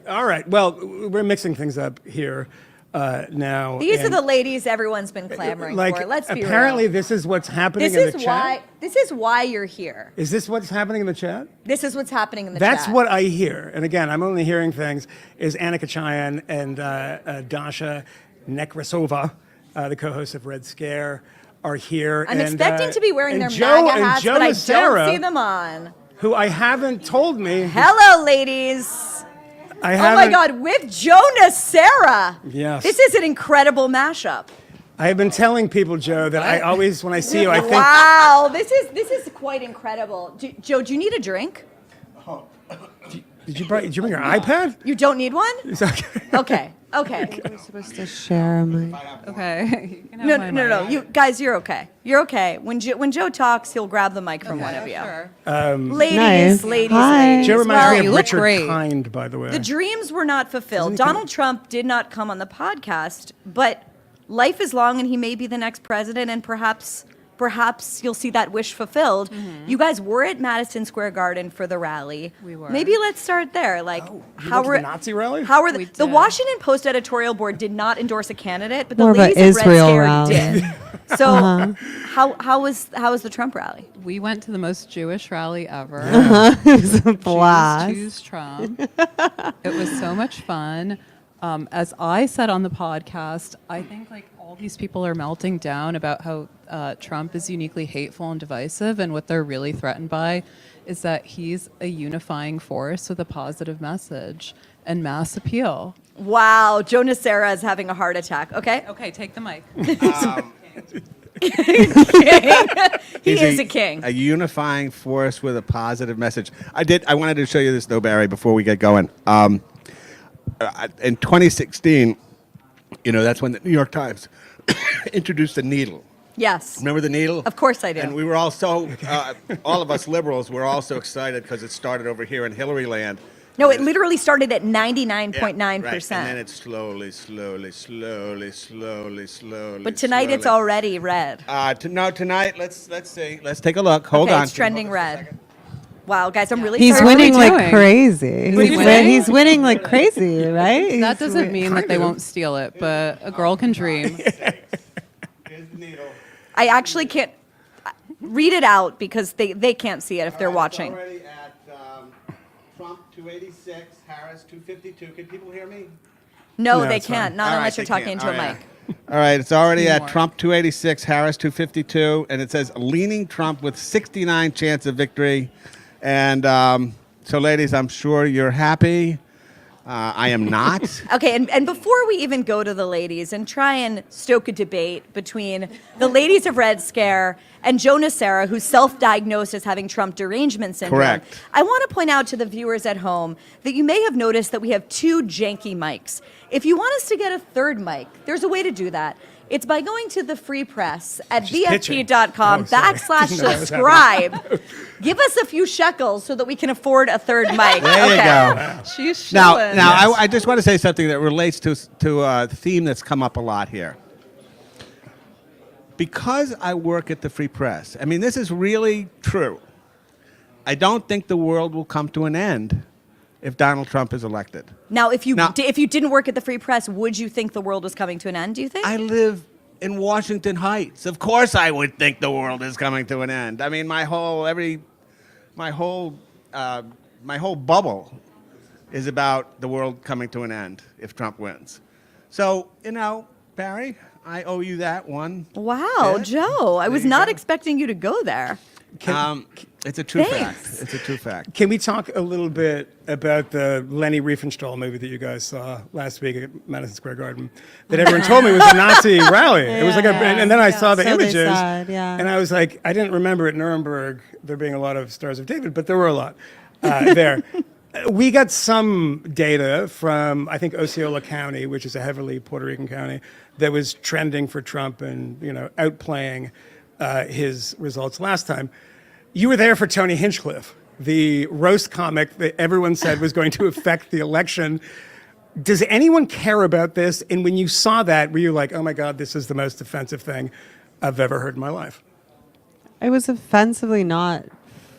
All right. Well, we're mixing things up here now. These are the ladies everyone's been clamoring for. Let's be real. Apparently, this is what's happening in the chat. This is why you're here. Is this what's happening in the chat? This is what's happening in the chat. That's what I hear. And again, I'm only hearing things. Is Anna Khachiyan and Dasha Nekrasova, the co-hosts of Red Scare, are here. I'm expecting to be wearing their Joe, MAGA hats, but I don't Nocera, see them on. who I haven't told me. Hello, ladies. Oh my haven't- God, with Joe Nocera. Yes. This is an incredible mashup. I have been telling people, Joe, that I always, when I see you, I think. Wow, this is quite incredible. Joe, do you need a drink? Did you bring your iPad? You don't need one? It's okay. Okay. Okay. We're supposed to share my. Okay. No. You guys, you're okay. You're okay. When Joe talks, he'll grab the mic from one of you. Sure. Ladies, Nice. ladies, Hi. ladies. Joe reminds me you of look Richard great. Kind, by the way. The dreams were not fulfilled. Donald Trump did not come on the podcast, but life is long and he may be the next president, and perhaps you'll see that wish fulfilled. You guys were at Madison Square Garden for the rally. We were. Maybe let's start there. Like, how went to were the Nazi rally? How were We the did. Washington Post editorial board did not endorse a candidate, but the More of a ladies of Red Israel Scare rally. did. So Uh-huh. how was the Trump rally? We went to the most Jewish rally ever. It was a blast. Choose Trump. It was so much fun. As I said on the podcast, I think like all these people are melting down about how Trump is uniquely hateful and divisive, and what they're really threatened by is that he's a unifying force with a positive message and mass appeal. Wow, Joe Nocera is having a heart attack. Okay. Okay, take the mic. He is a king. A unifying force with a positive message. I wanted to show you this, though, Barry, before we get going. In 2016, that's when the New York Times introduced the needle. Yes. Remember the needle? Of course I do. And we were all so, all of us liberals were all so excited because it started over here in Hillary land. No, it literally started at 99.9%. Right. And then it slowly. But tonight it's already red. Tonight, let's see. Let's take a look. Hold Okay, on. it's trending red. Wow, guys, I'm really He's sorry. winning What are we like doing? crazy. He's winning like crazy, right? That doesn't He's mean that they won't steal it, but a girl can dream. I actually can't read it out because they can't see it if they're watching. Already at Trump 286, Harris 252. Can people hear me? No, No, they it's can't. fine. Not All unless right, you're they talking can't. into a All right. mic. All right, it's already at More. Trump 286, Harris 252, and it says leaning Trump with 69 chance of victory. And so, ladies, I'm sure you're happy. I am not. Okay, and before we even go to the ladies and try and stoke a debate between the ladies of Red Scare and Joe Nocera, who's self-diagnosed as having Trump derangement syndrome, Correct. I want to point out to the viewers at home that you may have noticed that we have two janky mics. If you want us to get a third mic, there's a way to do that. It's by going to the free press at VFP.com Oh, sorry. /subscribe. Give us a few shekels so that we can afford a third mic. There you go. She's Now, shilling. I just want to say something that relates to a theme that's come up a lot here. Because I work at the Free Press, I mean, this is really true. I don't think the world will come to an end if Donald Trump is elected. Now, if you didn't work at the Free Press, would you think the world was coming to an end, do you think? I live in Washington Heights. Of course I would think the world is coming to an end. I mean, my whole bubble is about the world coming to an end if Trump wins. So, Barry, I owe you that one. Wow, bit. Joe, I was not expecting you to go there. It's a true Thanks. fact. It's a true fact. Can we talk a little bit about the Leni Riefenstahl movie that you guys saw last week at Madison Square Garden that everyone told me was a Nazi rally? It was like and then I saw the images, and I was like, I didn't remember at Nuremberg there being a lot of Stars of David, but there were a lot there. We got some data from, I think, Osceola County, which is a heavily Puerto Rican county, that was trending for Trump and outplaying his results last time. You were there for Tony Hinchcliffe, the roast comic that everyone said was going to affect the election. Does anyone care about this? And when you saw that, were you like, oh my God, this is the most offensive thing I've ever heard in my life? It was offensively not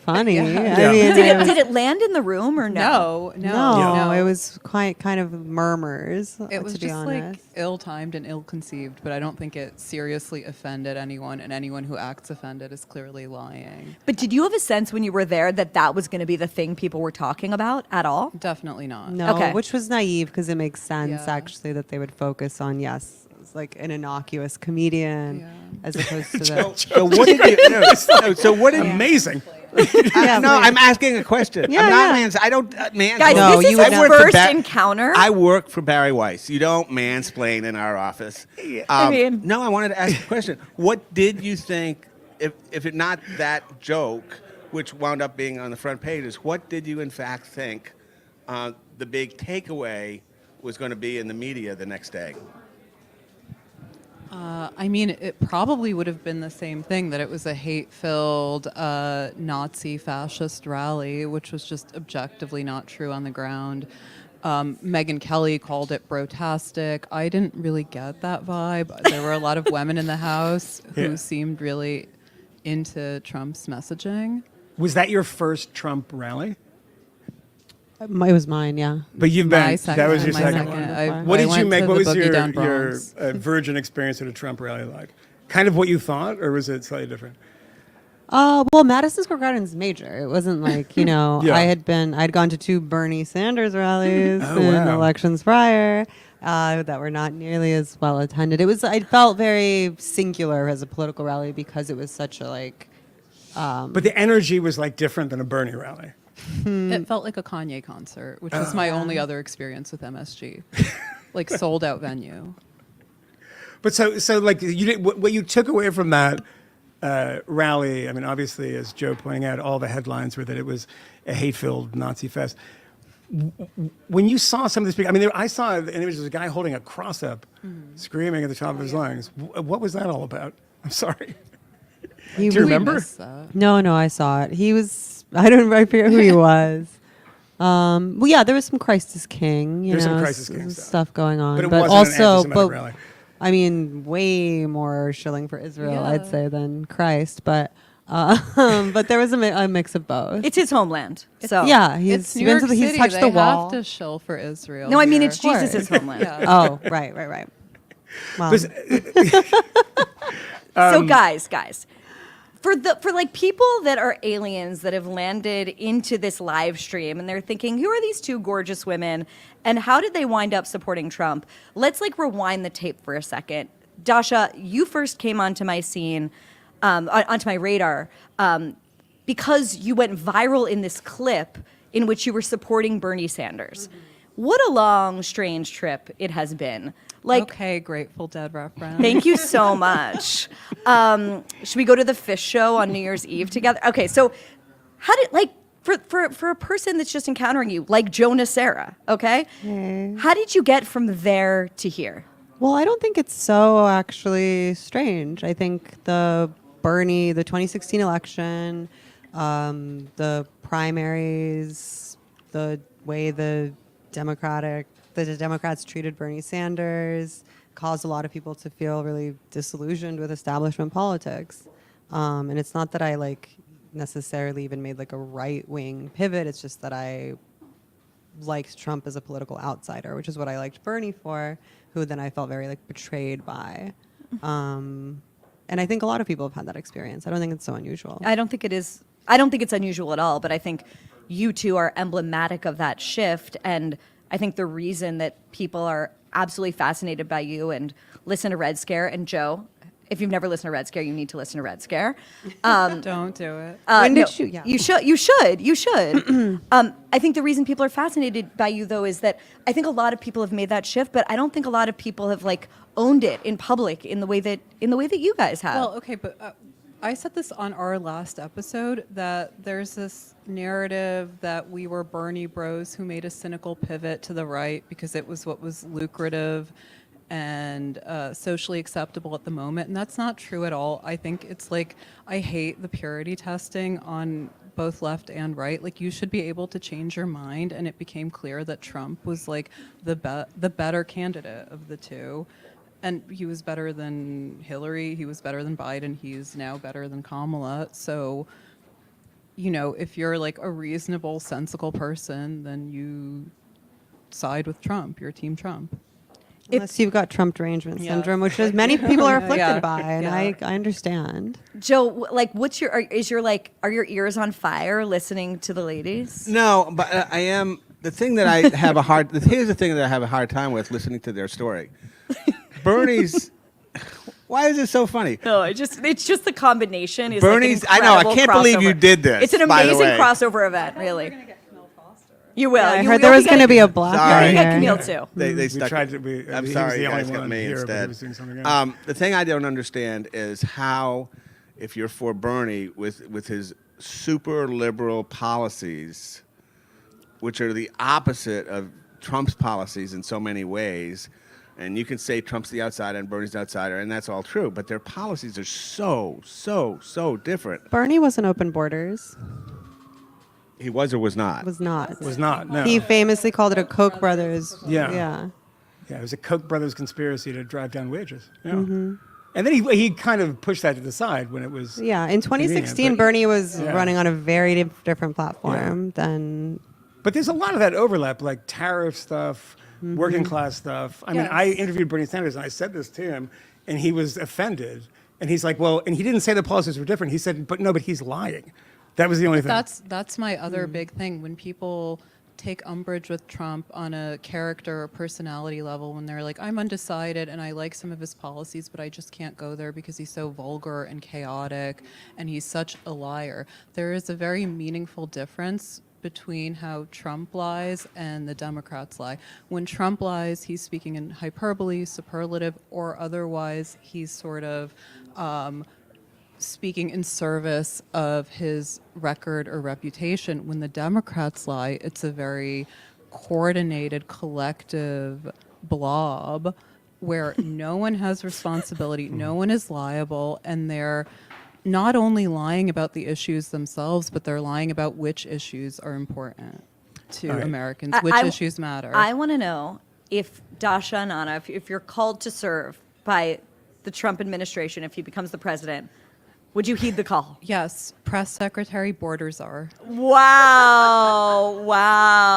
funny. Yeah. I mean, Did it land in the room or no? No, it was quite kind of murmurs. It was to be just honest. ill-timed and ill-conceived, but I don't think it seriously offended anyone, and anyone who acts offended is clearly lying. But did you have a sense when you were there that was going to be the thing people were talking about at all? Definitely not. No, Okay. which was naive because it makes sense actually that they would focus on it's like an innocuous comedian as opposed to the. So what did you? So what did amazing? I'm asking a question. Yeah, I'm not yeah. I don't mansplain. Guys, No, this is you his would first encounter. I work for Bari Weiss. You don't mansplain in our office. No, I wanted to ask a question. What did you think, if it not that joke, which wound up being on the front pages, what did you in fact think the big takeaway was going to be in the media the next day? I mean, it probably would have been the same thing, that it was a hate-filled Nazi fascist rally, which was just objectively not true on the ground. Megyn Kelly called it brotastic. I didn't really get that vibe. There were a lot of women in the House who seemed really into Trump's messaging. Was that your first Trump rally? It was mine, yeah. But you've been, that was your my second second. one. What did you make? What was your Bronx. virgin experience at a Trump rally like? Kind of what you thought, or was it slightly different? Well, Madison Square Garden's major. It wasn't like, I'd gone to 2 Bernie Sanders rallies in elections prior that were not nearly as well attended. I felt very singular as a political rally because it was such a but the energy was different than a Bernie rally. It felt like a Kanye concert, which was my only other experience with MSG. Sold out venue. But so what you took away from that rally, I mean, obviously, as Joe pointing out, all the headlines were that it was a hate-filled Nazi fest. When you saw some of these people, I mean, I saw an image of a guy holding a cross up, screaming at the top of his lungs. What was that all about? I'm sorry. Do you remember? No, I saw it. He was, I forget who he was. Well, yeah, there was some Christ is King, There's some Christ is King stuff going on. But it but wasn't an also, anti-Semitic rally. I mean, way more shilling for Israel, I'd say, than Christ. But there was a mix of both. It's his homeland. So yeah, it's New York City. He's touched they the wall. have to shill for Israel. No, I mean, here. it's Jesus' homeland. Oh, right. Wow. So guys, for people that are aliens that have landed into this live stream and they're thinking, who are these 2 gorgeous women and how did they wind up supporting Trump? Let's rewind the tape for a second. Dasha, you first came onto my scene, onto my radar, because you went viral in this clip in which you were supporting Bernie Sanders. What a long, strange trip it has been. Okay, Grateful Dead reference. Thank you so much. Should we go to the Fish show on New Year's Eve together? Okay, so how did for a person that's just encountering you, like Joe Nocera, okay? How did you get from there to here? Well, I don't think it's so actually strange. I think the 2016 election, the primaries, the way the Democrats treated Bernie Sanders caused a lot of people to feel really disillusioned with establishment politics. And it's not that I necessarily even made like a right-wing pivot. It's just that I liked Trump as a political outsider, which is what I liked Bernie for, who then I felt very like betrayed by. And I think a lot of people have had that experience. I don't think it's so unusual. I don't think it is. I don't think it's unusual at all, but I think you two are emblematic of that shift. And I think the reason that people are absolutely fascinated by you and listen to Red Scare, and Joe, if you've never listened to Red Scare, you need to listen to Red Scare. Don't do it. When did no, you? Yeah. You should. You should. You should. I think the reason people are fascinated by you, though, is that I think a lot of people have made that shift, but I don't think a lot of people have like owned it in public in the way that you guys have. Well, okay, but I said this on our last episode that there's this narrative that we were Bernie bros who made a cynical pivot to the right because it was what was lucrative and socially acceptable at the moment, and that's not true at all. I think it's like, I hate the purity testing on both left and right. Like, you should be able to change your mind, and it became clear that Trump was like the better candidate of the two. And he was better than Hillary, he was better than Biden, he's now better than Kamala. So, you know, if you're like a reasonable, sensible person, then you side with Trump, you're Team Trump. Unless you've got Trump derangement syndrome, which is many people are afflicted by, and I understand. Joe, like, are your ears on fire listening to the ladies? No, but I am. The thing that I have here's the thing that I have a hard time with listening to their story. Bernie's. Why is it so funny? No, it's just the combination. Is Bernie's. Like, I know. I can't believe you did this. It's an amazing crossover event, really. You will. Yeah, I heard there was going to be a black guy We're here. Camille too. They stuck. I'm sorry, he you was guys the only got one me here, but he instead. was doing something else. The thing I don't understand is how, if you're for Bernie with his super liberal policies, which are the opposite of Trump's policies in so many ways, and you can say Trump's the outsider and Bernie's the outsider, and that's all true, but their policies are so different. Bernie wasn't open borders. He was or was not? Was not. Was not, no. He famously called it a Koch brothers. Yeah, it was a Koch brothers conspiracy to drive down wages. Yeah. And then he kind of pushed that to the side when it was. Yeah, in 2016, Bernie was running on a very different platform than. But there's a lot of that overlap, like tariff stuff, working class stuff. I mean, I interviewed Bernie Sanders, and I said this to him, and he was offended. And he's like, well, and he didn't say the policies were different. He said, but he's lying. That was the only thing. That's my other big thing. When people take umbrage with Trump on a character or personality level, when they're like, I'm undecided and I like some of his policies, but I just can't go there because he's so vulgar and chaotic and he's such a liar. There is a very meaningful difference between how Trump lies and the Democrats lie. When Trump lies, he's speaking in hyperbole, superlative, or otherwise he's sort of speaking in service of his record or reputation. When the Democrats lie, it's a very coordinated, collective blob where no one has responsibility, no one is liable, and they're not only lying about the issues themselves, but they're lying about which issues are important to Americans, which issues matter. I want to know if Dasha and Anna, if you're called to serve by the Trump administration, if he becomes the president, would you heed the call? Yes, press secretary, border czar. Wow!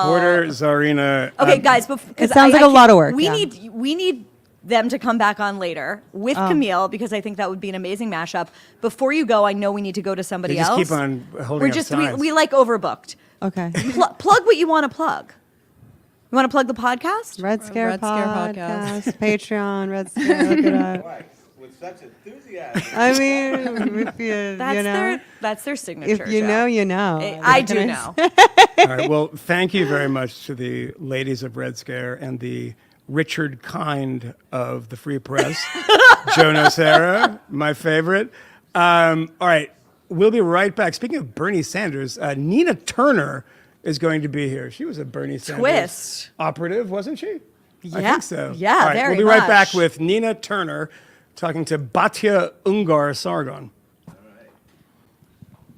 Border czarina. Okay, guys, because it sounds like a lot of work. We need them to come back on later with Camille, because I think that would be an amazing mashup. Before you go, I know we need to go to somebody else. Keep on holding up signs. We like overbooked. Okay. Plug what you want to plug. You want to plug the podcast? Red Scare podcast. Patreon, Red Scare, look it up. With such enthusiasm. I mean, if you know. That's their signature. If you know, you know. I do know. All right, well, thank you very much to the ladies of Red Scare and the Richard Kind of the Free Press, Joe Nocera, my favorite. All right, we'll be right back. Speaking of Bernie Sanders, Nina Turner is going to be here. She was a Bernie Sanders operative, wasn't she? Yeah. I think so. Yeah, all right, very we'll be right much. back with Nina Turner talking to Batya Ungar-Sargon.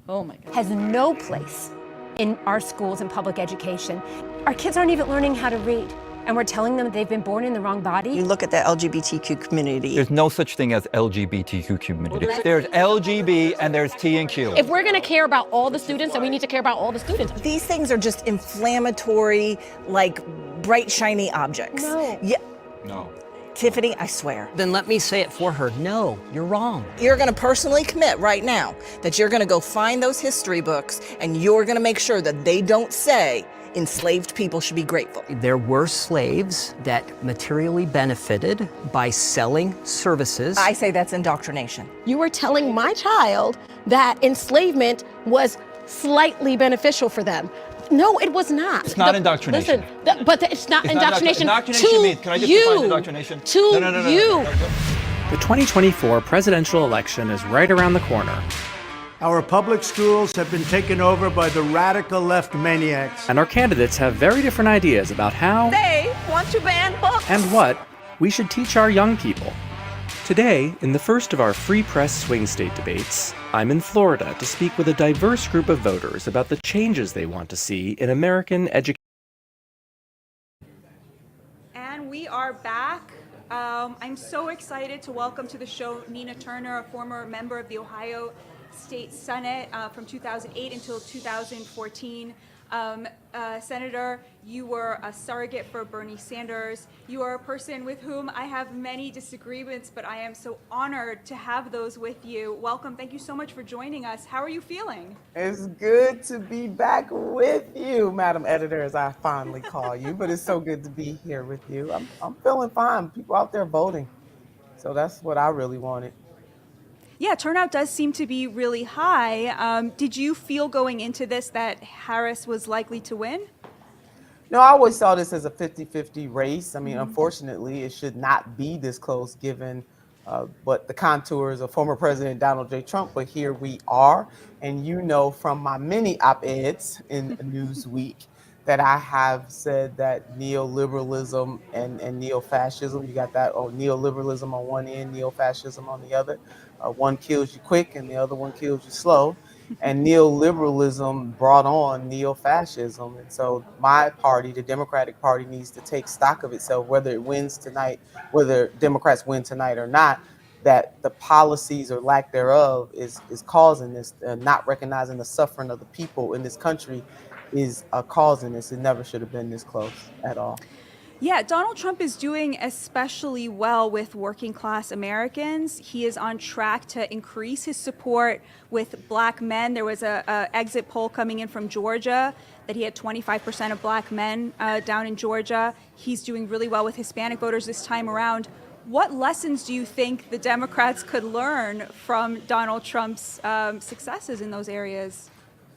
Oh my God. Has no place in our schools and public education. Our kids aren't even learning how to read. and we're telling them that they've been born in the wrong body. You look at the LGBTQ community. There's no such thing as LGBTQ community. There's LGB and there's T and Q. If we're going to care about all the students, then we need to care about all the students. These things are just inflammatory, like bright, shiny objects. No. Yeah. No. Tiffany, I swear. Then let me say it for her. No, you're wrong. You're going to personally commit right now that you're going to go find those history books and you're going to make sure that they don't say enslaved people should be grateful. There were slaves that materially benefited by selling services. I say that's indoctrination. You were telling my child that enslavement was slightly beneficial for them. No, it was not. It's not indoctrination. Listen, it's not indoctrination. Indoctrination means, can I just define indoctrination? No. The 2024 presidential election is right around the corner. Our public schools have been taken over by the radical left maniacs. And our candidates have very different ideas about how They want to ban books. and what we should teach our young people. Today, in the first of our Free Press Swing State debates, I'm in Florida to speak with a diverse group of voters about the changes they want to see in American education. And we are back. I'm so excited to welcome to the show Nina Turner, a former member of the Ohio State Senate from 2008 until 2014. Senator, you were a surrogate for Bernie Sanders. You are a person with whom I have many disagreements, but I am so honored to have those with you. Welcome. Thank you so much for joining us. How are you feeling? It's good to be back with you, Madam Editor, as I fondly call you, but it's so good to be here with you. I'm feeling fine. People out there voting. So that's what I really wanted. Yeah, turnout does seem to be really high. Did you feel going into this that Harris was likely to win? No, I always saw this as a 50-50 race. I mean, unfortunately, it should not be this close given what the contours of former President Donald J. Trump, but here we are. And you know from my many op-eds in Newsweek that I have said that neoliberalism and neo-fascism, you got that, neoliberalism on one end, neo-fascism on the other. One kills you quick and the other one kills you slow. And neoliberalism brought on neo-fascism. And so my party, the Democratic Party, needs to take stock of itself, whether it wins tonight, whether Democrats win tonight or not, that the policies or lack thereof is causing this, not recognizing the suffering of the people in this country is causing this. It never should have been this close at all. Yeah, Donald Trump is doing especially well with working class Americans. He is on track to increase his support with black men. There was a exit poll coming in from Georgia that he had 25% of black men down in Georgia. He's doing really well with Hispanic voters this time around. What lessons do you think the Democrats could learn from Donald Trump's successes in those areas?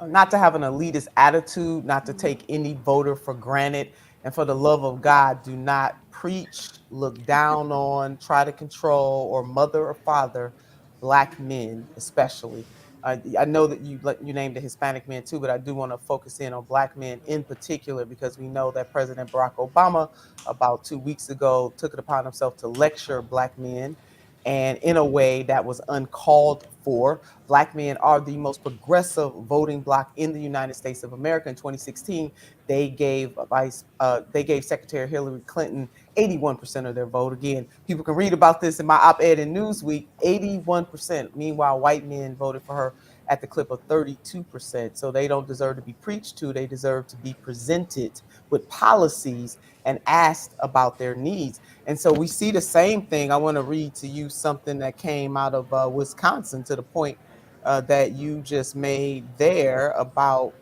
Not to have an elitist attitude, not to take any voter for granted. And for the love of God, do not preach, look down on, try to control, or mother or father black men, especially. I know that you named the Hispanic men too, but I do want to focus in on black men in particular because we know that President Barack Obama, about 2 weeks ago, took it upon himself to lecture black men. And in a way that was uncalled for. Black men are the most progressive voting bloc in the United States of America. In 2016, they gave Secretary Hillary Clinton 81% of their vote. Again, people can read about this in my op-ed in Newsweek, 81%. Meanwhile, white men voted for her at the clip of 32%. So they don't deserve to be preached to. They deserve to be presented with policies and asked about their needs. And so we see the same thing. I want to read to you something that came out of Wisconsin to the point that you just made there about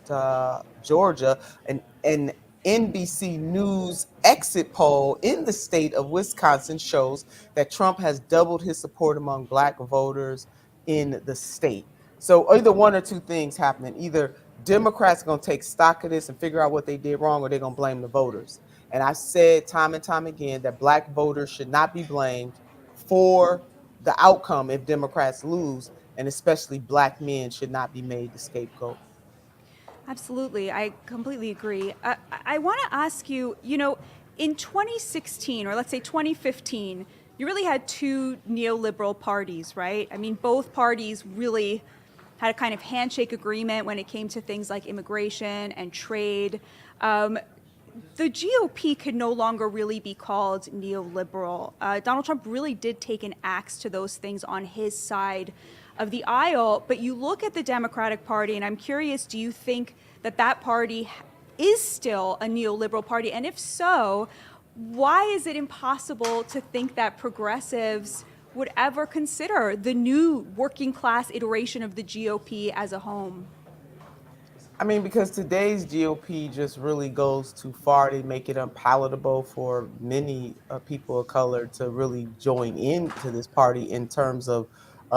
Georgia. An NBC News exit poll in the state of Wisconsin shows that Trump has doubled his support among black voters in the state. So either one or two things happening. Either Democrats are going to take stock of this and figure out what they did wrong, or they're going to blame the voters. And I said time and time again that black voters should not be blamed for the outcome if Democrats lose, and especially black men should not be made the scapegoat. Absolutely. I completely agree. I want to ask you, in 2016, or let's say 2015, you really had two neoliberal parties, right? I mean, both parties really had a kind of handshake agreement when it came to things like immigration and trade. the GOP could no longer really be called neoliberal. Donald Trump really did take an axe to those things on his side of the aisle. But you look at the Democratic Party, and I'm curious, do you think that that party is still a neoliberal party? And if so, why is it impossible to think that progressives would ever consider the new working class iteration of the GOP as a home? I mean, because today's GOP just really goes too far. They make it unpalatable for many people of color to really join into this party in terms of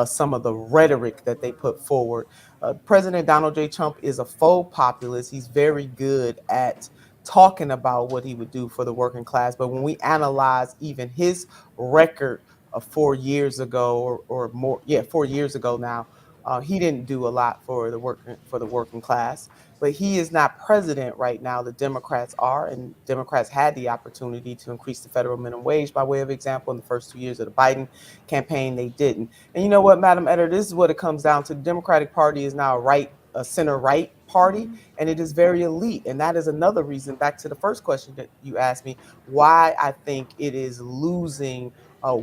some of the rhetoric that they put forward. President Donald J. Trump is a faux populist. He's very good at talking about what he would do for the working class. But when we analyze even his record of 4 years ago or more, 4 years ago now, he didn't do a lot for the working class. But he is not president right now. The Democrats are, and Democrats had the opportunity to increase the federal minimum wage by way of example in the first 2 years of the Biden campaign. They didn't. And you know what, Madam Editor, this is what it comes down to. The Democratic Party is now a center-right party, and it is very elite. And that is another reason, back to the first question that you asked me, why I think it is losing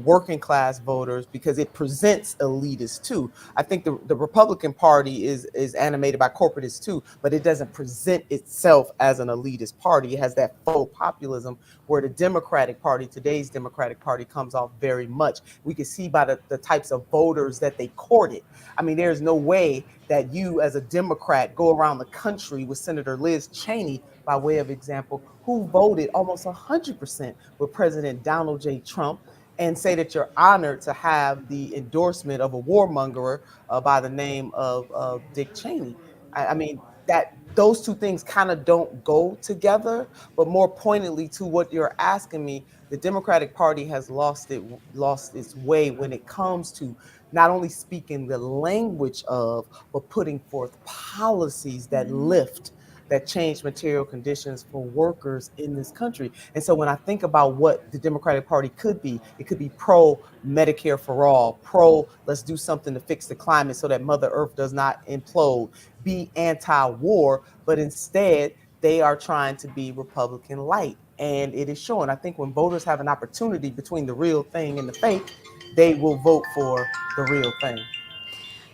working class voters, because it presents elitists too. I think the Republican Party is animated by corporatists too, but it doesn't present itself as an elitist party. It has that faux populism where the Democratic Party, today's Democratic Party, comes off very much. We can see by the types of voters that they courted. I mean, there's no way that you as a Democrat go around the country with Senator Liz Cheney, by way of example, who voted almost 100% with President Donald J. Trump, and say that you're honored to have the endorsement of a warmonger by the name of Dick Cheney. I mean, that those two things kind of don't go together. But more pointedly to what you're asking me, the Democratic Party has lost its way when it comes to not only speaking the language of, but putting forth policies that lift, that change material conditions for workers in this country. And so when I think about what the Democratic Party could be, it could be pro Medicare for all, pro let's do something to fix the climate so that Mother Earth does not implode, be anti-war, but instead they are trying to be Republican light. And it is showing. I think when voters have an opportunity between the real thing and the fake, they will vote for the real thing.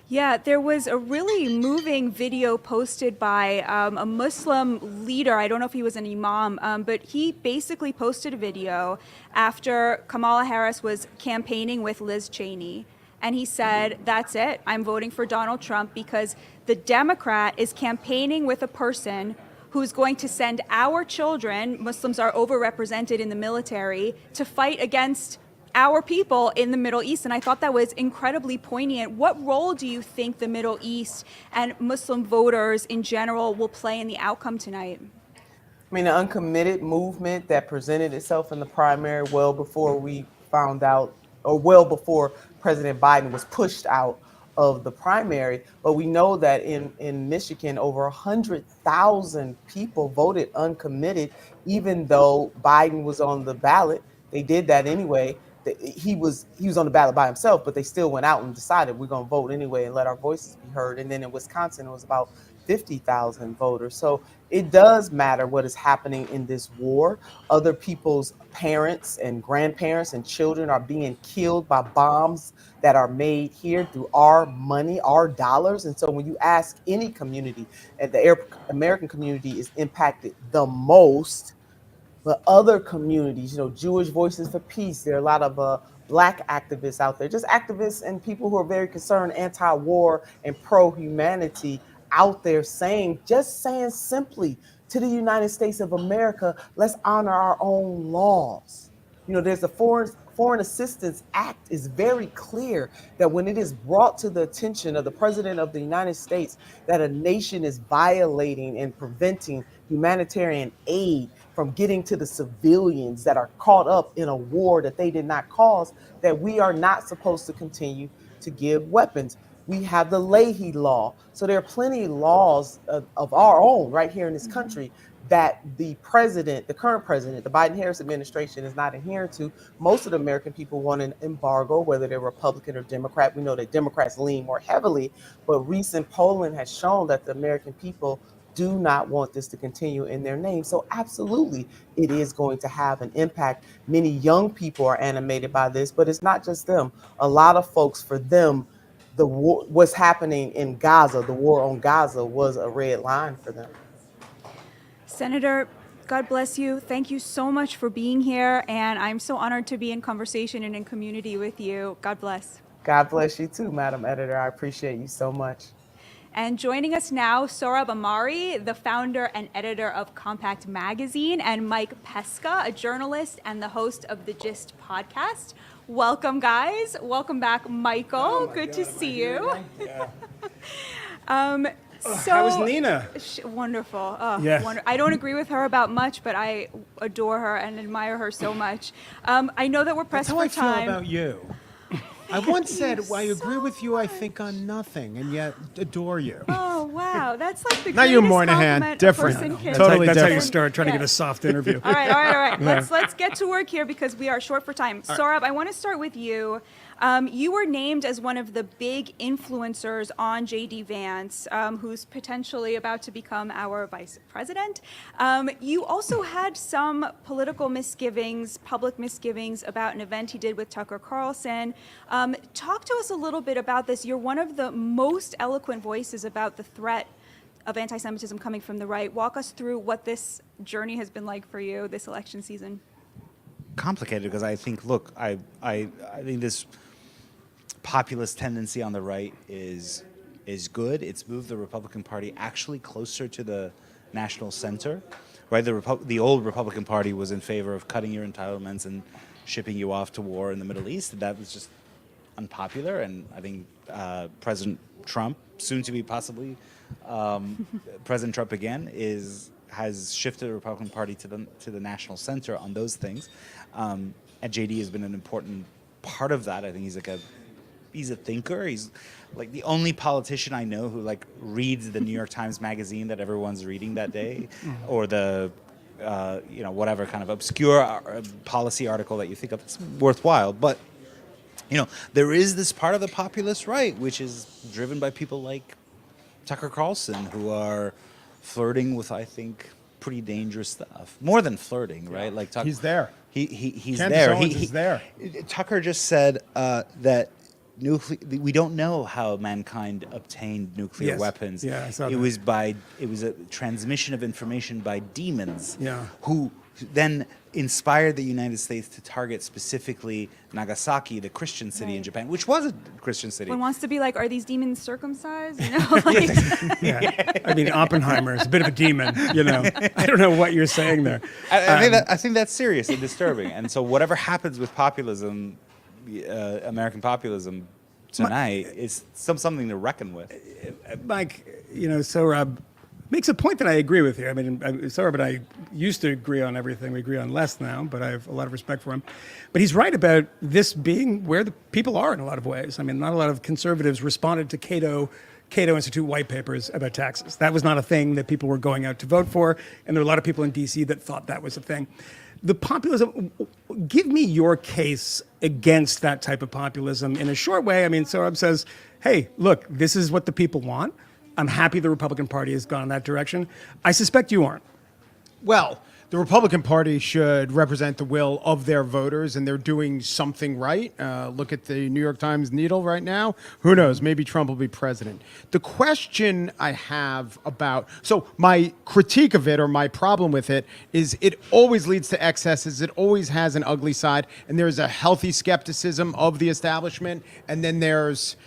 Yeah, there was a really moving video posted by a Muslim leader. I don't know if he was an imam, but he basically posted a video after Kamala Harris was campaigning with Liz Cheney. And he said, that's it, I'm voting for Donald Trump because the Democrat is campaigning with a person who's going to send our children, Muslims are overrepresented in the military, to fight against our people in the Middle East. And I thought that was incredibly poignant. What role do you think the Middle East and Muslim voters in general will play in the outcome tonight? I mean, the uncommitted movement that presented itself in the primary well before we found out, or well before President Biden was pushed out of the primary. But we know that in Michigan, over 100,000 people voted uncommitted, even though Biden was on the ballot. They did that anyway. He was on the ballot by himself, but they still went out and decided we're going to vote anyway and let our voices be heard. And then in Wisconsin, it was about 50,000 voters. So it does matter what is happening in this war. Other people's parents and grandparents and children are being killed by bombs that are made here through our money, our dollars. And so when you ask any community, and the American community is impacted the most, but other communities, Jewish Voices for Peace, there are a lot of Black activists out there, just activists and people who are very concerned, anti-war and pro-humanity out there saying simply to the United States of America, let's honor our own laws. There's a Foreign Assistance Act is very clear that when it is brought to the attention of the President of the United States that a nation is violating and preventing humanitarian aid from getting to the civilians that are caught up in a war that they did not cause, that we are not supposed to continue to give weapons. We have the Leahy Law. So there are plenty of laws of our own right here in this country that the current president, the Biden-Harris administration is not adhering to. Most of the American people want an embargo, whether they're Republican or Democrat. We know that Democrats lean more heavily, but recent polling has shown that the American people do not want this to continue in their name. So absolutely, it is going to have an impact. Many young people are animated by this, but it's not just them. A lot of folks, for them, the war, what's happening in Gaza, the war on Gaza, was a red line for them. Senator, God bless you. Thank you so much for being here, and I'm so honored to be in conversation and in community with you. God bless. God bless you too, Madam Editor. I appreciate you so much. And joining us now, Sohrab Ahmari, the founder and editor of Compact Magazine, and Mike Pesca, a journalist and the host of the Gist podcast. Welcome, guys. Welcome back, Michael. Oh Good God, to see you. Yeah. So how was Nina? Wonderful. Yeah. I don't agree with her about much, but I adore her and admire her so much. I know that we're pressed That's for how I time. feel about you. I once said, I agree with you, I think, on nothing, and yet adore you. Oh, wow. That's like the Not you, greatest Moynihan. compliment a Different. person can- Totally That's how you different. start trying to get a soft interview. All right. Yeah. Let's get to work here because we are short for time. Sohrab, I want to start with you. You were named as one of the big influencers on J.D. Vance, who's potentially about to become our vice president. You also had some political misgivings, public misgivings about an event he did with Tucker Carlson. Talk to us a little bit about this. You're one of the most eloquent voices about the threat of anti-Semitism coming from the right. Walk us through what this journey has been like for you this election season. Complicated because I think, look, I think this populist tendency on the right is good. It's moved the Republican Party actually closer to the national center, right? The old Republican Party was in favor of cutting your entitlements and shipping you off to war in the Middle East. And that was just unpopular. And I think President Trump, soon to be possibly President Trump again, has shifted the Republican Party to the national center on those things. And JD has been an important part of that. I think he's a thinker. He's like the only politician I know who like reads the New York Times magazine that everyone's reading that day, or the whatever kind of obscure policy article that you think of. It's worthwhile, but there is this part of the populist right which is driven by people like Tucker Carlson, who are flirting with, I think, pretty dangerous stuff. More than flirting, right? Like Tucker, He's there. He's Candace there. Owens is there. Tucker just said that we don't know how mankind obtained nuclear weapons. Yeah, I saw it that. was a transmission of information by demons. Yeah. Who then inspired the United States to target specifically Nagasaki, the Christian city in Japan, which was a Christian city. One wants to be like, are these demons circumcised? Like, Yeah. I mean, Oppenheimer is a bit of a demon, I don't know what you're saying there. I think that's serious and disturbing. And so whatever happens with populism, American populism tonight, is something to reckon with. Mike, Sohrab makes a point that I agree with here. I mean, Sohrab and I used to agree on everything. We agree on less now, but I have a lot of respect for him. But he's right about this being where the people are in a lot of ways. I mean, not a lot of conservatives responded to Cato Institute white papers about taxes. That was not a thing that people were going out to vote for, and there are a lot of people in D.C. that thought that was a thing. The populism, give me your case against that type of populism in a short way. I mean, Sohrab says, hey, look, this is what the people want. I'm happy the Republican Party has gone in that direction. I suspect you aren't. Well, the Republican Party should represent the will of their voters, and they're doing something right. Look at the New York Times needle right now. Who knows? Maybe Trump will be president. The question I have so my critique of it, or my problem with it, is it always leads to excesses. It always has an ugly side, and there's a healthy skepticism of the establishment, and then there's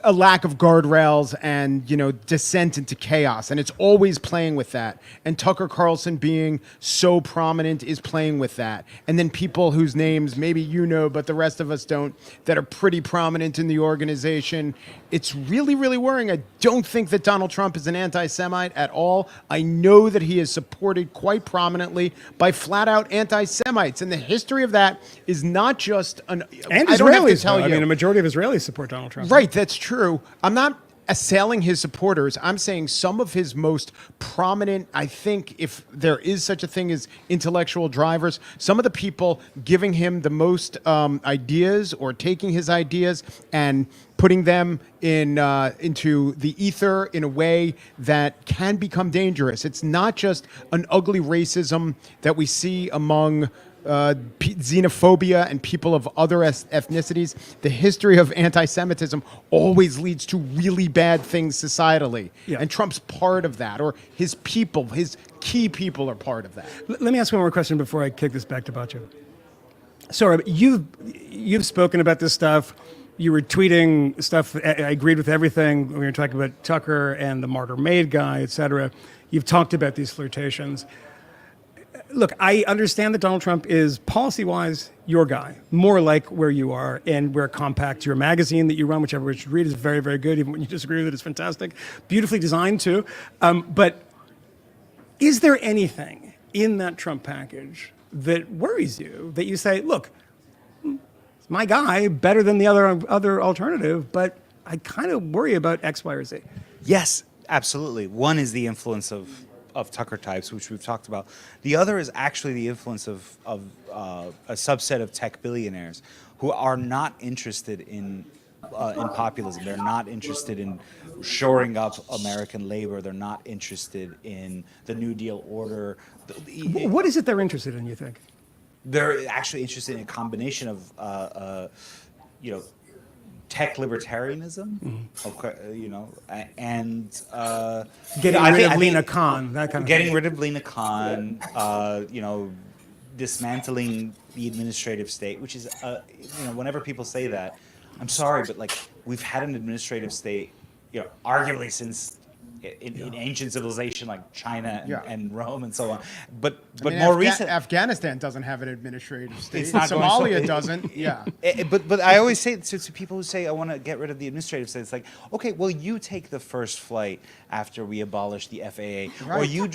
a lack of guardrails and, descent into chaos. And it's always playing with that. And Tucker Carlson being so prominent is playing with that. And then people whose names maybe but the rest of us don't, that are pretty prominent in the organization. It's really, really worrying. I don't think that Donald Trump is an anti-Semite at all. I know that he is supported quite prominently by flat-out anti-Semites. And the history of that is not just And I don't have to Israelis, tell you. I mean, a majority of Israelis support Donald Trump. Right, that's true. I'm not assailing his supporters. I'm saying some of his most prominent, I think, if there is such a thing as intellectual drivers, some of the people giving him the most ideas or taking his ideas and putting them into the ether in a way that can become dangerous. It's not just an ugly racism that we see among xenophobia and people of other ethnicities. The history of anti-Semitism always leads to really bad things societally. Yeah. And Trump's part of that, or his people, his key people are part of that. Let me ask one more question before I kick this back to Batya. So you've spoken about this stuff. You were tweeting stuff. I agreed with everything. We were talking about Tucker and the martyr maid guy, et cetera. You've talked about these flirtations. Look, I understand that Donald Trump is policy-wise your guy, more like where you are and where Compact, your magazine that you run, whichever you should read, is very, very good. Even when you disagree with it, it's fantastic. Beautifully designed, too. But is there anything in that Trump package that worries you, that you say, look, it's my guy, better than the other alternative, but I kind of worry about X, Y, or Z? Yes, absolutely. One is the influence of Tucker types, which we've talked about. The other is actually the influence of a subset of tech billionaires who are not interested in populism. They're not interested in shoring up American labor. They're not interested in the New Deal order. What is it they're interested in, you think? They're actually interested in a combination of, tech libertarianism, and getting rid of Lena Khan, that kind of getting thing. rid of Lena Khan, dismantling the administrative state, which is, whenever people say that, I'm sorry, but like we've had an administrative state, arguably since in ancient civilization like China and Rome and so on, but more recent, Afghanistan doesn't have an administrative state. It's not Somalia doesn't. Yeah. But I always say to people who say I want to get rid of the administrative state, it's like, okay, well, you take the first flight after we abolish the FAA, or you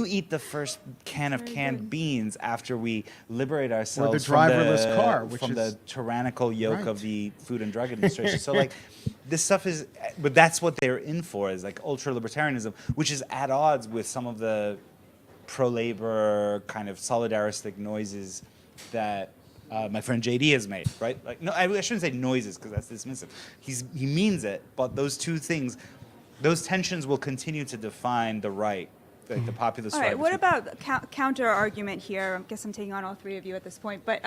eat the first can of canned beans after we liberate ourselves or the driverless car, from the tyrannical yoke of the Food and Drug Administration. So like, this stuff is, but that's what they're in for, is like ultra-libertarianism, which is at odds with some of the pro-labor kind of solidaristic noises that my friend JD has made, right? Like, no, I shouldn't say noises because that's dismissive. He means it, but those two things, those tensions will continue to define the right, like the populist all right. right, what about counter argument here? I guess I'm taking on all three of you at this point. But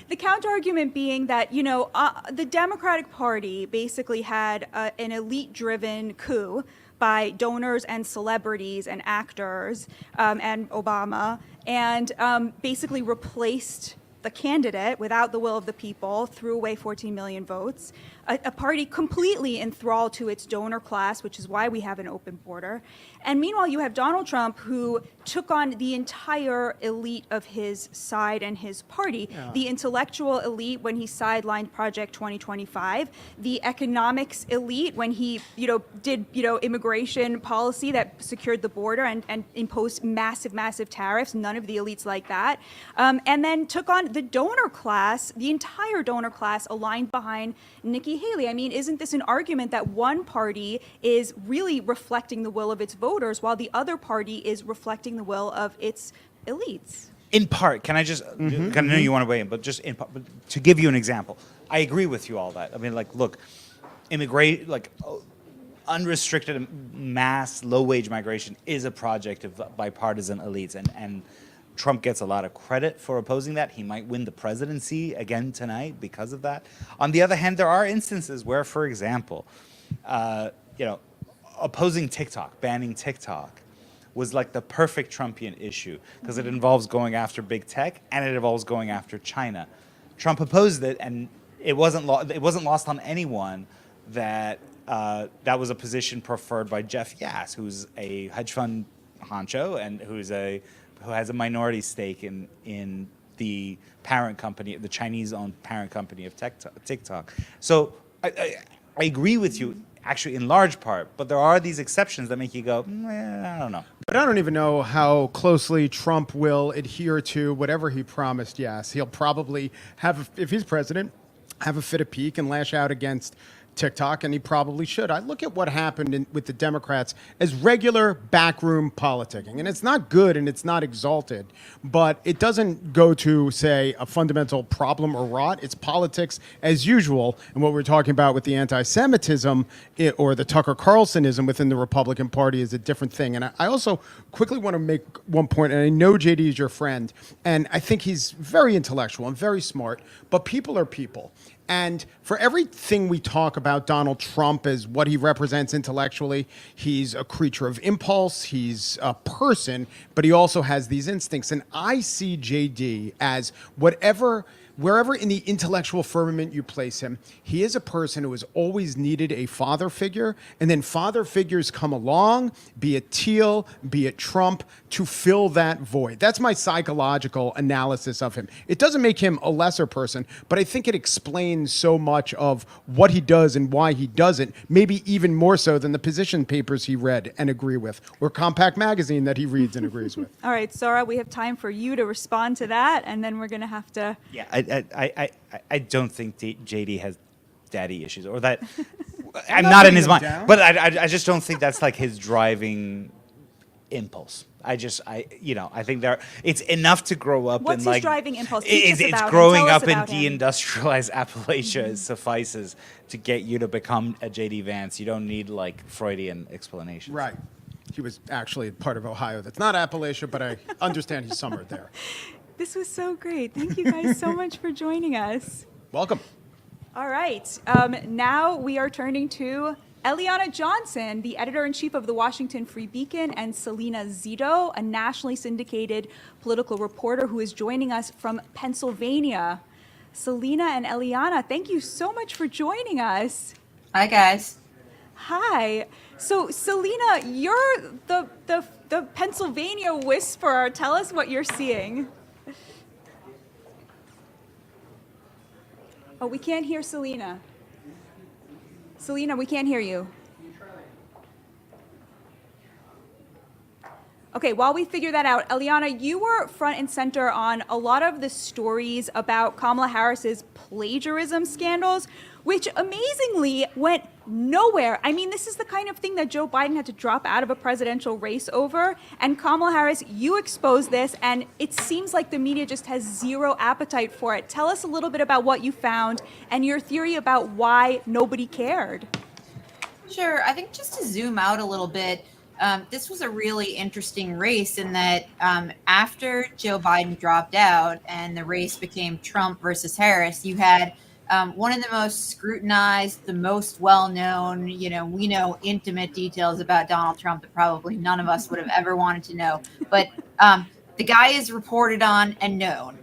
the counter argument being that, the Democratic Party basically had an elite-driven coup by donors and celebrities and actors and Obama, and basically replaced the candidate without the will of the people, threw away 14 million votes, a party completely enthralled to its donor class, which is why we have an open border. And meanwhile, you have Donald Trump, who took on the entire elite of his side and his party, the intellectual elite when he sidelined Project 2025, the economics elite when he, did, immigration policy that secured the border and imposed massive, massive tariffs. None of the elites like that. And then took on the donor class, the entire donor class aligned behind Nikki Haley. I mean, isn't this an argument that one party is really reflecting the will of its voters while the other party is reflecting the will of its elites? In part, can I just, I know you want to weigh in, but just in part, but to give you an example, I agree with you all that. I mean, like, look, unrestricted mass low-wage migration is a project of bipartisan elites, and Trump gets a lot of credit for opposing that. He might win the presidency again tonight because of that. On the other hand, there are instances where, for example, opposing TikTok, banning TikTok, was like the perfect Trumpian issue because it involves going after big tech and it involves going after China. Trump opposed it, and it wasn't lost on anyone that that was a position preferred by Jeff Yass, who's a hedge fund honcho and who has a minority stake in the parent company, the Chinese-owned parent company of TikTok. So I agree with you, actually, in large part, but there are these exceptions that make you go, I don't know. But I don't even know how closely Trump will adhere to whatever he promised. Yes, he'll probably have, if he's president, have a fit of pique and lash out against TikTok, and he probably should. I look at what happened with the Democrats as regular backroom politicking. And it's not good and it's not exalted, but it doesn't go to, say, a fundamental problem or rot. It's politics as usual. And what we're talking about with the anti-Semitism or the Tucker Carlsonism within the Republican Party is a different thing. And I also quickly want to make one point, and I know JD is your friend, and I think he's very intellectual and very smart, but people are people. And for everything we talk about Donald Trump as what he represents intellectually, he's a creature of impulse, he's a person, but he also has these instincts. And I see JD as wherever in the intellectual firmament you place him, he is a person who has always needed a father figure, and then father figures come along, be it Thiel, be it Trump, to fill that void. That's my psychological analysis of him. It doesn't make him a lesser person, but I think it explains so much of what he does and why he does it, maybe even more so than the position papers he read and agree with, or Compact Magazine that he reads and agrees with. All right, Sora, we have time for you to respond to that, and then we're going to have to... Yeah, I don't think JD has daddy issues, or that I'm not in his mind. But I just don't think that's like his driving impulse. I think it's enough to grow up. What's in, his driving impulse? It's growing up in deindustrialized Appalachia suffices to get you to become a JD Vance. You don't need like Freudian explanations. Right. He was actually part of Ohio. That's not Appalachia, but I understand he's somewhere there. This was so great. Thank you guys so much for joining us. Welcome. All right. Now we are turning to Eliana Johnson, the editor-in-chief of the Washington Free Beacon, and Selena Zito, a nationally syndicated political reporter who is joining us from Pennsylvania. Selena and Eliana, thank you so much for joining us. Hi, guys. Hi. So, Selena, you're the Pennsylvania whisperer. Tell us what you're seeing. Oh, we can't hear Selena. Selena, we can't hear you. Okay, while we figure that out, Eliana, you were front and center on a lot of the stories about Kamala Harris's plagiarism scandals, which amazingly went nowhere. I mean, this is the kind of thing that Joe Biden had to drop out of a presidential race over. And Kamala Harris, you exposed this, and it seems like the media just has zero appetite for it. Tell us a little bit about what you found and your theory about why nobody cared. Sure. I think just to zoom out a little bit, this was a really interesting race in that after Joe Biden dropped out and the race became Trump versus Harris, you had one of the most scrutinized, the most well-known, we know intimate details about Donald Trump that probably none of us would have ever wanted to know. But the guy is reported on and known,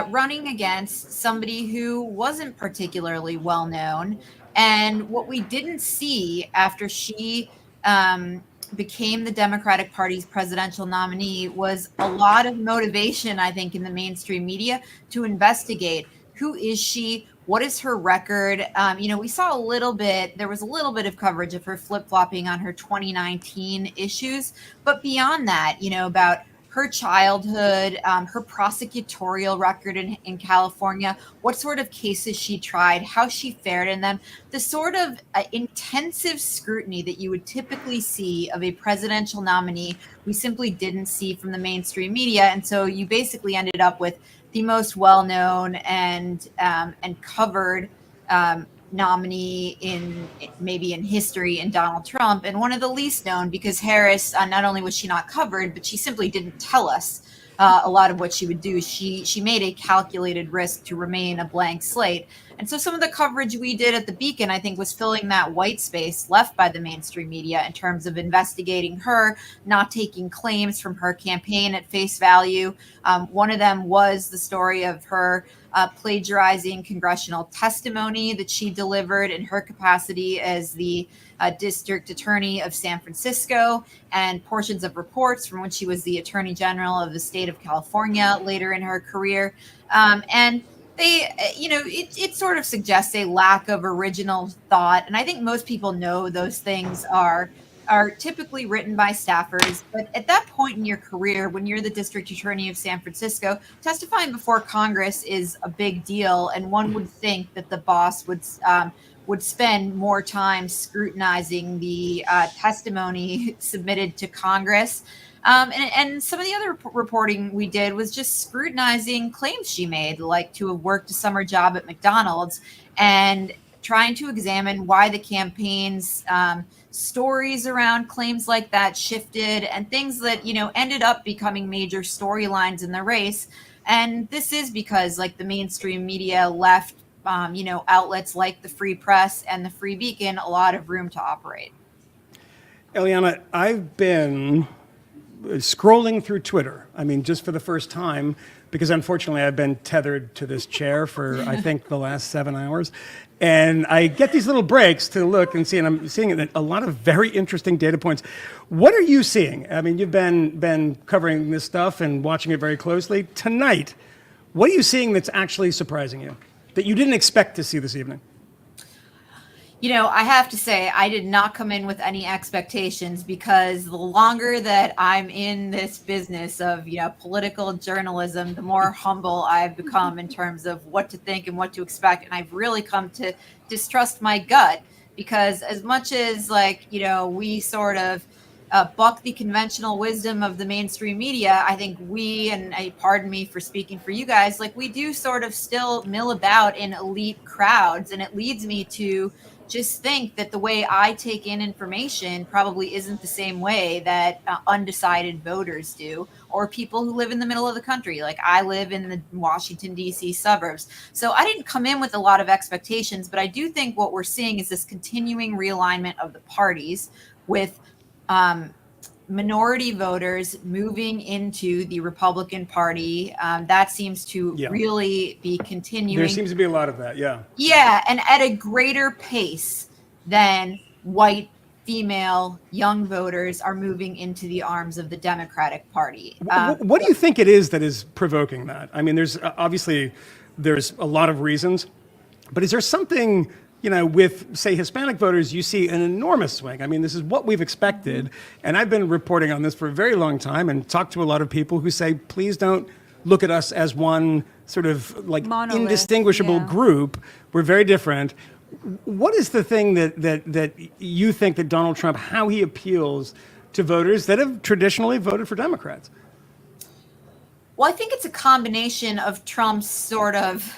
running against somebody who wasn't particularly well-known. And what we didn't see after she became the Democratic Party's presidential nominee was a lot of motivation, I think, in the mainstream media to investigate. Who is she? What is her record? We saw there was a little bit of coverage of her flip-flopping on her 2019 issues. But beyond that, about her childhood, her prosecutorial record in California, what sort of cases she tried, how she fared in them, the sort of intensive scrutiny that you would typically see of a presidential nominee, we simply didn't see from the mainstream media. And so you basically ended up with the most well-known and covered nominee in history in Donald Trump, and one of the least known because Harris, not only was she not covered, but she simply didn't tell us a lot of what she would do. She made a calculated risk to remain a blank slate. And so some of the coverage we did at the Beacon, I think, was filling that white space left by the mainstream media in terms of investigating her, not taking claims from her campaign at face value. One of them was the story of her plagiarizing congressional testimony that she delivered in her capacity as the district attorney of San Francisco, and portions of reports from when she was the attorney general of the state of California later in her career. And they, it sort of suggests a lack of original thought. And I think most people know those things are typically written by staffers. But at that point in your career, when you're the district attorney of San Francisco, testifying before Congress is a big deal. And one would think that the boss would would spend more time scrutinizing the testimony submitted to Congress. And some of the other reporting we did was just scrutinizing claims she made, like to have worked a summer job at McDonald's, and trying to examine why the campaign's stories around claims like that shifted, and things that, ended up becoming major storylines in the race. And this is because, like, the mainstream media left, outlets like the Free Press and the Free Beacon a lot of room to operate. Eliana, I've been scrolling through Twitter, just for the first time, because unfortunately I've been tethered to this chair for, I think, the last 7 hours. And I get these little breaks to look and see, and I'm seeing a lot of very interesting data points. What are you seeing? You've been covering this stuff and watching it very closely. Tonight, what are you seeing that's actually surprising you, that you didn't expect to see this evening? I have to say, I did not come in with any expectations, because the longer that I'm in this business of, political journalism, the more humble I've become in terms of what to think and what to expect. And I've really come to distrust my gut, because as much as, we sort of buck the conventional wisdom of the mainstream media, I think we, and pardon me for speaking for you guys, we do sort of still mill about in elite crowds. And it leads me to just think that the way I take in information probably isn't the same way that undecided voters do, or people who live in the middle of the country. Like, I live in the Washington, D.C. suburbs. So I didn't come in with a lot of expectations, but I do think what we're seeing is this continuing realignment of the parties, with minority voters moving into the Republican Party. That seems to really be continuing. There seems to be a lot of that, yeah. Yeah, and at a greater pace than white, female, young voters are moving into the arms of the Democratic Party. What do you think it is that is provoking that? There's obviously a lot of reasons, but is there something, with, say, Hispanic voters, you see an enormous swing. This is what we've expected. And I've been reporting on this for a very long time and talked to a lot of people who say, please don't look at us as one sort of monolith, indistinguishable group. We're very different. What is the thing that you think that Donald Trump, how he appeals to voters that have traditionally voted for Democrats? Well, I think it's a combination of Trump's sort of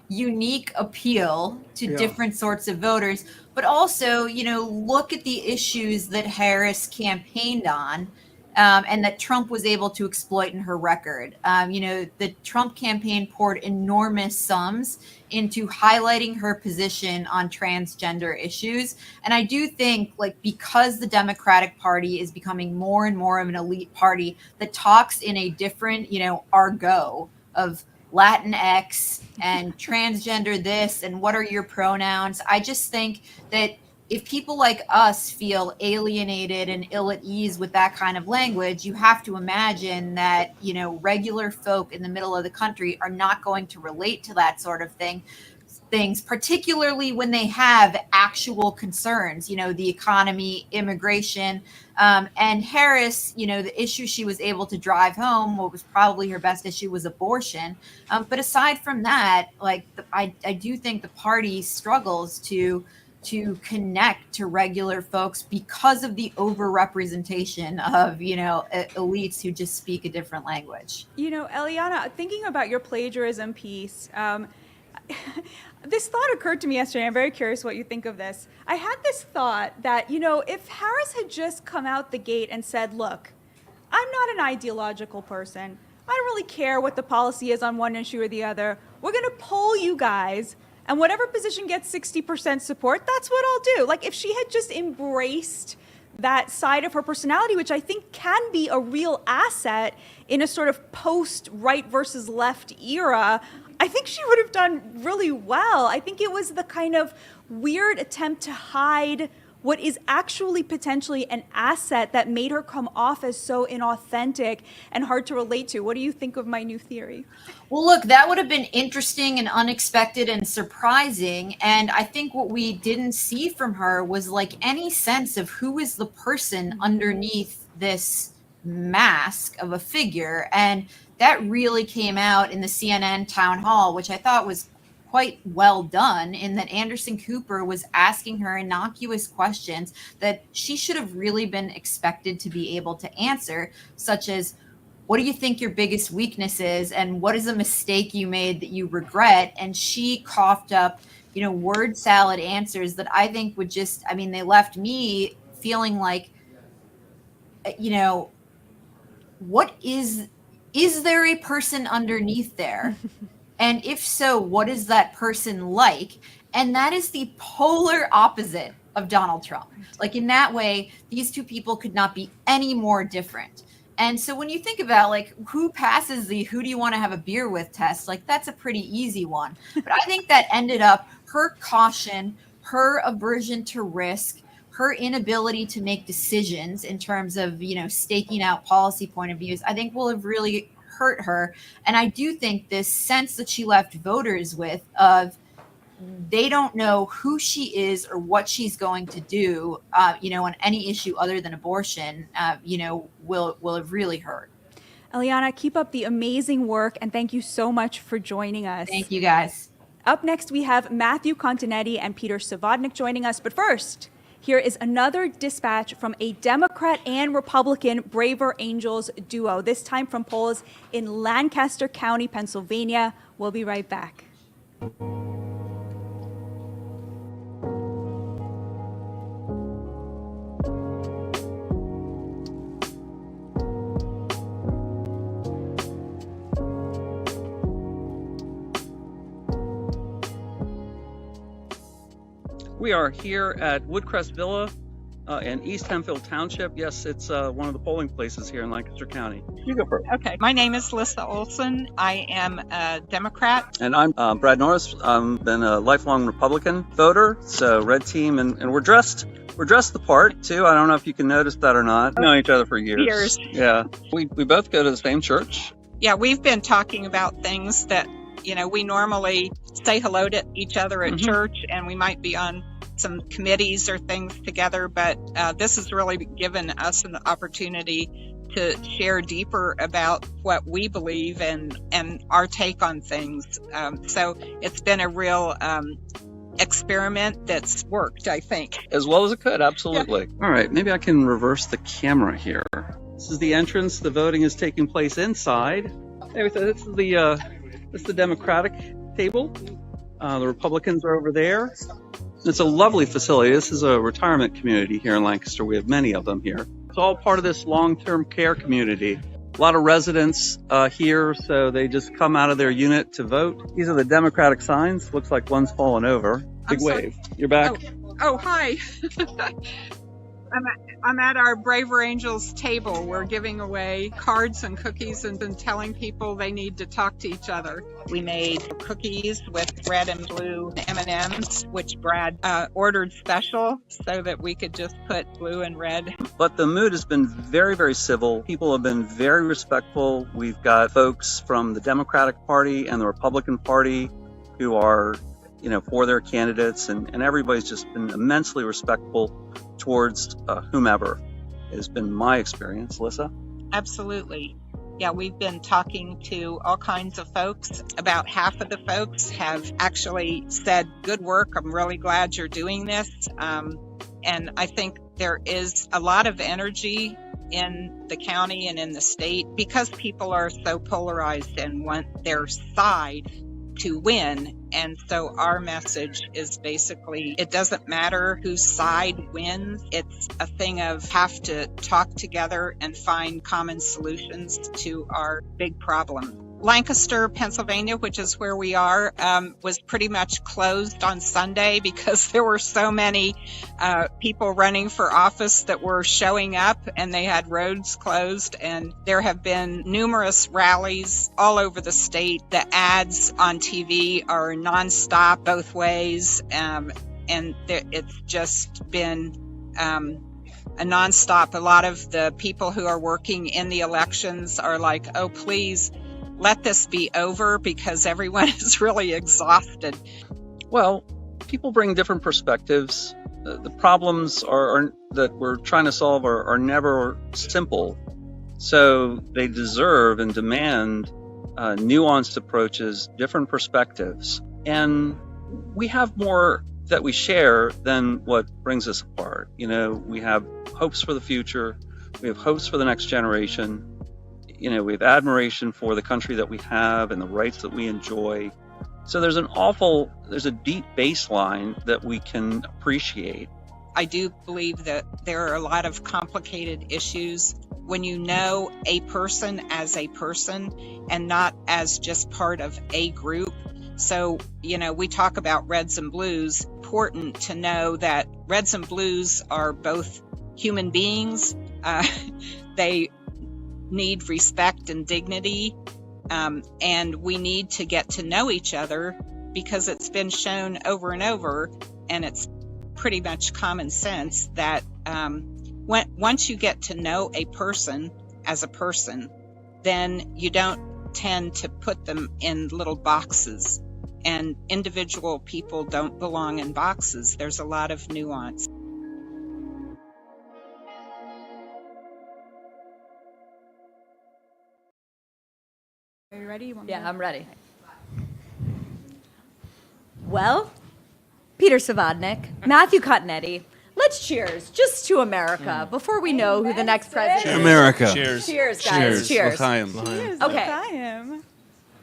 unique appeal to different sorts of voters, but also, look at the issues that Harris campaigned on, and that Trump was able to exploit in her record. The Trump campaign poured enormous sums into highlighting her position on transgender issues. And I do think, because the Democratic Party is becoming more and more of an elite party that talks in a different, argot of Latinx and transgender this, and what are your pronouns? I just think that if people like us feel alienated and ill at ease with that kind of language, you have to imagine that, regular folk in the middle of the country are not going to relate to that sort of things, particularly when they have actual concerns, the economy, immigration, and Harris, the issue she was able to drive home, what was probably her best issue, was abortion. But aside from that, I do think the party struggles to connect to regular folks because of the overrepresentation of, elites who just speak a different language. Eliana, thinking about your plagiarism piece, this thought occurred to me yesterday. I'm very curious what you think of this. I had this thought that, if Harris had just come out the gate and said, look, I'm not an ideological person. I don't really care what the policy is on one issue or the other. We're going to poll you guys, and whatever position gets 60% support, that's what I'll do. If she had just embraced that side of her personality, which I think can be a real asset in a sort of post-right versus left era, I think she would have done really well. I think it was the kind of weird attempt to hide what is actually potentially an asset that made her come off as so inauthentic and hard to relate to. What do you think of my new theory? Well, look, that would have been interesting and unexpected and surprising. And I think what we didn't see from her was any sense of who is the person underneath this mask of a figure. And that really came out in the CNN town hall, which I thought was quite well done in that Anderson Cooper was asking her innocuous questions that she should have really been expected to be able to answer, such as, what do you think your biggest weakness is? And what is a mistake you made that you regret? And she coughed up, word salad answers that I think would just, they left me feeling like, what is there a person underneath there? And if so, what is that person like? And that is the polar opposite of Donald Trump. Like, in that way, these two people could not be any more different. And so when you think about, like, who passes the who do you want to have a beer with test, like, that's a pretty easy one. But I think that ended up her caution, her aversion to risk, her inability to make decisions in terms of, staking out policy point of views, I think will have really hurt her. And I do think this sense that she left voters with of they don't know who she is or what she's going to do, on any issue other than abortion, will have really hurt. Eliana, keep up the amazing work, and thank you so much for joining us. Thank you, guys. Up next, we have Matthew Continetti and Peter Savodnik joining us. But first, here is another dispatch from a Democrat and Republican Braver Angels duo, this time from polls in Lancaster County, Pennsylvania. We'll be right back. We are here at Woodcrest Villa in East Hemphill Township. Yes, it's one of the polling places here in Lancaster County. You go first. Okay, my name is Lissa Olson. I am a Democrat. And I'm Brad Norris. I've been a lifelong Republican voter, so red team, and we're dressed the part too. I don't know if you can notice that or not. We've known each other for years. Yeah, we both go to the same church. Yeah, we've been talking about things that, we normally say hello to each other at church, and we might be on some committees or things together, but this has really given us an opportunity to share deeper about what we believe and our take on things. So it's been a real experiment that's worked, I think. As well as it could, absolutely. Yeah. All right, maybe I can reverse the camera here. This is the entrance. The voting is taking place inside. This is the Democratic table. The Republicans are over there. It's a lovely facility. This is a retirement community here in Lancaster. We have many of them here. It's all part of this long-term care community. A lot of residents here, so they just come out of their unit to vote. These are the Democratic signs. Looks like one's fallen over. Big wave. You're back. Oh, hi. I'm at our Braver Angels table. We're giving away cards and cookies and telling people they need to talk to each other. We made cookies with red and blue M&Ms, which Brad ordered special so that we could just put blue and red. But the mood has been very, very civil. People have been very respectful. We've got folks from the Democratic Party and the Republican Party who are, for their candidates, and everybody's just been immensely respectful towards whomever. It has been my experience. Lissa? Absolutely. Yeah, we've been talking to all kinds of folks. About half of the folks have actually said, good work, I'm really glad you're doing this. And I think there is a lot of energy in the county and in the state because people are so polarized and want their side to win. And so our message is basically, it doesn't matter whose side wins. It's a thing of have to talk together and find common solutions to our big problem. Lancaster, Pennsylvania, which is where we are, was pretty much closed on Sunday because there were so many people running for office that were showing up and they had roads closed. And there have been numerous rallies all over the state. The ads on TV are nonstop both ways. And it's just been a nonstop. A lot of the people who are working in the elections are like, oh, please, let this be over because everyone is really exhausted. Well, people bring different perspectives. The problems are that we're trying to solve are never simple. So they deserve and demand nuanced approaches, different perspectives. And we have more that we share than what brings us apart. You know, we have hopes for the future. We have hopes for the next generation. You know, we have admiration for the country that we have and the rights that we enjoy. So there's a deep baseline that we can appreciate. I do believe that there are a lot of complicated issues when you know a person as a person and not as just part of a group. So, you know, we talk about reds and blues. Important to know that reds and blues are both human beings. They need respect and dignity. And we need to get to know each other because it's been shown over and over, and it's pretty much common sense that once you get to know a person as a person, then you don't tend to put them in little boxes. And individual people don't belong in boxes. There's a lot of nuance. Are you ready? Yeah, I'm ready. Well, Peter Savadnik, Matthew Continetti, let's cheers just to America before we know who the next president is. America. Cheers. Cheers, guys. Cheers. L'chaim. Okay.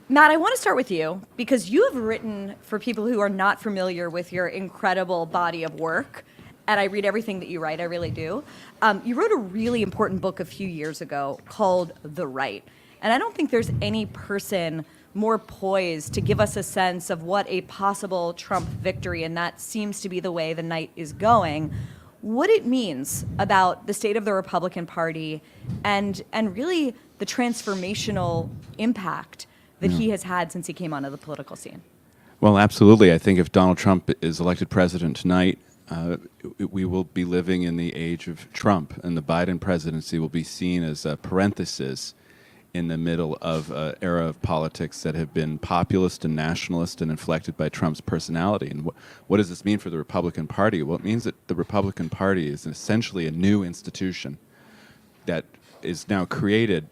Matt, I want to start with you because you have written, for people who are not familiar with your incredible body of work, and I read everything that you write, I really do. You wrote a really important book a few years ago called The Right. And I don't think there's any person more poised to give us a sense of what a possible Trump victory, and that seems to be the way the night is going, what it means about the state of the Republican Party and really the transformational impact that he has had since he came onto the political scene. Well, absolutely. I think if Donald Trump is elected president tonight, we will be living in the age of Trump, and the Biden presidency will be seen as a parenthesis in the middle of an era of politics that have been populist and nationalist and inflected by Trump's personality. And what does this mean for the Republican Party? Well, it means that the Republican Party is essentially a new institution that is now created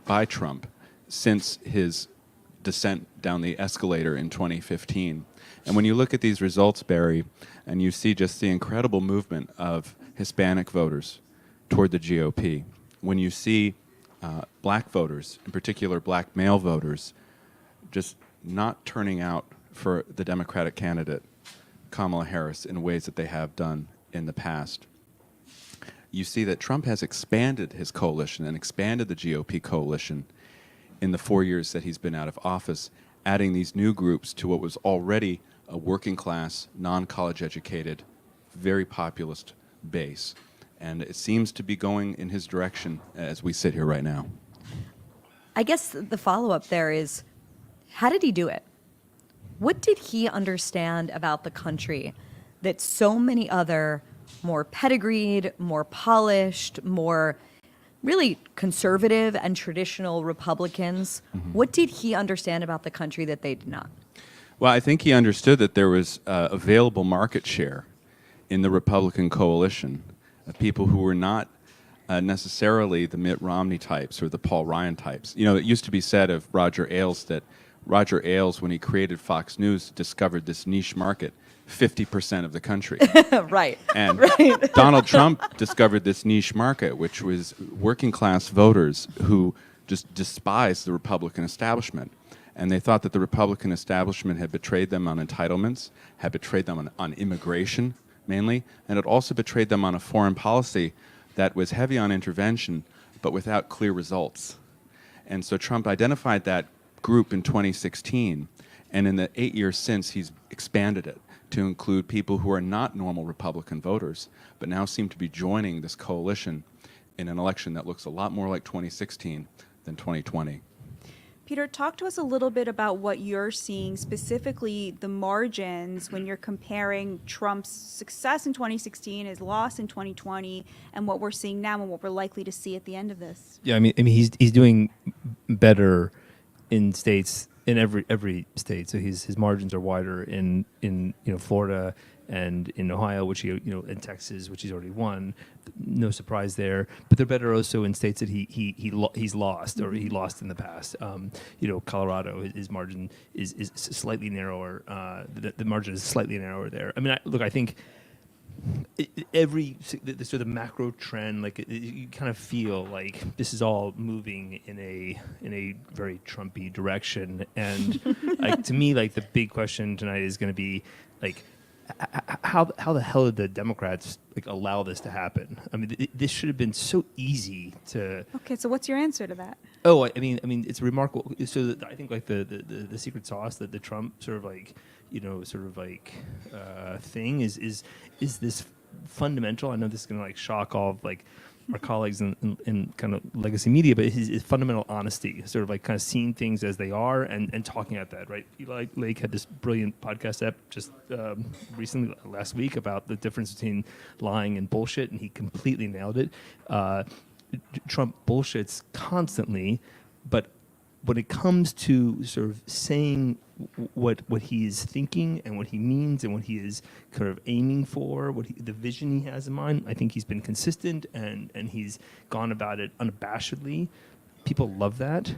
by Trump since his descent down the escalator in 2015. And when you look at these results, Bari, and you see just the incredible movement of Hispanic voters toward the GOP, when you see black voters, in particular black male voters, just not turning out for the Democratic candidate, Kamala Harris, in ways that they have done in the past, you see that Trump has expanded his coalition and expanded the GOP coalition in the 4 years that he's been out of office, adding these new groups to what was already a working class, non-college educated, very populist base. And it seems to be going in his direction as we sit here right now. I guess the follow-up there is, how did he do it? What did he understand about the country that so many other more pedigreed, more polished, more really conservative and traditional Republicans, what did he understand about the country that they did not? Well, I think he understood that there was available market share in the Republican coalition of people who were not necessarily the Mitt Romney types or the Paul Ryan types. You know, it used to be said of Roger Ailes that Roger Ailes, when he created Fox News, discovered this niche market, 50% of the country. Right. And right. Donald Trump discovered this niche market, which was working class voters who just despised the Republican establishment. And they thought that the Republican establishment had betrayed them on entitlements, had betrayed them on immigration, mainly, and it also betrayed them on a foreign policy that was heavy on intervention, but without clear results. And so Trump identified that group in 2016, and in the 8 years since, he's expanded it to include people who are not normal Republican voters, but now seem to be joining this coalition in an election that looks a lot more like 2016 than 2020. Peter, talk to us a little bit about what you're seeing, specifically the margins when you're comparing Trump's success in 2016, his loss in 2020, and what we're seeing now and what we're likely to see at the end of this. Yeah, I mean, he's doing better in states, in every state. So his margins are wider in Florida and in Ohio, which in Texas, which he's already won. No surprise there. But they're better also in states that he's lost or he lost in the past. Colorado, his margin is slightly narrower. The margin is slightly narrower there. I mean, I think. The sort of macro trend, you kind of feel like this is all moving in a very Trumpy direction, and to me, the big question tonight is going to be how the hell did the Democrats allow this to happen? I mean, this should have been so easy to. Okay, so what's your answer to that? Oh, I mean, it's remarkable. So I think the secret sauce that the Trump thing is this fundamental. I know this is going to shock all of our colleagues in kind of legacy media, but his fundamental honesty, sort of kind of seeing things as they are and talking at that, right? Eli Lake had this brilliant podcast ep just recently, last week, about the difference between lying and bullshit, and he completely nailed it. Trump bullshits constantly, but when it comes to sort of saying what he is thinking and what he means and what he is kind of aiming for, the vision he has in mind, I think he's been consistent and he's gone about it unabashedly. People love that.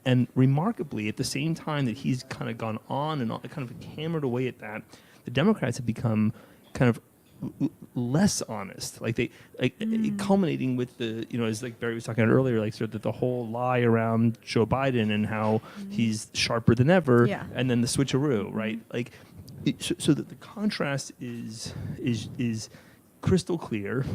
And remarkably, at the same time that he's kind of gone on and on, kind of hammered away at that, the Democrats have become kind of less honest, culminating with the, as Barry was talking about earlier, sort of the whole lie around Joe Biden and how he's sharper than ever, and then the switcheroo, right? So that the contrast is crystal clear,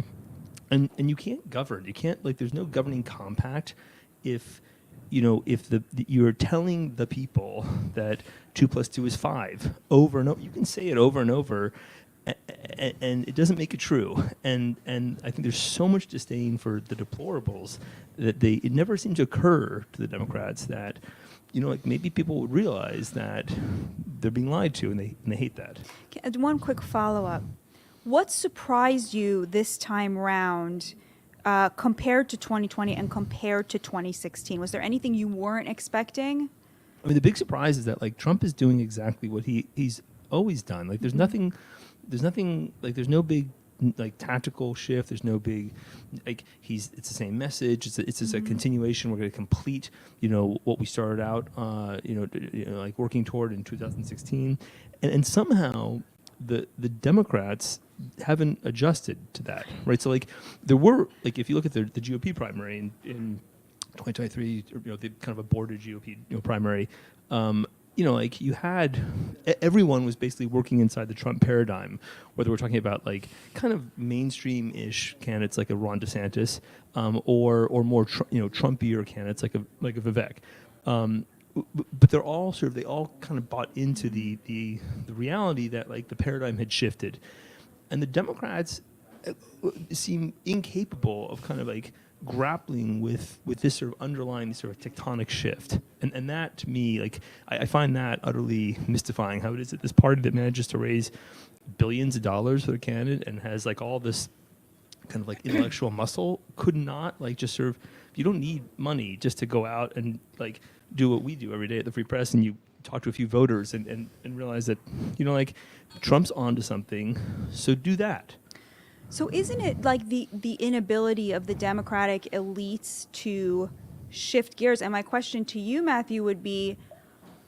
and you can't govern. You can't there's no governing compact if you're telling the people that 2 + 2 is 5 over and over. You can say it over and over. And it doesn't make it true, and I think there's so much disdain for the deplorables that it never seems to occur to the Democrats that maybe people would realize that they're being lied to, and they hate that. One quick follow-up: what surprised you this time round, compared to 2020 and compared to 2016? Was there anything you weren't expecting? I mean, the big surprise is that Trump is doing exactly what he's always done. There's nothing. There's no big tactical shift. There's no big it's the same message. It's just a continuation. We're going to complete what we started out working toward in 2016, and somehow the Democrats haven't adjusted to that, right? So there were if you look at the GOP primary in 2023, the kind of aborted GOP primary. You had everyone was basically working inside the Trump paradigm, whether we're talking about kind of mainstream-ish candidates like a Ron DeSantis, or more Trumpier candidates like a Vivek. But they're all they all kind of bought into the reality that the paradigm had shifted, and the Democrats seem incapable of kind of grappling with this sort of underlying sort of tectonic shift, and that to me I find that utterly mystifying. How it is that this party that manages to raise billions of dollars for the candidate and has all this kind of intellectual muscle could not just sort of, you don't need money just to go out and do what we do every day at the Free Press, and you talk to a few voters and realize that Trump's onto something, so do that. So isn't it the inability of the Democratic elites to shift gears? And my question to you, Matthew, would be,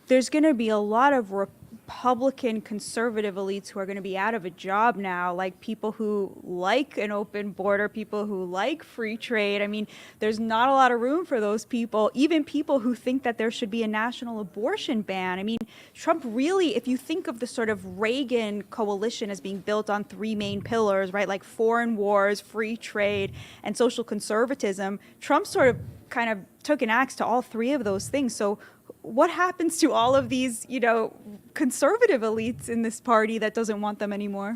there's going to be a lot of Republican conservative elites who are going to be out of a job now, people who like an open border, people who like free trade. I mean, there's not a lot of room for those people, even people who think that there should be a national abortion ban. I mean, Trump really, if you think of the sort of Reagan coalition as being built on 3 main pillars, right, foreign wars, free trade, and social conservatism, Trump sort of kind of took an axe to all 3 of those things. So what happens to all of these, conservative elites in this party that doesn't want them anymore?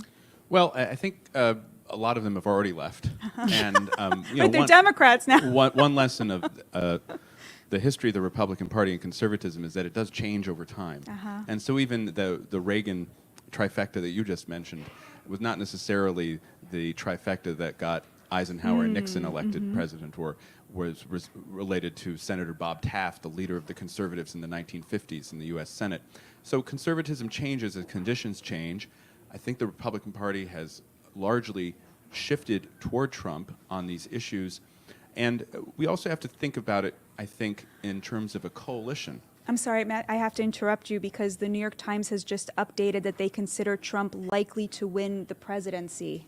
Well, I think a lot of them have already left, and but they're Democrats now. one lesson of the history of the Republican Party and conservatism is that it does change over time, and so even the Reagan trifecta that you just mentioned was not necessarily the trifecta that got Eisenhower and Nixon elected president, or was related to Senator Bob Taft, the leader of the conservatives in the 1950s in the U.S. Senate. So conservatism changes as conditions change. I think the Republican Party has largely shifted toward Trump on these issues. And we also have to think about it, I think, in terms of a coalition. I'm sorry, Matt, I have to interrupt you because the New York Times has just updated that they consider Trump likely to win the presidency.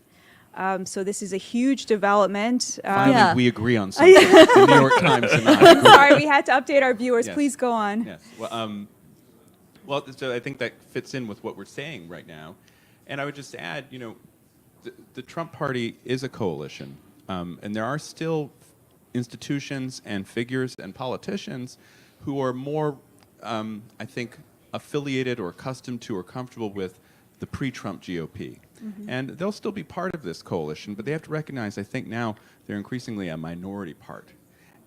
So this is a huge development. Finally, we agree on something. The New York Times and I. Sorry, we had to update our viewers. Yes. Please go on. Yes. Well, so I think that fits in with what we're saying right now. And I would just add, the Trump party is a coalition. And there are still institutions and figures and politicians who are more, I think, affiliated or accustomed to or comfortable with the pre-Trump GOP. Mm-hmm. And they'll still be part of this coalition, but they have to recognize, I think now, they're increasingly a minority part.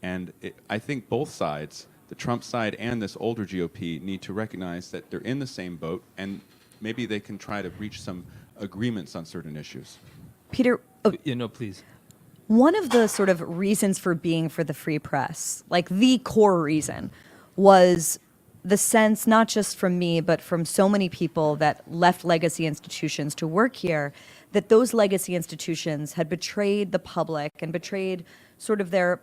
And I think both sides, the Trump side and this older GOP, need to recognize that they're in the same boat, and maybe they can try to reach some agreements on certain issues. Peter, please. One of the sort of reasons for being for the free press, like the core reason, was the sense, not just from me, but from so many people that left legacy institutions to work here, that those legacy institutions had betrayed the public and betrayed sort of their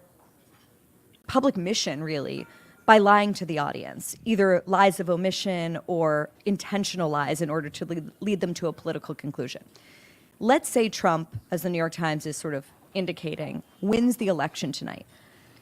public mission, really, by lying to the audience, either lies of omission or intentional lies in order to lead them to a political conclusion. Let's say Trump, as the New York Times is sort of indicating, wins the election tonight.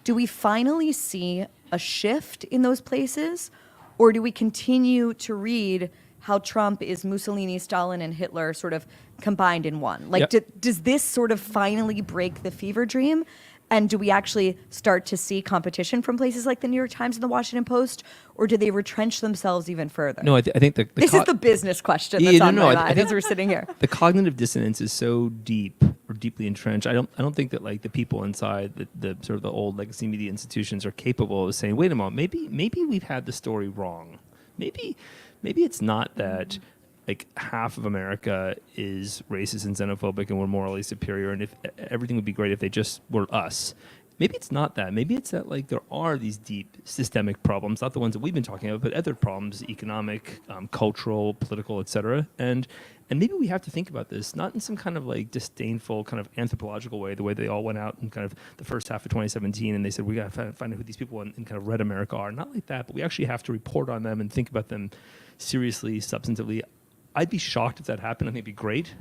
Do we finally see a shift in those places, or do we continue to read how Trump is Mussolini, Stalin, and Hitler sort of combined in one? Like, does this sort of finally break the fever dream? And do we actually start to see competition from places like the New York Times and the Washington Post, or do they retrench themselves even further? No, I think this is the business question that's on my mind as we're sitting here. The cognitive dissonance is so deep or deeply entrenched. I don't think that like the people inside the sort of the old legacy media institutions are capable of saying, wait a moment, maybe we've had the story wrong. Maybe it's not that like half of America is racist and xenophobic and we're morally superior, and if everything would be great if they just were us. Maybe it's not that. Maybe it's that like there are these deep systemic problems, not the ones that we've been talking about, but other problems, economic, cultural, political, etc. And maybe we have to think about this not in some kind of like disdainful kind of anthropological way, the way they all went out in kind of the first half of 2017 and they said we got to find out who these people in kind of red America are. Not like that, but we actually have to report on them and think about them seriously, substantively. I'd be shocked if that happened. I think it'd be great,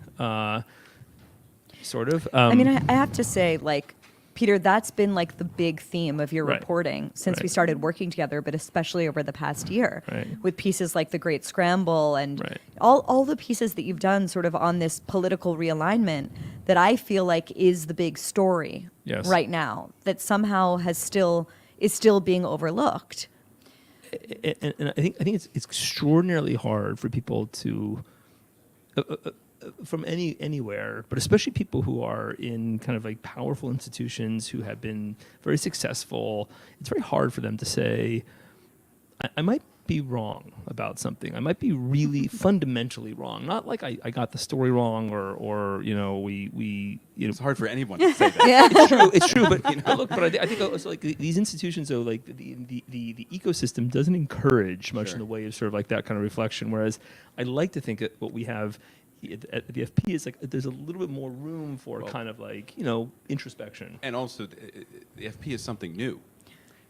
sort of. I mean, I have to say, like, Peter, that's been like the big theme of your reporting since we started working together, but especially over the past year with pieces like The Great Scramble and all the pieces that you've done sort of on this political realignment that I feel like is the big story right now that somehow is still being overlooked. And I think it's extraordinarily hard for people to from anywhere, but especially people who are in kind of like powerful institutions who have been very successful. It's very hard for them to say, I might be wrong about something. I might be really fundamentally wrong. Not like I got the story wrong or we it's hard for anyone to say that. It's true, but look, but I think also like these institutions though, like the ecosystem doesn't encourage much in the way of sort of like that kind of reflection. Whereas I like to think that what we have at the FP is like there's a little bit more room for kind of like introspection. And also the FP is something new,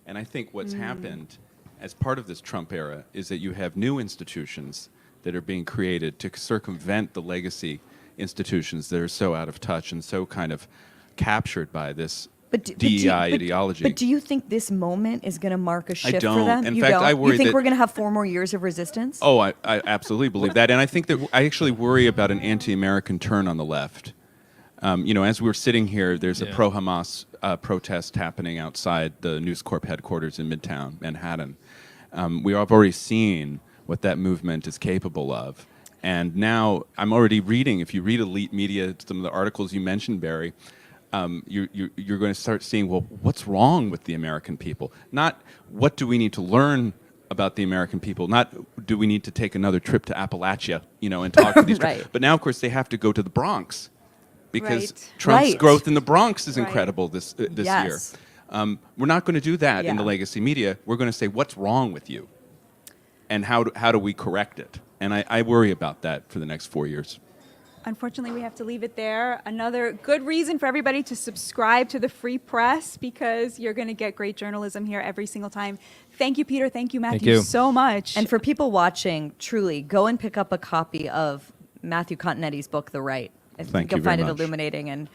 and I think what's happened as part of this Trump era is that you have new institutions that are being created to circumvent the legacy institutions that are so out of touch and so kind of captured by this DEI ideology. But do you think this moment is going to mark a shift I don't. for them? In fact, I worry you think that we're going to have 4 more years of resistance? Oh, I absolutely believe that. And I think that I actually worry about an anti-American turn on the left. As we're sitting here, there's a pro-Hamas protest happening outside the News Corp headquarters in Midtown Manhattan. We have already seen what that movement is capable of. And now I'm already reading, if you read elite media, some of the articles you mentioned, Barry, you're going to start seeing, well, what's wrong with the American people? Not what do we need to learn about the American people? Not do we need to take another trip to Appalachia, and talk to these people. But now, of course, they have to go to the Bronx because Trump's growth in the Bronx is incredible this year. We're not going to do that in the legacy media. We're going to say, what's wrong with you? And how do we correct it? And I worry about that for the next 4 years. Unfortunately, we have to leave it there. Another good reason for everybody to subscribe to the Free Press, because you're going to get great journalism here every single time. Thank you, Peter. Thank you, Matthew, so much. And for people watching, truly, go and pick up a copy of Matthew Continetti's book, The Right. I think you'll find it illuminating. And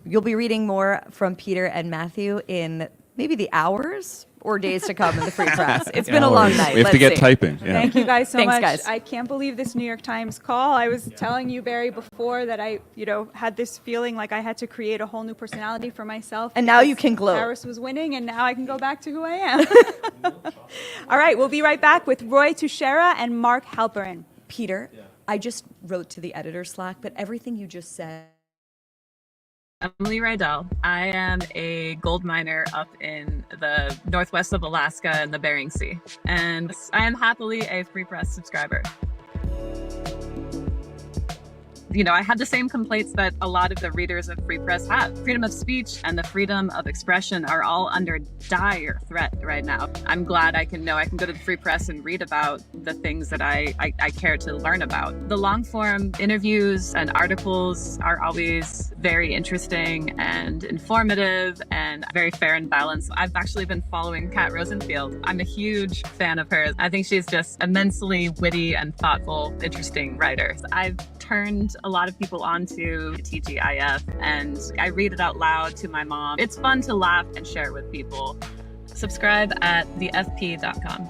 you'll be reading more from Peter and Matthew in maybe the hours or days to come in the Free Press. It's been a long night. We have to get typing. Yeah. Thank you guys so Thanks, much. guys. I can't believe this New York Times call. I was telling you, Barry, before that I, had this feeling like I had to create a whole new personality for myself. And now you can gloat. Paris was winning, and now I can go back to who I am. All right, we'll be right back with Roy Teixeira and Mark Halperin. Peter, I just wrote to the editor Slack, but everything you just said. Emily Rydell. I am a gold miner up in the northwest of Alaska and the Bering Sea, and I am happily a Free Press subscriber. I had the same complaints that a lot of the readers of Free Press have. Freedom of speech and the freedom of expression are all under dire threat right now. I'm glad I can go to the Free Press and read about the things that I care to learn about. The long form interviews and articles are always very interesting and informative and very fair and balanced. I've actually been following Kat Rosenfield. I'm a huge fan of hers. I think she's just immensely witty and thoughtful, interesting writer. I've turned a lot of people onto TGIF, and I read it out loud to my mom. It's fun to laugh and share with people. Subscribe at thefp.com.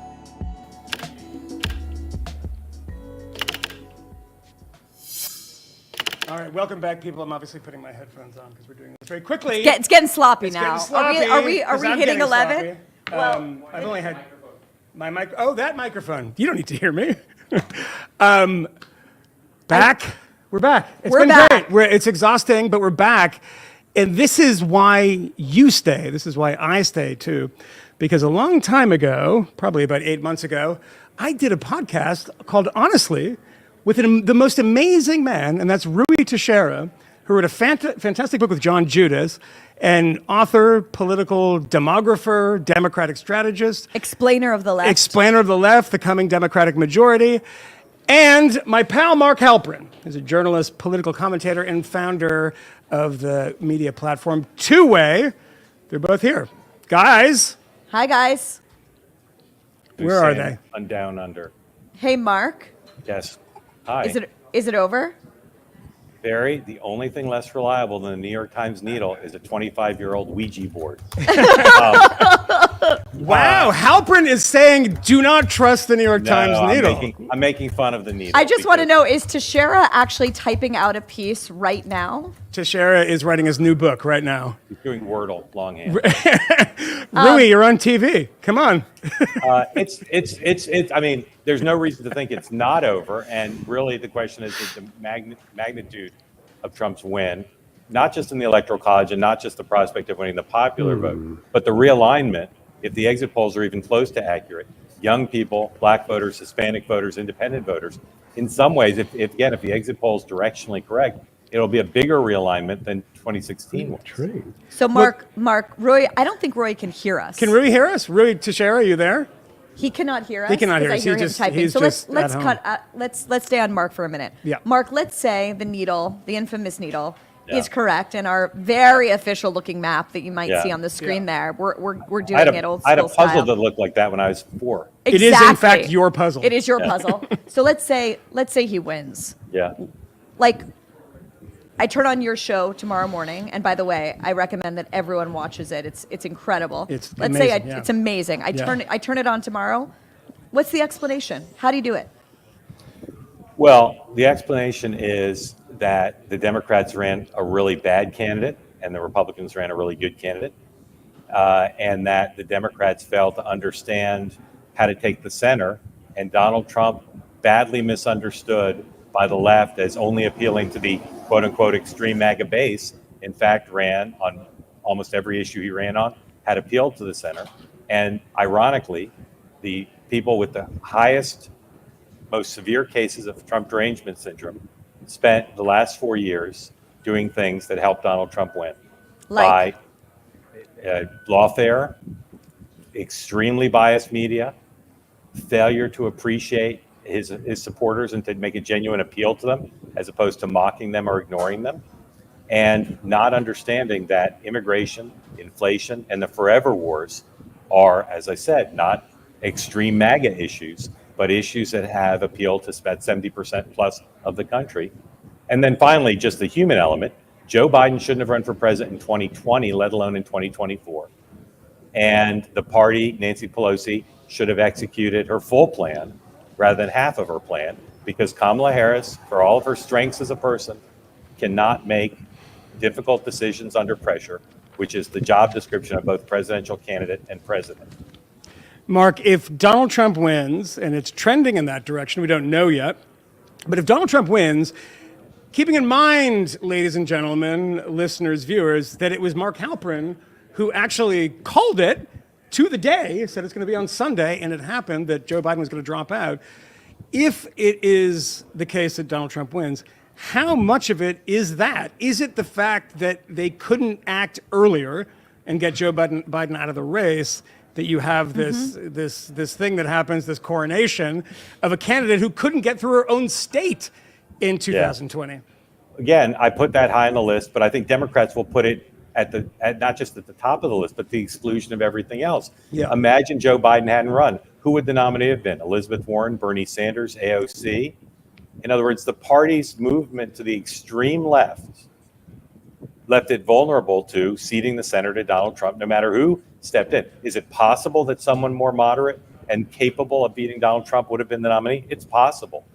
All right, welcome back, people. I'm obviously putting my headphones on because we're doing this very quickly. It's getting sloppy It's now. getting sloppy, Are we 'cause I'm hitting getting 11? sloppy. I've only had my mic. Oh, that microphone. You don't need to hear me. Back. We're back. It's been back. great. It's exhausting, but we're back. And this is why you stay. This is why I stay, too. Because a long time ago, probably about 8 months ago, I did a podcast called Honestly with the most amazing man, and that's Rui Teixeira, who wrote a fantastic book with John Judas, an author, political demographer, democratic strategist. Explainer of the left. Explainer of the left, the coming Democratic majority. And my pal Mark Halperin is a journalist, political commentator, and founder of the media platform Two Way. They're both here. Guys. Hi, guys. Where are they? I'm down under. Hey, Mark. Yes. Hi. Is it over? Barry, the only thing less reliable than the New York Times needle is a 25-year-old Ouija board. Wow, Halperin is saying do not trust the New York Times needle. I'm making fun of the needle. I just want to know, is Teixeira actually typing out a piece right now? Teixeira is writing his new book right now. He's doing Wordle longhand. Rui, you're on TV. Come on. I mean, there's no reason to think it's not over. And really, the question is the magnitude of Trump's win, not just in the Electoral College and not just the prospect of winning the popular vote, but the realignment, if the exit polls are even close to accurate, young people, black voters, Hispanic voters, independent voters. In some ways, if the exit poll is directionally correct, it'll be a bigger realignment than 2016 was. True. So, Mark, Roy, I don't think Roy can hear us. Can Rui hear us? Rui Teixeira, are you there? He cannot hear us. He cannot hear us. I hear him typing. So let's at home. cut. Let's stay on Mark for a minute. Yeah. Mark, let's say the needle, the infamous needle, is correct, and our very official-looking map that you might see on the screen there. We're doing it old school I had a puzzle style. that looked like that when I was 4. It is, in fact, your puzzle. It is your puzzle. So let's say he wins. Yeah. Like, I turn on your show tomorrow morning, and by the way, I recommend that everyone watches it. It's incredible. It's let's amazing, say it's amazing. I turn it on tomorrow. What's the explanation? How do you do it? Well, the explanation is that the Democrats ran a really bad candidate and the Republicans ran a really good candidate, and that the Democrats failed to understand how to take the center, and Donald Trump, badly misunderstood by the left as only appealing to the quote-unquote extreme MAGA base, in fact ran on almost every issue he ran on, had appealed to the center. And ironically, the people with the highest, most severe cases of Trump derangement syndrome spent the last 4 years doing things that helped Donald Trump win. Like? By lawfare, extremely biased media, failure to appreciate his supporters and to make a genuine appeal to them, as opposed to mocking them or ignoring them, and not understanding that immigration, inflation, and the forever wars are, as I said, not extreme MAGA issues, but issues that have appeal to about 70% plus of the country. And then finally, just the human element. Joe Biden shouldn't have run for president in 2020, let alone in 2024. And the party, Nancy Pelosi, should have executed her full plan rather than half of her plan, because Kamala Harris, for all of her strengths as a person, cannot make difficult decisions under pressure, which is the job description of both presidential candidate and president. Mark, if Donald Trump wins, and it's trending in that direction, we don't know yet, but if Donald Trump wins, keeping in mind, ladies and gentlemen, listeners, viewers, that it was Mark Halperin who actually called it to the day, said it's going to be on Sunday, and it happened that Joe Biden was going to drop out. If it is the case that Donald Trump wins, how much of it is that? Is it the fact that they couldn't act earlier and get Joe Biden out of the race, that you have this thing that happens, this coronation of a candidate who couldn't get through her own state in 2020? Again, I put that high on the list, but I think Democrats will put it at not just at the top of the list, but the exclusion of everything else. Yeah. Imagine Joe Biden hadn't run. Who would the nominee have been? Elizabeth Warren, Bernie Sanders, AOC? In other words, the party's movement to the extreme left left it vulnerable to ceding the Senate to Donald Trump, no matter who stepped in. Is it possible that someone more moderate and capable of beating Donald Trump would have been the nominee? It's possible.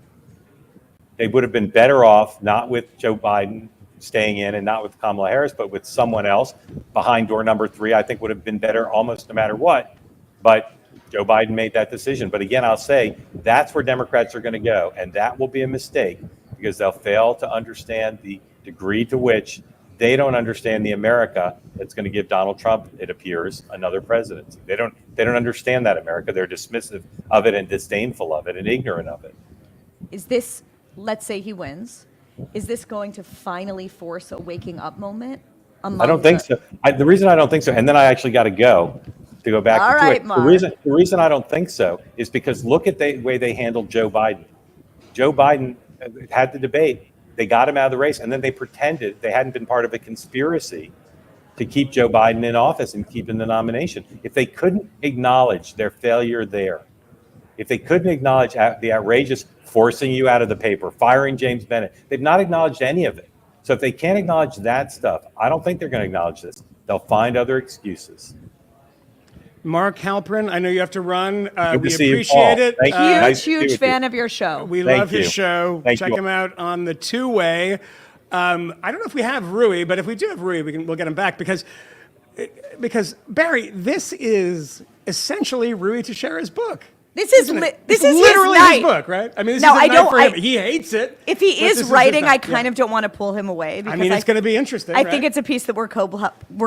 They would have been better off not with Joe Biden staying in and not with Kamala Harris, but with someone else behind door number 3. I think would have been better almost no matter what. But Joe Biden made that decision. But again, I'll say that's where Democrats are going to go. And that will be a mistake, because they'll fail to understand the degree to which they don't understand the America that's going to give Donald Trump, it appears, another presidency. They don't understand that America. They're dismissive of it and disdainful of it and ignorant of it. Is this, let's say he wins, is this going to finally force a waking up moment? I don't think so. The reason I don't think so, and then I actually got to go back All to right, it. Mark. The reason I don't think so is because look at the way they handled Joe Biden. Joe Biden had the debate. They got him out of the race, and then they pretended they hadn't been part of a conspiracy to keep Joe Biden in office and keep in the nomination. If they couldn't acknowledge their failure there, if they couldn't acknowledge the outrageous forcing you out of the paper, firing James Bennett, they've not acknowledged any of it. So if they can't acknowledge that stuff, I don't think they're going to acknowledge this. They'll find other excuses. Mark Halperin, I know you have to run. Good We to see you, appreciate Paul. it. Thank you. Huge fan of your show. We Thank love his you. show. Thank Check you. him out on the two-way. I don't know if we have Rui, but if we do have Rui, we'll get him back because Barry, this is essentially Rui Teixeira's book. This is It's his literally night. his book, right? I mean, this No, is his I night don't- for him. I- He hates it. If he but this is his writing, night. I kind of don't want to pull him away. Because I mean, it's going to be interesting. I right? think it's a piece that we're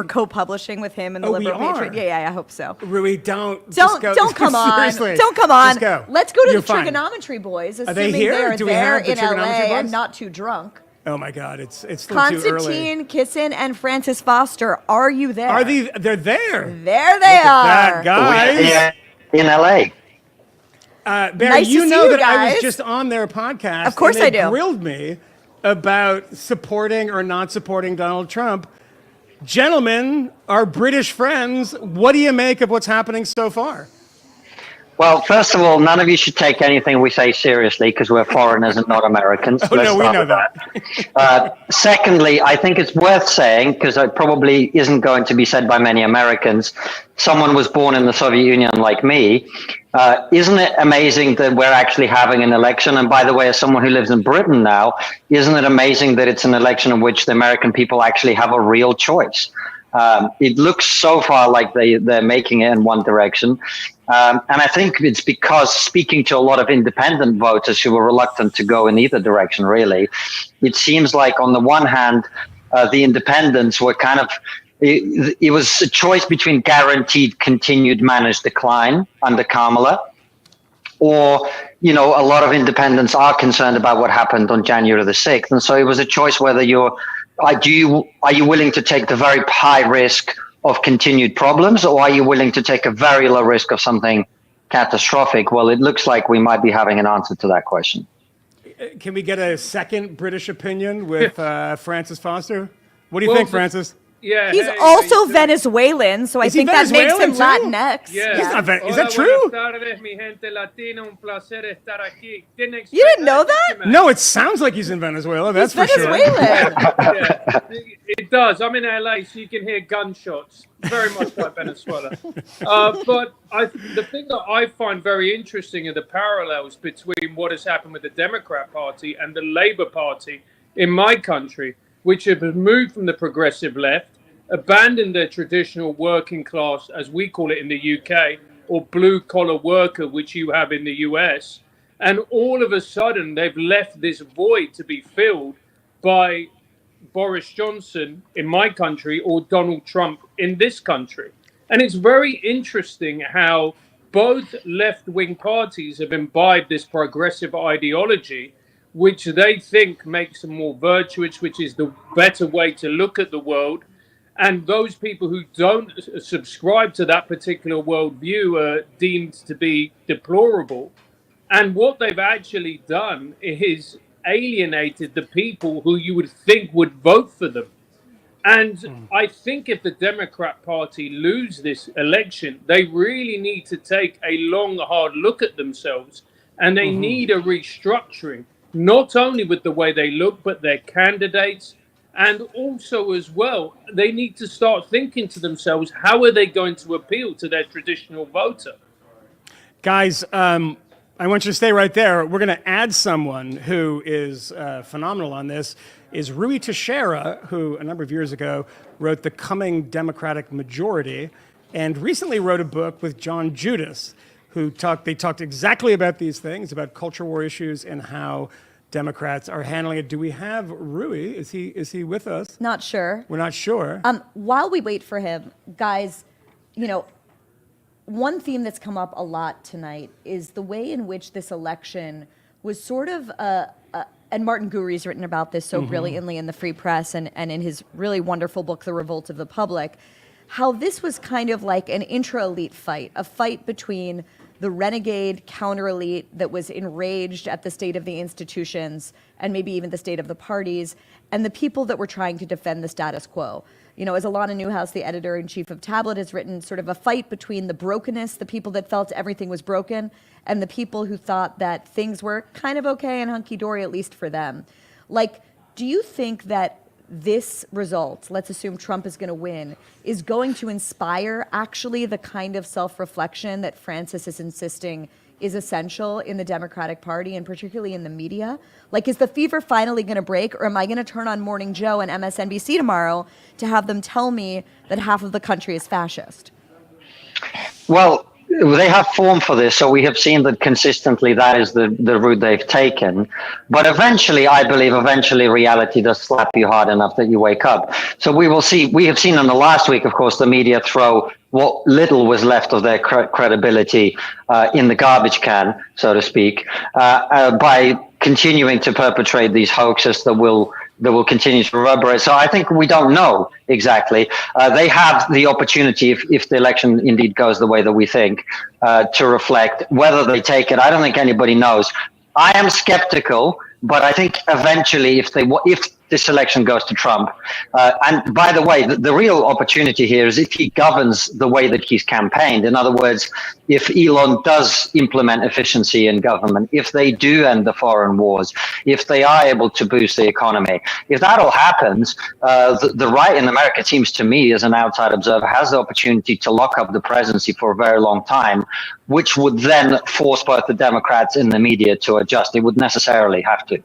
co-publishing with him and the Oh, we Liberal are? Patriot. Yeah, I hope so. Rui, don't come on. Seriously. Don't come on. Just go. Let's go to You're the fine. Trigonometry boys. Are Assuming they here? They're Do we there have the in Trigonometry LA boys? and not too drunk. Oh my God, it's still too early. Constantine, Kisin, and Francis Foster, are you there? Are they? They're there. There they Look are. at that, guys. In LA. Barry, Nice to you see know you that I was guys. just on their podcast. Of course and they I do. Grilled me about supporting or not supporting Donald Trump. Gentlemen, our British friends, what do you make of what's happening so far? Well, first of all, none of you should take anything we say seriously because we're foreigners and not Americans. Oh, no, we know that. Secondly, I think it's worth saying, because it probably isn't going to be said by many Americans, someone was born in the Soviet Union like me. Isn't it amazing that we're actually having an election? And by the way, as someone who lives in Britain now, isn't it amazing that it's an election in which the American people actually have a real choice? It looks so far like they're making it in one direction. And I think it's because speaking to a lot of independent voters who were reluctant to go in either direction, really, it seems like on the one hand, the independents were kind of, it was a choice between guaranteed continued managed decline under Kamala, or, you know, a lot of independents are concerned about what happened on January the 6th. And so it was a choice whether are you willing to take the very high risk of continued problems, or are you willing to take a very low risk of something catastrophic? Well, it looks like we might be having an answer to that question. Can we get a second British opinion with Francis Foster? What do you think, Francis? Yeah, He's also Venezuelan, so I think that makes him Venezuelan, too? Latinx. Yeah. Is that true? You didn't know that? No, it sounds like he's in Venezuela. That's for sure. Yeah, it does. I'm in LA, so you can hear gunshots. Very much like Venezuela. But the thing that I find very interesting are the parallels between what has happened with the Democrat Party and the Labour Party in my country, which have moved from the progressive left, abandoned their traditional working class, as we call it in the UK, or blue-collar worker, which you have in the US, and all of a sudden they've left this void to be filled by Boris Johnson in my country or Donald Trump in this country. And it's very interesting how both left-wing parties have imbibed this progressive ideology, which they think makes them more virtuous, which is the better way to look at the world. And those people who don't subscribe to that particular worldview are deemed to be deplorable. And what they've actually done is alienated the people who you would think would vote for them. And I think if the Democrat Party lose this election, they really need to take a long, hard look at themselves, and they need a restructuring, not only with the way they look, but their candidates. And also as well, they need to start thinking to themselves, how are they going to appeal to their traditional voter? Guys, I want you to stay right there. We're going to add someone who is phenomenal on this, is Rui Teixeira, who a number of years ago wrote The Coming Democratic Majority, and recently wrote a book with John Judas, they talked exactly about these things, about culture war issues and how Democrats are handling it. Do we have Rui? Is he with us? Not sure. We're not sure. While we wait for him, guys, one theme that's come up a lot tonight is the way in which this election was sort of and Martin Gurri's written about this so brilliantly in the Free Press and in his really wonderful book, The Revolt of the Public, how this was kind of like an intra-elite fight, a fight between the renegade counter-elite that was enraged at the state of the institutions and maybe even the state of the parties, and the people that were trying to defend the status quo. As Alana Newhouse, the editor-in-chief of Tablet, has written, sort of a fight between the brokenness, the people that felt everything was broken, and the people who thought that things were kind of okay and hunky-dory, at least for them. Do you think that this result, let's assume Trump is going to win, is going to inspire actually the kind of self-reflection that Francis is insisting is essential in the Democratic Party and particularly in the media? Is the fever finally going to break, or am I going to turn on Morning Joe and MSNBC tomorrow to have them tell me that half of the country is fascist? Well, they have form for this, so we have seen that consistently that is the route they've taken. But eventually, I believe, reality does slap you hard enough that you wake up. So we will see. We have seen in the last week, of course, the media throw what little was left of their credibility in the garbage can, so to speak, by continuing to perpetrate these hoaxes that will continue to reverberate. So I think we don't know exactly. They have the opportunity, if the election indeed goes the way that we think, to reflect. Whether they take it, I don't think anybody knows. I am skeptical, but I think eventually, if this election goes to Trump, and by the way, the real opportunity here is if he governs the way that he's campaigned. In other words, if Elon does implement efficiency in government, if they do end the foreign wars, if they are able to boost the economy, if that all happens, the right in America, it seems to me, as an outside observer, has the opportunity to lock up the presidency for a very long time, which would then force both the Democrats and the media to adjust. It would necessarily have to.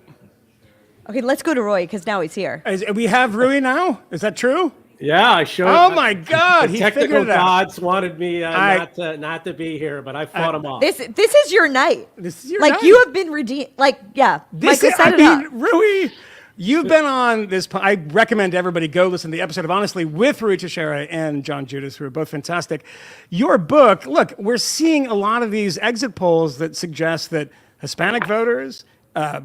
Okay, let's go to Roy, because now he's here. We have Rui now? Is that true? Yeah, I showed. Oh my God! The He technical figured it out. gods wanted me not to be here, but I fought them off. This is your night. This is your night. You have been redeemed. Michael set it up. Rui, you've been on this. I recommend everybody go listen to the episode of Honestly with Rui Teixeira and John Judas, who are both fantastic. Your book, look, we're seeing a lot of these exit polls that suggest that Hispanic voters,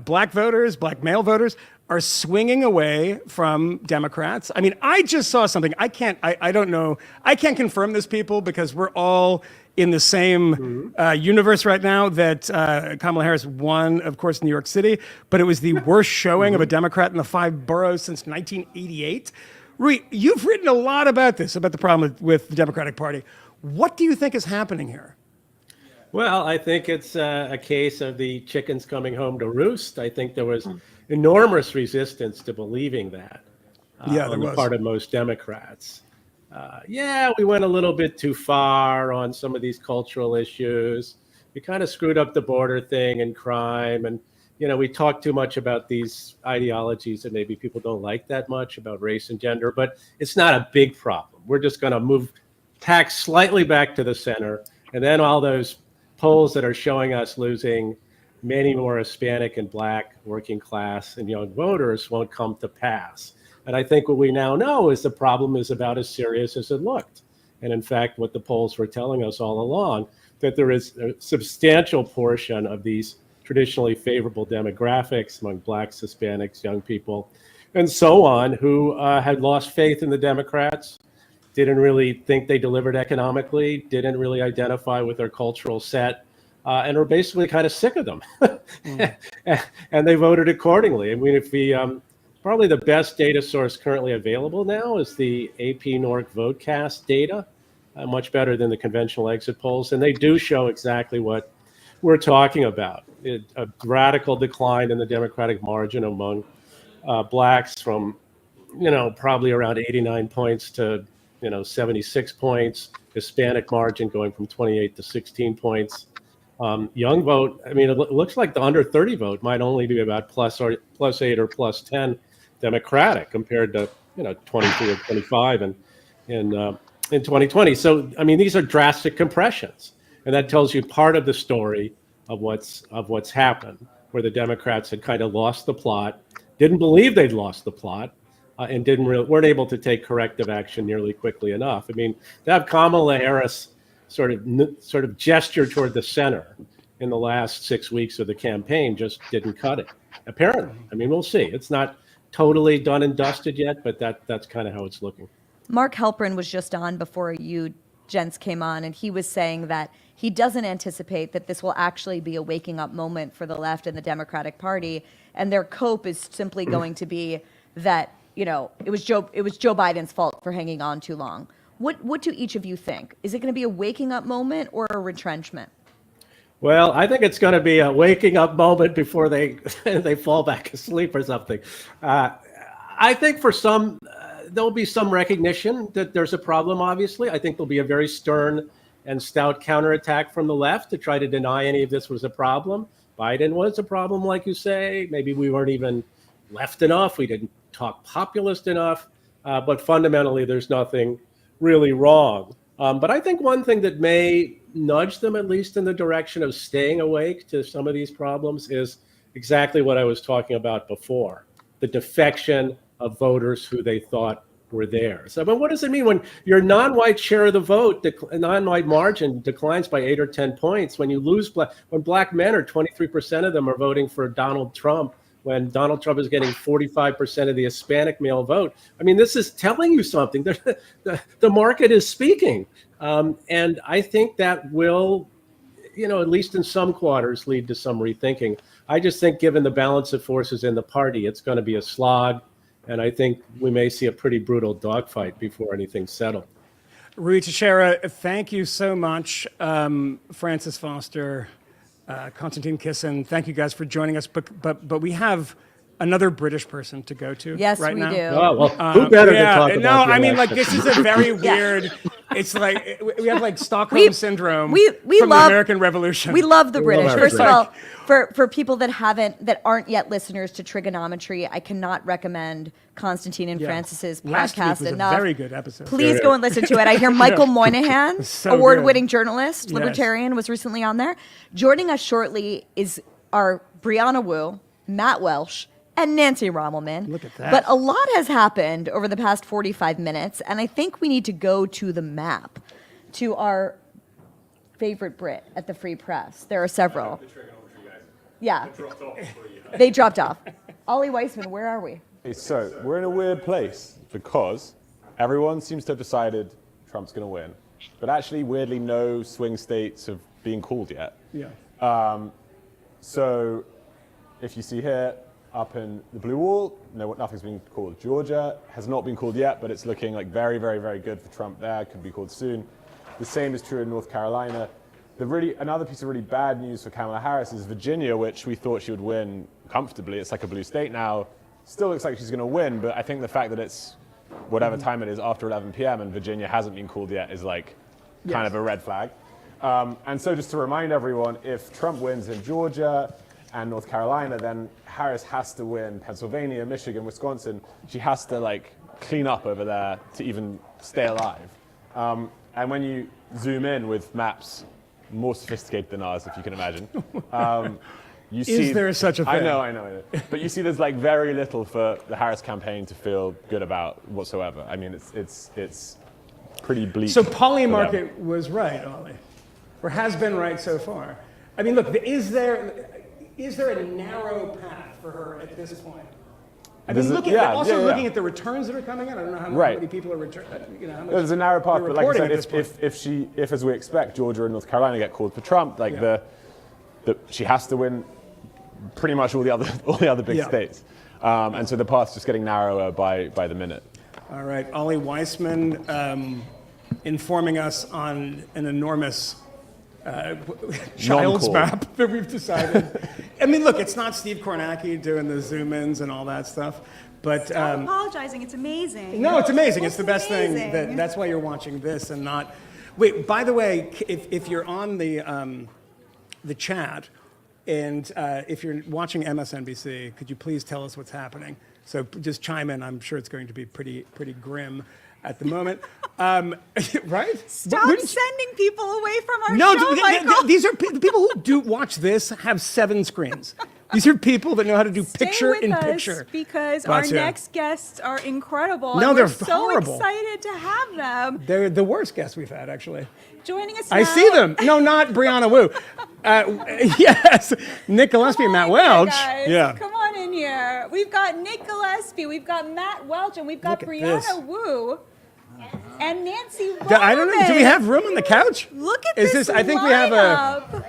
black male voters are swinging away from Democrats. I mean, I just saw something. I don't know. I can't confirm this, people, because we're all in the same universe right now that Kamala Harris won, of course, in New York City, but it was the worst showing of a Democrat in the 5 boroughs since 1988. Rui, you've written a lot about this, about the problem with the Democratic Party. What do you think is happening here? Well, I think it's a case of the chickens coming home to roost. I think there was enormous resistance to believing that on the part of most Democrats. We went a little bit too far on some of these cultural issues. We kind of screwed up the border thing and crime. And, we talk too much about these ideologies that maybe people don't like that much, about race and gender, but it's not a big problem. We're just going to move tax slightly back to the center. And then all those polls that are showing us losing many more Hispanic and Black working class and young voters won't come to pass. And I think what we now know is the problem is about as serious as it looked. And in fact, what the polls were telling us all along, that there is a substantial portion of these traditionally favorable demographics among Blacks, Hispanics, young people, and so on, who had lost faith in the Democrats, didn't really think they delivered economically, didn't really identify with their cultural set, and were basically kind of sick of them. And they voted accordingly. I mean, if we probably the best data source currently available now is the AP NORC VoteCast data, much better than the conventional exit polls. And they do show exactly what we're talking about. A radical decline in the Democratic margin among Blacks from, probably around 89 points to, 76 points. Hispanic margin going from 28 to 16 points. Young vote, I mean, it looks like the under 30 vote might only be about +8 or +10 Democratic compared to 22 or 25 in 2020. So I mean, these are drastic compressions, and that tells you part of the story of what's happened, where the Democrats had kind of lost the plot, didn't believe they'd lost the plot, and weren't able to take corrective action nearly quickly enough. I mean, to have Kamala Harris sort of gesture toward the center in the last 6 weeks of the campaign just didn't cut it. Apparently, I mean, we'll see. It's not totally done and dusted yet, but that's kind of how it's looking. Mark Halperin was just on before you gents came on, and he was saying that he doesn't anticipate that this will actually be a waking up moment for the left and the Democratic Party, and their cope is simply going to be that it was Joe Biden's fault for hanging on too long. What do each of you think? Is it going to be a waking up moment or a retrenchment? Well, I think it's going to be a waking up moment before they fall back asleep or something. I think for some, there'll be some recognition that there's a problem, obviously. I think there'll be a very stern and stout counterattack from the left to try to deny any of this was a problem. Biden was a problem, like you say. Maybe we weren't even left enough. We didn't talk populist enough. But fundamentally, there's nothing really wrong. But I think one thing that may nudge them, at least in the direction of staying awake to some of these problems, is exactly what I was talking about before, the defection of voters who they thought were there. So, but what does it mean when your non-white share of the vote, non-white margin declines by 8 or 10 points, when you lose, when Black men are 23% of them are voting for Donald Trump, when Donald Trump is getting 45% of the Hispanic male vote? I mean, this is telling you something. The market is speaking. And I think that will, at least in some quarters, lead to some rethinking. I just think given the balance of forces in the party, it's going to be a slog. And I think we may see a pretty brutal dogfight before anything's settled. Rui Teixeira, thank you so much. Francis Foster, Konstantin Kisin, thank you guys for joining us. But we have another British person to go to right now. Yes, we do. Oh, well, who better to talk about No, the I mean, election? this is a very weird. It's like we have Stockholm syndrome we from love, the American Revolution. We love the British. love First of British. all, for people that aren't yet listeners to Trigonometry, I cannot recommend Konstantin and Francis's Last week podcast was enough. a very good episode. Please go and listen to it. I hear Michael Moynihan, So award-winning journalist, Yes. libertarian, was recently on there. Joining us shortly is our Brianna Wu, Matt Welsh, and Nancy Rommelman. Look at that. But a lot has happened over the past 45 minutes, and I think we need to go to the map, to our favorite Brit at the Free Press. There are several. Yeah. They dropped off. Ollie Weissman, where are we? So we're in a weird place because everyone seems to have decided Trump's going to win. but actually, weirdly, no swing states have been called yet. Yeah. So if you see here, up in the blue wall, nothing's been called. Georgia has not been called yet, but it's looking like very, very, very good for Trump there. Could be called soon. The same is true in North Carolina. Another piece of really bad news for Kamala Harris is Virginia, which we thought she would win comfortably. It's like a blue state now. Still looks like she's going to win, but I think the fact that it's whatever time it is after 11 p.m. and Virginia hasn't been called yet is like kind of a red flag. And so just to remind everyone, if Trump wins in Georgia and North Carolina, then Harris has to win Pennsylvania, Michigan, Wisconsin. She has to like clean up over there to even stay alive. And when you zoom in with maps more sophisticated than ours, if you can imagine, you see. Is there such a thing? I know. But you see, there's like very little for the Harris campaign to feel good about whatsoever. I mean, it's pretty bleak. So Polymarket was right, Ollie, or has been right so far. I mean, look, is there a narrow path for her at this point? I mean, looking at the returns that are coming in. I don't know how many people are returning. There's a narrow path, but like I said, if as we expect, Georgia and North Carolina get called for Trump, like she has to win pretty much all the other big states, and so the path's just getting narrower by the minute. All right, Ollie Weissman informing us on an enormous child's map that we've decided. I mean, look, it's not Steve Kornacki doing the zoom-ins and all that stuff, but Stop apologizing. It's amazing. No, it's amazing. It's the best thing. That's why you're watching this and not. Wait, by the way, if you're on the chat and if you're watching MSNBC, could you please tell us what's happening? So just chime in. I'm sure it's going to be pretty grim at the moment. Right? Stop sending people away from our show, Michael. These are the people who do watch this have 7 screens. These are people that know how to do picture in picture. Because our next guests are incredible. No, and they're we're so horrible. excited to have them. They're the worst guests we've had, actually. Joining us now. I see them. No, not Brianna Wu. Yes, Nick Gillespie and Matt Welch. Guys. Yeah. Come on in here. We've got Nick Gillespie, we've got Matt Welch, and we've got Brianna Wu. And Nancy Roman. I don't know. Do we have room on the couch? Look at this. I think we have a.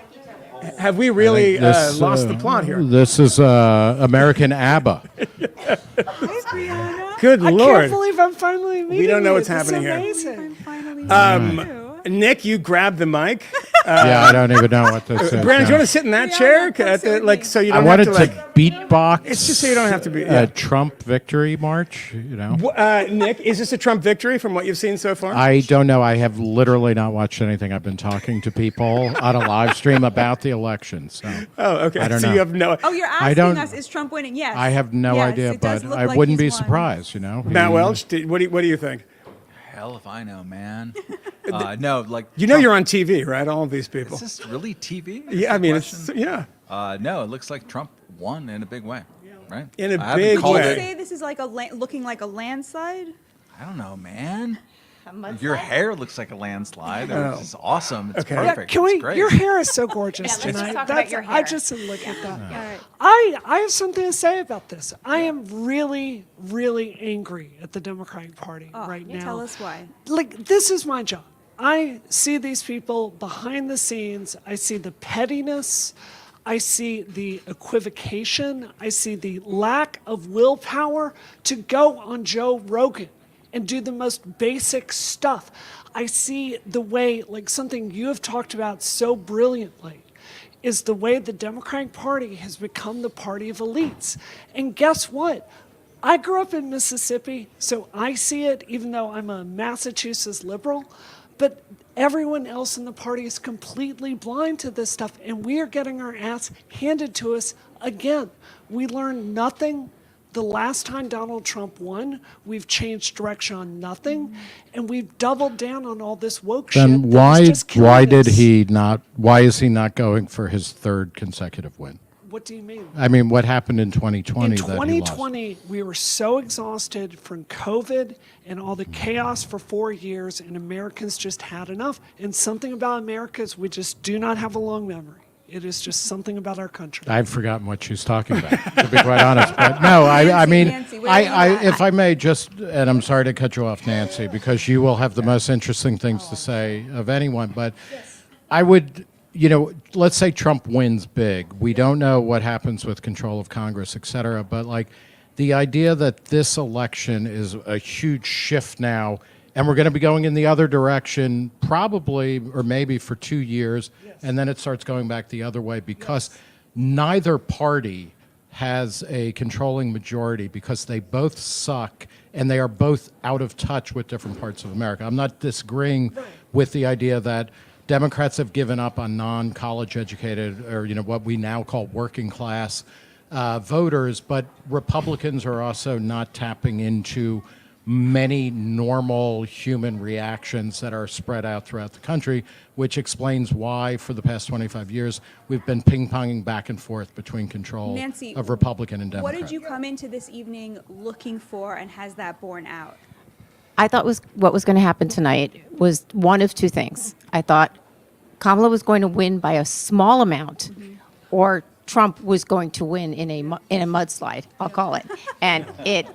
Have we really lost the plot here? This is American ABBA. Hi, Brianna. Good Lord. I can't believe I'm finally meeting you. We don't know what's happening here. Amazing. Nick, you grab the mic. Yeah, I don't even know what this is. Brandon, do you want to sit in that chair? So you don't have to beatbox. It's just so you don't have to be. A Trump victory march, you know. Nick, is this a Trump victory from what you've seen so far? I don't know. I have literally not watched anything. I've been talking to people on a live stream about the election. So. Oh, okay. I don't know. You have no. Oh, you're asking us, is Trump winning? Yes. I have no idea, but I wouldn't be surprised, you know. Matt Welch, what do you think? Hell if I know, man. No, like you're on TV, right? All of these people. Is this really TV? Yeah, I mean, it's no, it looks like Trump won in a big way, right? In a big way. Would you say this is like looking like a landslide? I don't know, man. Your hair looks like a landslide. It's awesome. It's perfect. Yeah, it's great. Your hair is so gorgeous let's tonight. talk about your hair. I just look at that. Right. I have something to say about this. I am really, really angry at the Democratic Party right now. Tell us why. Like, this is my job. I see these people behind the scenes. I see the pettiness. I see the equivocation. I see the lack of willpower to go on Joe Rogan and do the most basic stuff. I see the way, like something you have talked about so brilliantly, is the way the Democratic Party has become the party of elites. And guess what? I grew up in Mississippi, so I see it, even though I'm a Massachusetts liberal, but everyone else in the party is completely blind to this stuff, and we are getting our ass handed to us again. We learned nothing the last time Donald Trump won. We've changed direction on nothing, and we've doubled down on all this woke shit. Then why is he not going for his 3rd consecutive win? What do you mean? I mean, what happened in 2020 In that he lost? 2020, we were so exhausted from COVID and all the chaos for 4 years, and Americans just had enough. And something about America is we just do not have a long memory. It is just something about our country. I've forgotten what she's talking about, to be quite honest. But no, I mean, if I may just, and I'm sorry to cut you off, Nancy, because you will have the most interesting things to say of anyone, but I would, let's say Trump wins big. We don't know what happens with control of Congress, et cetera, but like the idea that this election is a huge shift now, and we're going to be going in the other direction probably or maybe for 2 years, and then it starts going back the other way because neither party has a controlling majority because they both suck and they are both out of touch with different parts of America. I'm not disagreeing with the idea that Democrats have given up on non-college educated or what we now call working class voters, but Republicans are also not tapping into many normal human reactions that are spread out throughout the country, which explains why for the past 25 years we've been ping-ponging back and forth between control Nancy, of Republican and Democrat. What did you come into this evening looking for, and has that borne out? I thought what was going to happen tonight was one of two things. I thought Kamala was going to win by a small amount, or Trump was going to win in a mudslide, I'll call it. And it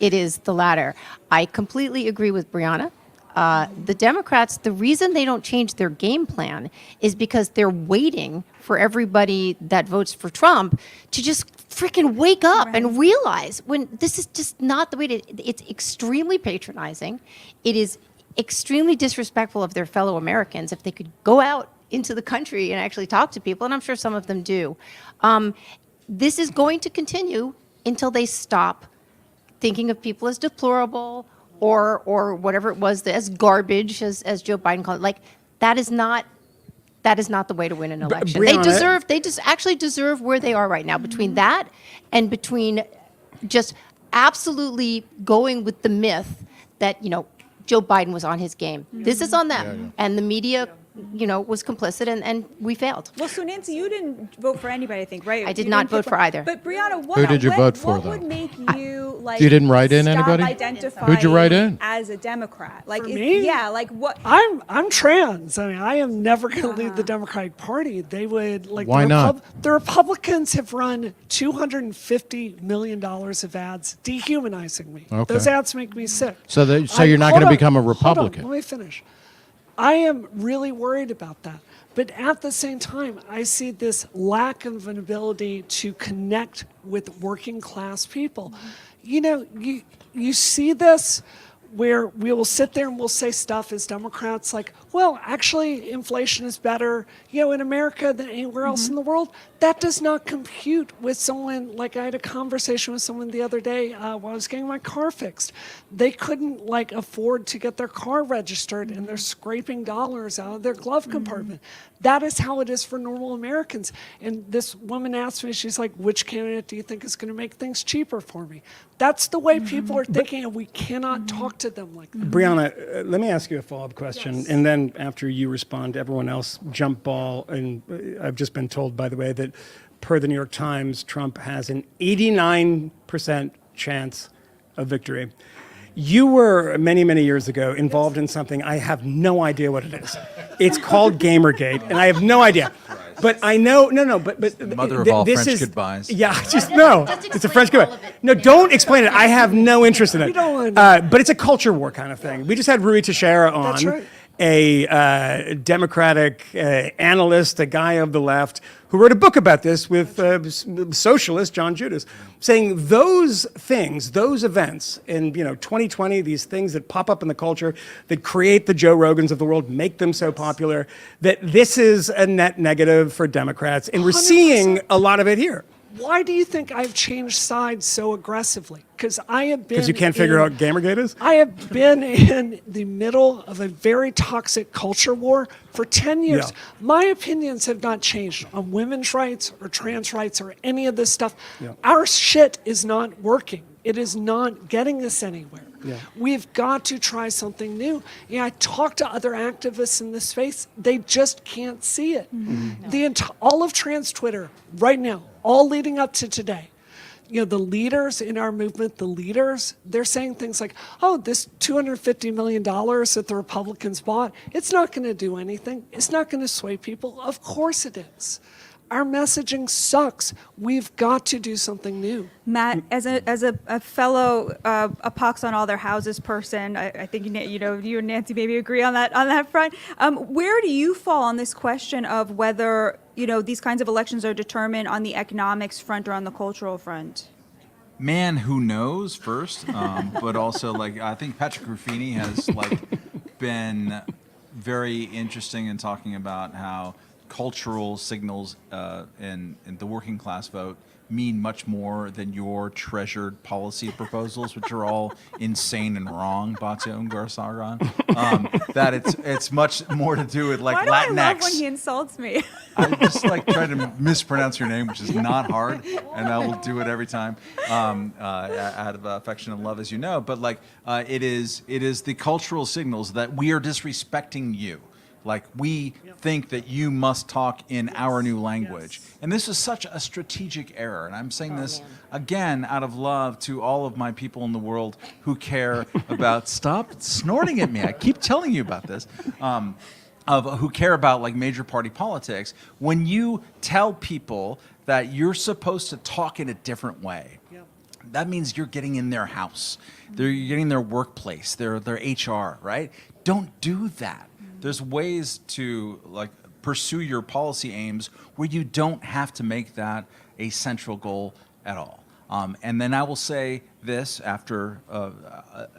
is the latter. I completely agree with Brianna. The Democrats, the reason they don't change their game plan is because they're waiting for everybody that votes for Trump to just freaking wake up and realize when this is just not the way it's extremely patronizing. It is extremely disrespectful of their fellow Americans if they could go out into the country and actually talk to people, and I'm sure some of them do. This is going to continue until they stop thinking of people as deplorable or whatever it was, as garbage, as Joe Biden called it. Like, that is not the way to win an election. Brianna, they just actually deserve where they are right now, between that and between just absolutely going with the myth that, Joe Biden was on his game. This is on them. And the media was complicit, and we failed. Well, so Nancy, you didn't vote for anybody, I think, right? I did not vote for either. But Brianna, Who did you vote for, what though? would make you You didn't write in stop anybody? identifying Who'd you write in? as a Democrat? Like, For me? yeah, like what? I'm trans. I mean, I am never going to leave the Democratic Party. They would like. Why not? The Republicans have run $250 million of ads dehumanizing me. Okay. Those ads make me sick. So you're not going to become a Republican. Let me finish. I am really worried about that. But at the same time, I see this lack of an ability to connect with working class people. You see this where we will sit there and we'll say stuff as Democrats like, well, actually, inflation is better, in America than anywhere else in the world. That does not compute with someone, like I had a conversation with someone the other day while I was getting my car fixed. They couldn't afford to get their car registered and they're scraping dollars out of their glove compartment. That is how it is for normal Americans. And this woman asked me, she's like, which candidate do you think is going to make things cheaper for me? That's the way people are thinking, and we cannot talk to them like that. Brianna, let me ask you a follow-up question, and then after you respond, everyone else jump ball. And I've just been told, by the way, that per the New York Times, Trump has an 89% chance of victory. You were, many, many years ago, involved in something I have no idea what it is. It's called Gamergate, and I have no idea. But I know, but Mother of all this French is, goodbyes. Yeah, it's a French goodbye. No, don't explain it. I have no interest in it. But it's a culture war kind of thing. We just had Rui Teixeira on. That's right. A Democratic analyst, a guy of the left, who wrote a book about this with socialist John Judas, saying those things, those events in 2020, these things that pop up in the culture that create the Joe Rogans of the world, make them so popular, that this is a net negative for Democrats, and we're seeing a lot of it here. Why do you think I've changed sides so aggressively? Because I have been. Because you can't figure out Gamergate is? I have been in the middle of a very toxic culture war for 10 years. Yeah. My opinions have not changed on women's rights or trans rights or any of this stuff. Yeah. Our shit is not working. It is not getting us anywhere. Yeah. We've got to try something new. I talk to other activists in this space. They just can't see it. All of trans Twitter right now, all leading up to today, the leaders in our movement, they're saying things like, oh, this $250 million that the Republicans bought, it's not going to do anything. It's not going to sway people. Of course it is. our messaging sucks. We've got to do something new. Matt, as a fellow a pox on all their houses person, I think you and Nancy maybe agree on that front. Where do you fall on this question of whether these kinds of elections are determined on the economics front or on the cultural front? Man, who knows first, but also I think Patrick Ruffini has been very interesting in talking about how cultural signals in the working class vote mean much more than your treasured policy proposals, which are all insane and wrong, Batya Ungar-Sargon. That it's much more to do with Why do Latinx. I love when he insults me? I just trying to mispronounce your name, which is not hard, and I will do it every time out of affection and love, as you know. But it is the cultural signals that we are disrespecting you. We think that you must talk in our new language. And this is such a strategic error. And I'm saying this, again, out of love to all of my people in the world who care about, stop snorting at me, I keep telling you about this, who care about major party politics. When you tell people that you're supposed to talk in a different way, that means you're getting in their house. You're getting their workplace, their HR, right? Don't do that. There's ways to pursue your policy aims where you don't have to make that a central goal at all. And then I will say this after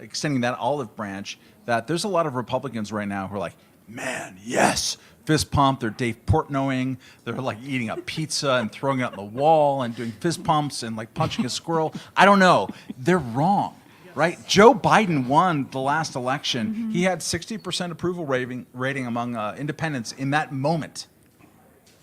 extending that olive branch, that there's a lot of Republicans right now who are like, man, yes, fist pump. They're Dave Portnoing. They're eating a pizza and throwing it on the wall and doing fist pumps and punching a squirrel. I don't know. They're wrong. Right? Joe Biden won the last election. Mm-hmm. He had 60% approval rating among independents in that moment.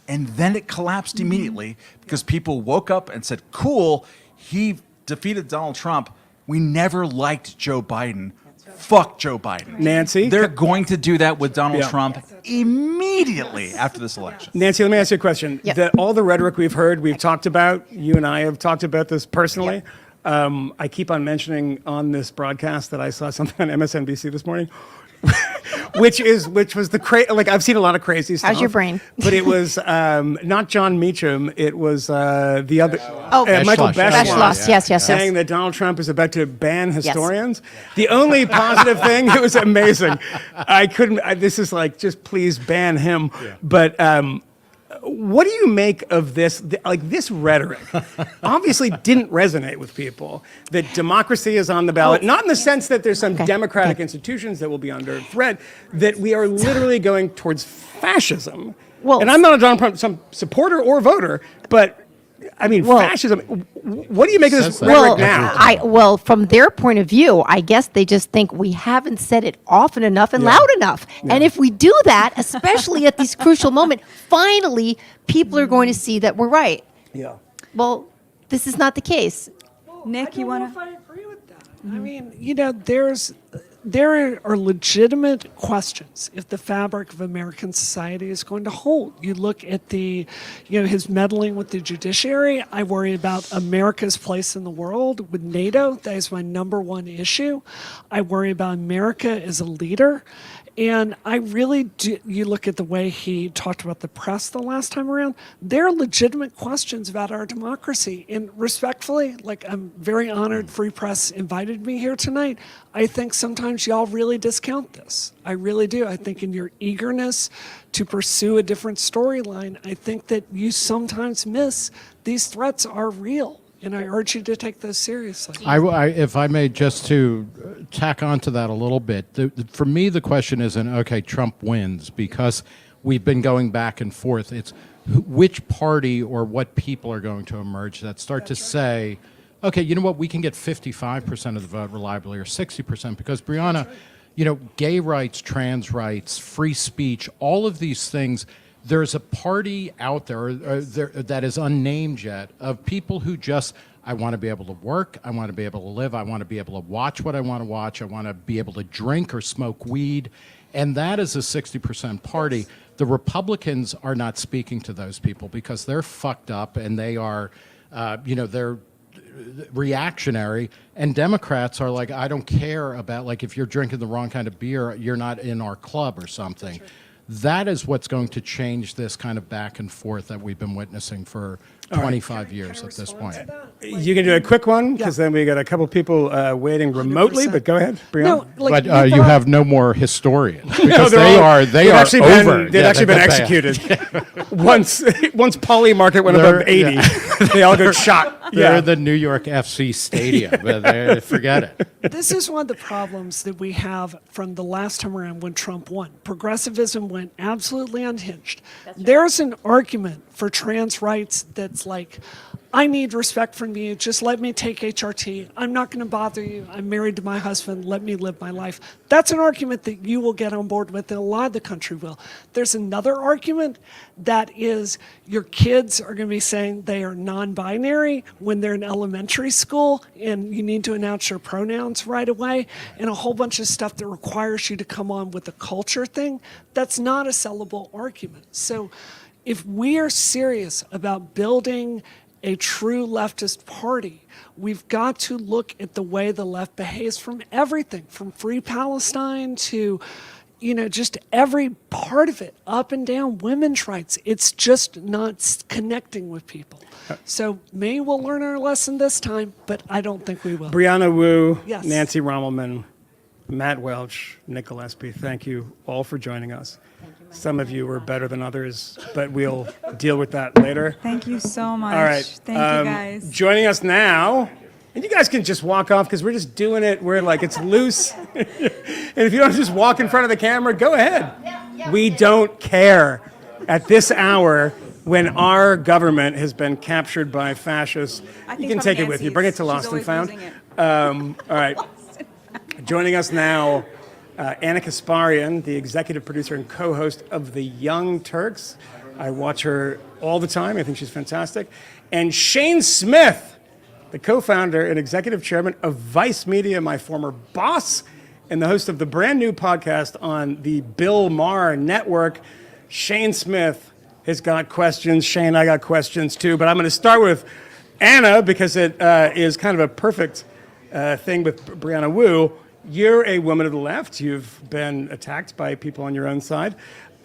And then it collapsed immediately because people woke up and said, cool, he defeated Donald Trump. We never liked Joe Biden. Fuck Joe Biden. Nancy? They're going to do that with Donald Trump immediately after this election. Nancy, let me ask you a question. All the rhetoric we've heard, we've talked about, you and I have talked about this personally. I keep on mentioning on this broadcast that I saw something on MSNBC this morning, which was the I've seen a lot of crazy stuff. How's your brain? But it was not John Meacham. It was the other Michael Beschloss. Yes. Saying that Donald Trump is about to ban historians. Yes. The only positive thing, it was amazing. I couldn't. This is just please ban him. Yeah. But. What do you make of this? This rhetoric obviously didn't resonate with people, that democracy is on the ballot, not in the sense that there's some democratic institutions that will be under threat, that we are literally going towards fascism. And I'm not a Donald Trump supporter or voter, but fascism. What do you make of this rhetoric now? From their point of view, I guess they just think we haven't said it often enough and loud enough. Yeah. And if we do that, especially at this crucial moment, finally, people are going to see that we're right. Yeah. Well, this is not the case. Nick, you want to? I agree with that. There are legitimate questions if the fabric of American society is going to hold. You look at his meddling with the judiciary. I worry about America's place in the world with NATO. That is my number one issue. I worry about America as a leader. And I really do, you look at the way he talked about the press the last time around, there are legitimate questions about our democracy. And respectfully, I'm very honored Free Press invited me here tonight. I think sometimes y'all really discount this. I really do. I think in your eagerness to pursue a different storyline, I think that you sometimes miss these threats are real. And I urge you to take those seriously. If I may, just to tack onto that a little bit, for me the question isn't, okay, Trump wins, because we've been going back and forth. It's which party or what people are going to emerge that start to say, okay, you know what, we can get 55% of the vote reliably or 60%, because Brianna, gay rights, trans rights, free speech, all of these things, there's a party out there that is unnamed yet of people who just, I want to be able to work, I want to be able to live, I want to be able to watch what I want to watch, I want to be able to drink or smoke weed, and that is a 60% party. The Republicans are not speaking to those people because they're fucked up and they are, they're reactionary, and Democrats are like, I don't care about, if you're drinking the wrong kind of beer, you're not in our club or something. That is what's going to change this kind of back and forth that we've been witnessing for 25 years at this point. You can do a quick one because then we got a couple people waiting remotely. 100%. But go ahead, Brianna. But you have no more historians because No, they are they've over. They've actually been executed. once Poly Market went above 80, they all got shot. They're the New York FC Stadium. Forget it. This is one of the problems that we have from the last time around when Trump won. Progressivism went absolutely unhinged. There's an argument for trans rights that's like, I need respect from you. Just let me take HRT. I'm not going to bother you. I'm married to my husband. Let me live my life. That's an argument that you will get on board with, and a lot of the country will. There's another argument that is your kids are going to be saying they are non-binary when they're in elementary school, and you need to announce your pronouns right away, and a whole bunch of stuff that requires you to come on with a culture thing. That's not a sellable argument. So if we are serious about building a true leftist party, we've got to look at the way the left behaves from everything, from Free Palestine to, just every part of it, up and down women's rights. It's just not connecting with people. So maybe we'll learn our lesson this time, but I don't think we will. Brianna Wu, Yes. Nancy Rommelman, Matt Welch, Nick Gillespie, thank you all for joining us. Some of you were better than others, but we'll deal with that later. Thank you so much. All right. Thank you, guys. Joining us now, and you guys can just walk off because we're just doing it. We're like, it's loose. And if you don't just walk in front of the camera, go ahead. We don't care at this hour when our government has been captured by fascists. You can take it with you. Bring it to Lost and Found. All right. Joining us now, Anna Kasparian, the executive producer and co-host of The Young Turks. I watch her all the time. I think she's fantastic. And Shane Smith, the co-founder and executive chairman of Vice Media, my former boss, and the host of the brand new podcast on the Bill Maher Network. Shane Smith has got questions. Shane, I got questions too. But I'm going to start with Anna because it is kind of a perfect thing with Brianna Wu. You're a woman of the left. You've been attacked by people on your own side.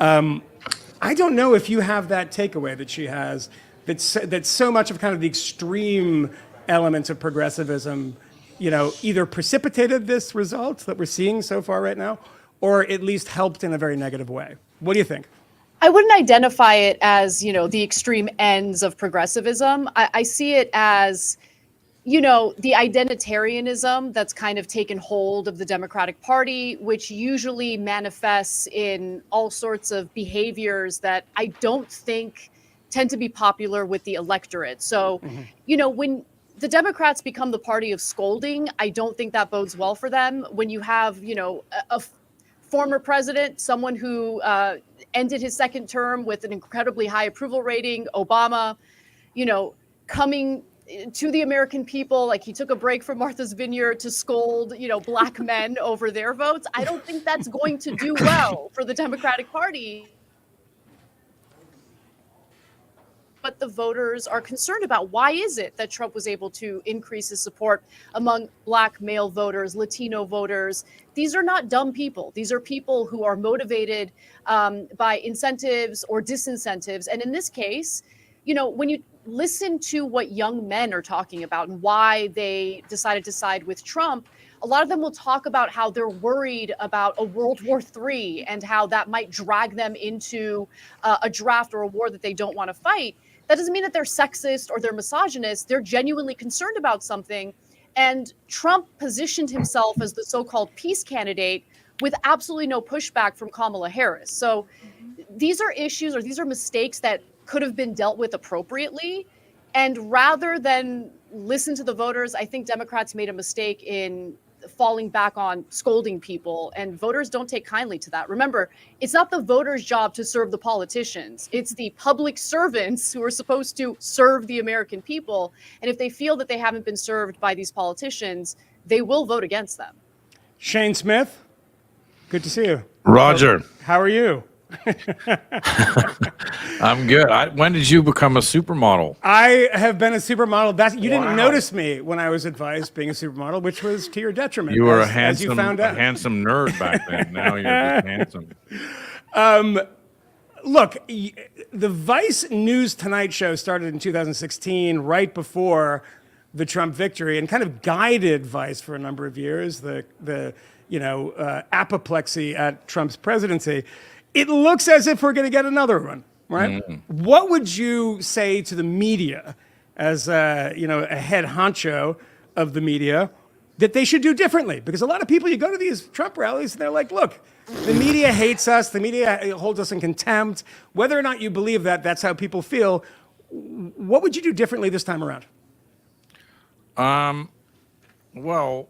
I don't know if you have that takeaway that she has, that so much of kind of the extreme elements of progressivism, either precipitated this result that we're seeing so far right now, or at least helped in a very negative way. What do you think? I wouldn't identify it as, the extreme ends of progressivism. I see it as the identitarianism that's kind of taken hold of the Democratic Party, which usually manifests in all sorts of behaviors that I don't think tend to be popular with the electorate. So, when the Democrats become the party of scolding, I don't think that bodes well for them. When you have, a former president, someone who ended his second term with an incredibly high approval rating, Obama, coming to the American people, like he took a break from Martha's Vineyard to scold, black men over their votes. I don't think that's going to do well for the Democratic Party. But the voters are concerned about. Why is it that Trump was able to increase his support among black male voters, Latino voters? These are not dumb people. These are people who are motivated by incentives or disincentives. And in this case, when you listen to what young men are talking about and why they decided to side with Trump, a lot of them will talk about how they're worried about a World War III and how that might drag them into a draft or a war that they don't want to fight. That doesn't mean that they're sexist or they're misogynist. They're genuinely concerned about something. And Trump positioned himself as the so-called peace candidate with absolutely no pushback from Kamala Harris. So these are issues, or these are mistakes that could have been dealt with appropriately. And rather than listen to the voters, I think Democrats made a mistake in falling back on scolding people, and voters don't take kindly to that. Remember, it's not the voters' job to serve the politicians. It's the public servants who are supposed to serve the American people. And if they feel that they haven't been served by these politicians, they will vote against them. Shane Smith, good to see you. Roger. How are you? I'm good. When did you become a supermodel? I have been a supermodel. You didn't notice me when I was advised being a supermodel, which was to your detriment. You were as you found out. a handsome nerd back then. Now you're just handsome. Look, the Vice News Tonight show started in 2016, right before the Trump victory, and kind of guided Vice for a number of years. The apoplexy at Trump's presidency. It looks as if we're going to get another one, right? What would you say to the media, as a head honcho of the media, that they should do differently? Because a lot of people, you go to these Trump rallies and they're like, look, the media hates us, the media holds us in contempt. Whether or not you believe that, that's how people feel. What would you do differently this time around? Well,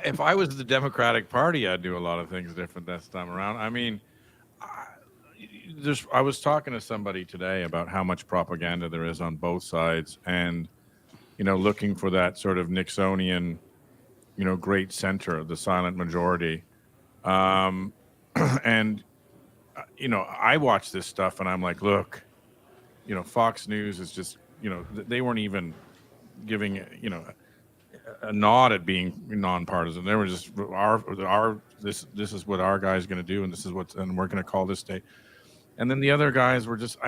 if I was the Democratic Party, I'd do a lot of things different this time around. I mean, I was talking to somebody today about how much propaganda there is on both sides, and looking for that sort of Nixonian, great center, the silent majority. And, I watch this stuff and I'm like, look, Fox News is just, they weren't even giving, a nod at being nonpartisan. They were just, this is what our guy's going to do, and and we're going to call this day. And then the other guys were just,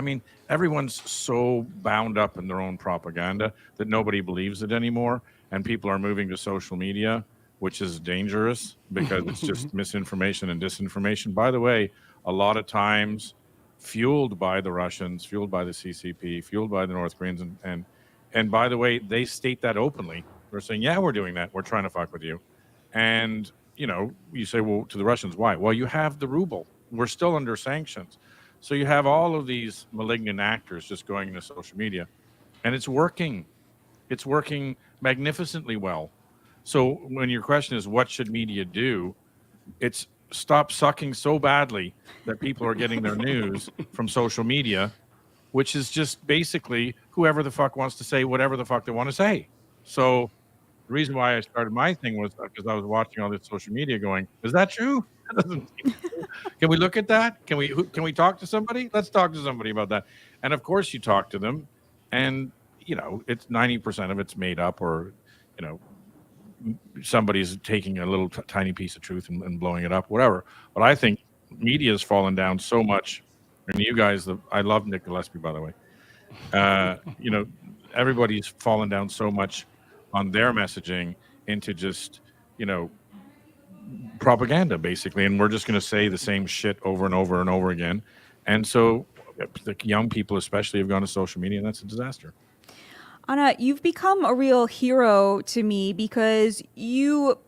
everyone's so bound up in their own propaganda that nobody believes it anymore. And people are moving to social media, which is dangerous because it's just misinformation and disinformation. By the way, a lot of times fueled by the Russians, fueled by the CCP, fueled by the North Koreans. And by the way, they state that openly. They're saying, yeah, we're doing that. We're trying to fuck with you. And, you say, well, to the Russians, why? Well, you have the ruble. We're still under sanctions. So you have all of these malignant actors just going into social media, and it's working. It's working magnificently well. So when your question is, what should media do? It's stop sucking so badly that people are getting their news from social media, which is just basically whoever the fuck wants to say whatever the fuck they want to say. So the reason why I started my thing was because I was watching all this social media going, is that true? Can we look at that? Can we talk to somebody? Let's talk to somebody about that. And of course you talk to them, and it's 90% of it's made up, or somebody's taking a little tiny piece of truth and blowing it up, whatever. But I think media has fallen down so much. And you guys, I love Nick Gillespie, by the way. Everybody's fallen down so much on their messaging into just propaganda, basically, and we're just going to say the same shit over and over and over again. And so the young people especially have gone to social media, and that's a disaster. Anna, you've become a real hero to me because you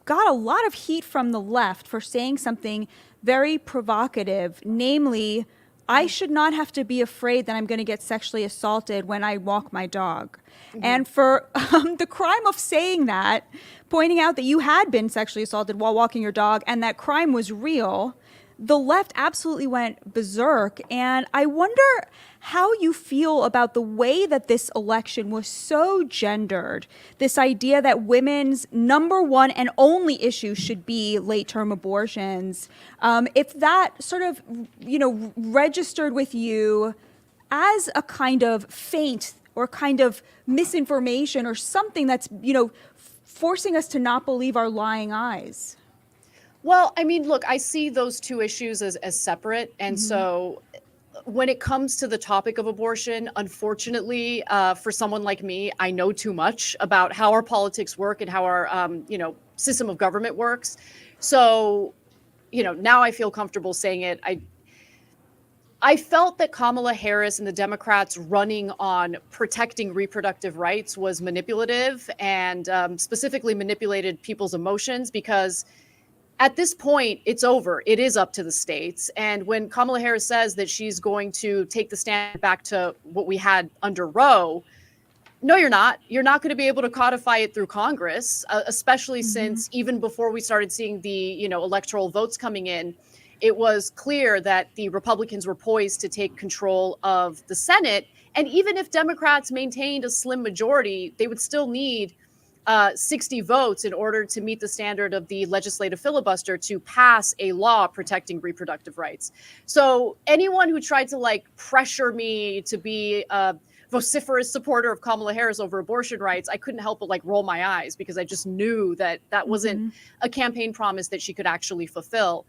got a lot of heat from the left for saying something very provocative, namely, I should not have to be afraid that I'm going to get sexually assaulted when I walk my dog. Mm-hmm. And for the crime of saying that, pointing out that you had been sexually assaulted while walking your dog and that crime was real, the left absolutely went berserk. And I wonder how you feel about the way that this election was so gendered. This idea that women's number one and only issue should be late-term abortions. If that sort of, registered with you as a kind of feint or kind of misinformation or something that's, forcing us to not believe our lying eyes. Well, look, I see those two issues as separate. And so when it comes to the topic of abortion, unfortunately, for someone like me, I know too much about how our politics work and how our, system of government works. So, now I feel comfortable saying it. I felt that Kamala Harris and the Democrats running on protecting reproductive rights was manipulative and specifically manipulated people's emotions, because at this point, it's over. It is up to the states. And when Kamala Harris says that she's going to take the stand back to what we had under Roe, no, you're not. You're not going to be able to codify it through Congress, especially since even before we started seeing the, electoral votes coming in, it was clear that the Republicans were poised to take control of the Senate. And even if Democrats maintained a slim majority, they would still need 60 votes in order to meet the standard of the legislative filibuster to pass a law protecting reproductive rights. So anyone who tried to like pressure me to be a vociferous supporter of Kamala Harris over abortion rights, I couldn't help but like roll my eyes, because I just knew that that wasn't a campaign promise that she could actually fulfill.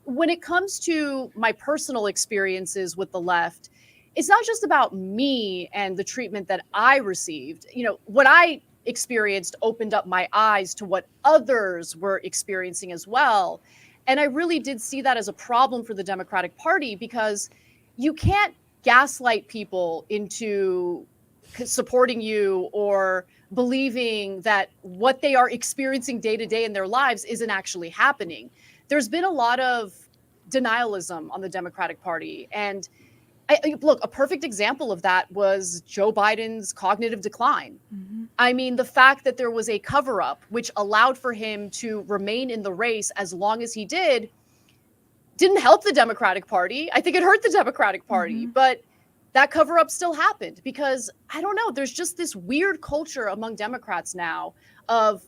When it comes to my personal experiences with the left, it's not just about me and the treatment that I received. You know, what I experienced opened up my eyes to what others were experiencing as well. And I really did see that as a problem for the Democratic Party, because you can't gaslight people into supporting you or believing that what they are experiencing day to day in their lives isn't actually happening. There's been a lot of denialism on the Democratic Party. And look, a perfect example of that was Joe Biden's cognitive decline. I mean, the fact that there was a cover-up which allowed for him to remain in the race as long as he didn't help the Democratic Party. I think it hurt the Democratic Party, but that cover-up still happened because, I don't know, there's just this weird culture among Democrats now of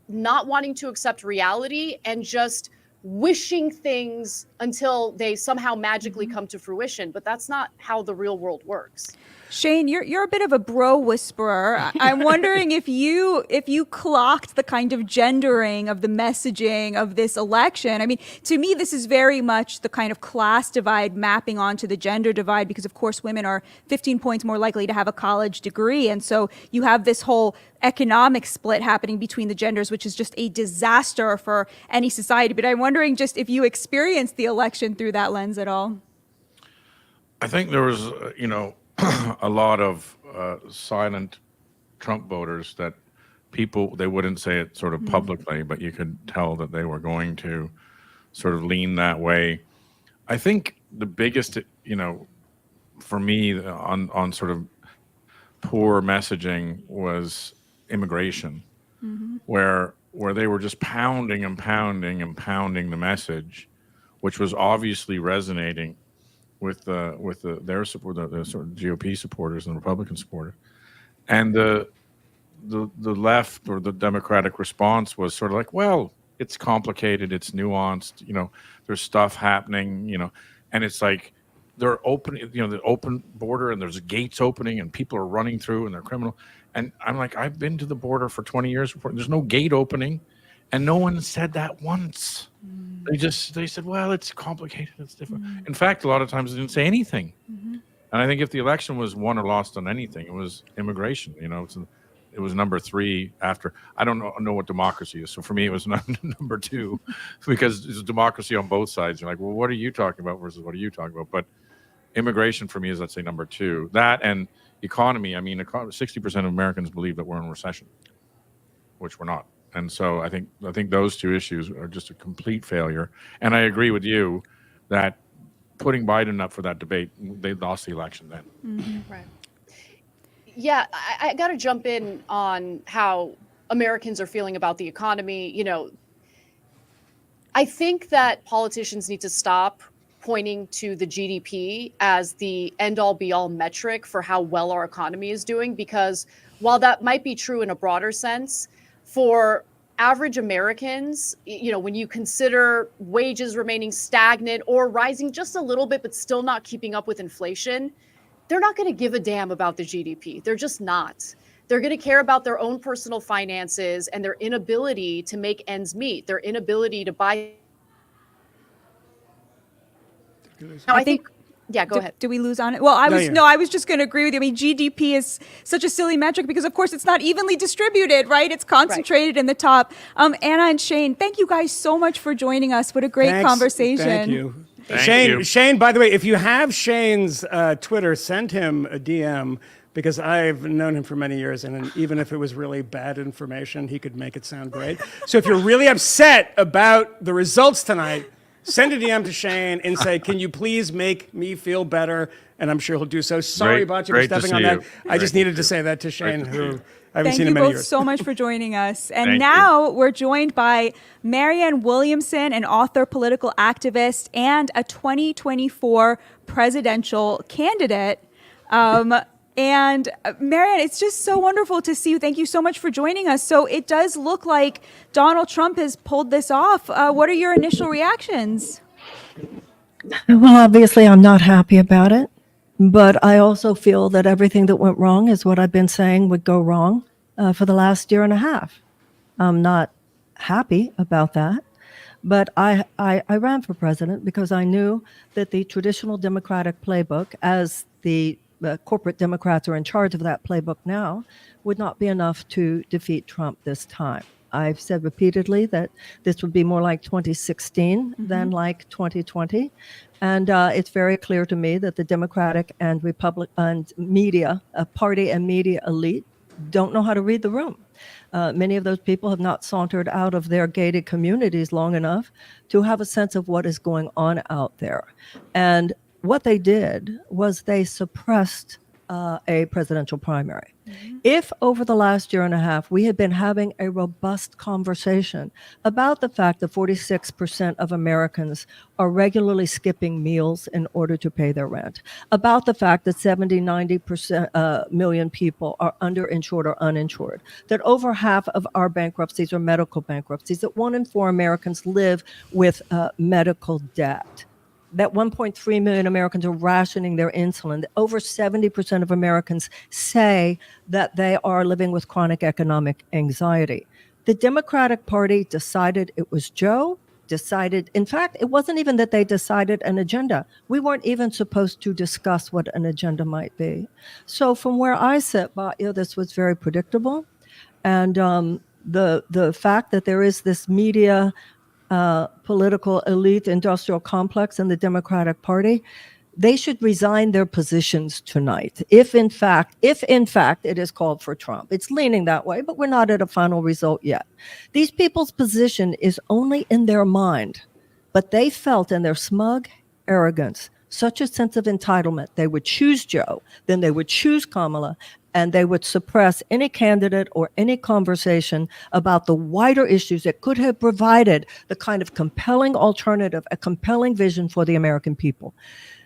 not wanting to accept reality and just wishing things until they somehow magically come to fruition. But that's not how the real world works. Shane, you're a bit of a bro whisperer. I'm wondering if you clocked the kind of gendering of the messaging of this election. I mean, to me, this is very much the kind of class divide mapping onto the gender divide, because of course women are 15 points more likely to have a college degree. And so you have this whole economic split happening between the genders, which is just a disaster for any society. But I'm wondering just if you experienced the election through that lens at all. I think there was, a lot of silent Trump voters that they wouldn't say it sort of publicly, but you could tell that they were going to sort of lean that way. I think the biggest, for me on sort of poor messaging was immigration, where they were just pounding and pounding and pounding the message, which was obviously resonating with their support, the sort of GOP supporters and Republican supporters, and the left or the Democratic response was sort of like, well, it's complicated, it's nuanced, there's stuff happening, and it's like they're open, the open border, and there's gates opening, and people are running through, and they're criminal, and I'm like, I've been to the border for 20 years before. There's no gate opening, and no one said that once. They said, well, it's complicated, it's different. In fact, a lot of times they didn't say anything. And I think if the election was won or lost on anything, it was immigration. It was number 3 after. I don't know what democracy is. So for me, it was number 2, because it's democracy on both sides. You're like, well, what are you talking about versus what are you talking about? But immigration for me is, let's say, number 2. That and economy. I mean, 60% of Americans believe that we're in recession, which we're not. And so I think those 2 issues are just a complete failure. And I agree with you that putting Biden up for that debate, they lost the election then. Right. Yeah, I got to jump in on how Americans are feeling about the economy. I think that politicians need to stop pointing to the GDP as the end-all be-all metric for how well our economy is doing, because while that might be true in a broader sense, for average Americans, when you consider wages remaining stagnant or rising just a little bit, but still not keeping up with inflation, they're not going to give a damn about the GDP. They're just not. They're going to care about their own personal finances and their inability to make ends meet, their inability to buy. Now, I think. Yeah, go ahead. Do we lose on it? Well, I was just going to agree with you. I mean, GDP is such a silly metric because, of course, it's not evenly distributed, right? It's concentrated in the top. Anna and Shane, thank you guys so much for joining us. What a great conversation. Thank you. Thank you. Shane, by the way, if you have Shane's Twitter, send him a DM, because I've known him for many years, and even if it was really bad information, he could make it sound great. So if you're really upset about the results tonight, send a DM to Shane and say, can you please make me feel better? And I'm sure he'll do so. Sorry, Batya, for stepping on that. I just needed to say that to Shane, who I haven't seen in many years. Thank you both so much for joining us. And now we're joined by Marianne Williamson, an author, political activist, and a 2024 presidential candidate. And Marianne, it's just so wonderful to see you. Thank you so much for joining us. So it does look like Donald Trump has pulled this off. What are your initial reactions? Well, obviously, I'm not happy about it, but I also feel that everything that went wrong is what I've been saying would go wrong for the last year and a half. I'm not happy about that, but I ran for president because I knew that the traditional Democratic playbook, as the corporate Democrats are in charge of that playbook now, would not be enough to defeat Trump this time. I've said repeatedly that this would be more like 2016 than like 2020. And it's very clear to me that the Democratic and Republican media, party and media elite don't know how to read the room. Many of those people have not sauntered out of their gated communities long enough to have a sense of what is going on out there. And what they did was they suppressed a presidential primary. If over the last year and a half we had been having a robust conversation about the fact that 46% of Americans are regularly skipping meals in order to pay their rent, about the fact that 90% million people are underinsured or uninsured, that over half of our bankruptcies are medical bankruptcies, that 1 in 4 Americans live with medical debt, that 1.3 million Americans are rationing their insulin. Over 70% of Americans say that they are living with chronic economic anxiety. The Democratic Party decided it was Joe, in fact, it wasn't even that they decided an agenda. We weren't even supposed to discuss what an agenda might be. So from where I sit, Batya, this was very predictable. And the fact that there is this media political elite industrial complex in the Democratic Party, they should resign their positions tonight. If in fact it is called for Trump. It's leaning that way, but we're not at a final result yet. These people's position is only in their mind, but they felt in their smug arrogance such a sense of entitlement. They would choose Joe, then they would choose Kamala, and they would suppress any candidate or any conversation about the wider issues that could have provided the kind of compelling alternative, a compelling vision for the American people.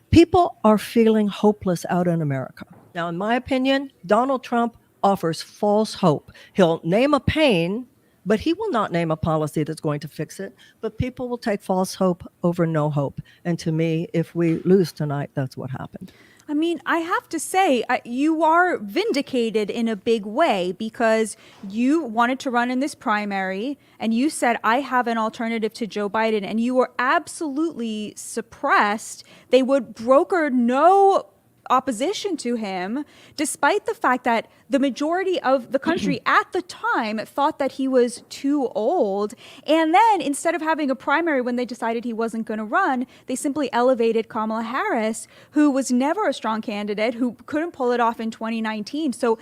People are feeling hopeless out in America. Now, in my opinion, Donald Trump offers false hope. He'll name a pain, but he will not name a policy that's going to fix it. But people will take false hope over no hope. And to me, if we lose tonight, that's what happened. I mean, I have to say, you are vindicated in a big way because you wanted to run in this primary and you said, I have an alternative to Joe Biden, and you were absolutely suppressed. They would broker no opposition to him, despite the fact that the majority of the country at the time thought that he was too old. And then instead of having a primary when they decided he wasn't going to run, they simply elevated Kamala Harris, who was never a strong candidate, who couldn't pull it off in 2019. So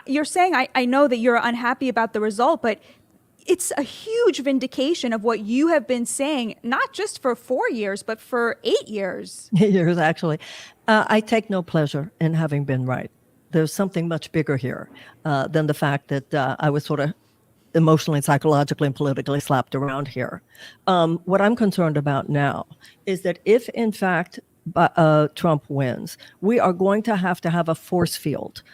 you're saying, I know that you're unhappy about the result, but it's a huge vindication of what you have been saying, not just for 4 years, but for 8 years. 8 years, actually. I take no pleasure in having been right. There's something much bigger here than the fact that I was sort of emotionally, psychologically, and politically slapped around here. What I'm concerned about now is that if, in fact, Trump wins, we are going to have a force field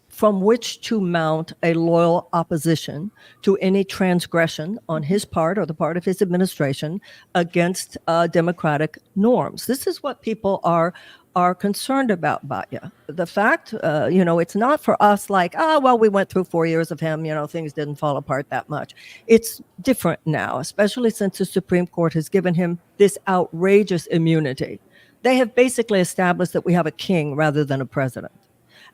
from which to mount a loyal opposition to any transgression on his part or the part of his administration against democratic norms. This is what people are concerned about, Batya. The fact, it's not for us like, we went through 4 years of him, things didn't fall apart that much. It's different now, especially since the Supreme Court has given him this outrageous immunity. They have basically established that we have a king rather than a president.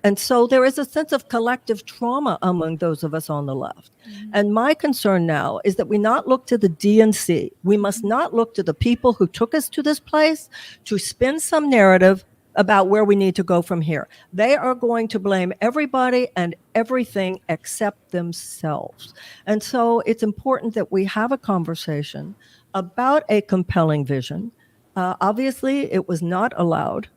And so there is a sense of collective trauma among those of us on the left. And my concern now is that we not look to the DNC. We must not look to the people who took us to this place to spin some narrative about where we need to go from here. They are going to blame everybody and everything except themselves. And so it's important that we have a conversation about a compelling vision. Obviously, it was not allowed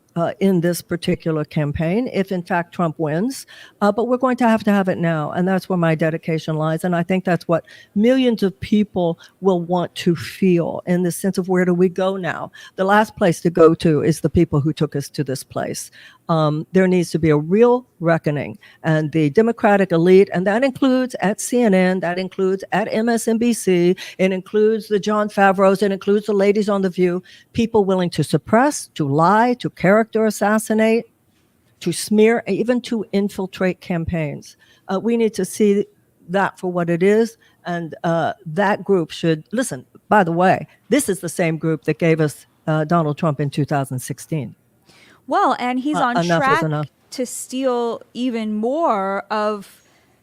in this particular campaign, if in fact Trump wins. But we're going to have it now. And that's where my dedication lies. And I think that's what millions of people will want to feel, in the sense of where do we go now? The last place to go to is the people who took us to this place. There needs to be a real reckoning. And the Democratic elite, and that includes at CNN, that includes at MSNBC, it includes the Jon Favreaus, it includes the ladies on The View, people willing to suppress, to lie, to character assassinate, to smear, even to infiltrate campaigns. We need to see that for what it is. And that group should, listen, by the way, this is the same group that gave us Donald Trump in 2016. Well, and he's on Enough is track enough. to steal even more of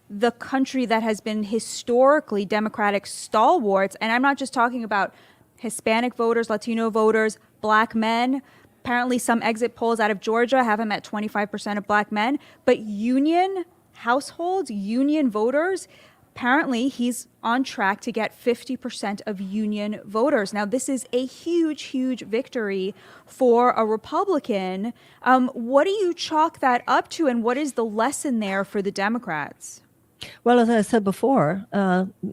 the country that has been historically Democratic stalwarts. And I'm not just talking about Hispanic voters, Latino voters, black men. Apparently some exit polls out of Georgia have him at 25% of black men. But union households, union voters, apparently he's on track to get 50% of union voters. Now, this is a huge, huge victory for a Republican. What do you chalk that up to, and what is the lesson there for the Democrats? Well, as I said before,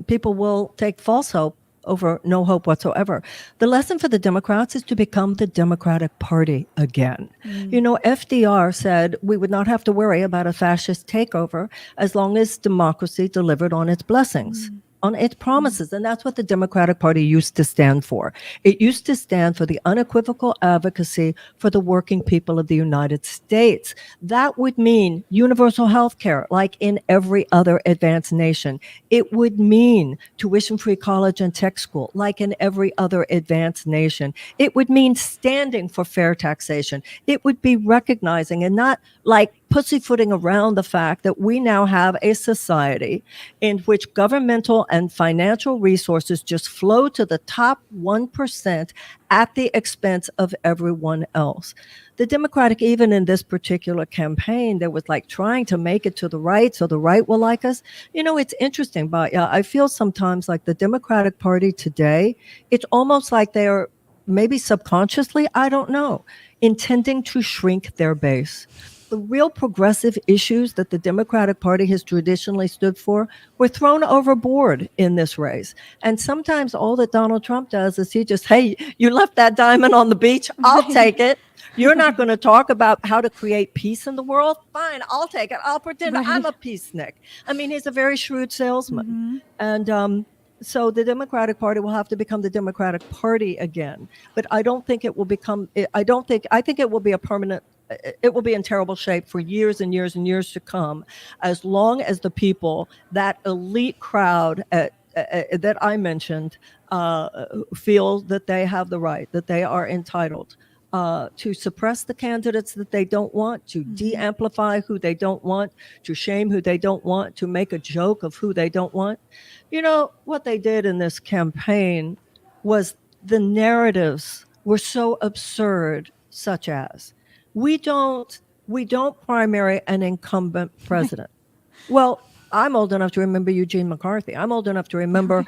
people will take false hope over no hope whatsoever. The lesson for the Democrats is to become the Democratic Party again. You know, FDR said we would not have to worry about a fascist takeover as long as democracy delivered on its blessings, on its promises. And that's what the Democratic Party used to stand for. It used to stand for the unequivocal advocacy for the working people of the United States. That would mean universal health care, like in every other advanced nation. It would mean tuition-free college and tech school, like in every other advanced nation. It would mean standing for fair taxation. It would be recognizing and not like pussyfooting around the fact that we now have a society in which governmental and financial resources just flow to the top 1% at the expense of everyone else. The Democratic, even in this particular campaign, there was like trying to make it to the right so the right will like us. You know, it's interesting, but I feel sometimes like the Democratic Party today, it's almost like they're maybe subconsciously, I don't know, intending to shrink their base. The real progressive issues that the Democratic Party has traditionally stood for were thrown overboard in this race. And sometimes all that Donald Trump does is he just, hey, you left that diamond on the beach, I'll take it. You're not going to talk about how to create peace in the world? Fine, I'll take it. I'll pretend I'm a peacenik. I mean, he's a very shrewd salesman. And so the Democratic Party will have to become the Democratic Party again. But I don't think it will become, I think it will be a permanent, it will be in terrible shape for years and years and years to come, as long as the people, that elite crowd that I mentioned, feel that they have the right, that they are entitled to suppress the candidates that they don't want, to de-amplify who they don't want, to shame who they don't want, to make a joke of who they don't want. You know, what they did in this campaign was the narratives were so absurd, such as, we don't primary an incumbent president. Well, I'm old enough to remember Eugene McCarthy. I'm old enough to remember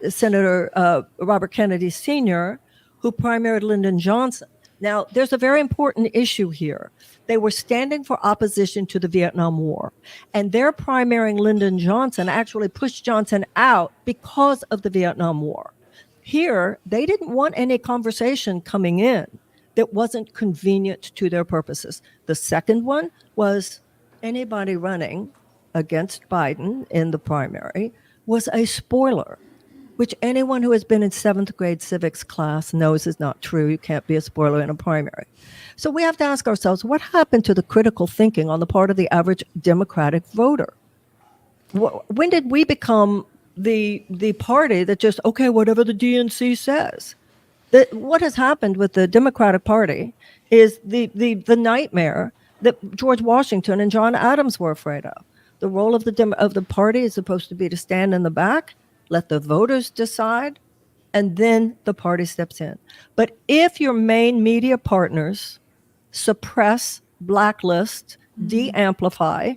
Senator Robert Kennedy Sr., who primaried Lyndon Johnson. Now, there's a very important issue here. They were standing for opposition to the Vietnam War, and their primarying Lyndon Johnson actually pushed Johnson out because of the Vietnam War. Here, they didn't want any conversation coming in that wasn't convenient to their purposes. The second one was anybody running against Biden in the primary was a spoiler, which anyone who has been in 7th grade civics class knows is not true. You can't be a spoiler in a primary. So we have to ask ourselves, what happened to the critical thinking on the part of the average Democratic voter? When did we become the party that just, okay, whatever the DNC says? What has happened with the Democratic Party is the nightmare that George Washington and John Adams were afraid of. The role of the party is supposed to be to stand in the back, let the voters decide, and then the party steps in. But if your main media partners suppress, blacklist, de-amplify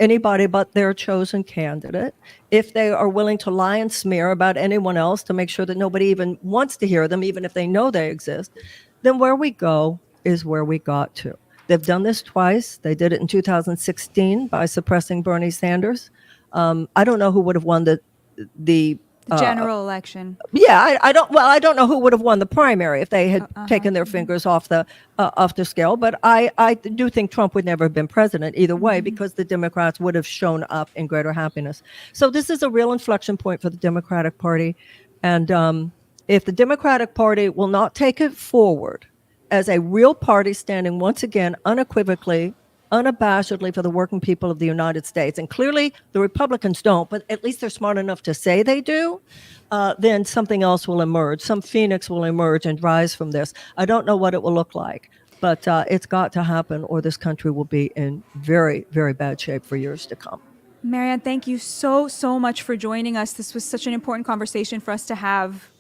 anybody but their chosen candidate, if they are willing to lie and smear about anyone else to make sure that nobody even wants to hear them, even if they know they exist, then where we go is where we got to. They've done this twice. They did it in 2016 by suppressing Bernie Sanders. I don't know who would have won the The general election. Yeah, I don't know who would have won the primary if they had taken their fingers off the scale. But I do think Trump would never have been president either way because the Democrats would have shown up in greater happiness. So this is a real inflection point for the Democratic Party. And if the Democratic Party will not take it forward as a real party standing once again unequivocally, unabashedly for the working people of the United States, and clearly the Republicans don't, but at least they're smart enough to say they do, then something else will emerge. Some phoenix will emerge and rise from this. I don't know what it will look like, but it's got to happen or this country will be in very, very bad shape for years to come. Marianne, thank you so much for joining us. This was such an important conversation for us to have.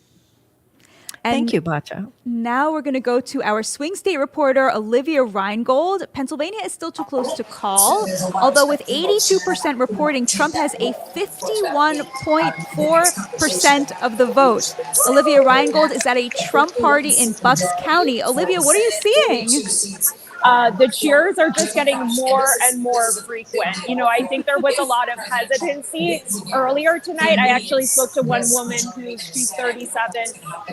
And thank you, Batya. Now we're going to go to our swing state reporter, Olivia Reingold. Pennsylvania is still too close to call, although with 82% reporting, Trump has a 51.4% of the vote. Olivia Reingold is at a Trump party in Bucks County. Olivia, what are you seeing? The cheers are just getting more and more frequent. You know, I think there was a lot of hesitancy earlier tonight. I actually spoke to one woman she's 37,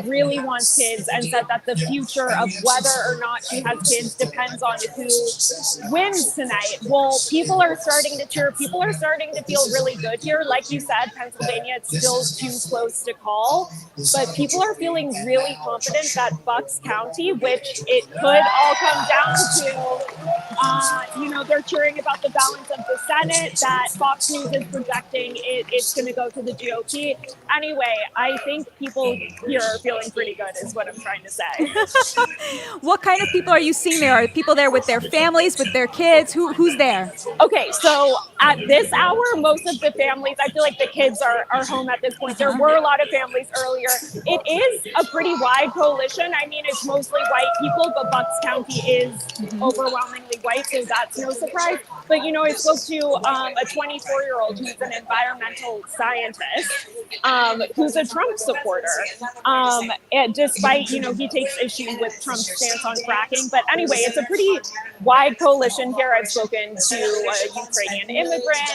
really wants kids, and said that the future of whether or not she has kids depends on who wins tonight. Well, people are starting to cheer. People are starting to feel really good here. Like you said, Pennsylvania, it's still too close to call, but people are feeling really confident that Bucks County, which it could all come down to, they're cheering about the balance of the Senate, that Fox News is projecting it's going to go to the GOP. Anyway, I think people here are feeling pretty good is what I'm trying to say. What kind of people are you seeing there? Are people there with their families, with their kids? Who's there? Okay, so at this hour, most of the families, I feel like the kids are home at this point. There were a lot of families earlier. It is a pretty wide coalition. I mean, it's mostly white people, but Bucks County is overwhelmingly white, so that's no surprise. But, I spoke to a 24-year-old who's an environmental scientist, who's a Trump supporter. And despite, he takes issue with Trump's stance on fracking. But anyway, it's a pretty wide coalition here. I've spoken to a Ukrainian immigrant,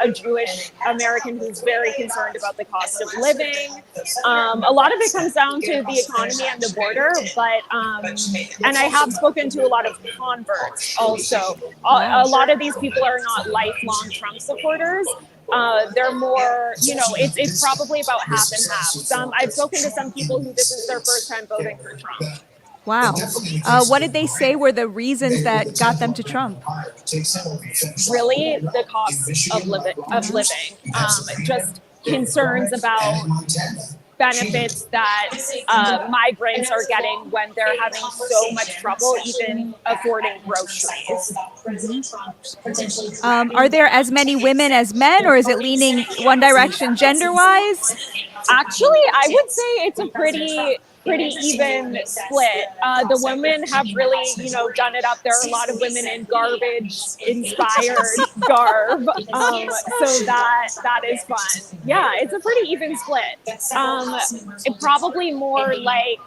a Jewish American who's very concerned about the cost of living. A lot of it comes down to the economy and the border, but and I have spoken to a lot of converts also. A lot of these people are not lifelong Trump supporters. They're more, it's probably about half and half. I've spoken to some people who this is their first time voting for Trump. Wow. What did they say were the reasons that got them to Trump? Really, the cost of living, just concerns about benefits that migrants are getting when they're having so much trouble even affording groceries. Are there as many women as men, or is it leaning one direction gender-wise? Actually, I would say it's a pretty even split. The women have really, done it up. There are a lot of women in garbage-inspired garb, so that is fun. Yeah, it's a pretty even split. It probably more like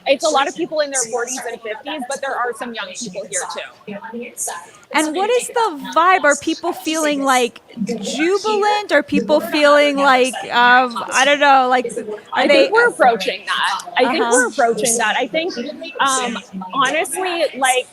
it's a lot of people in their 40s and 50s, but there are some young people here too. And what is the vibe? Are people feeling like jubilant? Are people feeling like I don't know? Like I think we're approaching that. We're approaching that. I think honestly, like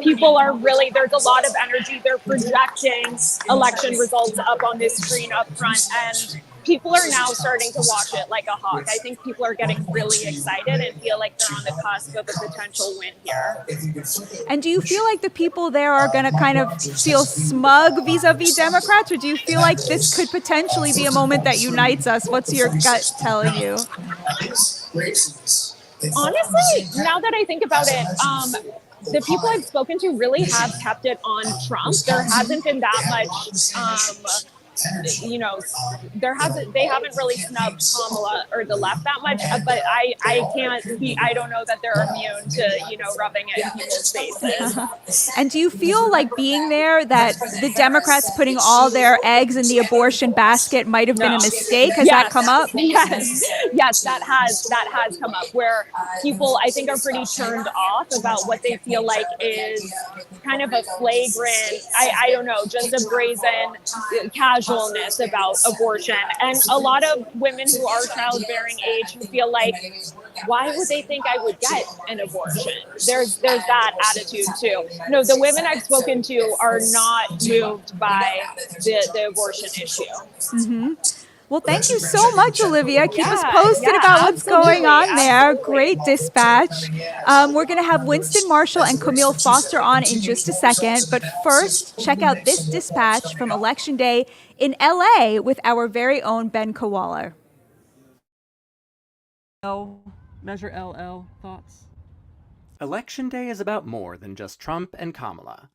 people are really, there's a lot of energy. They're projecting election results up on this screen up front, and people are now starting to watch it like a hawk. I think people are getting really excited and feel like they're on the cusp of a potential win here. And do you feel like the people there are going to kind of feel smug vis-a-vis Democrats, or do you feel like this could potentially be a moment that unites us? What's your gut telling you? Honestly, now that I think about it, the people I've spoken to really have kept it on Trump. There hasn't been that much they haven't really snubbed Kamala or the left that much, but I don't know that they're immune to, rubbing it in people's faces. And do you feel like being there that the Democrats putting all their eggs in the abortion basket might have been a mistake? Has that come up? Yes, that has come up, where people I think are pretty turned off about what they feel like is kind of a flagrant, I don't know, just a brazen, casual casualness about abortion. And a lot of women who are childbearing age who feel like, why would they think I would get an abortion? There's that attitude too. No, the women I've spoken to are not moved by the abortion issue. Mm-hmm. Well, thank you so much, Olivia. Keep us posted yeah, about what's going on absolutely, there. Great dispatch. We're going to have Winston Marshall and Camille Foster on in just a second. But first, check out this dispatch from Election Day in LA with our very own Ben Kowaller. Measure LL thoughts? Election Day is about more than just Trump and Kamala.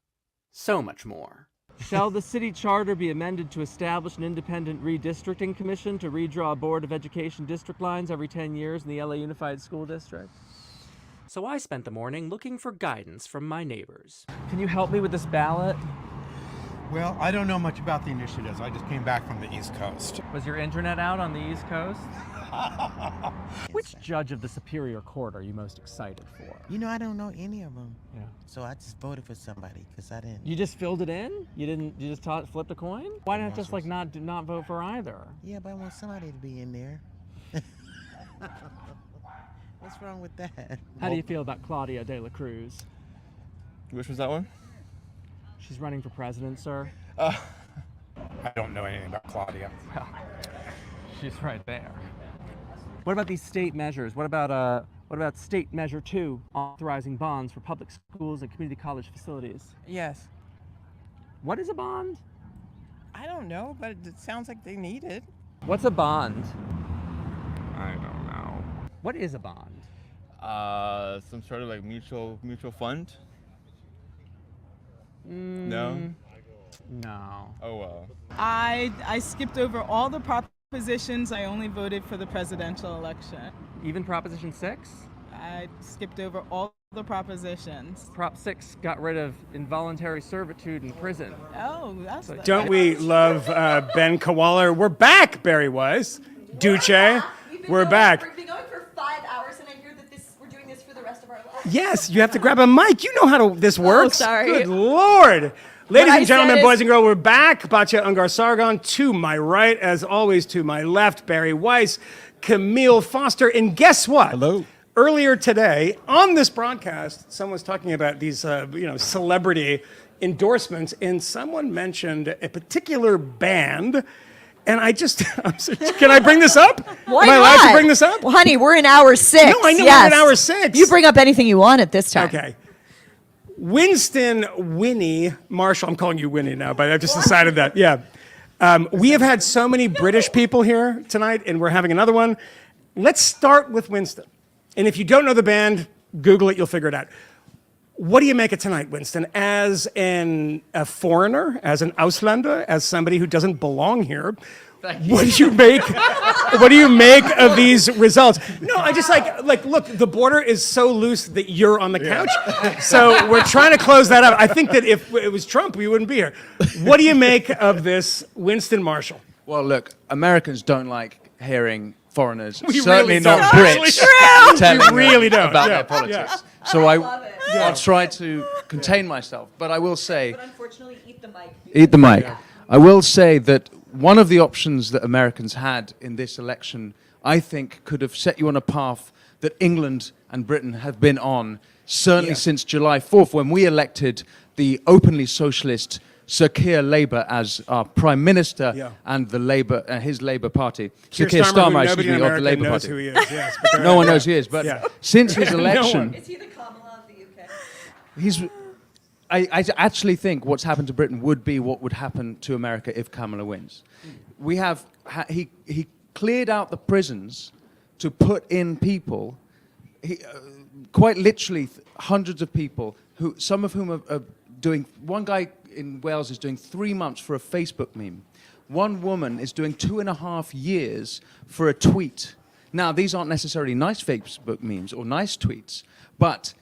So much more. Shall the city charter be amended to establish an independent redistricting commission to redraw a Board of Education district lines every 10 years in the LA Unified School District? So I spent the morning looking for guidance from my neighbors. Can you help me with this ballot? Well, I don't know much about the initiatives. I just came back from the East Coast. Was your internet out on the East Coast? Which judge of the Superior Court are you most excited for? You know, I don't know any of them. Yeah. So I just voted for somebody because I didn't. You just filled it in? You just flipped a coin? Why not just like not vote for either? Yeah, but I want somebody to be in there. What's wrong with that? How do you feel about Claudia de la Cruz? Which was that one? She's running for president, sir. I don't know anything about Claudia. Well, she's right there. What about these state measures? What about State Measure 2, authorizing bonds for public schools and community college facilities? Yes. What is a bond? I don't know, but it sounds like they need it. What's a bond? I don't know. What is a bond? Some sort of like mutual fund? No? No. Oh well. I skipped over all the propositions. I only voted for the presidential election. Even Proposition 6? I skipped over all the propositions. Prop 6 got rid of involuntary servitude in prison. Oh, that's... Don't we love Ben Kowaller? We're back, Bari Weiss. Duce. We're back. We've been going for 5 hours, and I hear that we're doing this for the rest of our lives. Yes, you have to grab a mic. You know how this works. sorry. Good Lord. Ladies What and I gentlemen, said boys is- and girls, we're back. Batya Ungar-Sargon to my right, as always, to my left, Bari Weiss, Camille Foster, and guess what? Hello. Earlier today, on this broadcast, someone was talking about these, celebrity endorsements, and someone mentioned a particular band, and can I bring this up? Why Am I not? allowed to bring this up? Well, honey, we're in hour 6. No, I know yes. we're in hour 6. You bring up anything you want at this time. Okay. Winston Winnie Marshall, I'm calling you Winnie now, but I've just decided that, yeah. We have had so many British people here tonight, and we're having another one. Let's start with Winston. And if you don't know the band, Google it, you'll figure it out. What do you make of tonight, Winston, as a foreigner, as an Auslander, as somebody who doesn't belong here? What do you make? What do you make of these results? No, I just like look. The border is so loose that you're on the couch, so we're trying to close that up. I think that if it was Trump, we wouldn't be here. What do you make of this, Winston Marshall? Well, look, Americans don't like hearing foreigners, We certainly really not don't. Brits, True. telling We really them don't. about Yeah. their politics. Yeah. So Yeah. I'll try to contain myself, but I will say, But unfortunately, eat the mic. eat the mic. I will say that one of the options that Americans had in this election, I think, could have set you on a path that England and Britain have been on, certainly since July 4th, when we elected the openly socialist Sir Keir Labour as our Prime Minister and the Labour, his Labour Party. Sir Keir Starmer, excuse me, of the Labour knows Party. who he is. Yes, but No one knows who he is, but since his No election... one. Is he the Kamala of the UK? I actually think what's happened to Britain would be what would happen to America if Kamala wins. We have he cleared out the prisons to put in people, quite literally hundreds of people, some of whom are doing. One guy in Wales is doing 3 months for a Facebook meme. One woman is doing 2.5 years for a tweet. Now, these aren't necessarily nice Facebook memes or nice tweets, but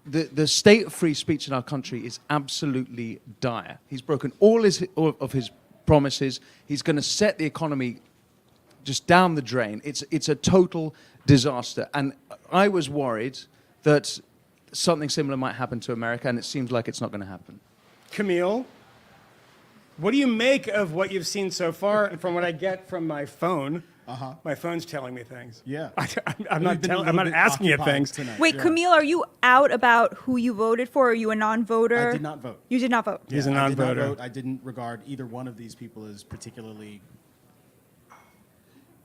the state of free speech in our country is absolutely dire. He's broken all of his promises. He's going to set the economy just down the drain. It's a total disaster. And I was worried that something similar might happen to America, and it seems like it's not going to happen. Camille? What do you make of what you've seen so far? And from what I get from my phone, my phone's telling me things. Yeah. I'm not asking you things. Wait, Camille, are you out about who you voted for? Or are you a non-voter? I did not vote. You did not vote. He's a I did not non-voter. vote. I didn't regard either one of these people as particularly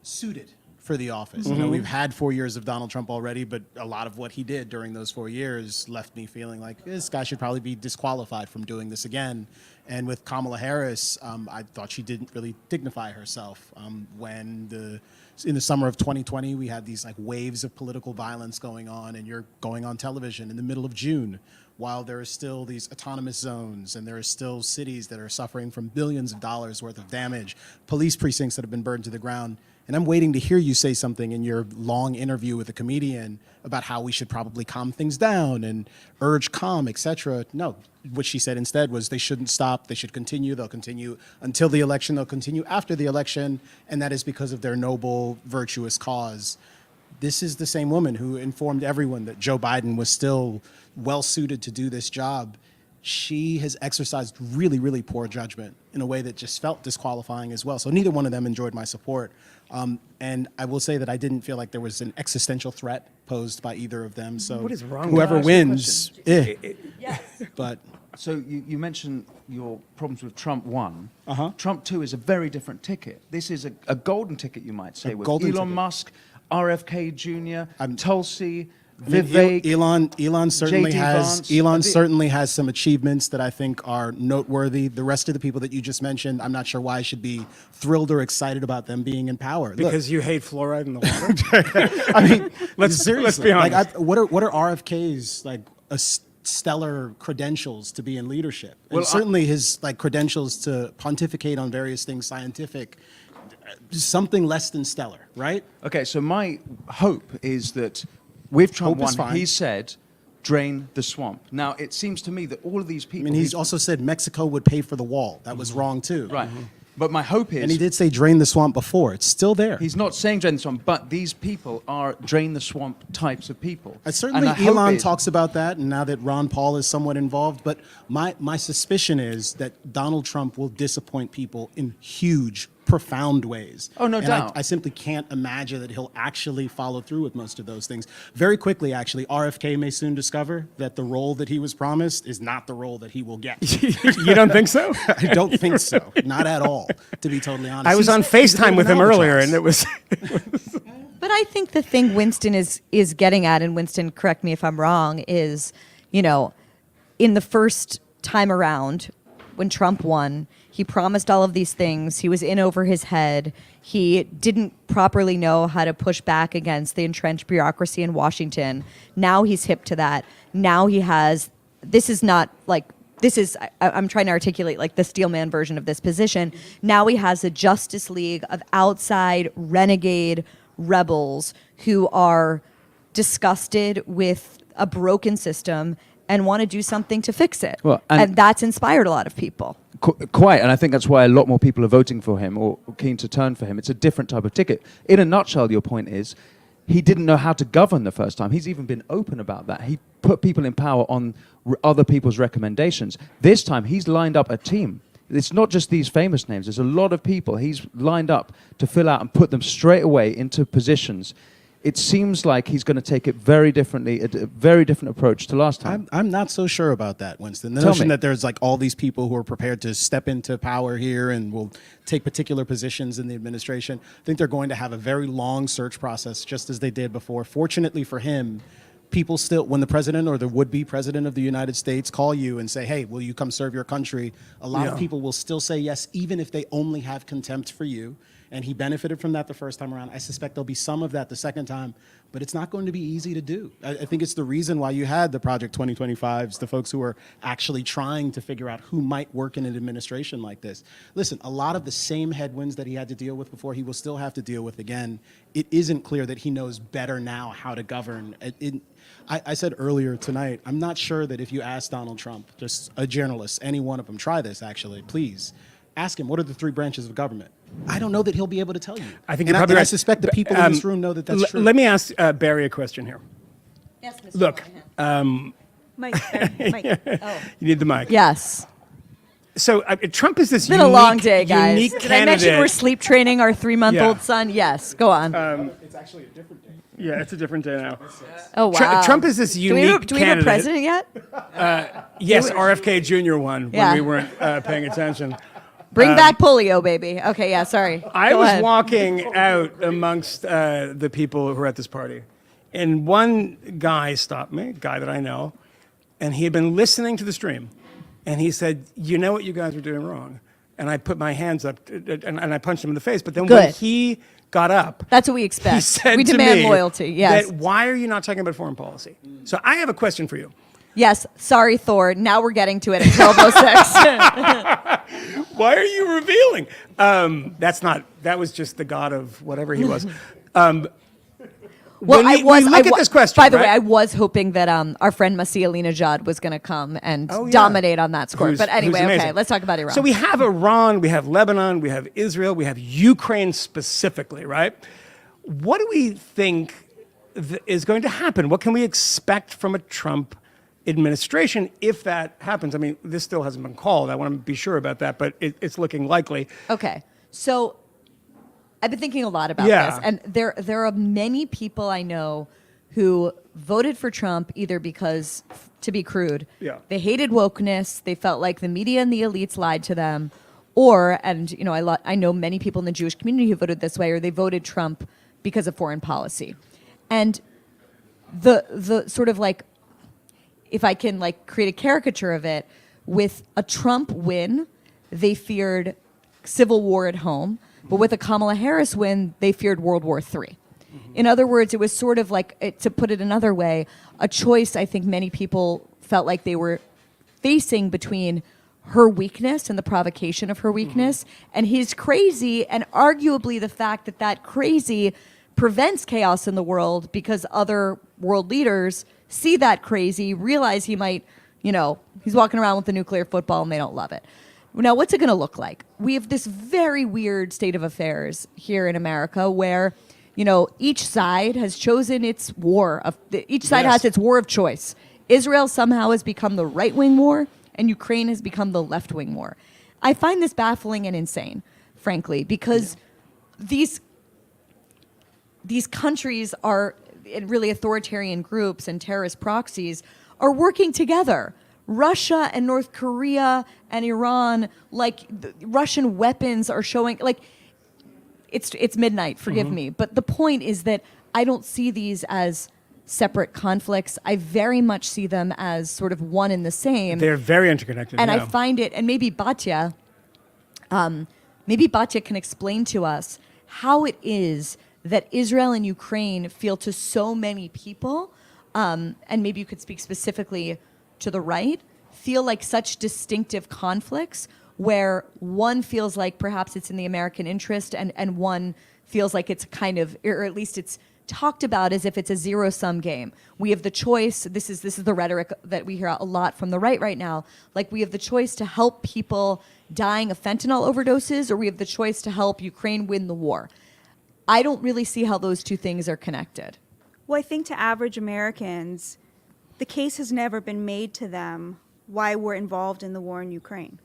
suited for the office. You know, we've had 4 years of Donald Trump already, but a lot of what he did during those 4 years left me feeling like this guy should probably be disqualified from doing this again. And with Kamala Harris, I thought she didn't really dignify herself. When in the summer of 2020, we had these like waves of political violence going on, and you're going on television in the middle of June, while there are still these autonomous zones and there are still cities that are suffering from billions of dollars worth of damage, police precincts that have been burned to the ground. And I'm waiting to hear you say something in your long interview with a comedian about how we should probably calm things down and urge calm, etc. No, what she said instead was they shouldn't stop, they should continue, they'll continue until the election, they'll continue after the election, and that is because of their noble, virtuous cause. This is the same woman who informed everyone that Joe Biden was still well-suited to do this job. She has exercised really, really poor judgment in a way that just felt disqualifying as well. So neither one of them enjoyed my support. And I will say that I didn't feel like there was an existential threat posed by either of them. So What is wrong whoever with you? wins, Yes. but So you mentioned your problems with Trump 1. Trump 2 is a very different ticket. This is a golden ticket, you might say, with golden Elon ticket. Musk, RFK Jr., Tulsi, I mean, Vivek. Elon certainly JD has Vance. certainly has some achievements that I think are noteworthy. The rest of the people that you just mentioned, I'm not sure why I should be thrilled or excited about them being in power. Look, Because you hate fluoride in the water? I mean, let's seriously, be honest. Like, what are RFK's like stellar credentials to be in leadership? And Well, certainly his like credentials to pontificate on various things scientific, something less than stellar, right? Okay, so my hope is that with Trump Hope is 1, fine. he said, drain the swamp. Now, it seems to me that all of these I people... mean, he's also said Mexico would pay for the wall. That was wrong too. Right. But my hope is... And he did say drain the swamp before. It's still there. He's not saying drain the swamp, but these people are drain the swamp types of people. Certainly And I hope Elon is- talks about that, and now that Ron Paul is somewhat involved, but my suspicion is that Donald Trump will disappoint people in huge, profound ways. Oh, no And doubt. I simply can't imagine that he'll actually follow through with most of those things. Very quickly, actually, RFK may soon discover that the role that he was promised is not the role that he will get. You don't think so? I don't think so. Not at all, to be totally honest. I was on He's a bit FaceTime of with an him earlier, albatross. and it was... But I think the thing Winston is getting at, and Winston, correct me if I'm wrong, is, you know, in the first time around, when Trump won, he promised all of these things. He was in over his head. He didn't properly know how to push back against the entrenched bureaucracy in Washington. Now he's hip to that. Now he has, this is not like, this is, I'm trying to articulate like the Steelman version of this position. Now he has a Justice League of outside renegade rebels who are disgusted with a broken system and want to do something to fix it. Well, and that's inspired a lot of people. Quite, and I think that's why a lot more people are voting for him or keen to turn for him. It's a different type of ticket. In a nutshell, your point is, he didn't know how to govern the first time. He's even been open about that. He put people in power on other people's recommendations. This time, he's lined up a team. It's not just these famous names. There's a lot of people he's lined up to fill out and put them straight away into positions. It seems like he's going to take it very differently, a very different approach to last time. I'm not so sure about that, Winston. The Tell notion me. that there's like all these people who are prepared to step into power here and will take particular positions in the administration, I think they're going to have a very long search process, just as they did before. Fortunately for him, people still, when the president or the would-be president of the United States call you and say, hey, will you come serve your country? A lot of people will still say yes, even if they only have contempt for you. And he benefited from that the first time around. I suspect there'll be some of that the second time, but it's not going to be easy to do. I think it's the reason why you had the Project 2025s, the folks who are actually trying to figure out who might work in an administration like this. Listen, a lot of the same headwinds that he had to deal with before, he will still have to deal with again. It isn't clear that he knows better now how to govern. I said earlier tonight, I'm not sure that if you ask Donald Trump, just a journalist, any one of them, try this actually, please. Ask him, what are the three branches of government? I don't know that he'll be able to tell you. I think and you're probably I right. suspect the people in this room know that that's true. Let me ask Barry a question here. Yes, Mr. Look, Mike. you need the mic. Yes. So Trump is this It's been a long day, guys. unique Did I mention candidate. we're sleep training our 3-month-old Yeah. son? Yes, go on. It's actually a different day. Yeah, it's a different day now. Oh, wow. Trump is this unique Do we have a candidate. president yet? Yes, RFK Jr. won Yeah. when we weren't paying attention. Bring back polio, baby. Okay, yeah, sorry. I Go was ahead. walking out amongst the people who were at this party, and one guy stopped me, a guy that I know, and he had been listening to the stream, and he said, "You know what you guys are doing wrong." And I put my hands up, and I punched him in the face. But then when Good. he got up, That's what we expect. he said We to demand me loyalty, yes. that why are you not talking about foreign policy? So I have a question for you. Yes, sorry, Thor. Now we're getting to it at 12:06. Why are you revealing? That was just the god of whatever he was. Well, when we look at this question, By the way, right? I was hoping that our friend Masih was going to come and Oh, yeah. dominate on that score. Who's- But anyway, who's okay, amazing. let's talk about Iran. So we have Iran, we have Lebanon, we have Israel, we have Ukraine specifically, right? What do we think is going to happen? What can we expect from a Trump administration if that happens? I mean, this still hasn't been called. I want to be sure about that, but it's looking likely. Okay, so I've been thinking a lot about Yeah. this, and there are many people I know who voted for Trump either because, to be crude, Yeah. they hated wokeness, they felt like the media and the elites lied to them, or, and you know, I know many people in the Jewish community who voted this way, or they voted Trump because of foreign policy, and the sort of like, if I can like create a caricature of it, with a Trump win, they feared civil war at home. But with a Kamala Harris win, they feared World War III. In other words, it was sort of like, to put it another way, a choice I think many people felt like they were facing between her weakness and the provocation of her weakness and his crazy, and arguably the fact that that crazy prevents chaos in the world because other world leaders see that crazy, realize he might, you know, he's walking around with a nuclear football and they don't love it. Now, what's it going to look like? We have this very weird state of affairs here in America where, you know, each side has chosen its war. Each side has its war of choice. Israel somehow has become the right-wing war, and Ukraine has become the left-wing war. I find this baffling and insane, frankly, because these countries are really authoritarian groups and terrorist proxies are working together. Russia and North Korea and Iran, like Russian weapons are showing, like it's midnight, forgive me, but the point is that I don't see these as separate conflicts. I very much see them as sort of one and the same. They're very interconnected. And yeah. I find it, and maybe Batya can explain to us how it is that Israel and Ukraine feel to so many people, and maybe you could speak specifically to the right, feel like such distinctive conflicts where one feels like perhaps it's in the American interest and one feels like it's kind of, or at least it's talked about as if it's a zero-sum game. We have the choice, this is the rhetoric that we hear a lot from the right now, like we have the choice to help people dying of fentanyl overdoses, or we have the choice to help Ukraine win the war. I don't really see how those two things are connected. Well, I think to average Americans, the case has never been made to them why we're involved in the war in Ukraine.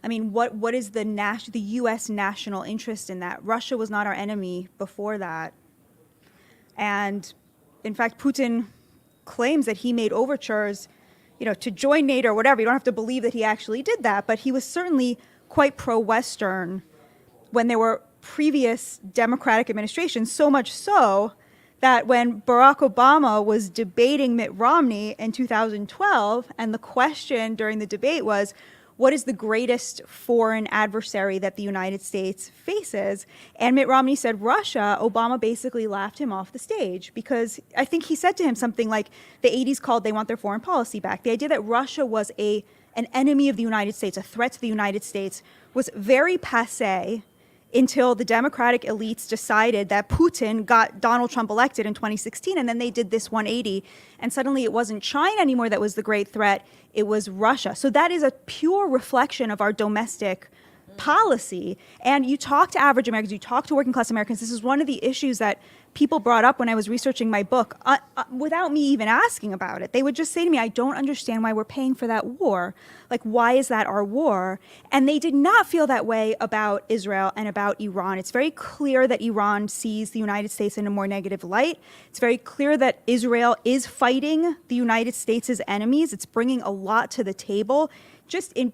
I mean, what is the U.S. national interest in that? Russia was not our enemy before that. And in fact, Putin claims that he made overtures, you know, to join NATO or whatever. You don't have to believe that he actually did that, but he was certainly quite pro-Western when there were previous Democratic administrations, so much so that when Barack Obama was debating Mitt Romney in 2012, and the question during the debate was, what is the greatest foreign adversary that the United States faces? And Mitt Romney said Russia. Obama basically laughed him off the stage because I think he said to him something like, the 80s called, they want their foreign policy back. The idea that Russia was an enemy of the United States, a threat to the United States, was very passé until the Democratic elites decided that Putin got Donald Trump elected in 2016, and then they did this 180, and suddenly it wasn't China anymore that was the great threat, it was Russia. So that is a pure reflection of our domestic policy. And you talk to average Americans, you talk to working class Americans, this is one of the issues that people brought up when I was researching my book without me even asking about it. They would just say to me, I don't understand why we're paying for that war. Like, why is that our war? And they did not feel that way about Israel and about Iran. It's very clear that Iran sees the United States in a more negative light. It's very clear that Israel is fighting the United States' enemies. It's bringing a lot to the table. Just in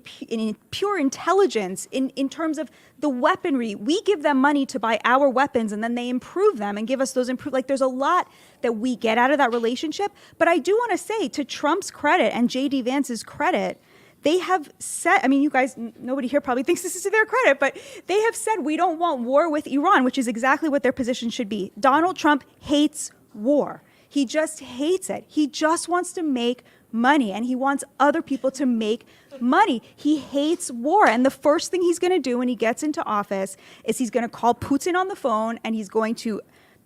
pure intelligence, in terms of the weaponry. We give them money to buy our weapons, and then they improve them and give us those improved. Like, there's a lot that we get out of that relationship. But I do want to say, to Trump's credit and J.D. Vance's credit, they have said, I mean, you guys, nobody here probably thinks this is to their credit, but they have said we don't want war with Iran, which is exactly what their position should be. Donald Trump hates war. He just hates it. He just wants to make money, and he wants other people to make money. He hates war. And the first thing he's going to do when he gets into office is he's going to call Putin on the phone, and he's going to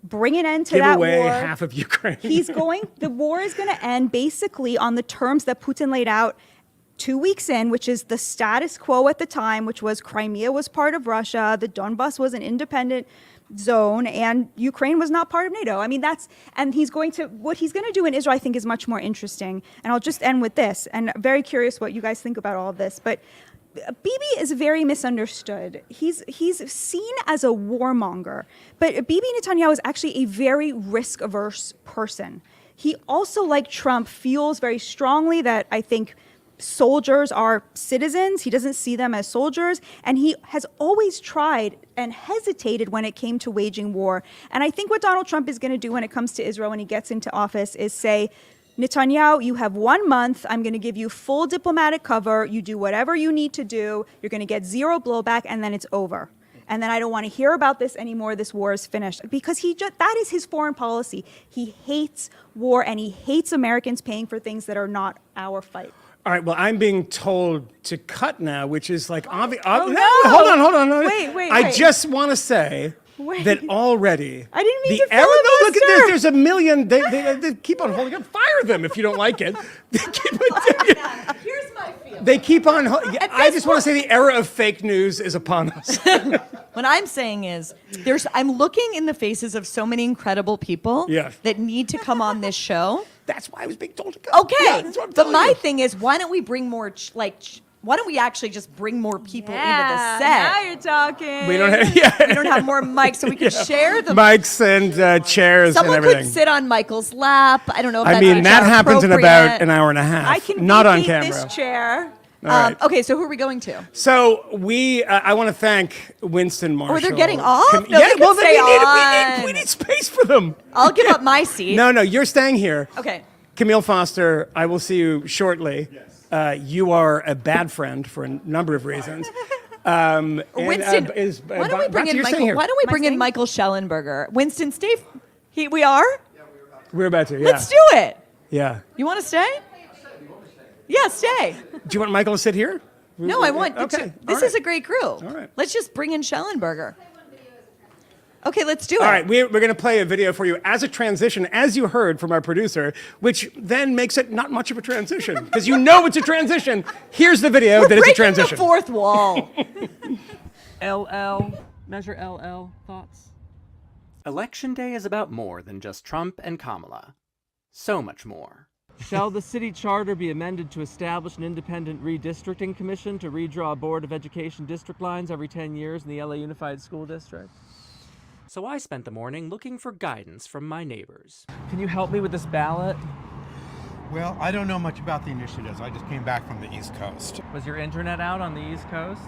bring an end to that war. Give away half of Ukraine. The war is going to end basically on the terms that Putin laid out 2 weeks in, which is the status quo at the time, which was Crimea was part of Russia, the Donbas was an independent zone, and Ukraine was not part of NATO. I mean, what he's going to do in Israel, I think, is much more interesting. And I'll just end with this, and I'm very curious what you guys think about all of this, but Bibi is very misunderstood. He's seen as a warmonger, but Bibi Netanyahu is actually a very risk-averse person. He also, like Trump, feels very strongly that, I think, soldiers are citizens. He doesn't see them as soldiers. And he has always tried and hesitated when it came to waging war. And I think what Donald Trump is going to do when it comes to Israel when he gets into office is say, Netanyahu, you have 1 month. I'm going to give you full diplomatic cover. You do whatever you need to do. You're going to get zero blowback, and then it's over. And then I don't want to hear about this anymore. This war is finished. Because that is his foreign policy. He hates war, and he hates Americans paying for things that are not our fight. All right, well, I'm being told to cut now, which is like obvious. Oh, no, no. Hold on. Wait. I just want to say that already. I didn't mean to No, look at this. filibuster. There's a million. They keep on holding up. Fire them if you don't like it. Here's my feeling. They keep on. I just want to say the era of fake news is upon us. What I'm saying is, I'm looking in the faces of so many incredible people that need to come on this show. That's why I was being told to go. Okay, Yeah, that's what I'm but telling my you. thing is, why don't we bring more? Why don't we actually just bring more people into the set? Now you're talking. We don't have. We don't have more mics, so we could share the mics and chairs Someone and everything. could sit on Michael's lap. I don't know if I that's mean, that happens in about an hour and a half. I can not on vacate camera. this chair. All right. Okay, so who are we going to? So I want to thank Winston Marshall. Oh, they're getting off? No, yeah, they can well, stay we on. need space for them. I'll give up my seat. No, you're staying here. Okay. Camille Foster, I will see you shortly. Yes. You are a bad friend for a number of reasons. Winston, why don't we bring in Michael? Why don't we bring in Michael Schellenberger? Winston, stay. We are. We're about to. Yeah. Let's do it. Yeah. You want to stay? Yeah, stay. Do you want Michael to sit here? No, I want. Okay. This is a great crew. All right. Let's just bring in Schellenberger. Okay, let's do it. All right, we're going to play a video for you as a transition, as you heard from our producer, which then makes it not much of a transition because you know it's a transition. Here's the video that is a transition. The fourth wall. Measure LL, thoughts? Election day is about more than just Trump and Kamala. So much more. Shall the city charter be amended to establish an independent redistricting commission to redraw Board of Education district lines every 10 years in the LA Unified School District? So I spent the morning looking for guidance from my neighbors. Can you help me with this ballot? Well, I don't know much about the initiatives. I just came back from the East Coast. Was your internet out on the East Coast?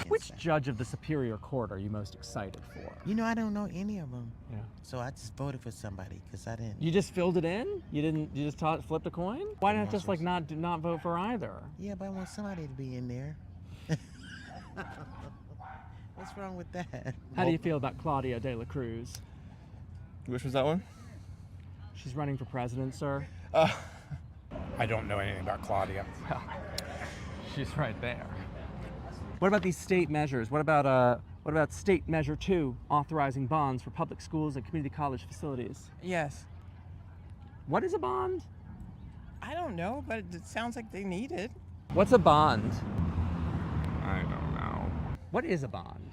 Which judge of the Superior Court are you most excited for? You know, I don't know any of them. Yeah. So I just voted for somebody because I didn't. You just filled it in? You just flipped a coin? Why not just like not vote for either? Yeah, but I want somebody to be in there. What's wrong with that? How do you feel about Claudia de la Cruz? Which was that one? She's running for president, sir. I don't know anything about Claudia. Well, she's right there. What about these state measures? What about State Measure 2, authorizing bonds for public schools and community college facilities? Yes. What is a bond? I don't know, but it sounds like they need it. What's a bond? I don't know. What is a bond?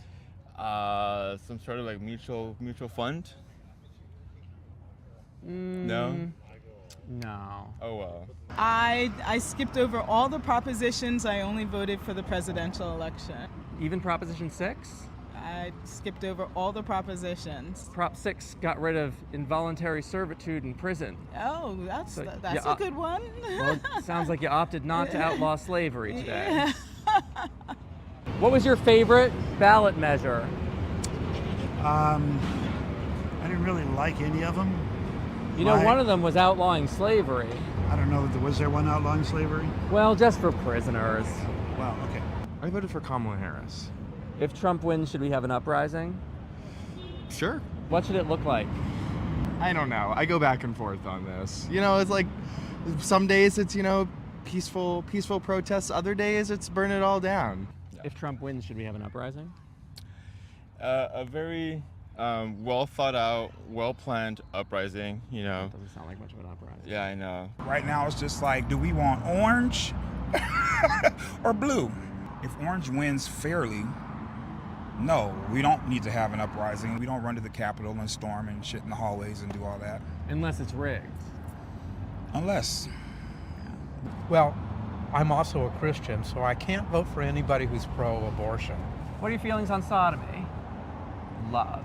Some sort of like mutual fund. No. No. Oh well. I skipped over all the propositions. I only voted for the presidential election. Even Proposition 6? I skipped over all the propositions. Prop 6 got rid of involuntary servitude in prison. Oh, that's So that's you a good one. Well, it sounds like you opted not to outlaw slavery today. Yeah. What was your favorite ballot measure? I didn't really like any of them. You know, one of them was outlawing slavery. I don't know. Was there one outlawing slavery? Well, just for prisoners. Well, okay. I voted for Kamala Harris. If Trump wins, should we have an uprising? Sure. What should it look like? I don't know. I go back and forth on this. You know, it's like some days it's, you know, peaceful protests. Other days it's burn it all down. If Trump wins, should we have an uprising? A very well thought out, well planned uprising. You know. That doesn't sound like much of an uprising. Yeah, I know. Right now it's just like, do we want orange or blue? If orange wins fairly, no, we don't need to have an uprising. We don't run to the Capitol and storm and shit in the hallways and do all that. Unless it's rigged. Unless. Well, I'm also a Christian, so I can't vote for anybody who's pro-abortion. What are your feelings on sodomy? Love.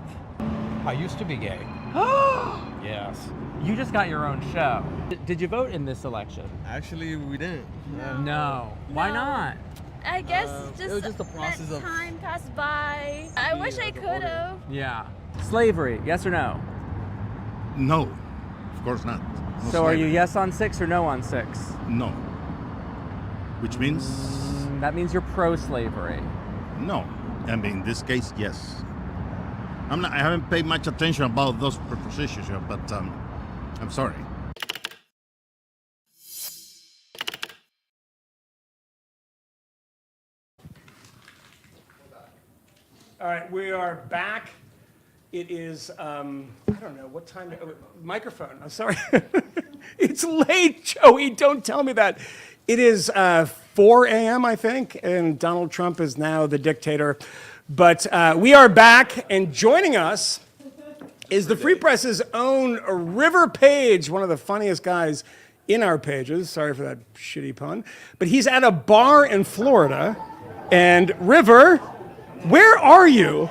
I used to be gay. Yes. You just got your own show. Did you vote in this election? Actually, we didn't. No. Why not? I guess it was just the process of time passed by. I wish I could have. Yeah. Slavery, yes or no? No, of course not. No So are you slavery. yes on 6 or no on 6? No. Which means? That means you're pro-slavery. No. I mean, in this case, yes. I haven't paid much attention about those propositions yet, but I'm sorry. All right, we are back. It is, I don't know, what time, microphone, I'm sorry. It's late, Joey, don't tell me that. It is 4 a.m., I think, and Donald Trump is now the dictator. But we are back, and joining us is the Free Press's own River Page, one of the funniest guys in our pages. Sorry for that shitty pun. But he's at a bar in Florida, and River, where are you?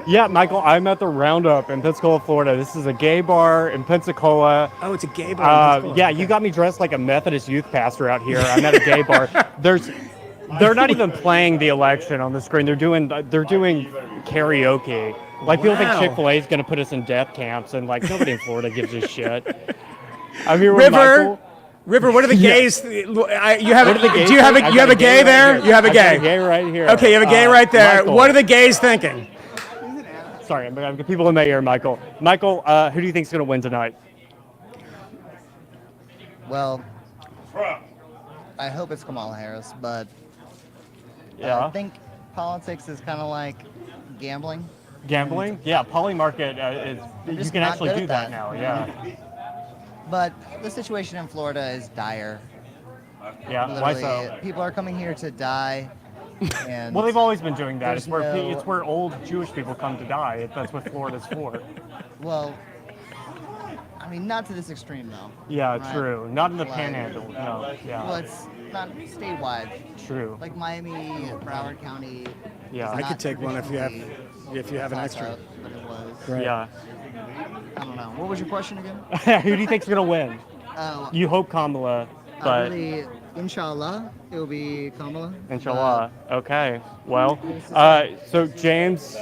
Yeah, Michael, I'm at the Roundup in Pensacola, Florida. This is a gay bar in Pensacola. Oh, it's a gay bar in Pensacola. Yeah, you got me dressed like a Methodist youth pastor out here. I'm at a gay bar. They're not even playing the election on the screen. They're doing karaoke. Like, people think Chick-fil-A is going to put us in death camps, and like nobody in Florida gives a shit. I'm here with Michael. River, what are the gays? You have What are the gays do you have a, think? you have a gay there? Right you have a I've gay. got a gay right here. Okay, you have a gay right there. Michael. What are the gays thinking? Sorry, I've got people in my ear, Michael. Michael, who do you think is going to win tonight? Well, I hope it's Kamala Harris, but Yeah. I think politics is kind of like gambling. Gambling? Yeah, Poly Market I'm you just can not actually good do at that that. now, yeah. But the situation in Florida is dire. Yeah, why Literally, so? people are coming here to die. And Well, they've always been doing that. there's It's where old Jewish people come to die. That's what Florida's for. Well, I mean, not to this extreme though. Yeah, right? true. Not in the Like- Panhandle. No. Yeah. Well, it's not statewide. True. Like Miami, Broward County. Yeah. is I not could take one if you have an toss extra. up, but it was. Right. Yeah. I don't know. What was your question again? Who do you think's gonna win? Oh, You hope Kamala, but really, inshallah, it will be Kamala. inshallah. Okay. Well, so James,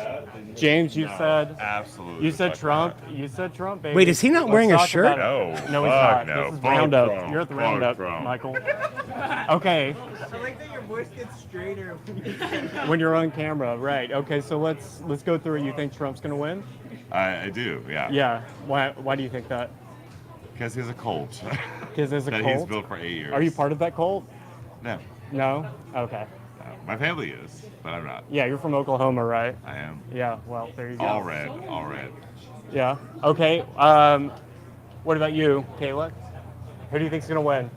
you said absolutely. You said Trump. You said Trump, baby. Wait, is he not Let's wearing a talk shirt? about it. No, No, he's fuck not. no. This is Fuck Roundup. Trump. You're at the Fuck Roundup, Trump. Michael. Okay. I like that your voice gets straighter. When you're on camera, right? Okay, so let's go through it. You think Trump's gonna win? I do, yeah. Yeah. Why do you think that? Because he's a cult. Because there's a that cult. he's built for 8 years. Are you part of that cult? No. No. Okay. No. My family is, but I'm not. Yeah, you're from Oklahoma, right? I am. Yeah. Well, there you go. All red, all red. Yeah. Okay. What about you, Kayla? Who do you think's gonna win?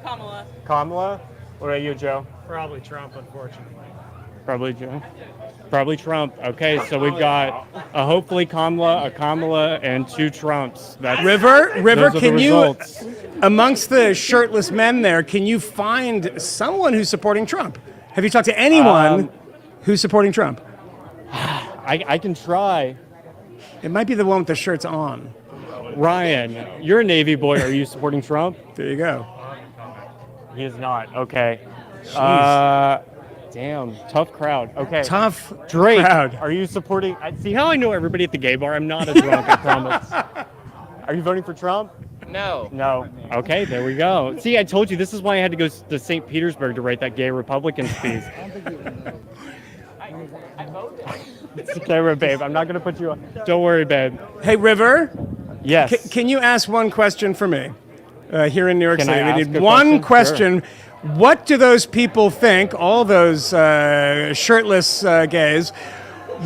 Kamala. Kamala? What about you, Joe? Probably Trump, unfortunately. Probably Trump. Okay, so we've got a hopefully Kamala, and 2 Trumps. River, those are can the you, results. amongst the shirtless men there, can you find someone who's supporting Trump? Have you talked to anyone who's supporting Trump? I can try. It might be the one with the shirts on. Ryan, you're a Navy boy. Are you supporting Trump? There you go. He is not. Okay. Jeez. Damn, tough crowd. Okay. Tough Drake, crowd. are you supporting? See how I know everybody at the gay bar? I'm not a drunk, I promise. Are you voting for Trump? No. No. Okay, there we go. See, I told you this is why I had to go to St. Petersburg to write that gay Republican piece. I voted. It's okay, babe. I'm not going to put you on. Don't worry, babe. Hey, River. Yes. Can you ask one question for me here in New York Can City? I We ask need a one question? question. What do those people think, all those shirtless gays,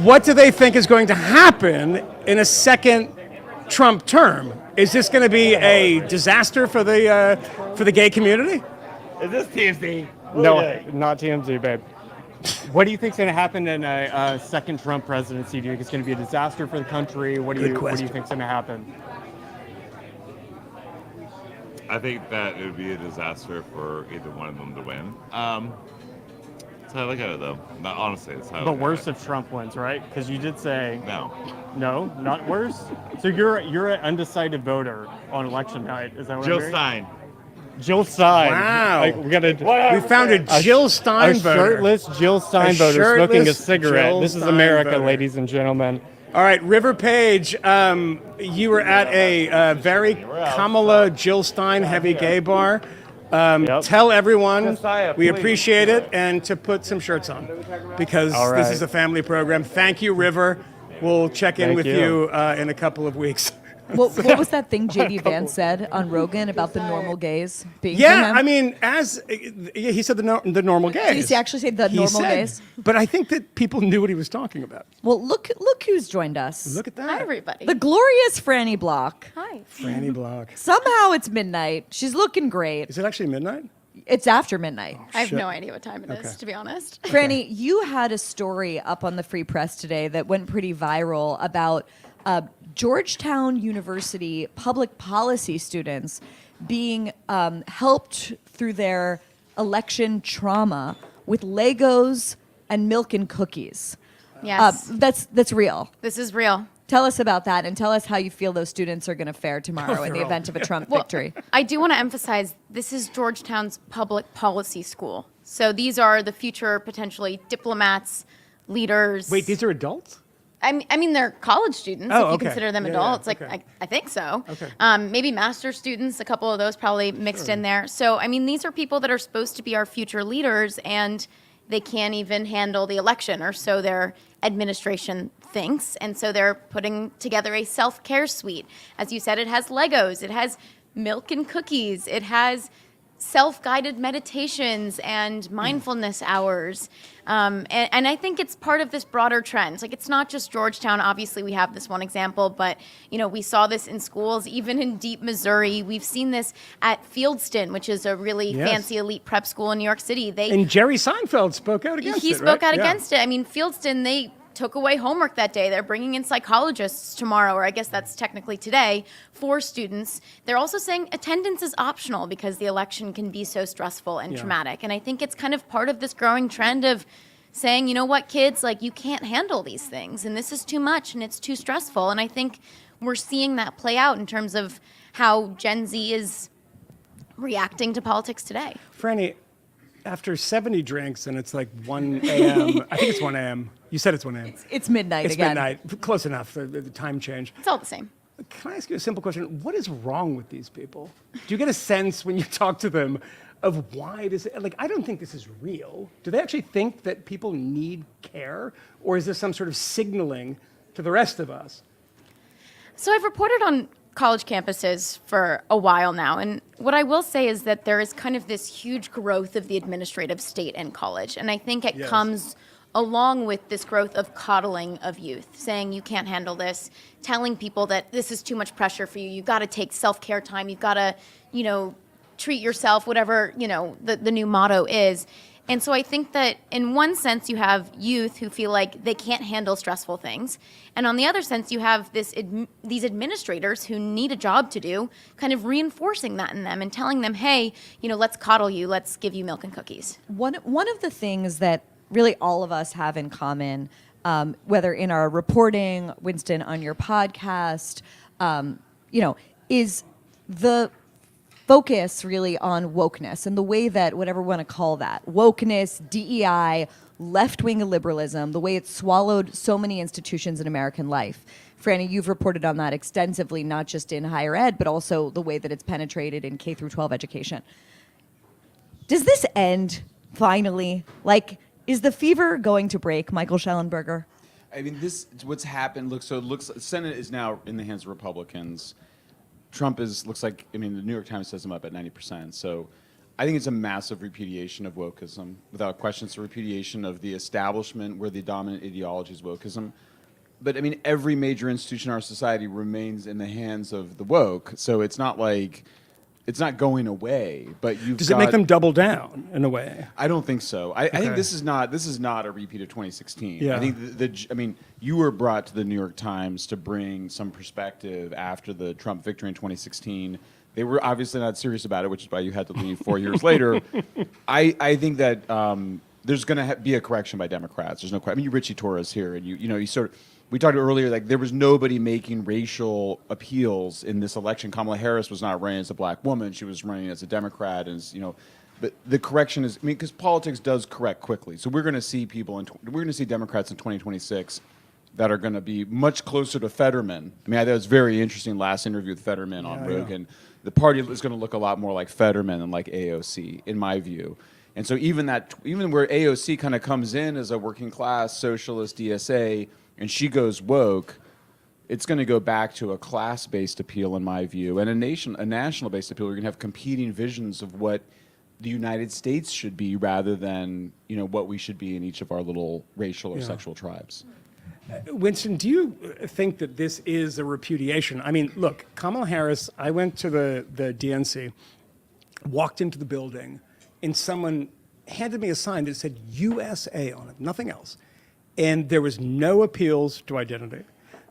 what do they think is going to happen in a second Trump term? Is this going to be a disaster for the gay community? Is this TMZ? No, not TMZ, babe. What do you think's going to happen in a second Trump presidency? Do you think it's going to be a disaster for the country? What do you think's going to happen? I think that it would be a disaster for either one of them to win. That's how I look at it, though. Not honestly, that's how I But look at worse if Trump wins, right? Because you did say No. No, not worse. So you're an undecided voter on election night. Is that what Jill I'm hearing? Stein. Jill Stein. Wow. Like, We found a Jill Stein voter. shirtless Jill Stein A voter smoking a shirtless cigarette. Jill This is Stein America, voter. ladies and gentlemen. All right, River Page, you were at a very Kamala Jill Stein heavy gay bar. Tell everyone we appreciate it and to put some shirts on because All this right. is a family program. Thank you, River. We'll check in Thank with you. you in a couple of weeks. What was that thing J.D. Vance said on Rogan about the normal gays being for Yeah, him? I mean, he said the normal gays. Did he actually say the He normal said, gays? But I think that people knew what he was talking about. Well, look who's joined us. Look at that. Hi, everybody. The glorious Frannie Block. Hi. Frannie Block. Somehow it's midnight. She's looking great. Is it actually midnight? It's after midnight. I have no idea what time it is, to be honest. Frannie, you had a story up on the Free Press today that went pretty viral about Georgetown University public policy students being helped through their election trauma with Legos and milk and cookies. Yes. That's real. This is real. Tell us about that and tell us how you feel those students are going to fare tomorrow in the event of a Trump victory. I do want to emphasize this is Georgetown's public policy school. So these are the future potentially diplomats, leaders. Wait, these are adults? I mean, they're college students, Oh, if you okay. consider them Yeah, adults. yeah, Like, okay. I think so. Okay. Maybe master's students, a couple of those probably mixed in there. So, I mean, these are people that are supposed to be our future leaders, and they can't even handle the election, or so their administration thinks. And so they're putting together a self-care suite. As you said, it has Legos, it has milk and cookies, it has self-guided meditations and mindfulness hours. And I think it's part of this broader trend. Like, it's not just Georgetown. Obviously, we have this one example, but, you know, we saw this in schools, even in deep Missouri. We've seen this at Fieldston, which is a really Yes. fancy elite prep school in New York City. And Jerry Seinfeld spoke out against it, He spoke right? out Yeah. against it. I mean, Fieldston, they took away homework that day. They're bringing in psychologists tomorrow, or I guess that's technically today, for students. They're also saying attendance is optional because the election can be so stressful and traumatic. And I think it's kind of part of this growing trend of saying, you know what, kids, like, you can't handle these things, and this is too much, and it's too stressful. And I think we're seeing that play out in terms of how Gen Z is reacting to politics today. Frannie, after 70 drinks and it's like 1 a.m., I think it's 1 a.m. You said it's 1 a.m. It's midnight It's again. midnight. Close enough, the time change. It's all the same. Can I ask you a simple question? What is wrong with these people? Do you get a sense when you talk to them of why this, like, I don't think this is real. Do they actually think that people need care? Or is this some sort of signaling to the rest of us? So I've reported on college campuses for a while now, and what I will say is that there is kind of this huge growth of the administrative state in college, and I think it comes along with this growth of coddling of youth, saying you can't handle this, telling people that this is too much pressure for you, you've got to take self-care time, you've got to, you know, treat yourself, whatever, you know, the new motto is. And so I think that in one sense you have youth who feel like they can't handle stressful things. And on the other sense you have these administrators who need a job to do, kind of reinforcing that in them and telling them, hey, let's coddle you, let's give you milk and cookies. One of the things that really all of us have in common, whether in our reporting, Winston, on your podcast, is the focus really on wokeness and the way that, whatever we want to call that, wokeness, DEI, left-wing liberalism, the way it's swallowed so many institutions in American life. Frannie, you've reported on that extensively, not just in higher ed, but also the way that it's penetrated in K through 12 education. Does this end finally? Is the fever going to break, Michael Schellenberger? I mean, what's happened. Look, the Senate is now in the hands of Republicans. Trump looks like, the New York Times says him up at 90%. So I think it's a massive repudiation of wokeism. Without question, it's a repudiation of the establishment where the dominant ideology is wokeism. But every major institution in our society remains in the hands of the woke. So it's not like, it's not going away, but Does it make them double down in a way? I don't think so. I think this is not a repeat of 2016. Yeah. I think you were brought to the New York Times to bring some perspective after the Trump victory in 2016. They were obviously not serious about it, which is why you had to leave 4 years later. I think that there's going to be a correction by Democrats. There's no question. Richie Torres here, and you sort of. We talked earlier, there was nobody making racial appeals in this election. Kamala Harris was not running as a black woman; she was running as a Democrat. But the correction is, because politics does correct quickly. So we're going to see we're going to see Democrats in 2026 that are going to be much closer to Fetterman. I thought it was very interesting last interview with Fetterman on Rogan. The party is going to look a lot more like Fetterman than like AOC, in my view. And so even where AOC kind of comes in as a working class socialist DSA. And she goes woke, it's going to go back to a class-based appeal, in my view, and a national-based appeal. We're going to have competing visions of what the United States should be, rather than what we should be in each of our little racial or sexual tribes. Winston, do you think that this is a repudiation? Look, Kamala Harris. I went to the DNC, walked into the building, and someone handed me a sign that said USA on it, nothing else. And there was no appeals to identity.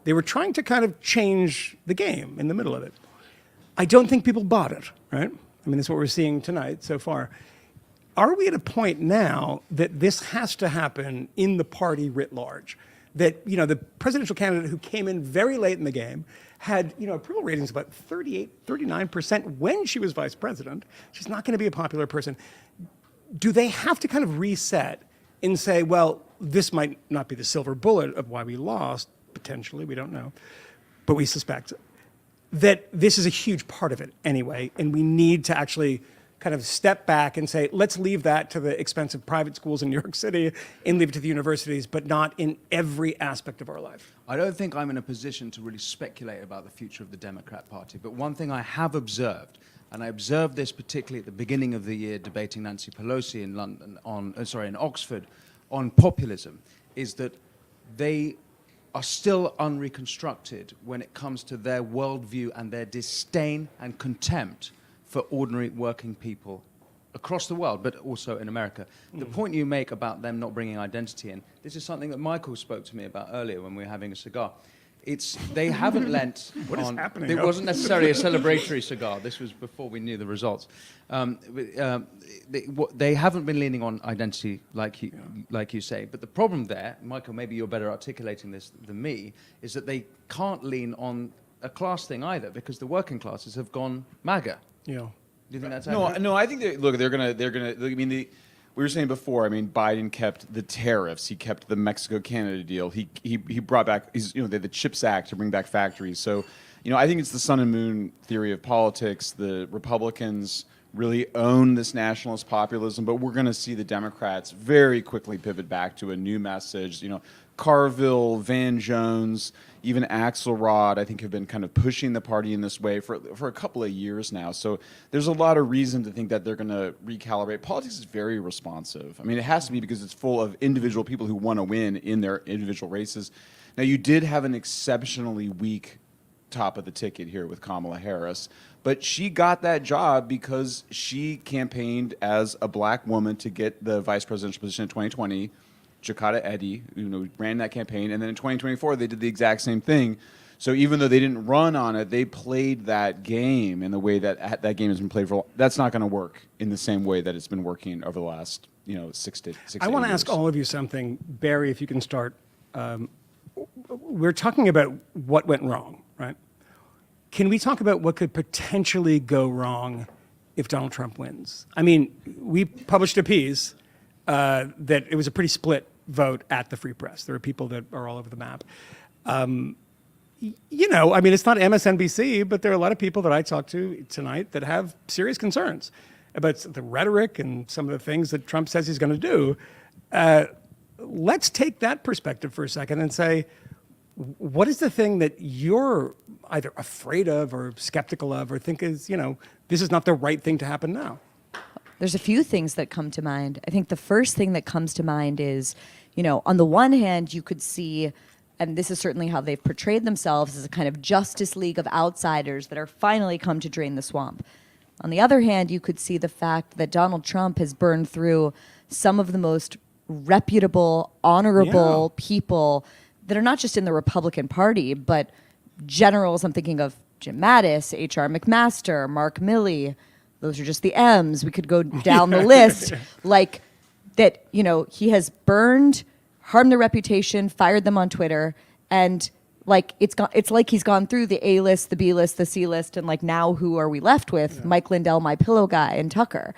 They were trying to kind of change the game in the middle of it. I don't think people bought it, right? That's what we're seeing tonight so far. Are we at a point now that this has to happen in the party writ large? That, the presidential candidate who came in very late in the game had, approval ratings about 38, 39% when she was vice president. She's not going to be a popular person. Do they have to kind of reset and say, well, this might not be the silver bullet of why we lost, potentially, we don't know, but we suspect that this is a huge part of it anyway, and we need to actually kind of step back and say, let's leave that to the expensive private schools in New York City and leave it to the universities, but not in every aspect of our life. I don't think I'm in a position to really speculate about the future of the Democrat Party, but one thing I have observed, and I observed this particularly at the beginning of the year debating Nancy Pelosi in in Oxford on populism, is that they are still unreconstructed when it comes to their worldview and their disdain and contempt for ordinary working people across the world, but also in America. The point you make about them not bringing identity in, this is something that Michael spoke to me about earlier when we were having a cigar. They haven't lent What is on... happening? It wasn't necessarily a celebratory cigar. This was before we knew the results. They haven't been leaning on identity like you say. But the problem there, Michael, maybe you're better articulating this than me, is that they can't lean on a class thing either, because the working classes have gone MAGA. Yeah. Do you think that's No, accurate? I think they're gonna. We were saying before. Biden kept the tariffs. He kept the Mexico-Canada deal. He brought back. They had the CHIPS Act to bring back factories. So, I think it's the sun and moon theory of politics. The Republicans really own this nationalist populism, but we're going to see the Democrats very quickly pivot back to a new message. Carville, Van Jones, even Axelrod, I think, have been kind of pushing the party in this way for a couple of years now. So there's a lot of reason to think that they're going to recalibrate. Politics is very responsive. It has to be, because it's full of individual people who want to win in their individual races. Now, you did have an exceptionally weak top of the ticket here with Kamala Harris. But she got that job because she campaigned as a black woman to get the vice presidential position in 2020. Jakota Eddy, ran that campaign, and then in 2024 they did the exact same thing. So even though they didn't run on it, they played that game in the way that that game has been played for. That's not going to work in the same way that it's been working over the last 6 to 8 years. I want to ask all of you something. Barry, if you can start. We're talking about what went wrong, right? Can we talk about what could potentially go wrong if Donald Trump wins? I mean, we published a piece that it was a pretty split vote at the Free Press. There are people that are all over the map. I mean, it's not MSNBC, but there are a lot of people that I talked to tonight that have serious concerns about the rhetoric and some of the things that Trump says he's going to do. Let's take that perspective for a second and say, what is the thing that you're either afraid of or skeptical of or think is, this is not the right thing to happen now? There's a few things that come to mind. I think the first thing that comes to mind is, on the one hand, you could see, and this is certainly how they've portrayed themselves, as a kind of Justice League of outsiders that are finally come to drain the swamp. On the other hand, you could see the fact that Donald Trump has burned through some of the most reputable, honorable people that are not just in the Republican Party, but generals. I'm thinking of Jim Mattis, H.R. McMaster, Mark Milley. Those are just the M's. We could go down the list. Like that, he has burned, harmed their reputation, fired them on Twitter, and it's like he's gone through the A list, the B list, the C list, and now who are we left with? Yeah. Mike Lindell, My Pillow guy, and Tucker.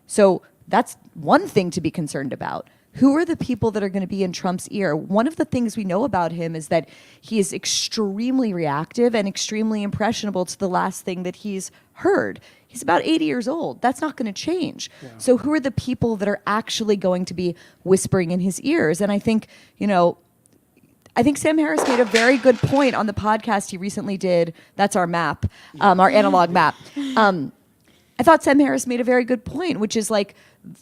So that's one thing to be concerned about. Who are the people that are going to be in Trump's ear? One of the things we know about him is that he is extremely reactive and extremely impressionable to the last thing that he's heard. He's about 80 years old. That's not going to change. Yeah. So who are the people that are actually going to be whispering in his ears? And I think, I think Sam Harris made a very good point on the podcast he recently did. That's our map, our analog map. I thought Sam Harris made a very good point, which is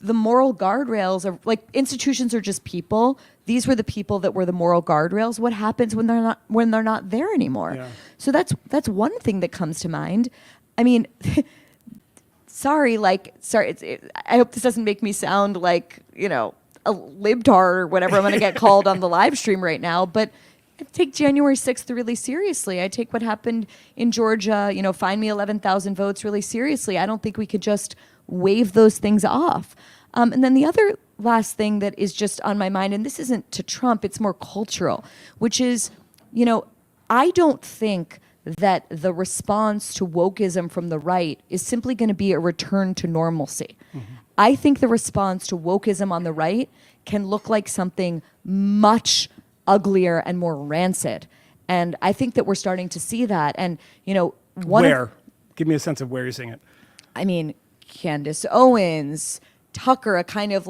the moral guardrails are institutions are just people. These were the people that were the moral guardrails. What happens when they're not there anymore? Yeah. So that's one thing that comes to mind. I mean, sorry. I hope this doesn't make me sound like a libtard or whatever I'm going to get called on the live stream right now, but I take January 6th really seriously. I take what happened in Georgia, find me 11,000 votes really seriously. I don't think we could just wave those things off. And then the other last thing that is just on my mind, and this isn't to Trump, it's more cultural, which is, I don't think that the response to wokeism from the right is simply going to be a return to normalcy. Mm-hmm. I think the response to wokeism on the right can look like something much uglier and more rancid. And I think that we're starting to see that. And, where? Give me a sense of where you're seeing it. I mean, Candace Owens, Tucker, a kind of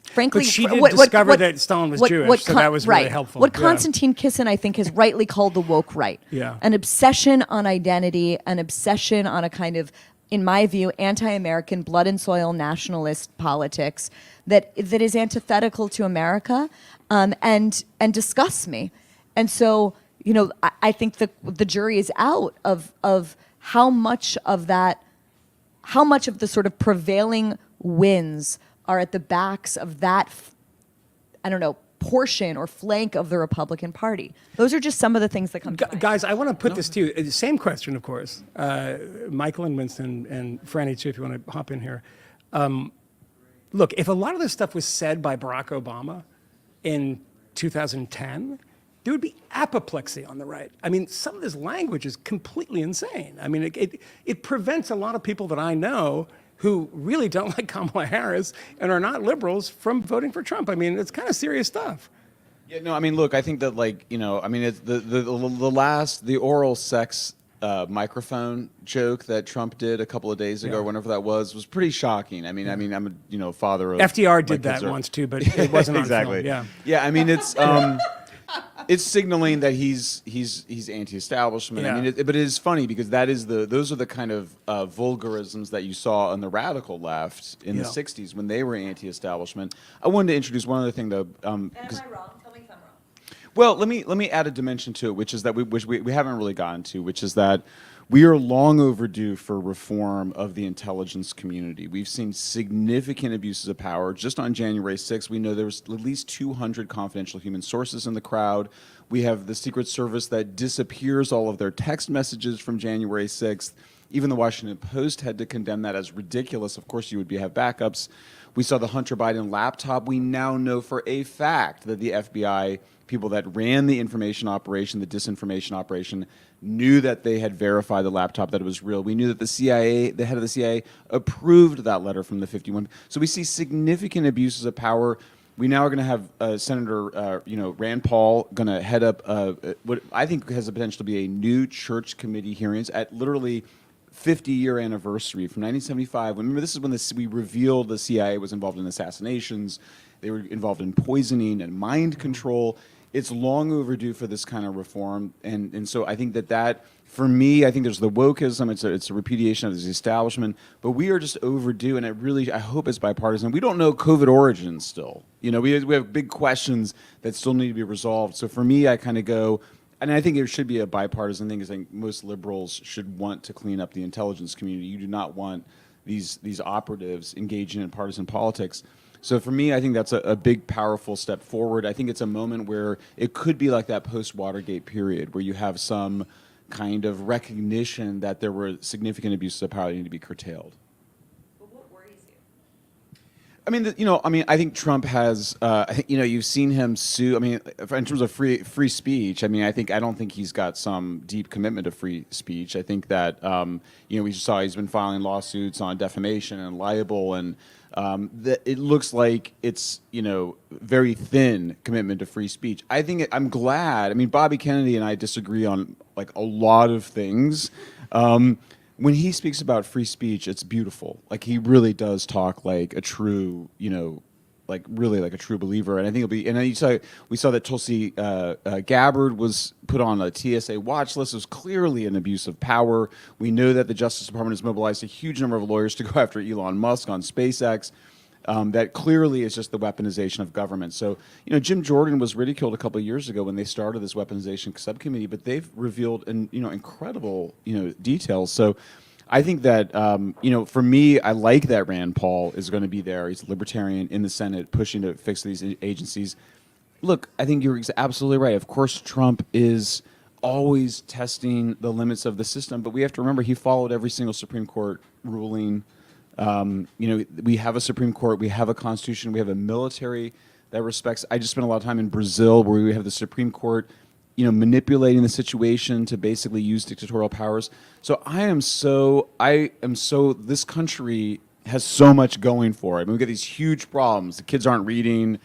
frankly, but she did discover that Stalin was Jewish, so that was really helpful. What Konstantin Kisin, I think, has rightly called the woke right. Yeah. An obsession on identity, an obsession on a kind of, in my view, anti-American, blood and soil nationalist politics that is antithetical to America and disgusts me. And so, I think the jury is out of how much of the sort of prevailing winds are at the backs of that, portion or flank of the Republican Party. Those are just some of the things that come to mind. Guys, I want to put this to you. Same question, of course. Michael and Winston and Frannie, too, if you want to hop in here. Look, if a lot of this stuff was said by Barack Obama in 2010, there would be apoplexy on the right. I mean, some of this language is completely insane. I mean, it prevents a lot of people that I know who really don't like Kamala Harris and are not liberals from voting for Trump. I mean, it's kind of serious stuff. Yeah, no, I mean, look, I think that it's the oral sex microphone joke that Trump did a couple of days ago, or whenever that was pretty shocking. I mean, I'm a father of FDR did that once too, but it wasn't exactly. on film. Yeah, I mean, it's it's signaling that he's anti-establishment. Yeah. I mean, but it is funny because those are the kind of vulgarisms that you saw on the radical left in the 60s when they were anti-establishment. I wanted to introduce one other thing though. Am I wrong? Tell me if I'm wrong. Well, let me add a dimension to it, which is that we haven't really gotten to, which is that we are long overdue for reform of the intelligence community. We've seen significant abuses of power. Just on January 6th, we know there was at least 200 confidential human sources in the crowd. We have the Secret Service that disappears all of their text messages from January 6th. Even the Washington Post had to condemn that as ridiculous. Of course, you would have backups. We saw the Hunter Biden laptop. We now know for a fact that the FBI people that ran the information operation, the disinformation operation, knew that they had verified the laptop, that it was real. We knew that the CIA, the head of the CIA, approved that letter from the 51. So we see significant abuses of power. We now are going to have Senator, Rand Paul going to head up what I think has the potential to be a new church committee hearings at literally 50-year anniversary from 1975. Remember, this is when we revealed the CIA was involved in assassinations. They were involved in poisoning and mind control. It's long overdue for this kind of reform, and so I think that for me, I think there's the wokeism. It's a repudiation of the establishment, but we are just overdue, and I hope it's bipartisan. We don't know COVID origins still. We have big questions that still need to be resolved. So for me, I kind of go, and I think it should be a bipartisan thing. I think most liberals should want to clean up the intelligence community. You do not want these operatives engaging in partisan politics. So for me, I think that's a big, powerful step forward. I think it's a moment where it could be like that post-Watergate period where you have some kind of recognition that there were significant abuses of power that need to be curtailed. But what worries I you? mean, I think Trump has, you've seen him sue. I mean, in terms of free speech, I mean, I don't think he's got some deep commitment to free speech. I think that, we saw he's been filing lawsuits on defamation and libel, and that it looks like it's, very thin commitment to free speech. I'm glad. I mean, Bobby Kennedy and I disagree on like a lot of things. When he speaks about free speech, it's beautiful. Like, he really does talk like a true, really like a true believer. And I think it'll be. And then we saw that Tulsi Gabbard was put on a TSA watch list. It was clearly an abuse of power. We know that the Justice Department has mobilized a huge number of lawyers to go after Elon Musk on SpaceX. That clearly is just the weaponization of government. So, Jim Jordan was ridiculed a couple of years ago when they started this weaponization subcommittee, but they've revealed incredible details. So I think that for me, I like that Rand Paul is going to be there. He's a libertarian in the Senate pushing to fix these agencies. Look, I think you're absolutely right. Of course, Trump is always testing the limits of the system, but we have to remember he followed every single Supreme Court ruling. We have a Supreme Court, we have a Constitution, we have a military that respects. I just spent a lot of time in Brazil where we have the Supreme Court, manipulating the situation to basically use dictatorial powers. So this country has so much going for it. I mean, we've got these huge problems. The kids aren't reading.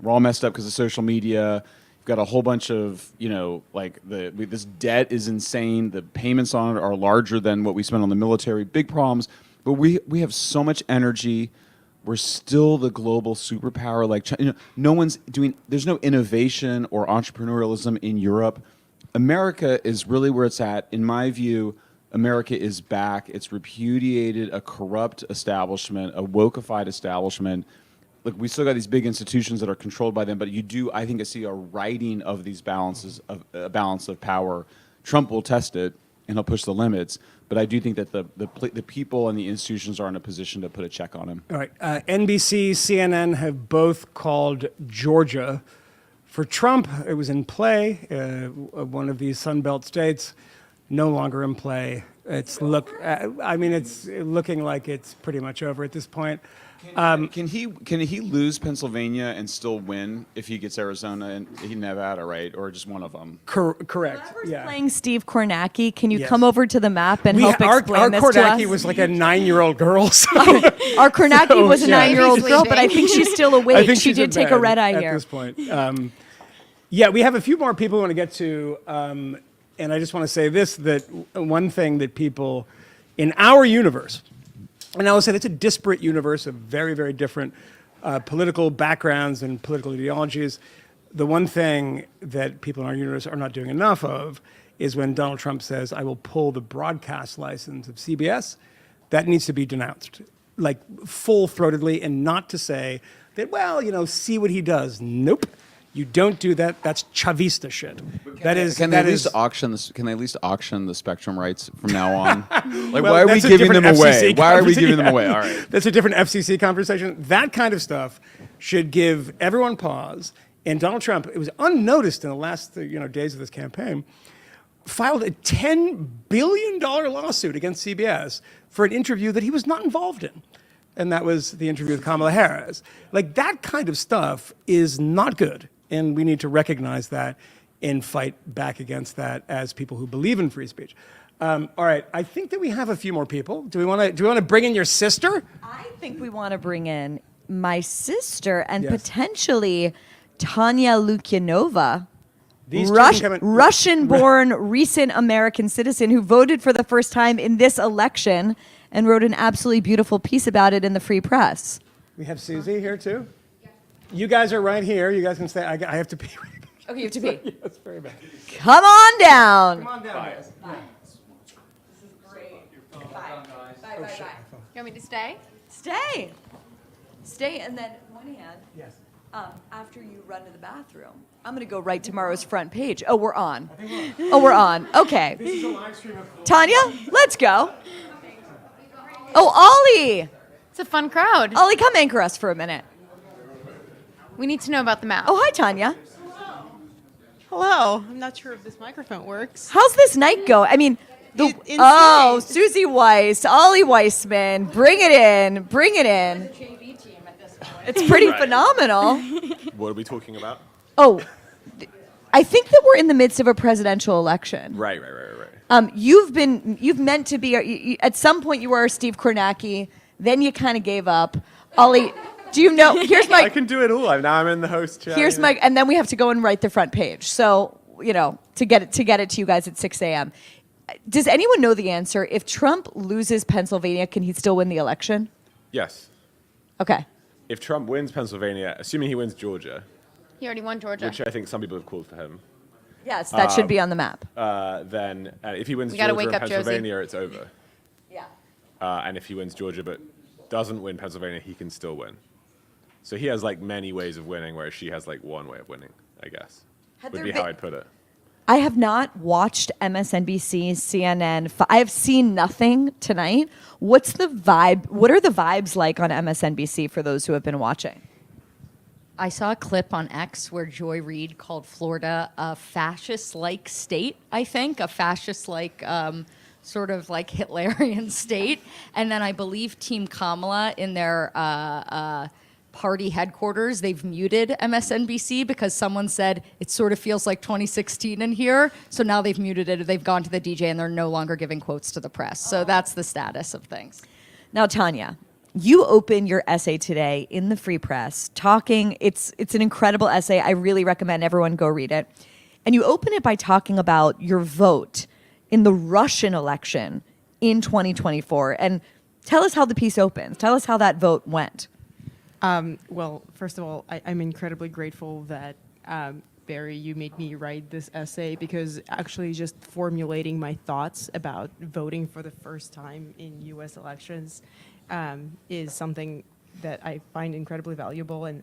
We're all messed up because of social media. We've got a whole bunch of, this debt is insane. The payments on it are larger than what we spend on the military. Big problems. But we have so much energy. We're still the global superpower. Like China, there's no innovation or entrepreneurialism in Europe. America is really where it's at. In my view, America is back. It's repudiated a corrupt establishment, a wokeified establishment. Look, we still got these big institutions that are controlled by them, but I think I see a righting of these balances, of a balance of power. Trump will test it, and he'll push the limits. But I do think that the people and the institutions are in a position to put a check on him. All right. NBC, CNN have both called Georgia. For Trump, it was in play. One of these Sunbelt states, no longer in play. It's looking like it's pretty much over at this point. Can he lose Pennsylvania and still win if he gets Arizona and Nevada, right? Or just one of them? Correct. Whoever's playing Steve Kornacki, can you come over to the map and help explain this to us? Our Kornacki was like a 9-year-old girl. So. Our Kornacki was a 9-year-old girl, but I think she's still awake. I think she did take a red eye here. At this point. We have a few more people we want to get to. And I just want to say this, that one thing that people in our universe, and I will say it's a disparate universe of very, very different political backgrounds and political ideologies. The one thing that people in our universe are not doing enough of is when Donald Trump says, I will pull the broadcast license of CBS. That needs to be denounced, like full-throatedly, and not to say that, see what he does. Nope. You don't do that. That's Chavista shit. That is. Can they that at is. least auction this? Can they at least auction the Spectrum rights from now on? Like, Well, why are we that's a giving different them away? FCC Why are we giving them yeah. away? All right. That's a different FCC conversation. That kind of stuff should give everyone pause. And Donald Trump, it was unnoticed in the last days of this campaign, filed a $10 billion lawsuit against CBS for an interview that he was not involved in. And that was the interview with Kamala Harris. Like, that kind of stuff is not good. And we need to recognize that and fight back against that as people who believe in free speech. All right, I think that we have a few more people. Do we want to bring in your sister? I think we want to bring in my sister and Yes. potentially Tanya Lukyanova, These two can come in- Russian-born recent American citizen who voted for the first time in this election and wrote an absolutely beautiful piece about it in the Free Press. We have Susie here too. You guys are right here. You guys can stay. I have to pee. Okay, you have to pee. Yes, very bad. Come on down. Come on down, guys. Bye. This is great. Bye. Bye, bye, bye. You want me to stay? Stay. Stay, and then Moynihan. Yes. After you run to the bathroom, I'm going to go right tomorrow's front page. Oh, we're on. Oh, we're on. Okay. This is a live stream of Tanya, let's go. Oh, Ollie. It's a fun crowd. Ollie, come anchor us for a minute. We need to know about the map. Oh, hi, Tanya. Hello. I'm not sure if this microphone works. How's this night go? I mean, insane. Susie Weiss, Ollie Weissman, bring it in, bring it in. It's pretty phenomenal. What are we talking about? Oh, I think that we're in the midst of a presidential election. Right. You've meant to be, at some point you were Steve Kornacki, then you kind of gave up. Ollie, do you know, I can do it all. Now I'm in the host chair. here's my, and then we have to go and write the front page. So, to get it to you guys at 6 a.m. Does anyone know the answer? If Trump loses Pennsylvania, can he still win the election? Yes. Okay. If Trump wins Pennsylvania, assuming he wins Georgia, He already won Georgia. which I think some people have called for him, Yes, that should be on the map. then if he wins We gotta Georgia wake and up, Josie. Pennsylvania, it's over. Yeah. And if he wins Georgia but doesn't win Pennsylvania, he can still win. So he has like many ways of winning, whereas she has like one way of winning, I guess. Had Would there be been- how I'd put it. I have not watched MSNBC, CNN. I have seen nothing tonight. What's the vibe? What are the vibes like on MSNBC for those who have been watching? I saw a clip on X where Joy Reid called Florida a fascist-like state, I think, a fascist-like sort of like Hitlerian state. And then I believe Team Kamala in their party headquarters, they've muted MSNBC because someone said it sort of feels like 2016 in here. So now they've muted it. They've gone to the DJ and they're no longer giving quotes to the press. So that's the status of things. Now, Tanya, you open your essay today in the Free Press talking. It's an incredible essay. I really recommend everyone go read it. And you open it by talking about your vote in the Russian election in 2024. And tell us how the piece opens. Tell us how that vote went. Well, first of all, I'm incredibly grateful that, Barry, you made me write this essay, because actually just formulating my thoughts about voting for the first time in U.S. elections is something that I find incredibly valuable, and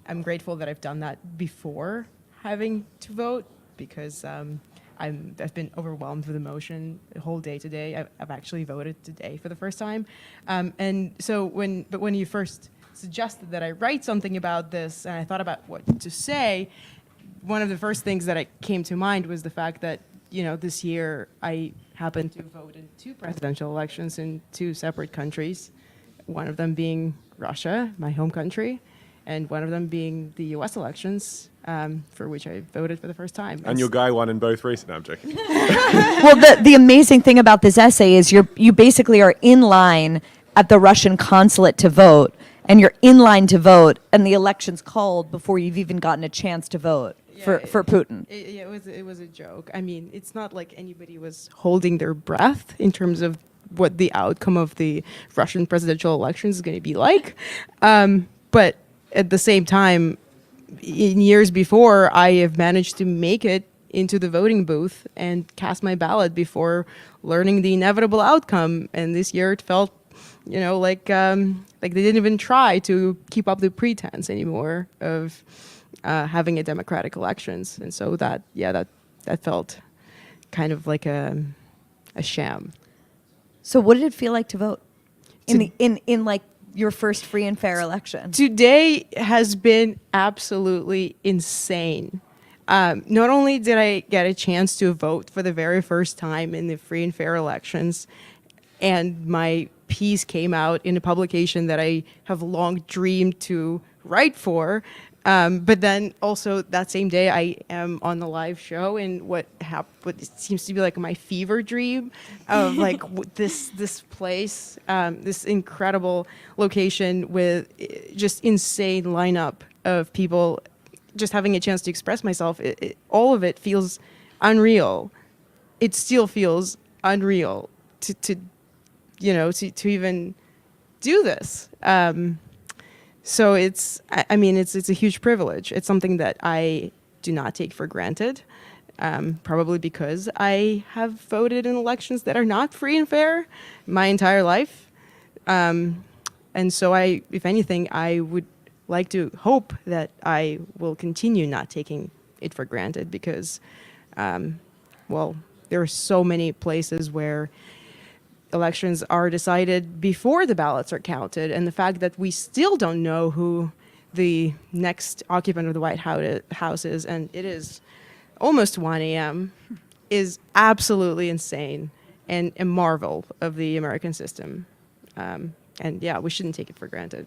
I'm grateful that I've done that before having to vote, because I've been overwhelmed with emotion the whole day today. I've actually voted today for the first time, and so when you first suggested that I write something about this, and I thought about what to say, one of the first things that came to mind was the fact that, this year I happened to vote in 2 presidential elections in 2 separate countries, one of them being Russia, my home country, and one of them being the U.S. elections, for which I voted for the first time. And your guy won in both races. No, I'm joking. Well, the amazing thing about this essay is you basically are in line at the Russian consulate to vote, and you're in line to vote, and the election's called before you've even gotten a chance to vote for Putin. It was a joke. I mean, it's not like anybody was holding their breath in terms of what the outcome of the Russian presidential elections is going to be like. But at the same time, in years before, I have managed to make it into the voting booth and cast my ballot before learning the inevitable outcome. And this year it felt, like they didn't even try to keep up the pretense anymore of having a democratic elections, and so that felt kind of like a sham. So what did it feel like to vote in like your first free and fair election? Today has been absolutely insane. Not only did I get a chance to vote for the very first time in the free and fair elections, and my piece came out in a publication that I have long dreamed to write for, but then also that same day I am on the live show in what seems to be like my fever dream of like this place, this incredible location with just insane lineup of people, just having a chance to express myself. All of it feels unreal. It still feels unreal to even do this. So it's a huge privilege. It's something that I do not take for granted, probably because I have voted in elections that are not free and fair my entire life. And so if anything, I would like to hope that I will continue not taking it for granted because, there are so many places where elections are decided before the ballots are counted, and the fact that we still don't know who the next occupant of the White House is, and it is almost 1 a.m., is absolutely insane and a marvel of the American system. And yeah, we shouldn't take it for granted.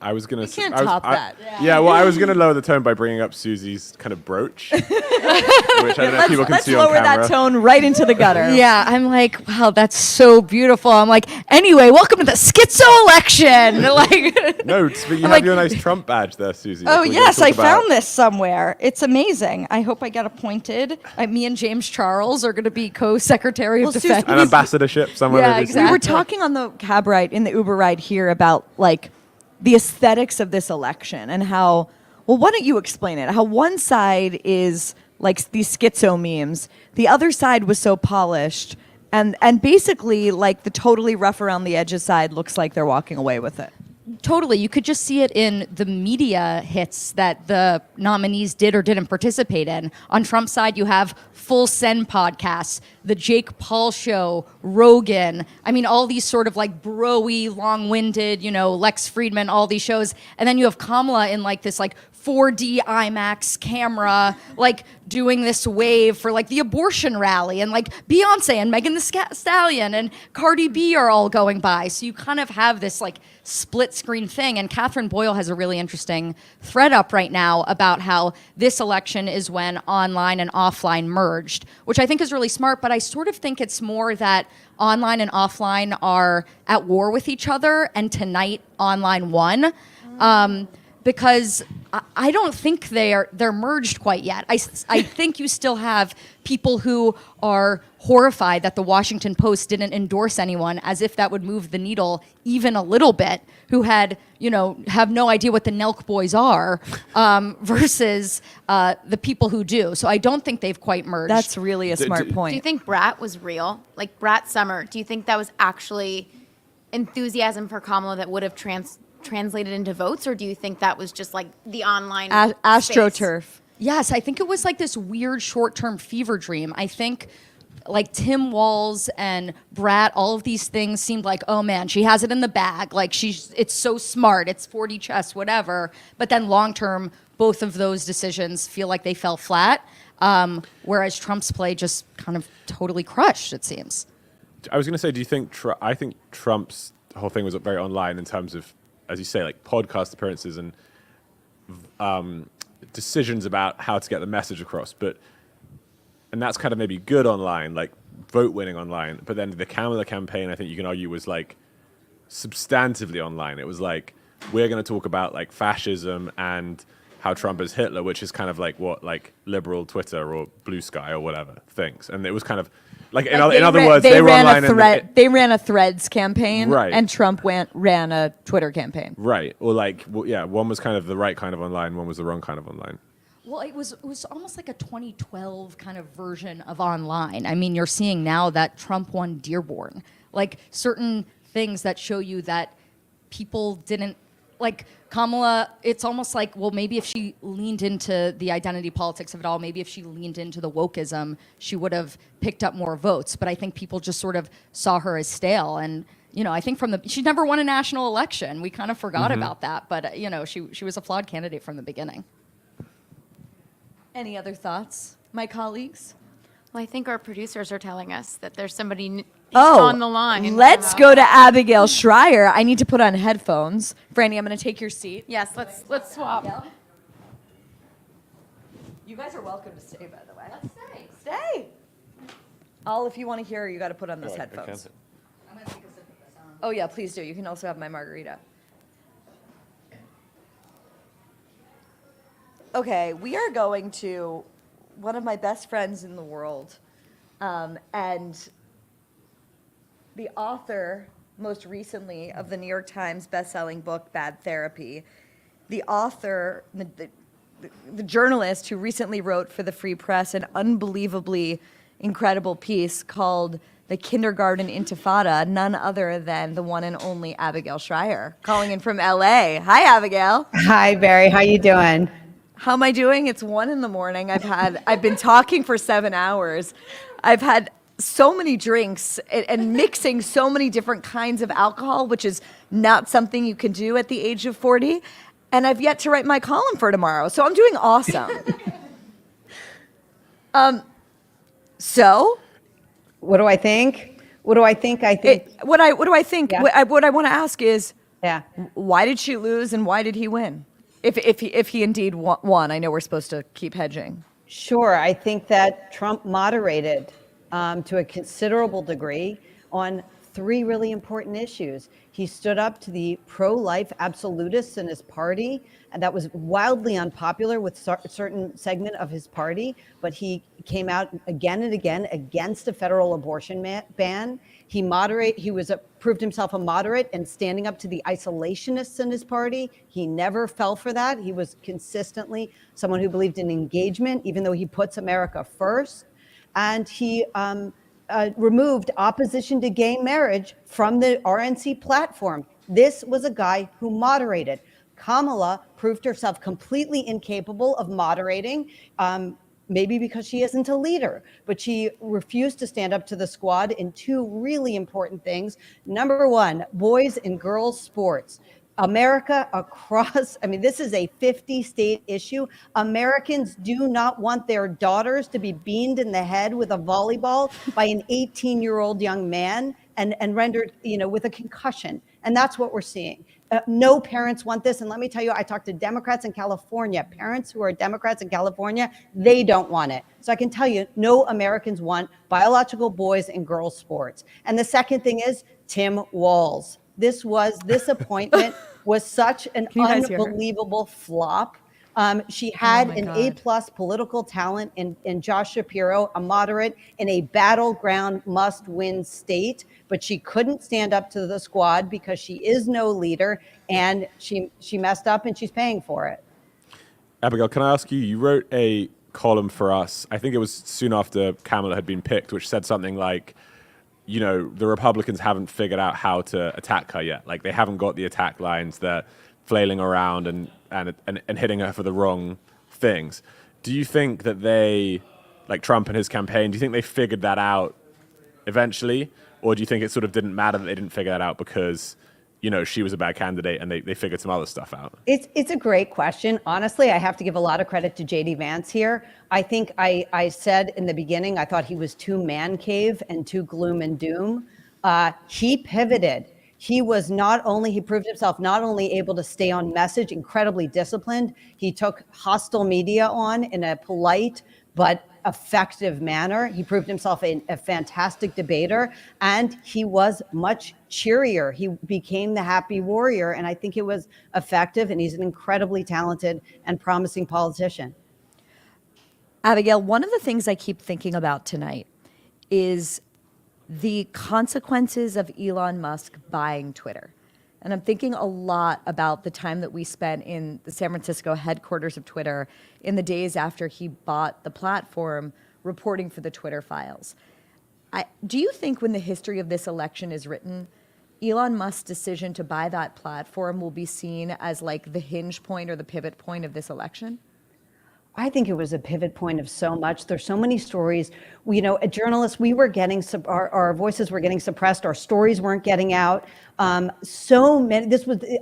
I was gonna. can't top that. Yeah, well, I was gonna lower the tone by bringing up Susie's kind of brooch, which I don't know if people can see on camera. Let's lower that tone right into the gutter. Yeah, I'm like, wow, that's so beautiful. I'm like, anyway, welcome to the schizo election. Like, No, but you I'm have your nice Trump badge there, Susie. oh We're gonna yes, talk I about- found this somewhere. It's amazing. I hope I get appointed. Me and James Charles are going to be co-secretary of defense. an ambassadorship somewhere. Yeah, maybe. exactly. We were talking on the cab ride, in the Uber ride here, about like the aesthetics of this election and how, well, why don't you explain it? How one side is like these schizo memes, the other side was so polished, and basically like the totally rough around the edges side looks like they're walking away with it. Totally. You could just see it in the media hits that the nominees did or didn't participate in. On Trump's side, you have Full Send podcasts, the Jake Paul show, Rogan. I mean, all these sort of like bro-y, long-winded, Lex Friedman, all these shows. And then you have Kamala in like this like 4D IMAX camera, like doing this wave for like the abortion rally, and like Beyonce and Megan Thee Stallion and Cardi B are all going by. So you kind of have this like split screen thing. And Catherine Boyle has a really interesting thread up right now about how this election is when online and offline merged, which I think is really smart, but I sort of think it's more that online and offline are at war with each other, and tonight online won. Because I don't think they're merged quite yet. I think you still have people who are horrified that the Washington Post didn't endorse anyone, as if that would move the needle even a little bit, who have no idea what the Nelk boys are, versus the people who do. So I don't think they've quite merged. That's really a smart point. Do you think Brat was real? Like Brat Summer, do you think that was actually enthusiasm for Kamala that would have translated into votes, or do you think that was just like the online AstroTurf? Yes, I think it was like this weird short-term fever dream. I think like Tim Walz and Brat, all of these things seemed like, oh man, she has it in the bag. Like it's so smart. It's 4D chess, whatever. But then long-term, both of those decisions feel like they fell flat. Whereas Trump's play just kind of totally crushed, it seems. I was going to say, do you think I think Trump's whole thing was very online in terms of, as you say, like podcast appearances and decisions about how to get the message across. And that's kind of maybe good online, like vote winning online. But then the Kmele campaign, I think you can argue, was like substantively online. It was like, we're going to talk about like fascism and how Trump is Hitler, which is kind of like what like liberal Twitter or Blue Sky or whatever thinks. And it was kind of like in other words, they were online. They ran a Threads campaign, Right. and Trump ran a Twitter campaign. Right. Or like, one was kind of the right kind of online, one was the wrong kind of online. Well, it was almost like a 2012 kind of version of online. I mean, you're seeing now that Trump won Dearborn. Like certain things that show you that people didn't like Kamala, it's almost like, well, maybe if she leaned into the identity politics of it all, maybe if she leaned into the wokeism, she would have picked up more votes. But I think people just sort of saw her as stale. And, you know, I think she never won a national election. We kind of forgot about that. But, you know, she was a flawed candidate from the beginning. Any other thoughts, my colleagues? Well, I think our producers are telling us that there's somebody Oh, on the line. let's go to Abigail Shrier. I need to put on headphones. Frannie, I'm going to take your seat. Yes, let's swap. Yeah. You guys are welcome to stay, by the way. Let's stay. Stay. All, if you want to hear, you got to put on those headphones. I'm going to take a sip of this. Oh yeah, please do. You can also have my margarita. Okay, we are going to one of my best friends in the world, and the author, most recently, of the New York Times bestselling book, Bad Therapy. The author, the journalist who recently wrote for the Free Press an unbelievably incredible piece called The Kindergarten Intifada, none other than the one and only Abigail Shrier, calling in from LA. Hi, Abigail. Hi, Bari. How you doing? How am I doing? It's 1 a.m. I've been talking for 7 hours. I've had so many drinks and mixing so many different kinds of alcohol, which is not something you can do at the age of 40. And I've yet to write my column for tomorrow. So I'm doing awesome. So what do I think? What do I think? I think what do I think? Yeah. What I want to ask is, yeah, why did she lose and why did he win? If he indeed won, I know we're supposed to keep hedging. Sure. I think that Trump moderated to a considerable degree on 3 really important issues. He stood up to the pro-life absolutists in his party, and that was wildly unpopular with a certain segment of his party, but he came out again and again against a federal abortion ban. He proved himself a moderate and standing up to the isolationists in his party. He never fell for that. He was consistently someone who believed in engagement, even though he puts America first. And he removed opposition to gay marriage from the RNC platform. This was a guy who moderated. Kamala proved herself completely incapable of moderating, maybe because she isn't a leader, but she refused to stand up to the squad in 2 really important things. Number 1, boys and girls sports. America across, I mean, this is a 50-state issue. Americans do not want their daughters to be beamed in the head with a volleyball by an 18-year-old young man and rendered, with a concussion. And that's what we're seeing. No parents want this. And let me tell you, I talked to Democrats in California, parents who are Democrats in California, they don't want it. So I can tell you, no Americans want biological boys and girls sports. And the second thing is Tim Walz. This appointment was such an unbelievable flop. She had an A+ political talent in Josh Shapiro, a moderate in a battleground must-win state, but she couldn't stand up to the squad because she is no leader, and she messed up and she's paying for it. Abigail, can I ask you, you wrote a column for us, I think it was soon after Kmele had been picked, which said something like, the Republicans haven't figured out how to attack her yet. Like, they haven't got the attack lines. They're flailing around and hitting her for the wrong things. Do you think that they, like Trump and his campaign, do you think they figured that out eventually? Or do you think it sort of didn't matter that they didn't figure that out because, she was a bad candidate and they figured some other stuff out? It's a great question. Honestly, I have to give a lot of credit to J.D. Vance here. I think I said in the beginning, I thought he was too man cave and too gloom and doom. He pivoted. He proved himself not only able to stay on message, incredibly disciplined. He took hostile media on in a polite but effective manner. He proved himself a fantastic debater, and he was much cheerier. He became the happy warrior, and I think it was effective, and he's an incredibly talented and promising politician. Abigail, one of the things I keep thinking about tonight is the consequences of Elon Musk buying Twitter. And I'm thinking a lot about the time that we spent in the San Francisco headquarters of Twitter in the days after he bought the platform, reporting for the Twitter files. Do you think when the history of this election is written, Elon Musk's decision to buy that platform will be seen as like the hinge point or the pivot point of this election? I think it was a pivot point of so much. There's so many stories. Journalists, we were getting, our voices were getting suppressed. Our stories weren't getting out. So many,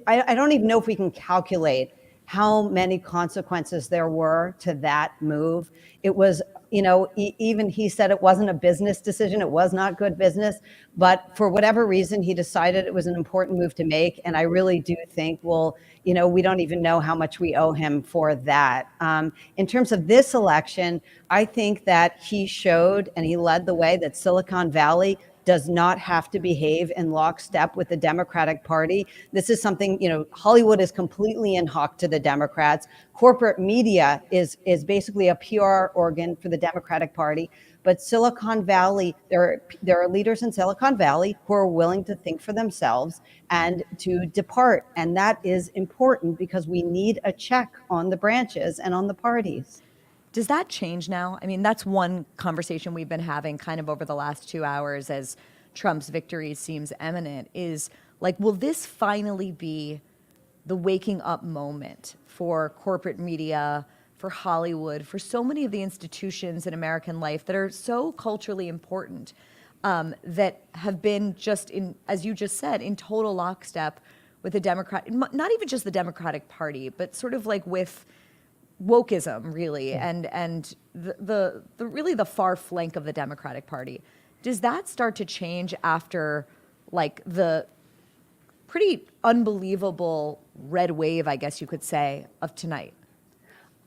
I don't even know if we can calculate how many consequences there were to that move. It was, even he said it wasn't a business decision. It was not good business, but for whatever reason, he decided it was an important move to make. And I really do think, we don't even know how much we owe him for that. In terms of this election, I think that he showed and he led the way that Silicon Valley does not have to behave in lockstep with the Democratic Party. This is something, Hollywood is completely in hock to the Democrats. Corporate media is basically a PR organ for the Democratic Party. But Silicon Valley, there are leaders in Silicon Valley who are willing to think for themselves and to depart. And that is important because we need a check on the branches and on the parties. Does that change now? I mean, that's one conversation we've been having kind of over the last 2 hours as Trump's victory seems imminent, is like, will this finally be the waking up moment for corporate media, for Hollywood, for so many of the institutions in American life that are so culturally important, that have been just in, as you just said, in total lockstep with the not even just the Democratic Party, but sort of like with wokeism, really, and the really the far flank of the Democratic Party. Does that start to change after like the pretty unbelievable red wave, I guess you could say, of tonight?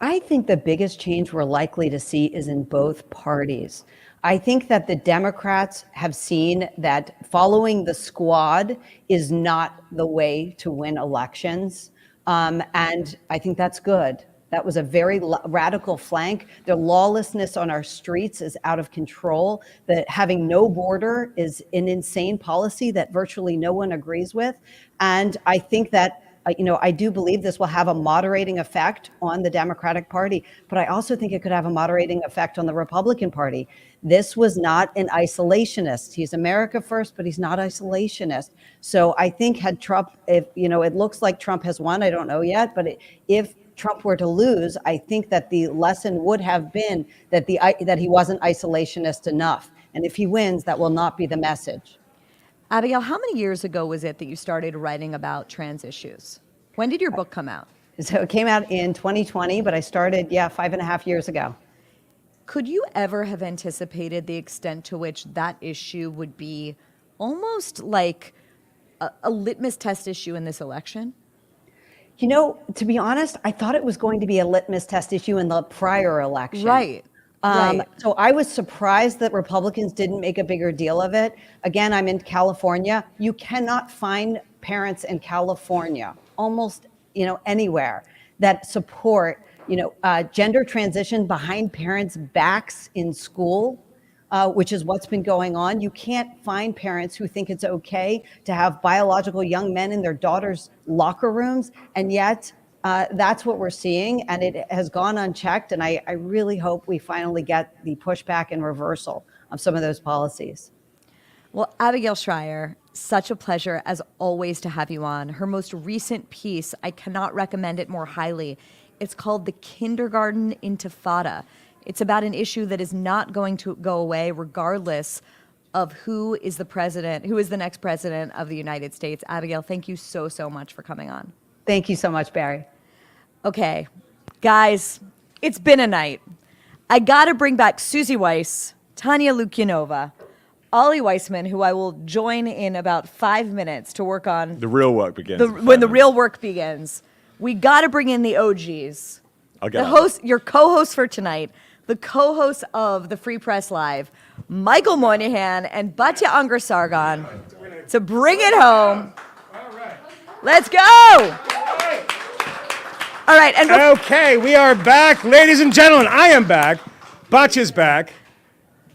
I think the biggest change we're likely to see is in both parties. I think that the Democrats have seen that following the squad is not the way to win elections. And I think that's good. That was a very radical flank. The lawlessness on our streets is out of control. That having no border is an insane policy that virtually no one agrees with. And I think that, I do believe this will have a moderating effect on the Democratic Party, but I also think it could have a moderating effect on the Republican Party. This was not an isolationist. He's America first, but he's not isolationist. So I think had Trump, it looks like Trump has won, I don't know yet, but if Trump were to lose, I think that the lesson would have been that he wasn't isolationist enough. And if he wins, that will not be the message. Abigail, how many years ago was it that you started writing about trans issues? When did your book come out? So it came out in 2020, but I started, 5.5 years ago. Could you ever have anticipated the extent to which that issue would be almost like a litmus test issue in this election? To be honest, I thought it was going to be a litmus test issue in the prior election. Right. So I was surprised that Republicans didn't make a bigger deal of it. Again, I'm in California. You cannot find parents in California, almost anywhere, that support gender transition behind parents' backs in school, which is what's been going on. You can't find parents who think it's okay to have biological young men in their daughters' locker rooms, and yet that's what we're seeing, and it has gone unchecked, and I really hope we finally get the pushback and reversal of some of those policies. Well, Abigail Shrier, such a pleasure as always to have you on. Her most recent piece, I cannot recommend it more highly. It's called The Kindergarten Intifada. It's about an issue that is not going to go away regardless of who is the next president of the United States. Abigail, thank you so, so much for coming on. Thank you so much, Bari. Okay, guys, it's been a night. I gotta bring back Susie Weiss, Tanya Lukianova, Ollie Weissman, who I will join in about 5 minutes to work on. The real work begins. When the real work begins. We gotta bring in the OGs. Your co-host for tonight, the co-host of the Free Press Live, Michael Moynihan and Batya Ungar-Sargon, to bring it home. Let's go! All right, and okay, we are back, ladies and gentlemen. I am back. Batya's back.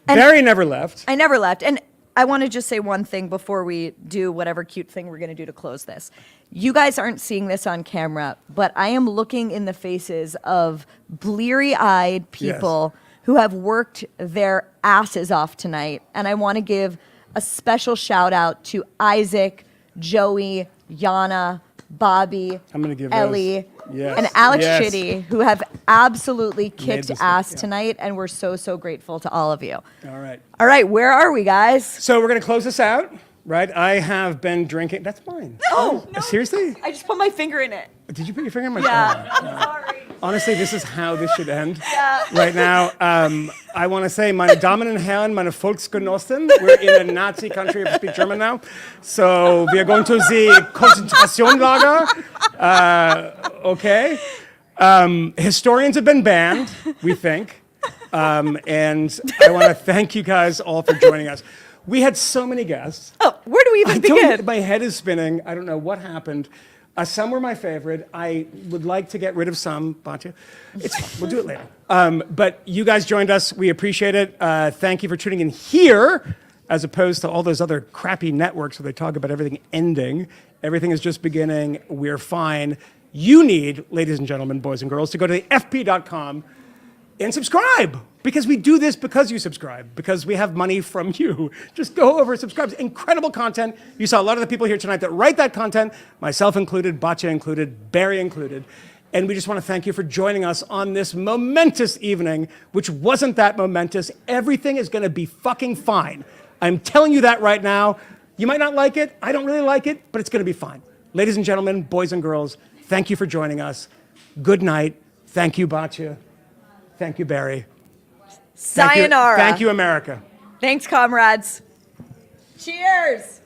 Barry never left. I never left. And I want to just say one thing before we do whatever cute thing we're going to do to close this. You guys aren't seeing this on camera, but I am looking in the faces of bleary-eyed people who have worked their asses off tonight. And I want to give a special shout out to Isaac, Joey, Yana, Bobby, I'm gonna give Ellie, Yes. and Alex Yes. Chitty, who have absolutely kicked this ass thing, yeah. tonight, and we're so grateful to all of you. All right. All right, where are we, guys? So we're going to close this out, right? I have been drinking. That's mine. No, Seriously? I just put my finger in it. Did you put your finger in my Yeah, phone? I'm sorry. Honestly, this is how this should end. Yeah. Right now, I want to say, meine Damen und Herren, meine Volksgenossen, we're in a Nazi country, I speak German now. So we are going to the Konzentrationslager. Okay. Historians have been banned, we think. And I want to thank you guys all for joining us. We had so many guests. Oh, where do we even begin? My head is spinning. I don't know what happened. Some were my favorite. I would like to get rid of some, Batya. It's fine. We'll do it later. But you guys joined us. We appreciate it. Thank you for tuning in here, as opposed to all those other crappy networks where they talk about everything ending. Everything is just beginning. We're fine. You need, ladies and gentlemen, boys and girls, to go to the fp.com and subscribe, because we do this because you subscribe, because we have money from you. Just go over, subscribe. It's incredible content. You saw a lot of the people here tonight that write that content, myself included, Batya included, Bari included. And we just want to thank you for joining us on this momentous evening, which wasn't that momentous. Everything is going to be fucking fine. I'm telling you that right now. You might not like it. I don't really like it, but it's going to be fine. Ladies and gentlemen, boys and girls, thank you for joining us. Good night. Thank you, Batya. Thank you, Bari. Sayonara. Thank you, America. Thanks, comrades. Cheers.